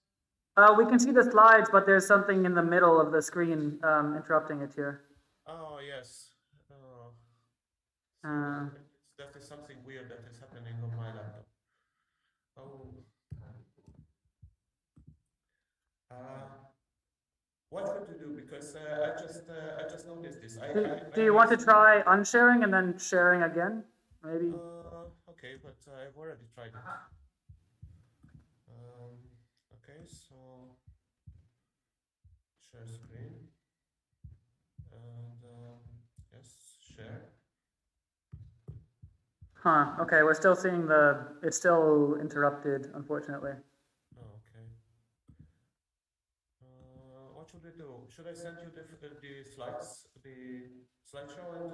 We can see the slides, but there's something in the middle of the screen interrupting it here. Oh, yes. That is something weird that is happening on my laptop. Oh. What should we do? Because I just noticed this. Do you want to try unsharing and then sharing again? Maybe. Okay, but I've already tried it. Okay, so share screen and yes, share. Huh. Okay, we're still seeing it's still interrupted, unfortunately. Oh, okay. What should we do? Should I send you the slides, the slideshow, and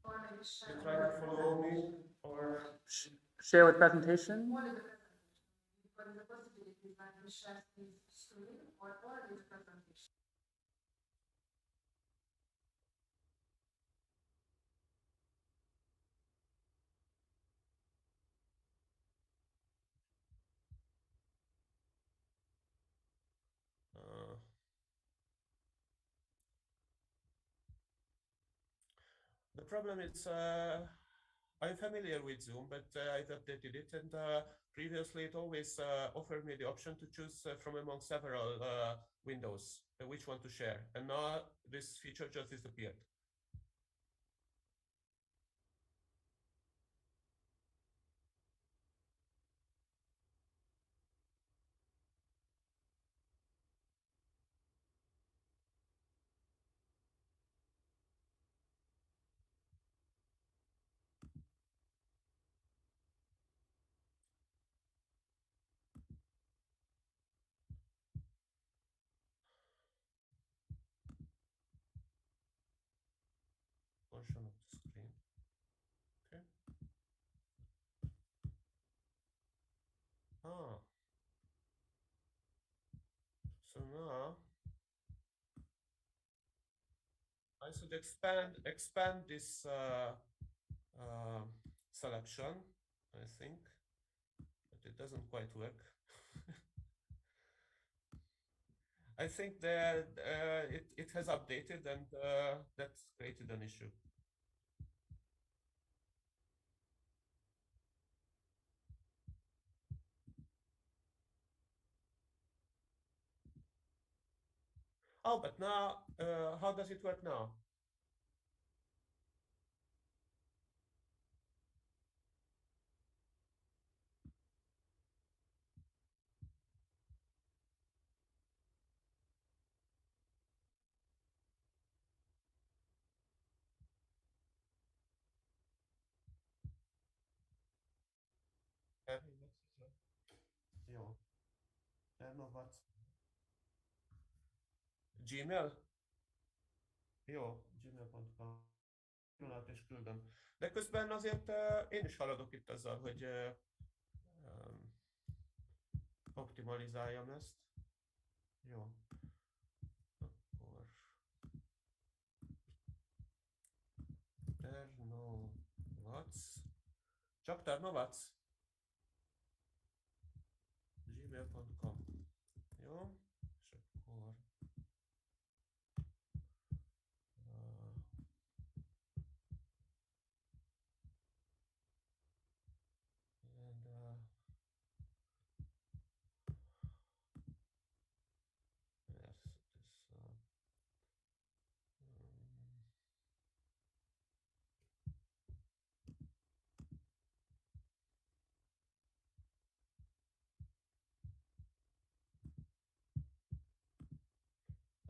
you try to follow me, or share with presentation? The problem is I'm familiar with Zoom, but I've updated it, and previously it always offered me the option to choose from among several windows which one to share, and now this feature just disappeared. Portion of the screen. Okay. So now I should expand this selection, I think, but it doesn't quite work. I think that it has updated, and that's created an issue. Oh, but now, how does it work now? Oh, Jó. Termovat. Gmail? Jó, gmail.com. Pillanat és küldöm. De közben azért én is haladok itt azzal, hogy optimalizáljam ezt. Jó. Akkor... Ternovac. Csak Ternovac? Gmail.com. Jó. És akkor... and yes, this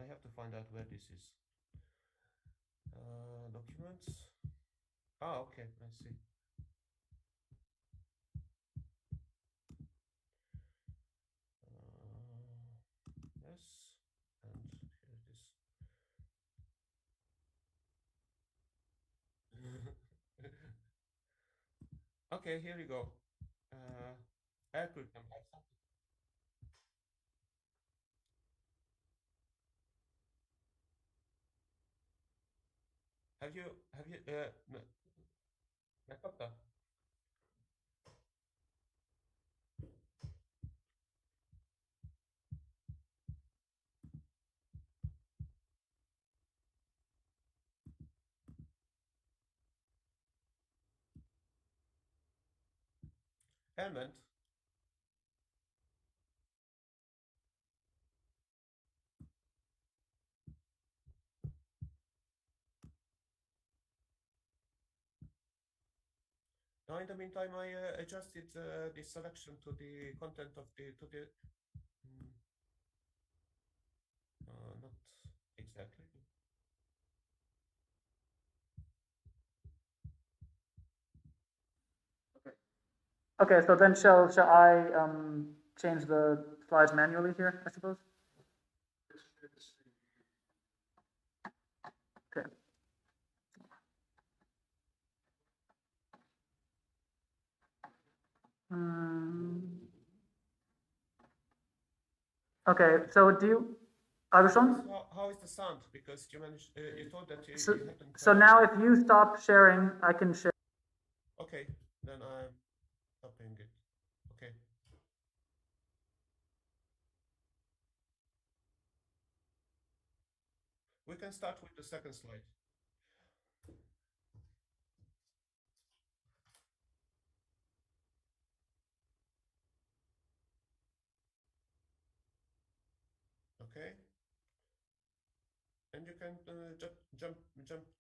I have to find out where this is. Documents. Ah, okay, I see. Yes, and here it is. Okay, here we go. Elküldtem. Have you, megkapta? Elment. Now, in the meantime, I adjusted the selection to the content of the not exactly. Okay, so then shall I change the slides manually here, I suppose? Okay. Okay, so do you, Augustin? How is the sound? Because you managed, you told that you hadn't. So now if you stop sharing, I can share. Okay, then I'm stopping it. Okay. We can start with the second slide. Okay. And you can jump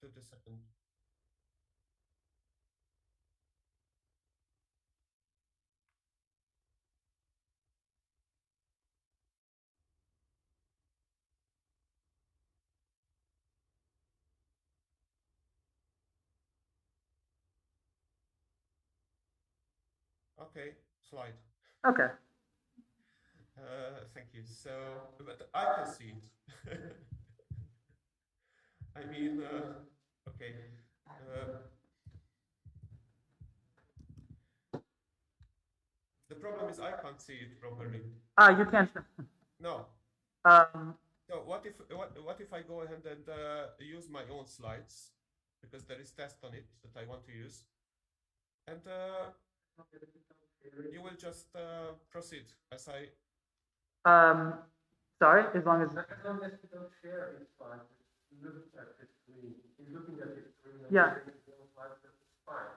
to the second. Okay, slide. Okay. Thank you. So, but I can see it. I mean, okay. The problem is I can't see it properly. Ah, you can't. No. So what if I go ahead and use my own slides, because there is test on it that I want to use, and you will just proceed as I. Sorry, as long as. As long as you don't share, it's fine. Look at the screen. You're looking at the screen. Yeah. It's fine.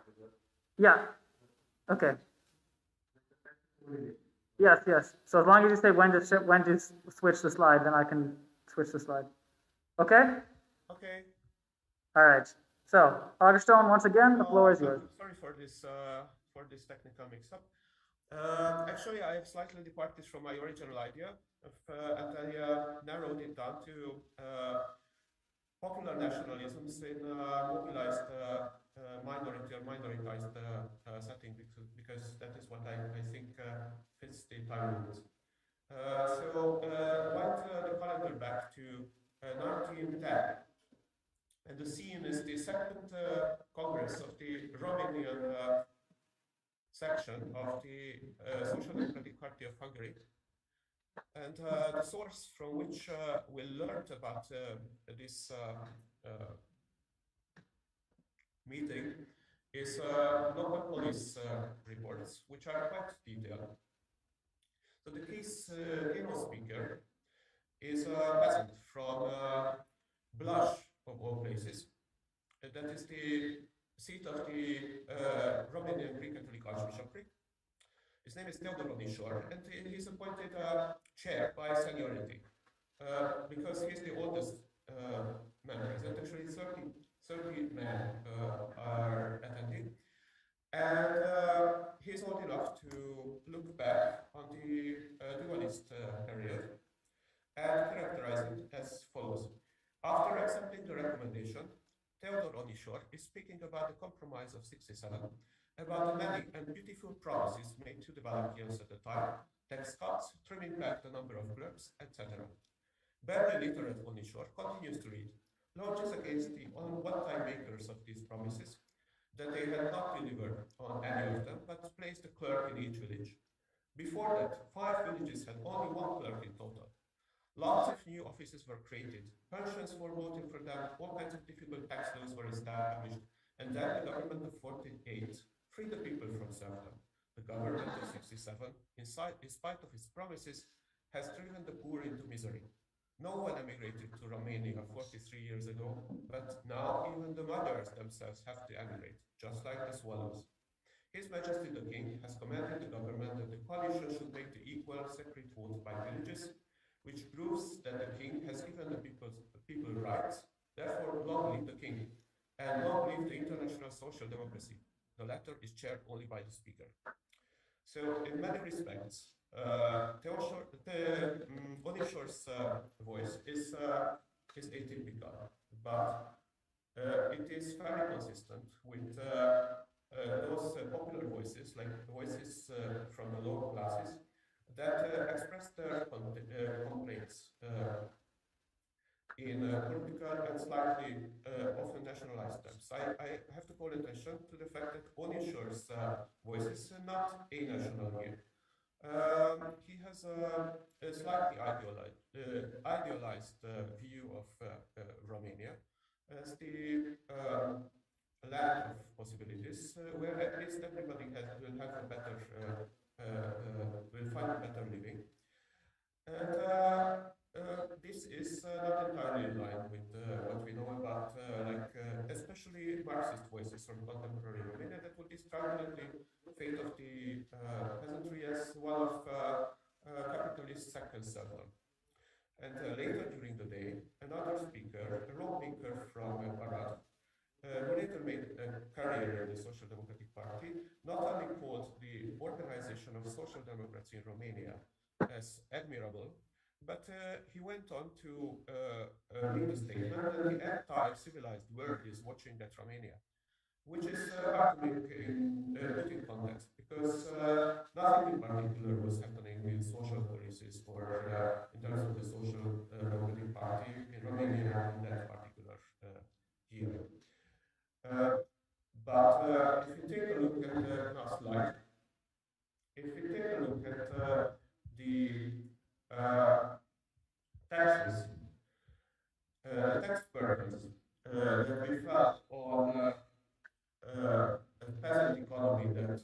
Yeah. Okay. Yes, yes. So as long as you say when to switch the slide, then I can switch the slide. Okay? Okay. All right. So, Augustin, once again, the floor is yours. Sorry for this technical mix-up. Actually, I have slightly departed from my original idea, and I narrowed it down to popular nationalisms in mobilized minority or minoritized setting, because that is what I think fits it's the time limit. So wind the calendar back to 1910. And the scene is the second Congress of the Romanian section of the Social Democratic Party of Hungary. And the source from which we learned about this meeting is local police reports, which are quite detailed. So the keynote speaker is a peasant from Blaj, of all places. That is the seat of the Romanian Greek Catholic Archbishopric. His name is Theodor Onishor, and he's appointed chair by seniority because he's the oldest man present. Actually, 30 men are attending. And he's old enough to look back on the dualist period and characterize it as follows. After accepting the recommendation, Theodor Onishor is speaking about the compromise of 67, about the many and beautiful promises made to the Wallachians at the time, tax cuts, trimming back the number of clerks, etc. Barely literate Onishor continues to read, launches against the one-time makers of these promises, that they had not delivered on any of them, but placed a clerk in each village. Before that, 5 villages had only 1 clerk in total. Lots of new offices were created, pensions were voted for them, all kinds of difficult tax laws were established, and then the government of 48 freed the people from serfdom. The government of 67, in spite of its promises, has driven the poor into misery. No one emigrated to Romania 43 years ago, but now even the mothers themselves have to emigrate, just like the swallows. His Majesty the King has commanded the government that the coalition should make the equal separate vote by villages, which proves that the king has given the people rights. Therefore, long live the king, and long live the international social democracy. The latter is chaired only by the speaker. So, in many respects, Onishor's voice is atypical, but it is very consistent with those popular voices, like voices from the lower classes, that express their complaints in political and slightly often nationalized terms. I have to call attention to the fact that Onishor's voice is not a-national here. He has a slightly idealized view of Romania as the land of possibilities, where at least everybody will have a better will find a better living. And this is not entirely in line with what we know about, especially Marxist voices from contemporary Romania that would describe the fate of the peasantry as one of capitalist second serfdom. And later during the day, another speaker, a lawmaker from Arad, who later made a career in the Social Democratic Party, not only called the organization of social democracy in Romania as admirable, but he went on to make a statement that the entire civilized world is watching at Romania, which is hard to make put in context, because nothing in particular was happening in social policies or in terms of the Social Democratic Party in Romania in that particular year. But if you take a look at the last slide, if you take a look at the taxes, tax burdens that we felt on a peasant economy that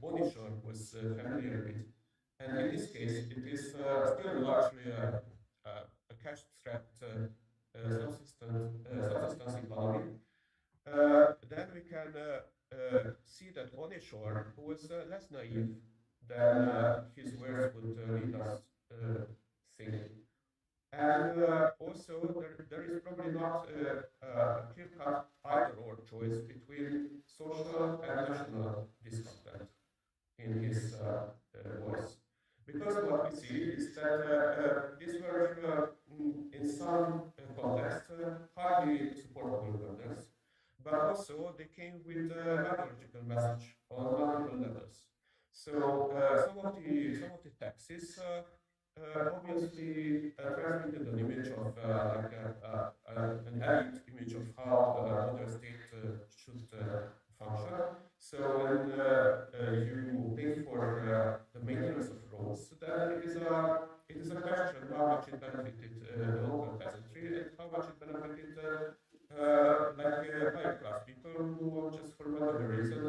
Onishor was familiar with, and in this case, it is still largely a cash-strapped subsistence economy. Then we can see that Onishor was less naive than his words would lead us think. And also, there is probably not a clear-cut either-or choice between social and national discontent in his voice. Because what we see is that these were, in some context, highly supportable burdens, but also they came with a ideological message on multiple levels. So some of the taxes obviously transmitted an image of an elite image of how a modern state should function. So when you pay for the maintenance of roads, then it is a question how much it benefited the local peasantry and how much it benefited higher class people who just for whatever reason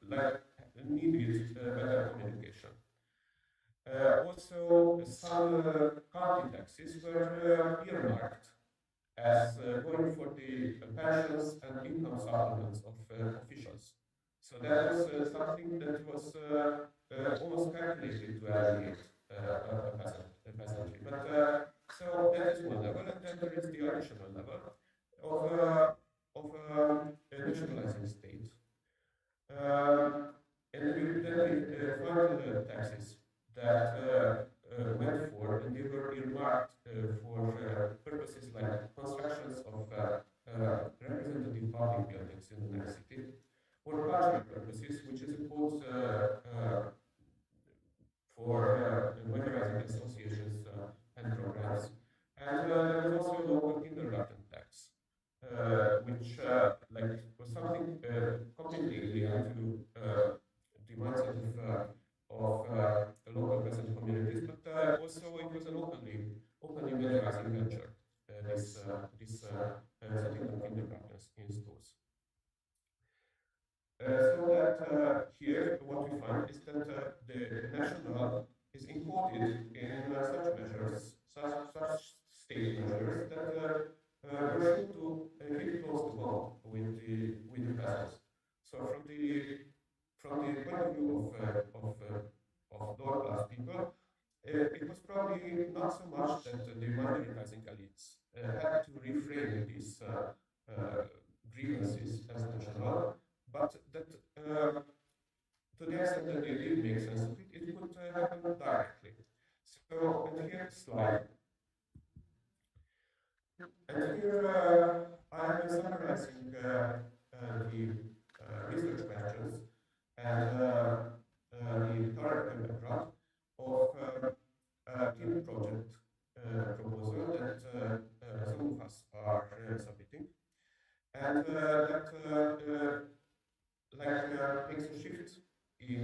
like needed better communication. Also, some county taxes were earmarked as going for the pensions and income supplements of officials. So that was something that was almost calculated to alienate a peasantry. But so that is one level, and then there is the additional level of a nationalizing state. And then we find taxes that went for, and they were earmarked for purposes like constructions of representative public buildings in the next city, or budget purposes, which is a quote for modernizing associations and programs. And there was also a local kindergarten tax, which was something completely alien to the mindset of the local peasant communities, but also it was an openly modernizing venture, this setting up kindergartens in schools. So that here what we find is that the national is included in such measures, such state measures that were shown to hit close to home with the peasants. So from the point of view of lower class people, it was probably not so much that the minoritizing elites had to reframe these grievances as national, but that to the extent that they did make sense of it, it could happen directly. So, and here slide. And here I am summarizing the research questions and the current background of a team project proposal that some of us are submitting, and that makes a shift in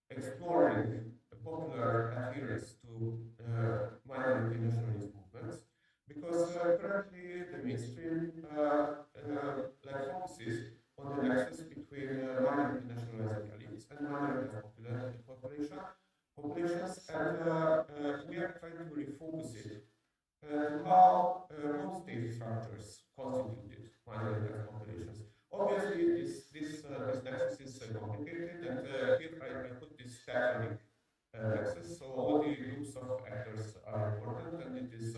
exploring popular adherence to minority nationalist movements, because currently the mainstream focuses on the nexus between minority nationalizing elites and minority populations, and we are trying to refocus it to how home state structures constituted minoritized populations. Obviously, this nexus is complicated, and here I put this tectonic nexus. So all the groups of actors are important, and it is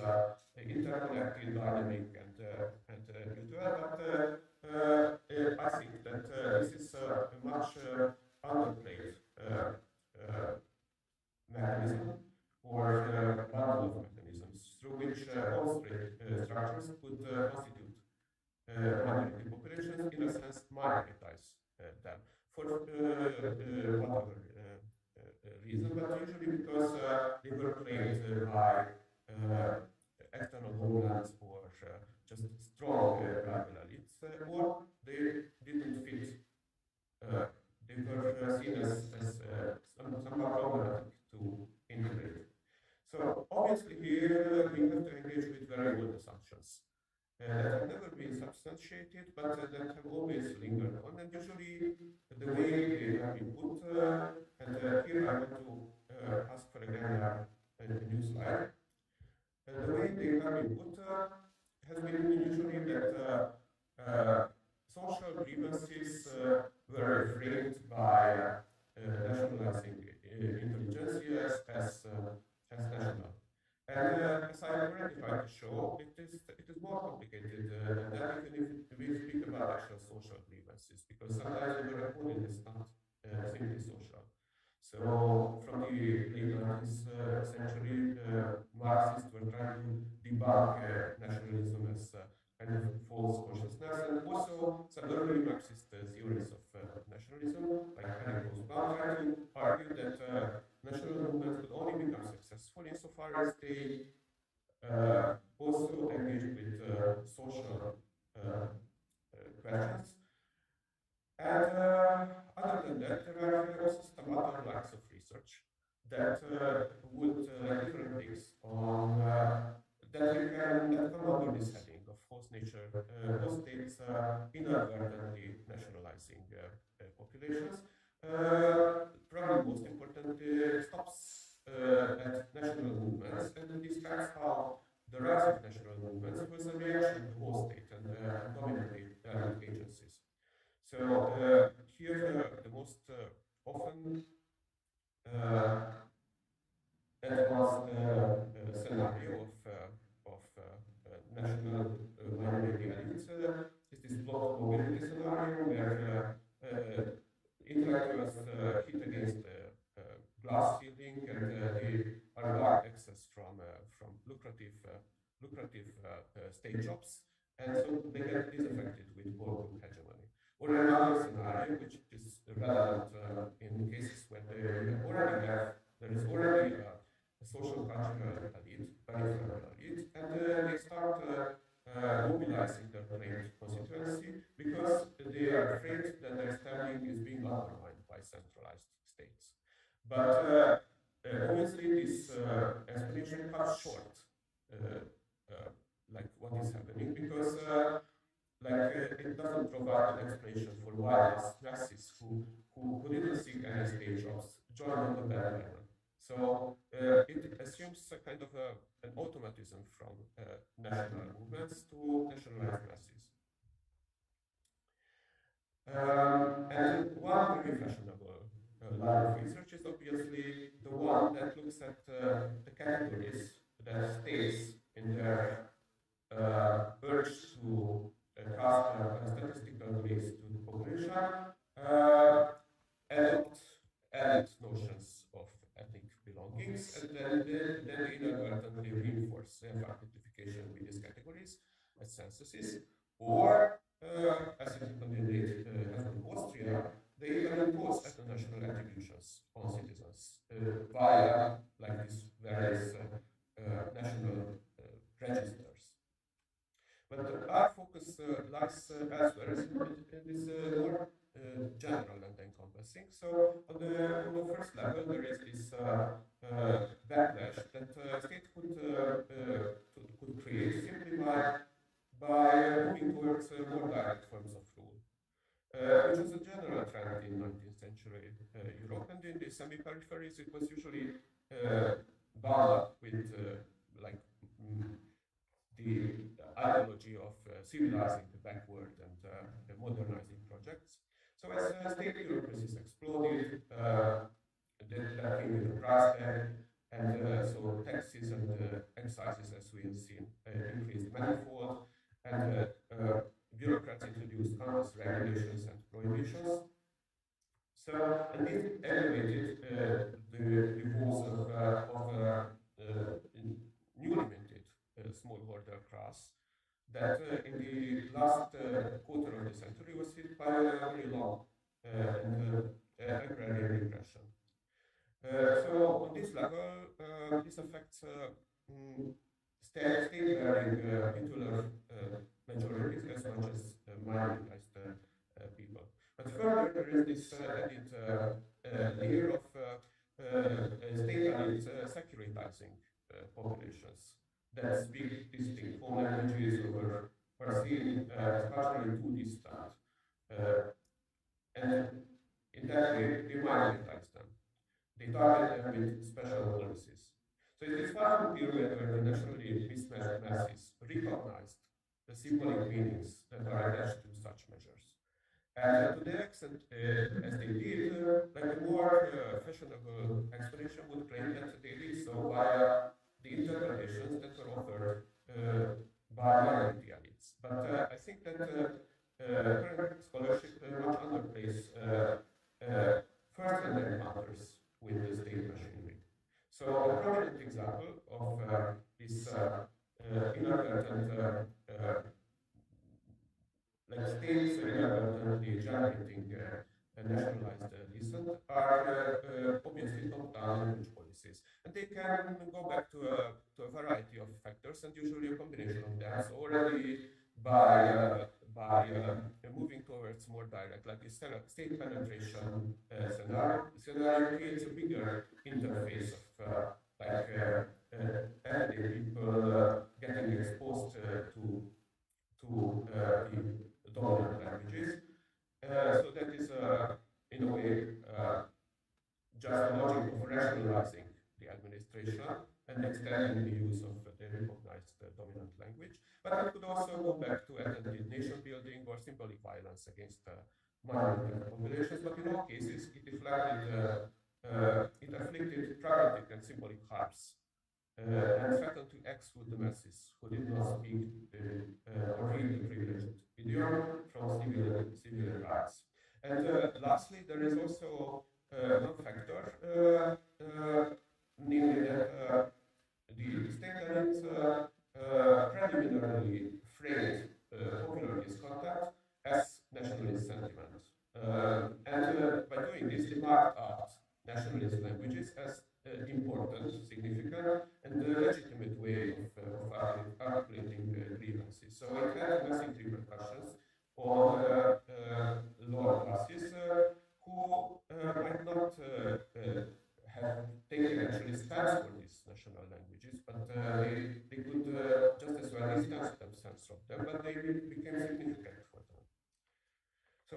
interconnected, dynamic, and mutual. But I think that this is a much underplayed mechanism, or bundle of mechanisms through which all state structures could constitute minority populations, in a sense, minoritize them for whatever reason, but usually because they were claimed by external homelands or just strong rival elites, or they didn't fit. They were seen as somehow problematic to integrate. So obviously here we have to engage with very old assumptions that have never been substantiated, but that have always lingered on. And usually the way they have been put, and here I want to ask for again a new slide. The way they have been put has been usually that social grievances were framed by nationalizing intelligentsia as national. And as I already tried to show, it is more complicated than that, even if we speak about actual social grievances, because sometimes they were recorded as not simply social. So from the late 19th century, Marxists were trying to debunk nationalism as kind of false consciousness, and also some early Marxist theories of regions. And other than that, there are also some other lines of research that would different takes on that come under this heading of host states inadvertently nationalizing populations. Probably most important, stops at national movements and describes how the rise of national movements was a reaction to host state and dominant agencies. So here the most often advanced scenario of national minority elites is this blocked mobility scenario where intellectuals hit against the glass ceiling and they are barred access from lucrative state jobs, and so they get disaffected with ballroom hegemony. Or another scenario, which is relevant in cases where there is already a social cultural elite, peripheral elite, and they start mobilizing their claimed constituency because they are afraid that their standing is being undermined by centralized states. But obviously, this explanation cuts short like what is happening, because it doesn't provide an explanation for why these masses who didn't seek any state jobs joined on the bandwagon. So it assumes a kind of an automatism from national movements to nationalized masses. And one very fashionable line of research is obviously the one that looks at the categories that states in their urge to cast statistical beliefs to the population add notions of ethnic belongings, and then inadvertently reinforce self-identification with these categories as censuses, or as it happened in Austria, they even impose ethno-national attributions on citizens via like these various national registers. But our focus lies elsewhere in this more general and encompassing. So on the first level, there is this backlash that state could create simply by moving towards more direct forms of rule, which was a general trend in 19th century Europe, and in the semi-peripheries it was usually bound up with the ideology of civilizing the backward and modernizing projects. So as state bureaucracies exploded, that came with a price tag, and so taxes and excises, as we have seen, increased manifold, and bureaucrats introduced countless regulations and prohibitions. So, and this elevated the roles of newly minted smallholder class that in the last quarter of the century was hit by a very long and agrarian repression. So on this level, this affects state-bearing titular majorities as much as minoritized people. But further, there is this added layer of state elites securitizing populations that speak distinct home languages or are seen as culturally too distant. And in that way, they minoritize them. They target them with special policies. So it is far from period where the nationally mismatched masses recognized the symbolic meanings that are attached to such measures. And to the extent as they did, like a more fashionable explanation would claim that they did so via the interpretations that were offered by minority elites. But I think that current scholarship much underplays first-hand encounters with the state machinery. So a prominent example of this inadvertent like states inadvertently generating nationalized dissent are obviously top-down language policies, and they can go back to a variety of factors, and usually a combination of them. So already by by moving towards more direct, like a state penetration scenario creates a bigger interface of everyday people getting exposed to the dominant languages. So that is, in a way, just the logic of rationalizing the administration and extending the use of the recognized dominant language. But it could also go back to attempted nation building or symbolic violence against minority populations. But in all cases, it afflicted pragmatic and symbolic harms and threatened to exclude the masses who did not speak or read the privileged idiom from civilian rights. And lastly, there is also one factor, namely that the state elite preliminarily framed popular discontent as nationalist sentiment. And by doing this, they marked out nationalist languages as important, significant, and a legitimate way of articulating grievances. So it had massive repercussions on lower classes who might not have taken actually stance for these national languages, but they could just as well distance themselves from them, but they became significant for them. So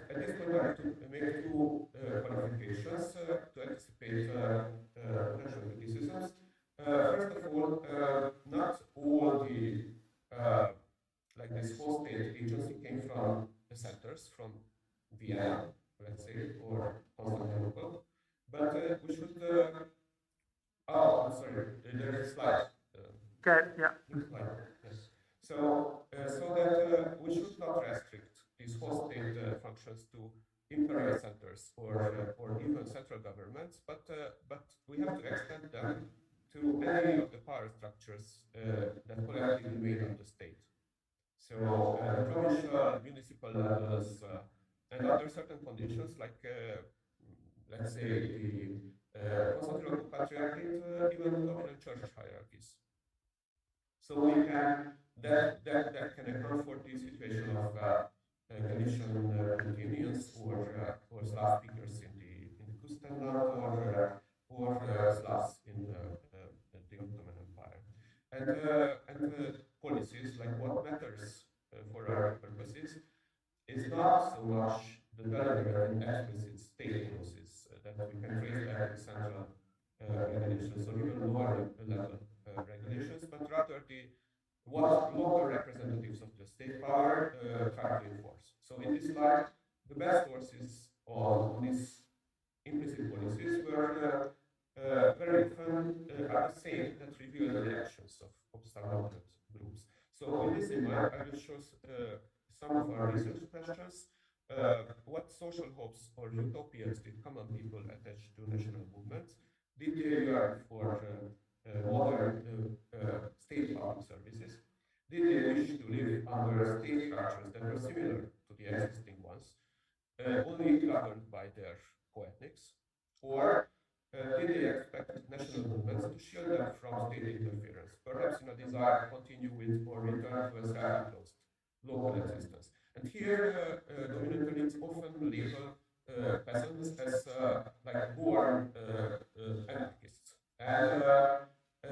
at this point, I have to make two qualifications to anticipate potential criticisms. First of all, not all the like this whole state agency came from the centers, from Vienna, let's say, or Constantinople, but we should. Oh, I'm sorry. There is a slide. Okay. Yeah. Next slide. Yes. So that we should not restrict these host state functions to imperial centers or even central governments, but we have to extend them to any of the power structures that collectively made up the state. So provincial, municipal levels, and under certain conditions, like let's say the Constantinople Patriarchate, even dominant church hierarchies. So we can that can account for the situation of Galician Ruthenians or Slav speakers in the Kustenland or Slavs in the Ottoman Empire, and policies like what matters for our purposes is not so much the deliberate and explicit state policies that we can trace back to central regulations or even lower level regulations, but rather what local representatives of the state power try to enforce. So in this slide, the best sources on these implicit policies were very often are the same that reveal the reactions of subordinate groups. So with this in mind, I will show some of our research questions. What social hopes or utopias did common people attach to national movements? Did they yearn for modern state public services? Did they wish to live under state structures that were similar to the existing ones, only governed by their co-ethnics? Or did they expect national movements to shield them from state interference, perhaps in a desire to continue with or return to a self-enclosed local existence? And here, dominant elites often label peasants as like born anarchists. And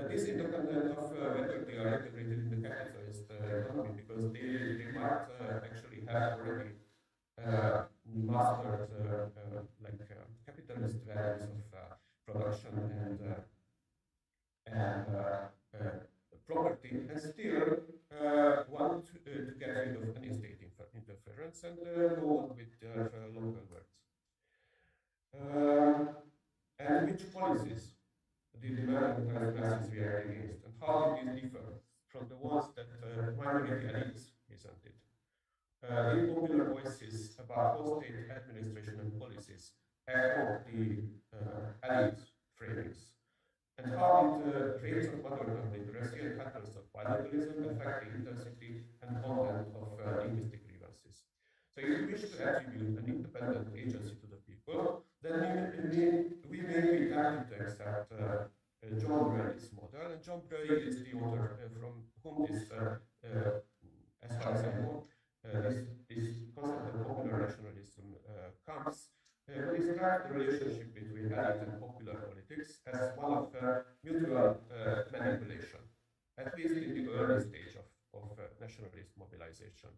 this independent of whether they are integrated in the capitalist economy, because they might actually have already mastered like capitalist values of production and property, and still want to get rid of any state interference and go on with their local works. And which policies did the minoritized classes react against, and how did these differ from the ones that minority elites presented? Did popular voices about post-state administration and policies echo the elite framings? And how did rates of maternal literacy and patterns of bilingualism affect the intensity and content of linguistic grievances? So if we wish to attribute an independent agency to the people, then we may be tempted to accept John Bray's model. And John Bray is the author from whom this, as far as I know, described the relationship between elite and popular politics as one of mutual manipulation, at least in the early stage of nationalist mobilization.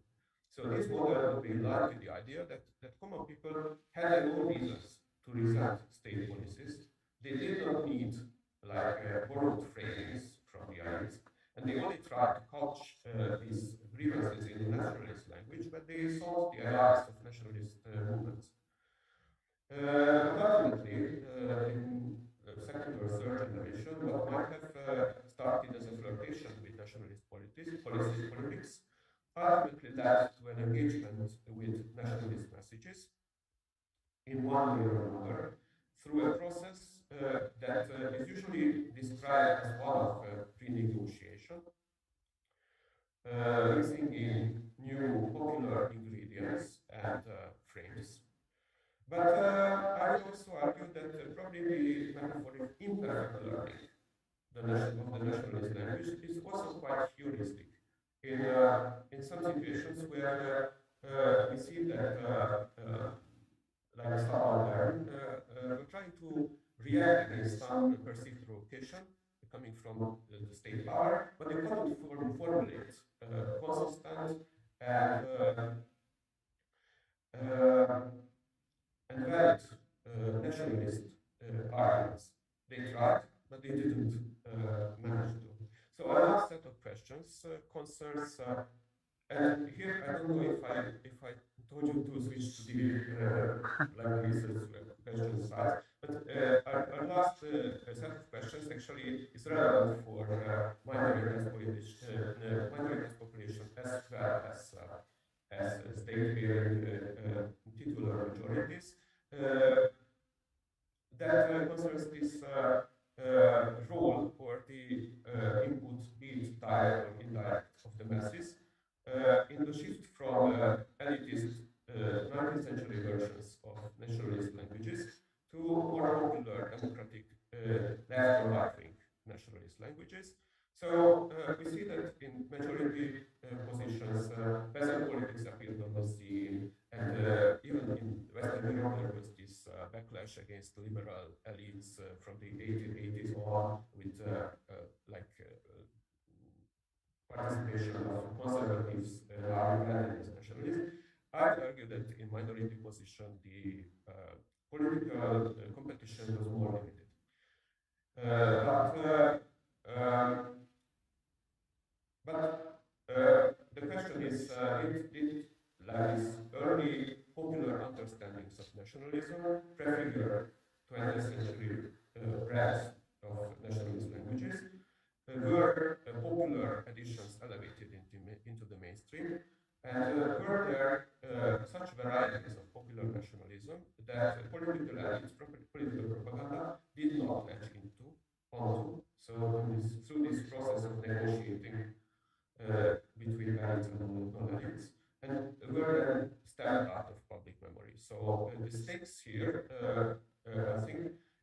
So this model would be in line with the idea that common people had their own reasons to resent state policies. They did not need borrowed phrases from the elites, and they only tried to couch these grievances in nationalist language, but they sought the allies of nationalist movements. But ultimately, in second or third generation, what might have started as a flirtation with nationalist politics ultimately led to an engagement with nationalist messages in one way or another through a process that is usually described as one of renegotiation, mixing in new popular ingredients and frames. But I would also argue that probably the metaphoric imperfect learning of the nationalist language is also quite heuristic in some situations where we see that like subaltern were trying to react against some perceived provocation coming from the state power, but they couldn't formulate consistent and valid nationalist arguments. They tried, but they didn't manage to. So a last set of questions concerns, and here I don't know if I told you to switch to the research question slides, but our last set of questions actually is relevant for minority population as well as state-bearing titular majorities. That concerns this role or the input, be it direct or indirect, of the masses in the shift from elitist 19th century versions of nationalist languages to more popular, democratic, left or right-wing nationalist languages. So we see that in majority positions, peasant politics appeared on the scene, and even in Western Europe there was this backlash against liberal elites from the 1880s on, with participation of conservatives rather than nationalists. I would argue that in minority position the political competition was more limited. But the question is, did like this early popular understandings of nationalism prefigure 20th century brands of nationalist languages? Were popular editions elevated into the mainstream? And were there such varieties of popular nationalism that political elites, political propaganda did not latch onto? So through this process of negotiating between elites and non-elites, and were then stamped out of public memory. So the stakes here, I think,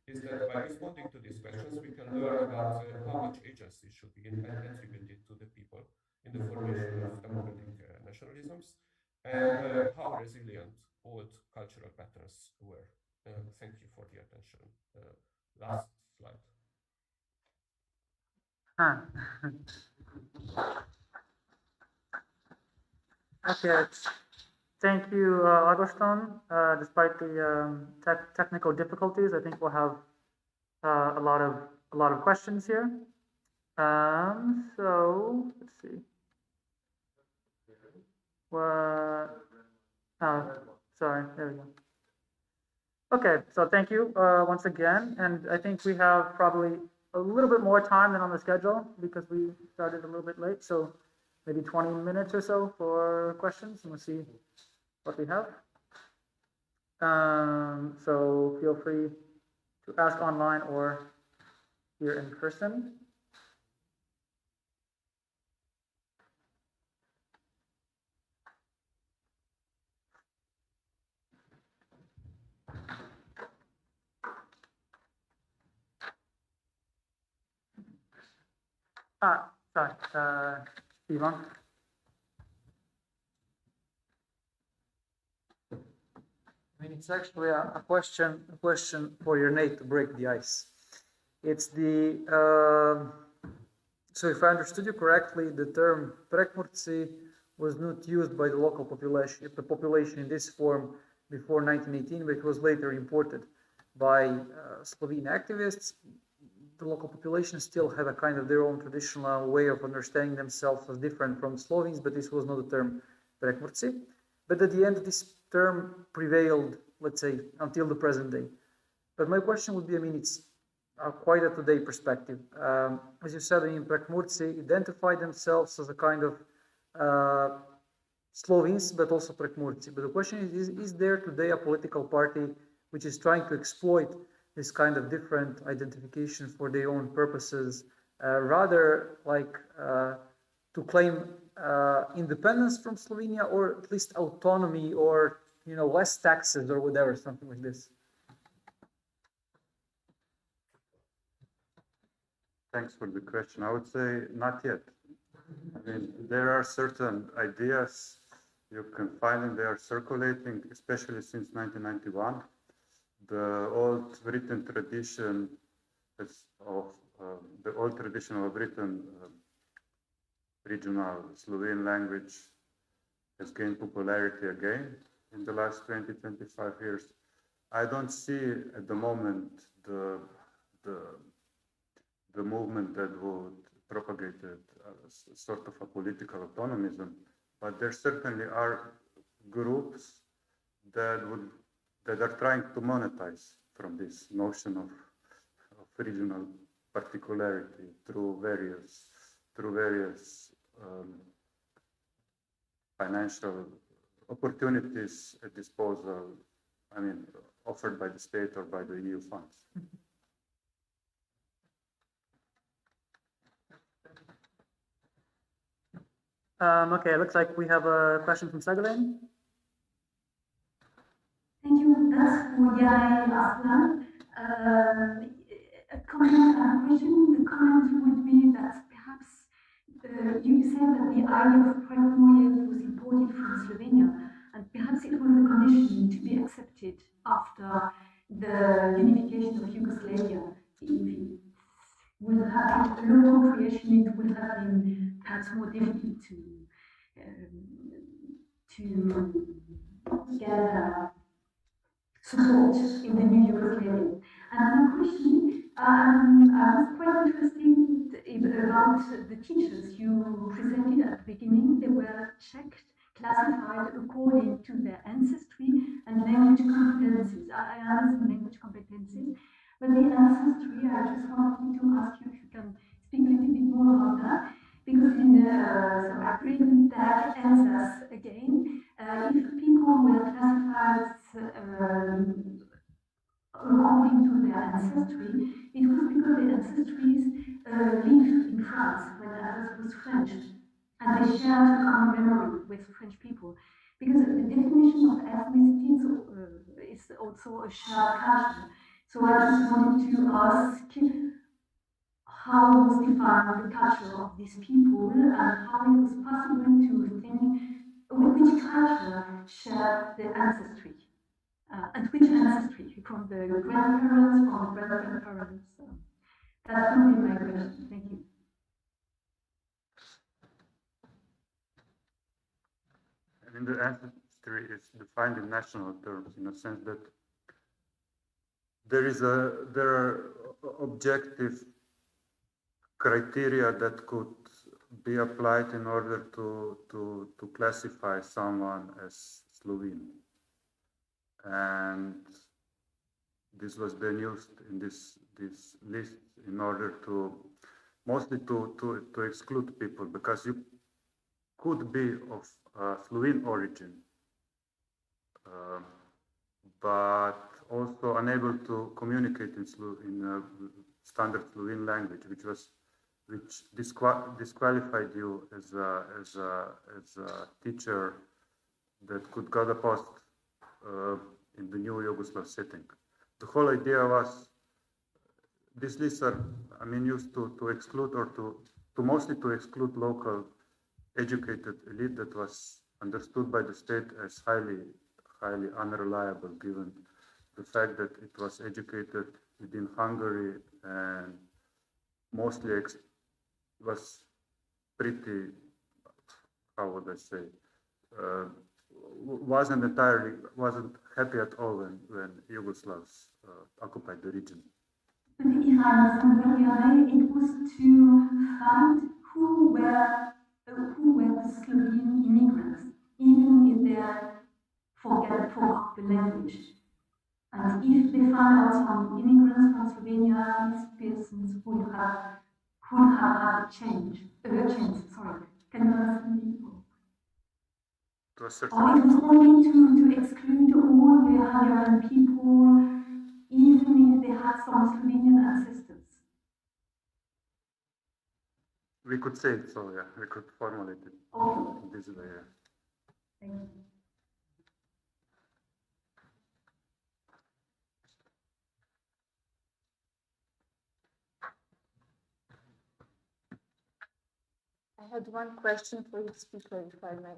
is that by responding to these questions, we can learn about how much agency should be attributed to the people in the formation of democratic nationalisms, and how resilient old cultural patterns were. Thank you for the attention. Last slide. Okay, thank you, Agoston. Despite the technical difficulties, I think we'll have a lot of questions here. So let's see. Sorry, there we go. Okay, so thank you once again, and I think we have probably a little bit more time than on the schedule because we started a little bit late. So maybe 20 minutes or so for questions, and we'll see what we have. So feel free to ask online or here in person. Sorry, Ivan. Many It's actually a question for your Nate to break the ice. It's the so if I understood you correctly, the term prekmurci was not used by the local population in this form before 1918, but it was later imported by Slovene activists. The local population still had a kind of their own traditional way of understanding themselves as different from Slovenes, but this was not the term prekmurci. But at the end, this term prevailed, let's say, until the present day. But my question would be, I mean, it's quite a today perspective. As you said, I mean, prekmurci identified themselves as a kind of Slovenes, but also prekmurci. But the question is there today a political party which is trying to exploit this kind of different identification for their own purposes, rather like to claim independence from Slovenia, or at least autonomy, or less taxes or whatever, something like this? Thanks for the question. I would say not yet. I mean, there are certain ideas you can find, and they are circulating, especially since 1991. The old written tradition of written regional Slovene language has gained popularity again in the last 20-25 years. I don't see at the moment the movement that would propagate it as sort of a political autonomism, but there certainly are groups that are trying to monetize from this notion of regional particularity through various financial opportunities at disposal, I mean, offered by the state or by the EU funds. Okay, it looks like we have a question from Ségolène. Thank you. That's for Jai Aslan. A comment and a question. The comment would be that perhaps you said that the idea of prekmurje was imported from Slovenia, and perhaps it was a condition to be accepted after the unification of Yugoslavia. If it would have been a local creation, it would have been perhaps more difficult to get support in the new Yugoslavia. And the question, I was quite interested about the teachers you presented at the beginning. They were checked, classified according to their ancestry and language competencies. I understand language competencies, but the ancestry, I just wanted to ask you if you can speak a little bit more about that, because in so I bring back Alsace again. If people were classified according to their ancestry, it was because their ancestries lived in France when Alsace was French, and they shared a common memory with French people. Because the definition of ethnicity is also a shared culture. So I just wanted to ask how was defined the culture of these people, and how it was possible to think which culture shared the ancestry, and which ancestry, from the grandparents, from the great-grandparents. That would be my question. Thank you. I mean, the ancestry is defined in national terms, in a sense that there are objective criteria that could be applied in order to classify someone as Slovene. And this was then used in this list in order to mostly to exclude people, because you could be of Slovene origin, but also unable to communicate in standard Slovene language, which disqualified you as a teacher that could get a post in the new Yugoslav setting. The whole idea was these lists are, I mean, used to exclude, or to mostly to exclude local educated elite that was understood by the state as highly unreliable given the fact that it was educated within Hungary and mostly was pretty, how would I say, wasn't happy at all when Yugoslavs occupied the region. But if I understand well, it was to find who were the Slovene immigrants, even if they forgot the language. And if they found out some immigrants from Slovenia, these persons would have had a chance. Sorry, can you understand me? To a certain Or it was only to exclude all the Hungarian people, even if they had some Slovenian ancestors. We could say it so, yeah. We could formulate it in this way. Yeah. Thank you. I had one question for each speaker, if I may.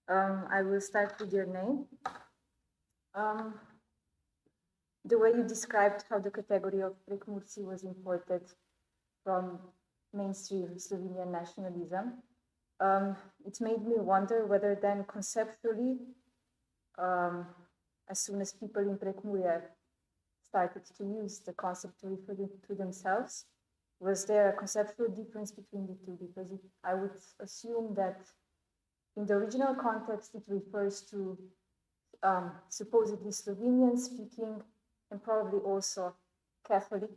I will start with your name. The way you described how the category of Prekmurci was imported from mainstream Slovenian nationalism, it made me wonder whether then conceptually, as soon as people in Prekmurje started to use the concept to refer to themselves, was there a conceptual difference between the two? Because I would assume that in the original context, it refers to supposedly Slovenian speaking and probably also Catholic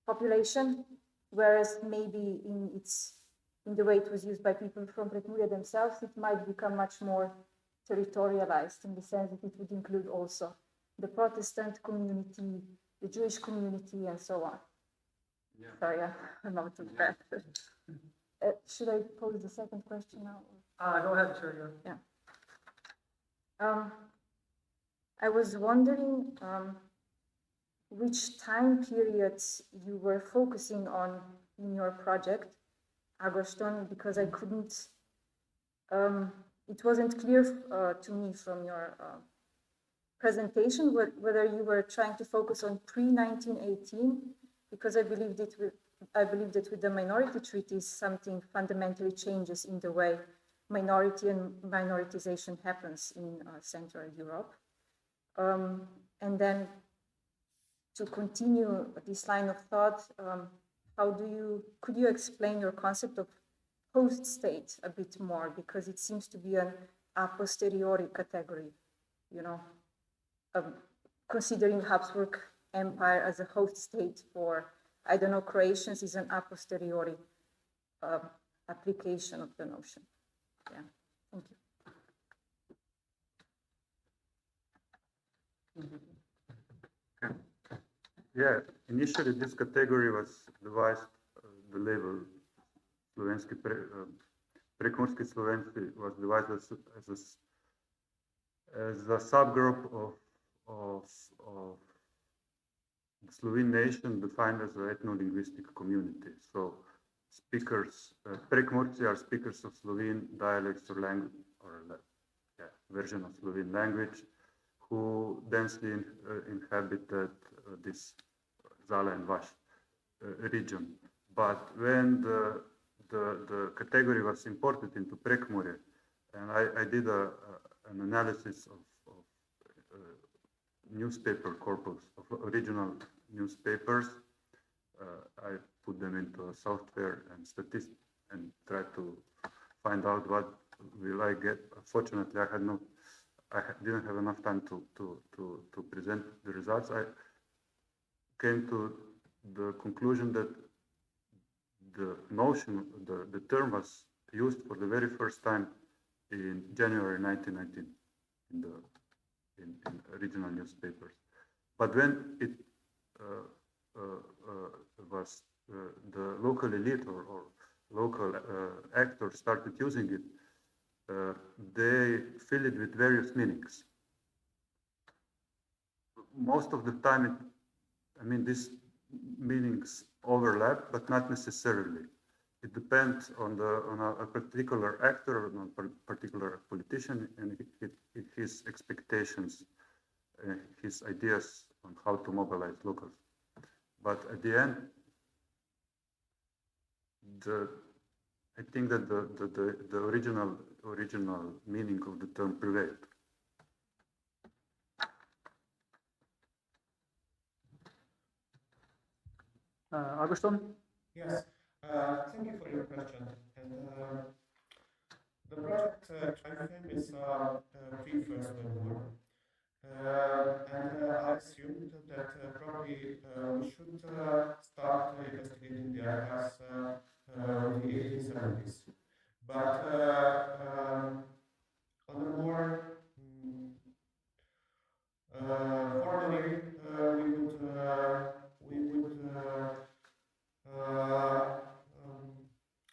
population, whereas maybe in the way it was used by people from Prekmurje themselves, it might become much more territorialized in the sense that it would include also the Protestant community, the Jewish community, and so on. Yeah. Sorry, I'm out of breath. Should I pose the second question now? Go ahead, sure. Yeah. I was wondering which time periods you were focusing on in your project, Agoston, because I couldn't, it wasn't clear to me from your presentation whether you were trying to focus on pre-1918, because I believe that with the minority treaties, something fundamentally changes in the way minority and minoritization happens in Central Europe. And then to continue this line of thought, could you explain your concept of host state a bit more? Because it seems to be an a posteriori category, you know, considering Habsburg Empire as a host state for, I don't know, Croatians is an a posteriori application of the notion. Yeah, thank you. Yeah, initially this category was devised, the label Slovenski, Prekmurski Slovenci was devised as a subgroup of the Slovene nation defined as an ethno-linguistic community. So speakers, Prekmurci are speakers of Slovene dialects or language, or version of Slovene language, who densely inhabited this Zala and Vaš region. But when the category was imported into Prekmurje, and I did an analysis of newspaper corpus, of original newspapers, I put them into a software and statistics and tried to find out what will I get. Fortunately, I didn't have enough time to present the results. I came to the conclusion that the notion, the term was used for the very first time in January 1919 in regional newspapers. But when it was the local elite or local actors started using it, they fill it with various meanings. Most of the time, these meanings overlap, but not necessarily. it depends on a particular actor, on a particular politician, and his expectations, his ideas on how to mobilize locals. But at the end, I think that the original meaning of the term prevailed. Augustin? Yes, thank you for your question. And the project timeframe is pre-First World War. And I assumed that probably we should start investigating the archives with the 1870s. But on a more formally, we would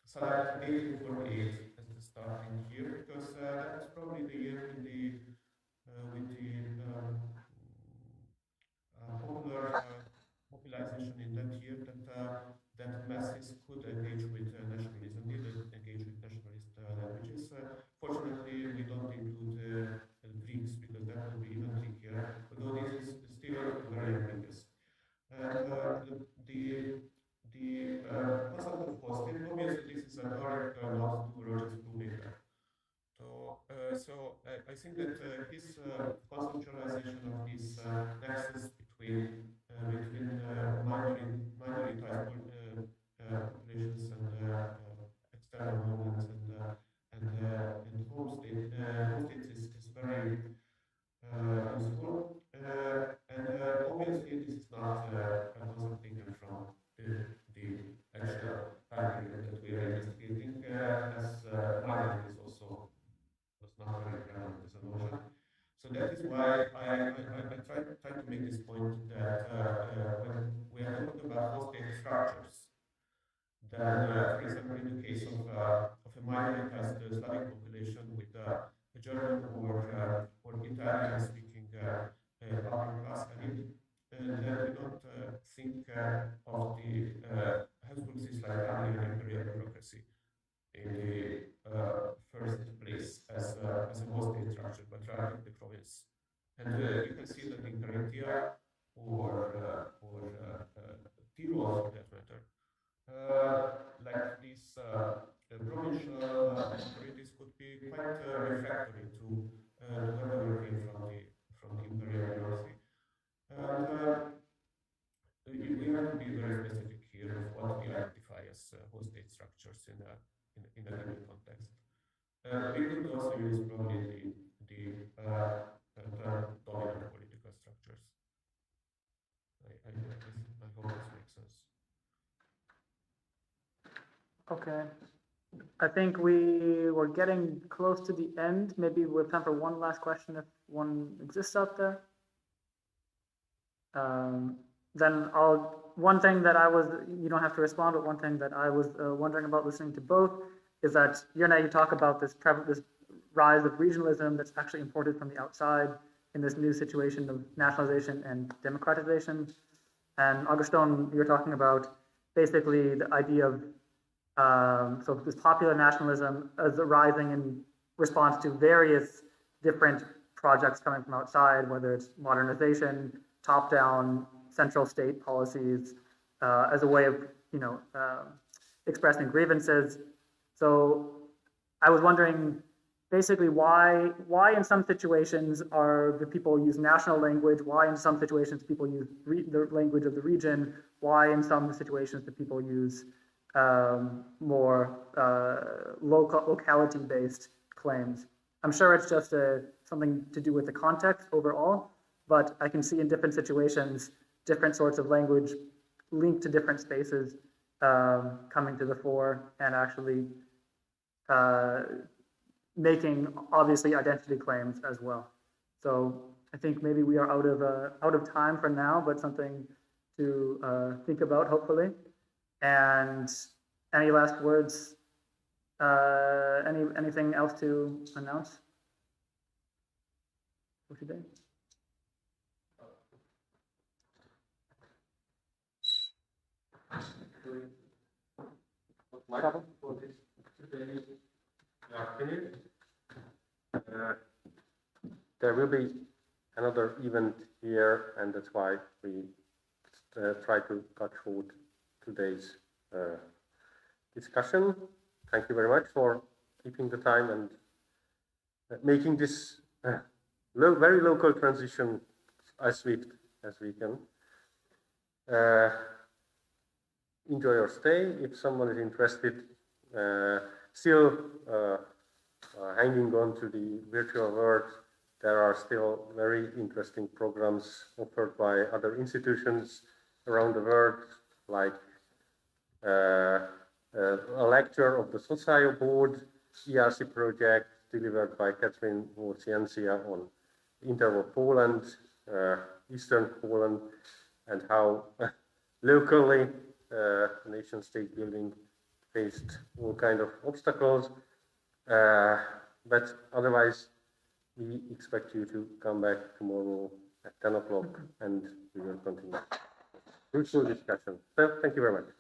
select 1848 as the starting year, because that was probably the year with the popular mobilization in that year that masses could engage with nationalism, did engage with nationalist languages. Fortunately, we don't include Greeks, because that would be even trickier, although this is still very ambiguous. And the concept of hosting, obviously this is a dark nod to Roger's Brubaker. So I think that his conceptualization of this nexus between minoritized populations and external homelands and home states is very useful. And obviously this is not a concept taken from the actual time period that we are investigating, as mining is also was not very prevalent as a notion. So that is why I try to make this point that when we are talking about whole state structures, then, for example, in the case of a minoritized Slavic population with a German or Italian-speaking upper class elite, then we don't think of the Habsburg Cisleithanian imperial bureaucracy in the first place as a whole state structure, but rather the province. And you can see that in Carinthia or Tyrol, for that matter, like these provincial authorities could be quite refractory to whatever came from the imperial bureaucracy. And we have to be very specific here of what we identify as whole state structures in a given context. We could also use probably the term dominant political structures. I hope this makes sense. Okay. I think we were getting close to the end. Maybe we have time for one last question if one exists out there. Then one thing that you don't have to respond, but one thing that I was wondering about listening to both is that you talk about this rise of regionalism that's actually imported from the outside in this new situation of nationalization and democratization. And Augustin, you're talking about basically the idea of so this popular nationalism is arising in response to various different projects coming from outside, whether it's modernization, top-down, central state policies, as a way of expressing grievances. So I was wondering basically why in some situations the people use national language, why in some situations people use the language of the region, why in some situations the people use more locality-based claims. I'm sure it's just something to do with the context overall, but I can see in different situations, different sorts of language linked to different spaces coming to the fore and actually making obviously identity claims as well. So I think maybe we are out of time for now, but something to think about hopefully. And any last words? Anything else to announce for today? microphone for this today. There will be another event here, and that's why we try to cut short today's discussion. Thank you very much for keeping the time and making this very local transition as swift as we can. Enjoy your stay. If someone is interested, still hanging on to the virtual world, there are still very interesting programs offered by other institutions around the world, like a lecture of the Socio Board ERC project delivered by Catherine Wojciencia on interwar Poland, Eastern Poland, and how locally nation state building faced all kind of obstacles. But otherwise, we expect you to come back tomorrow at 10 o'clock and we will continue. Fruitful discussion. So thank you very much.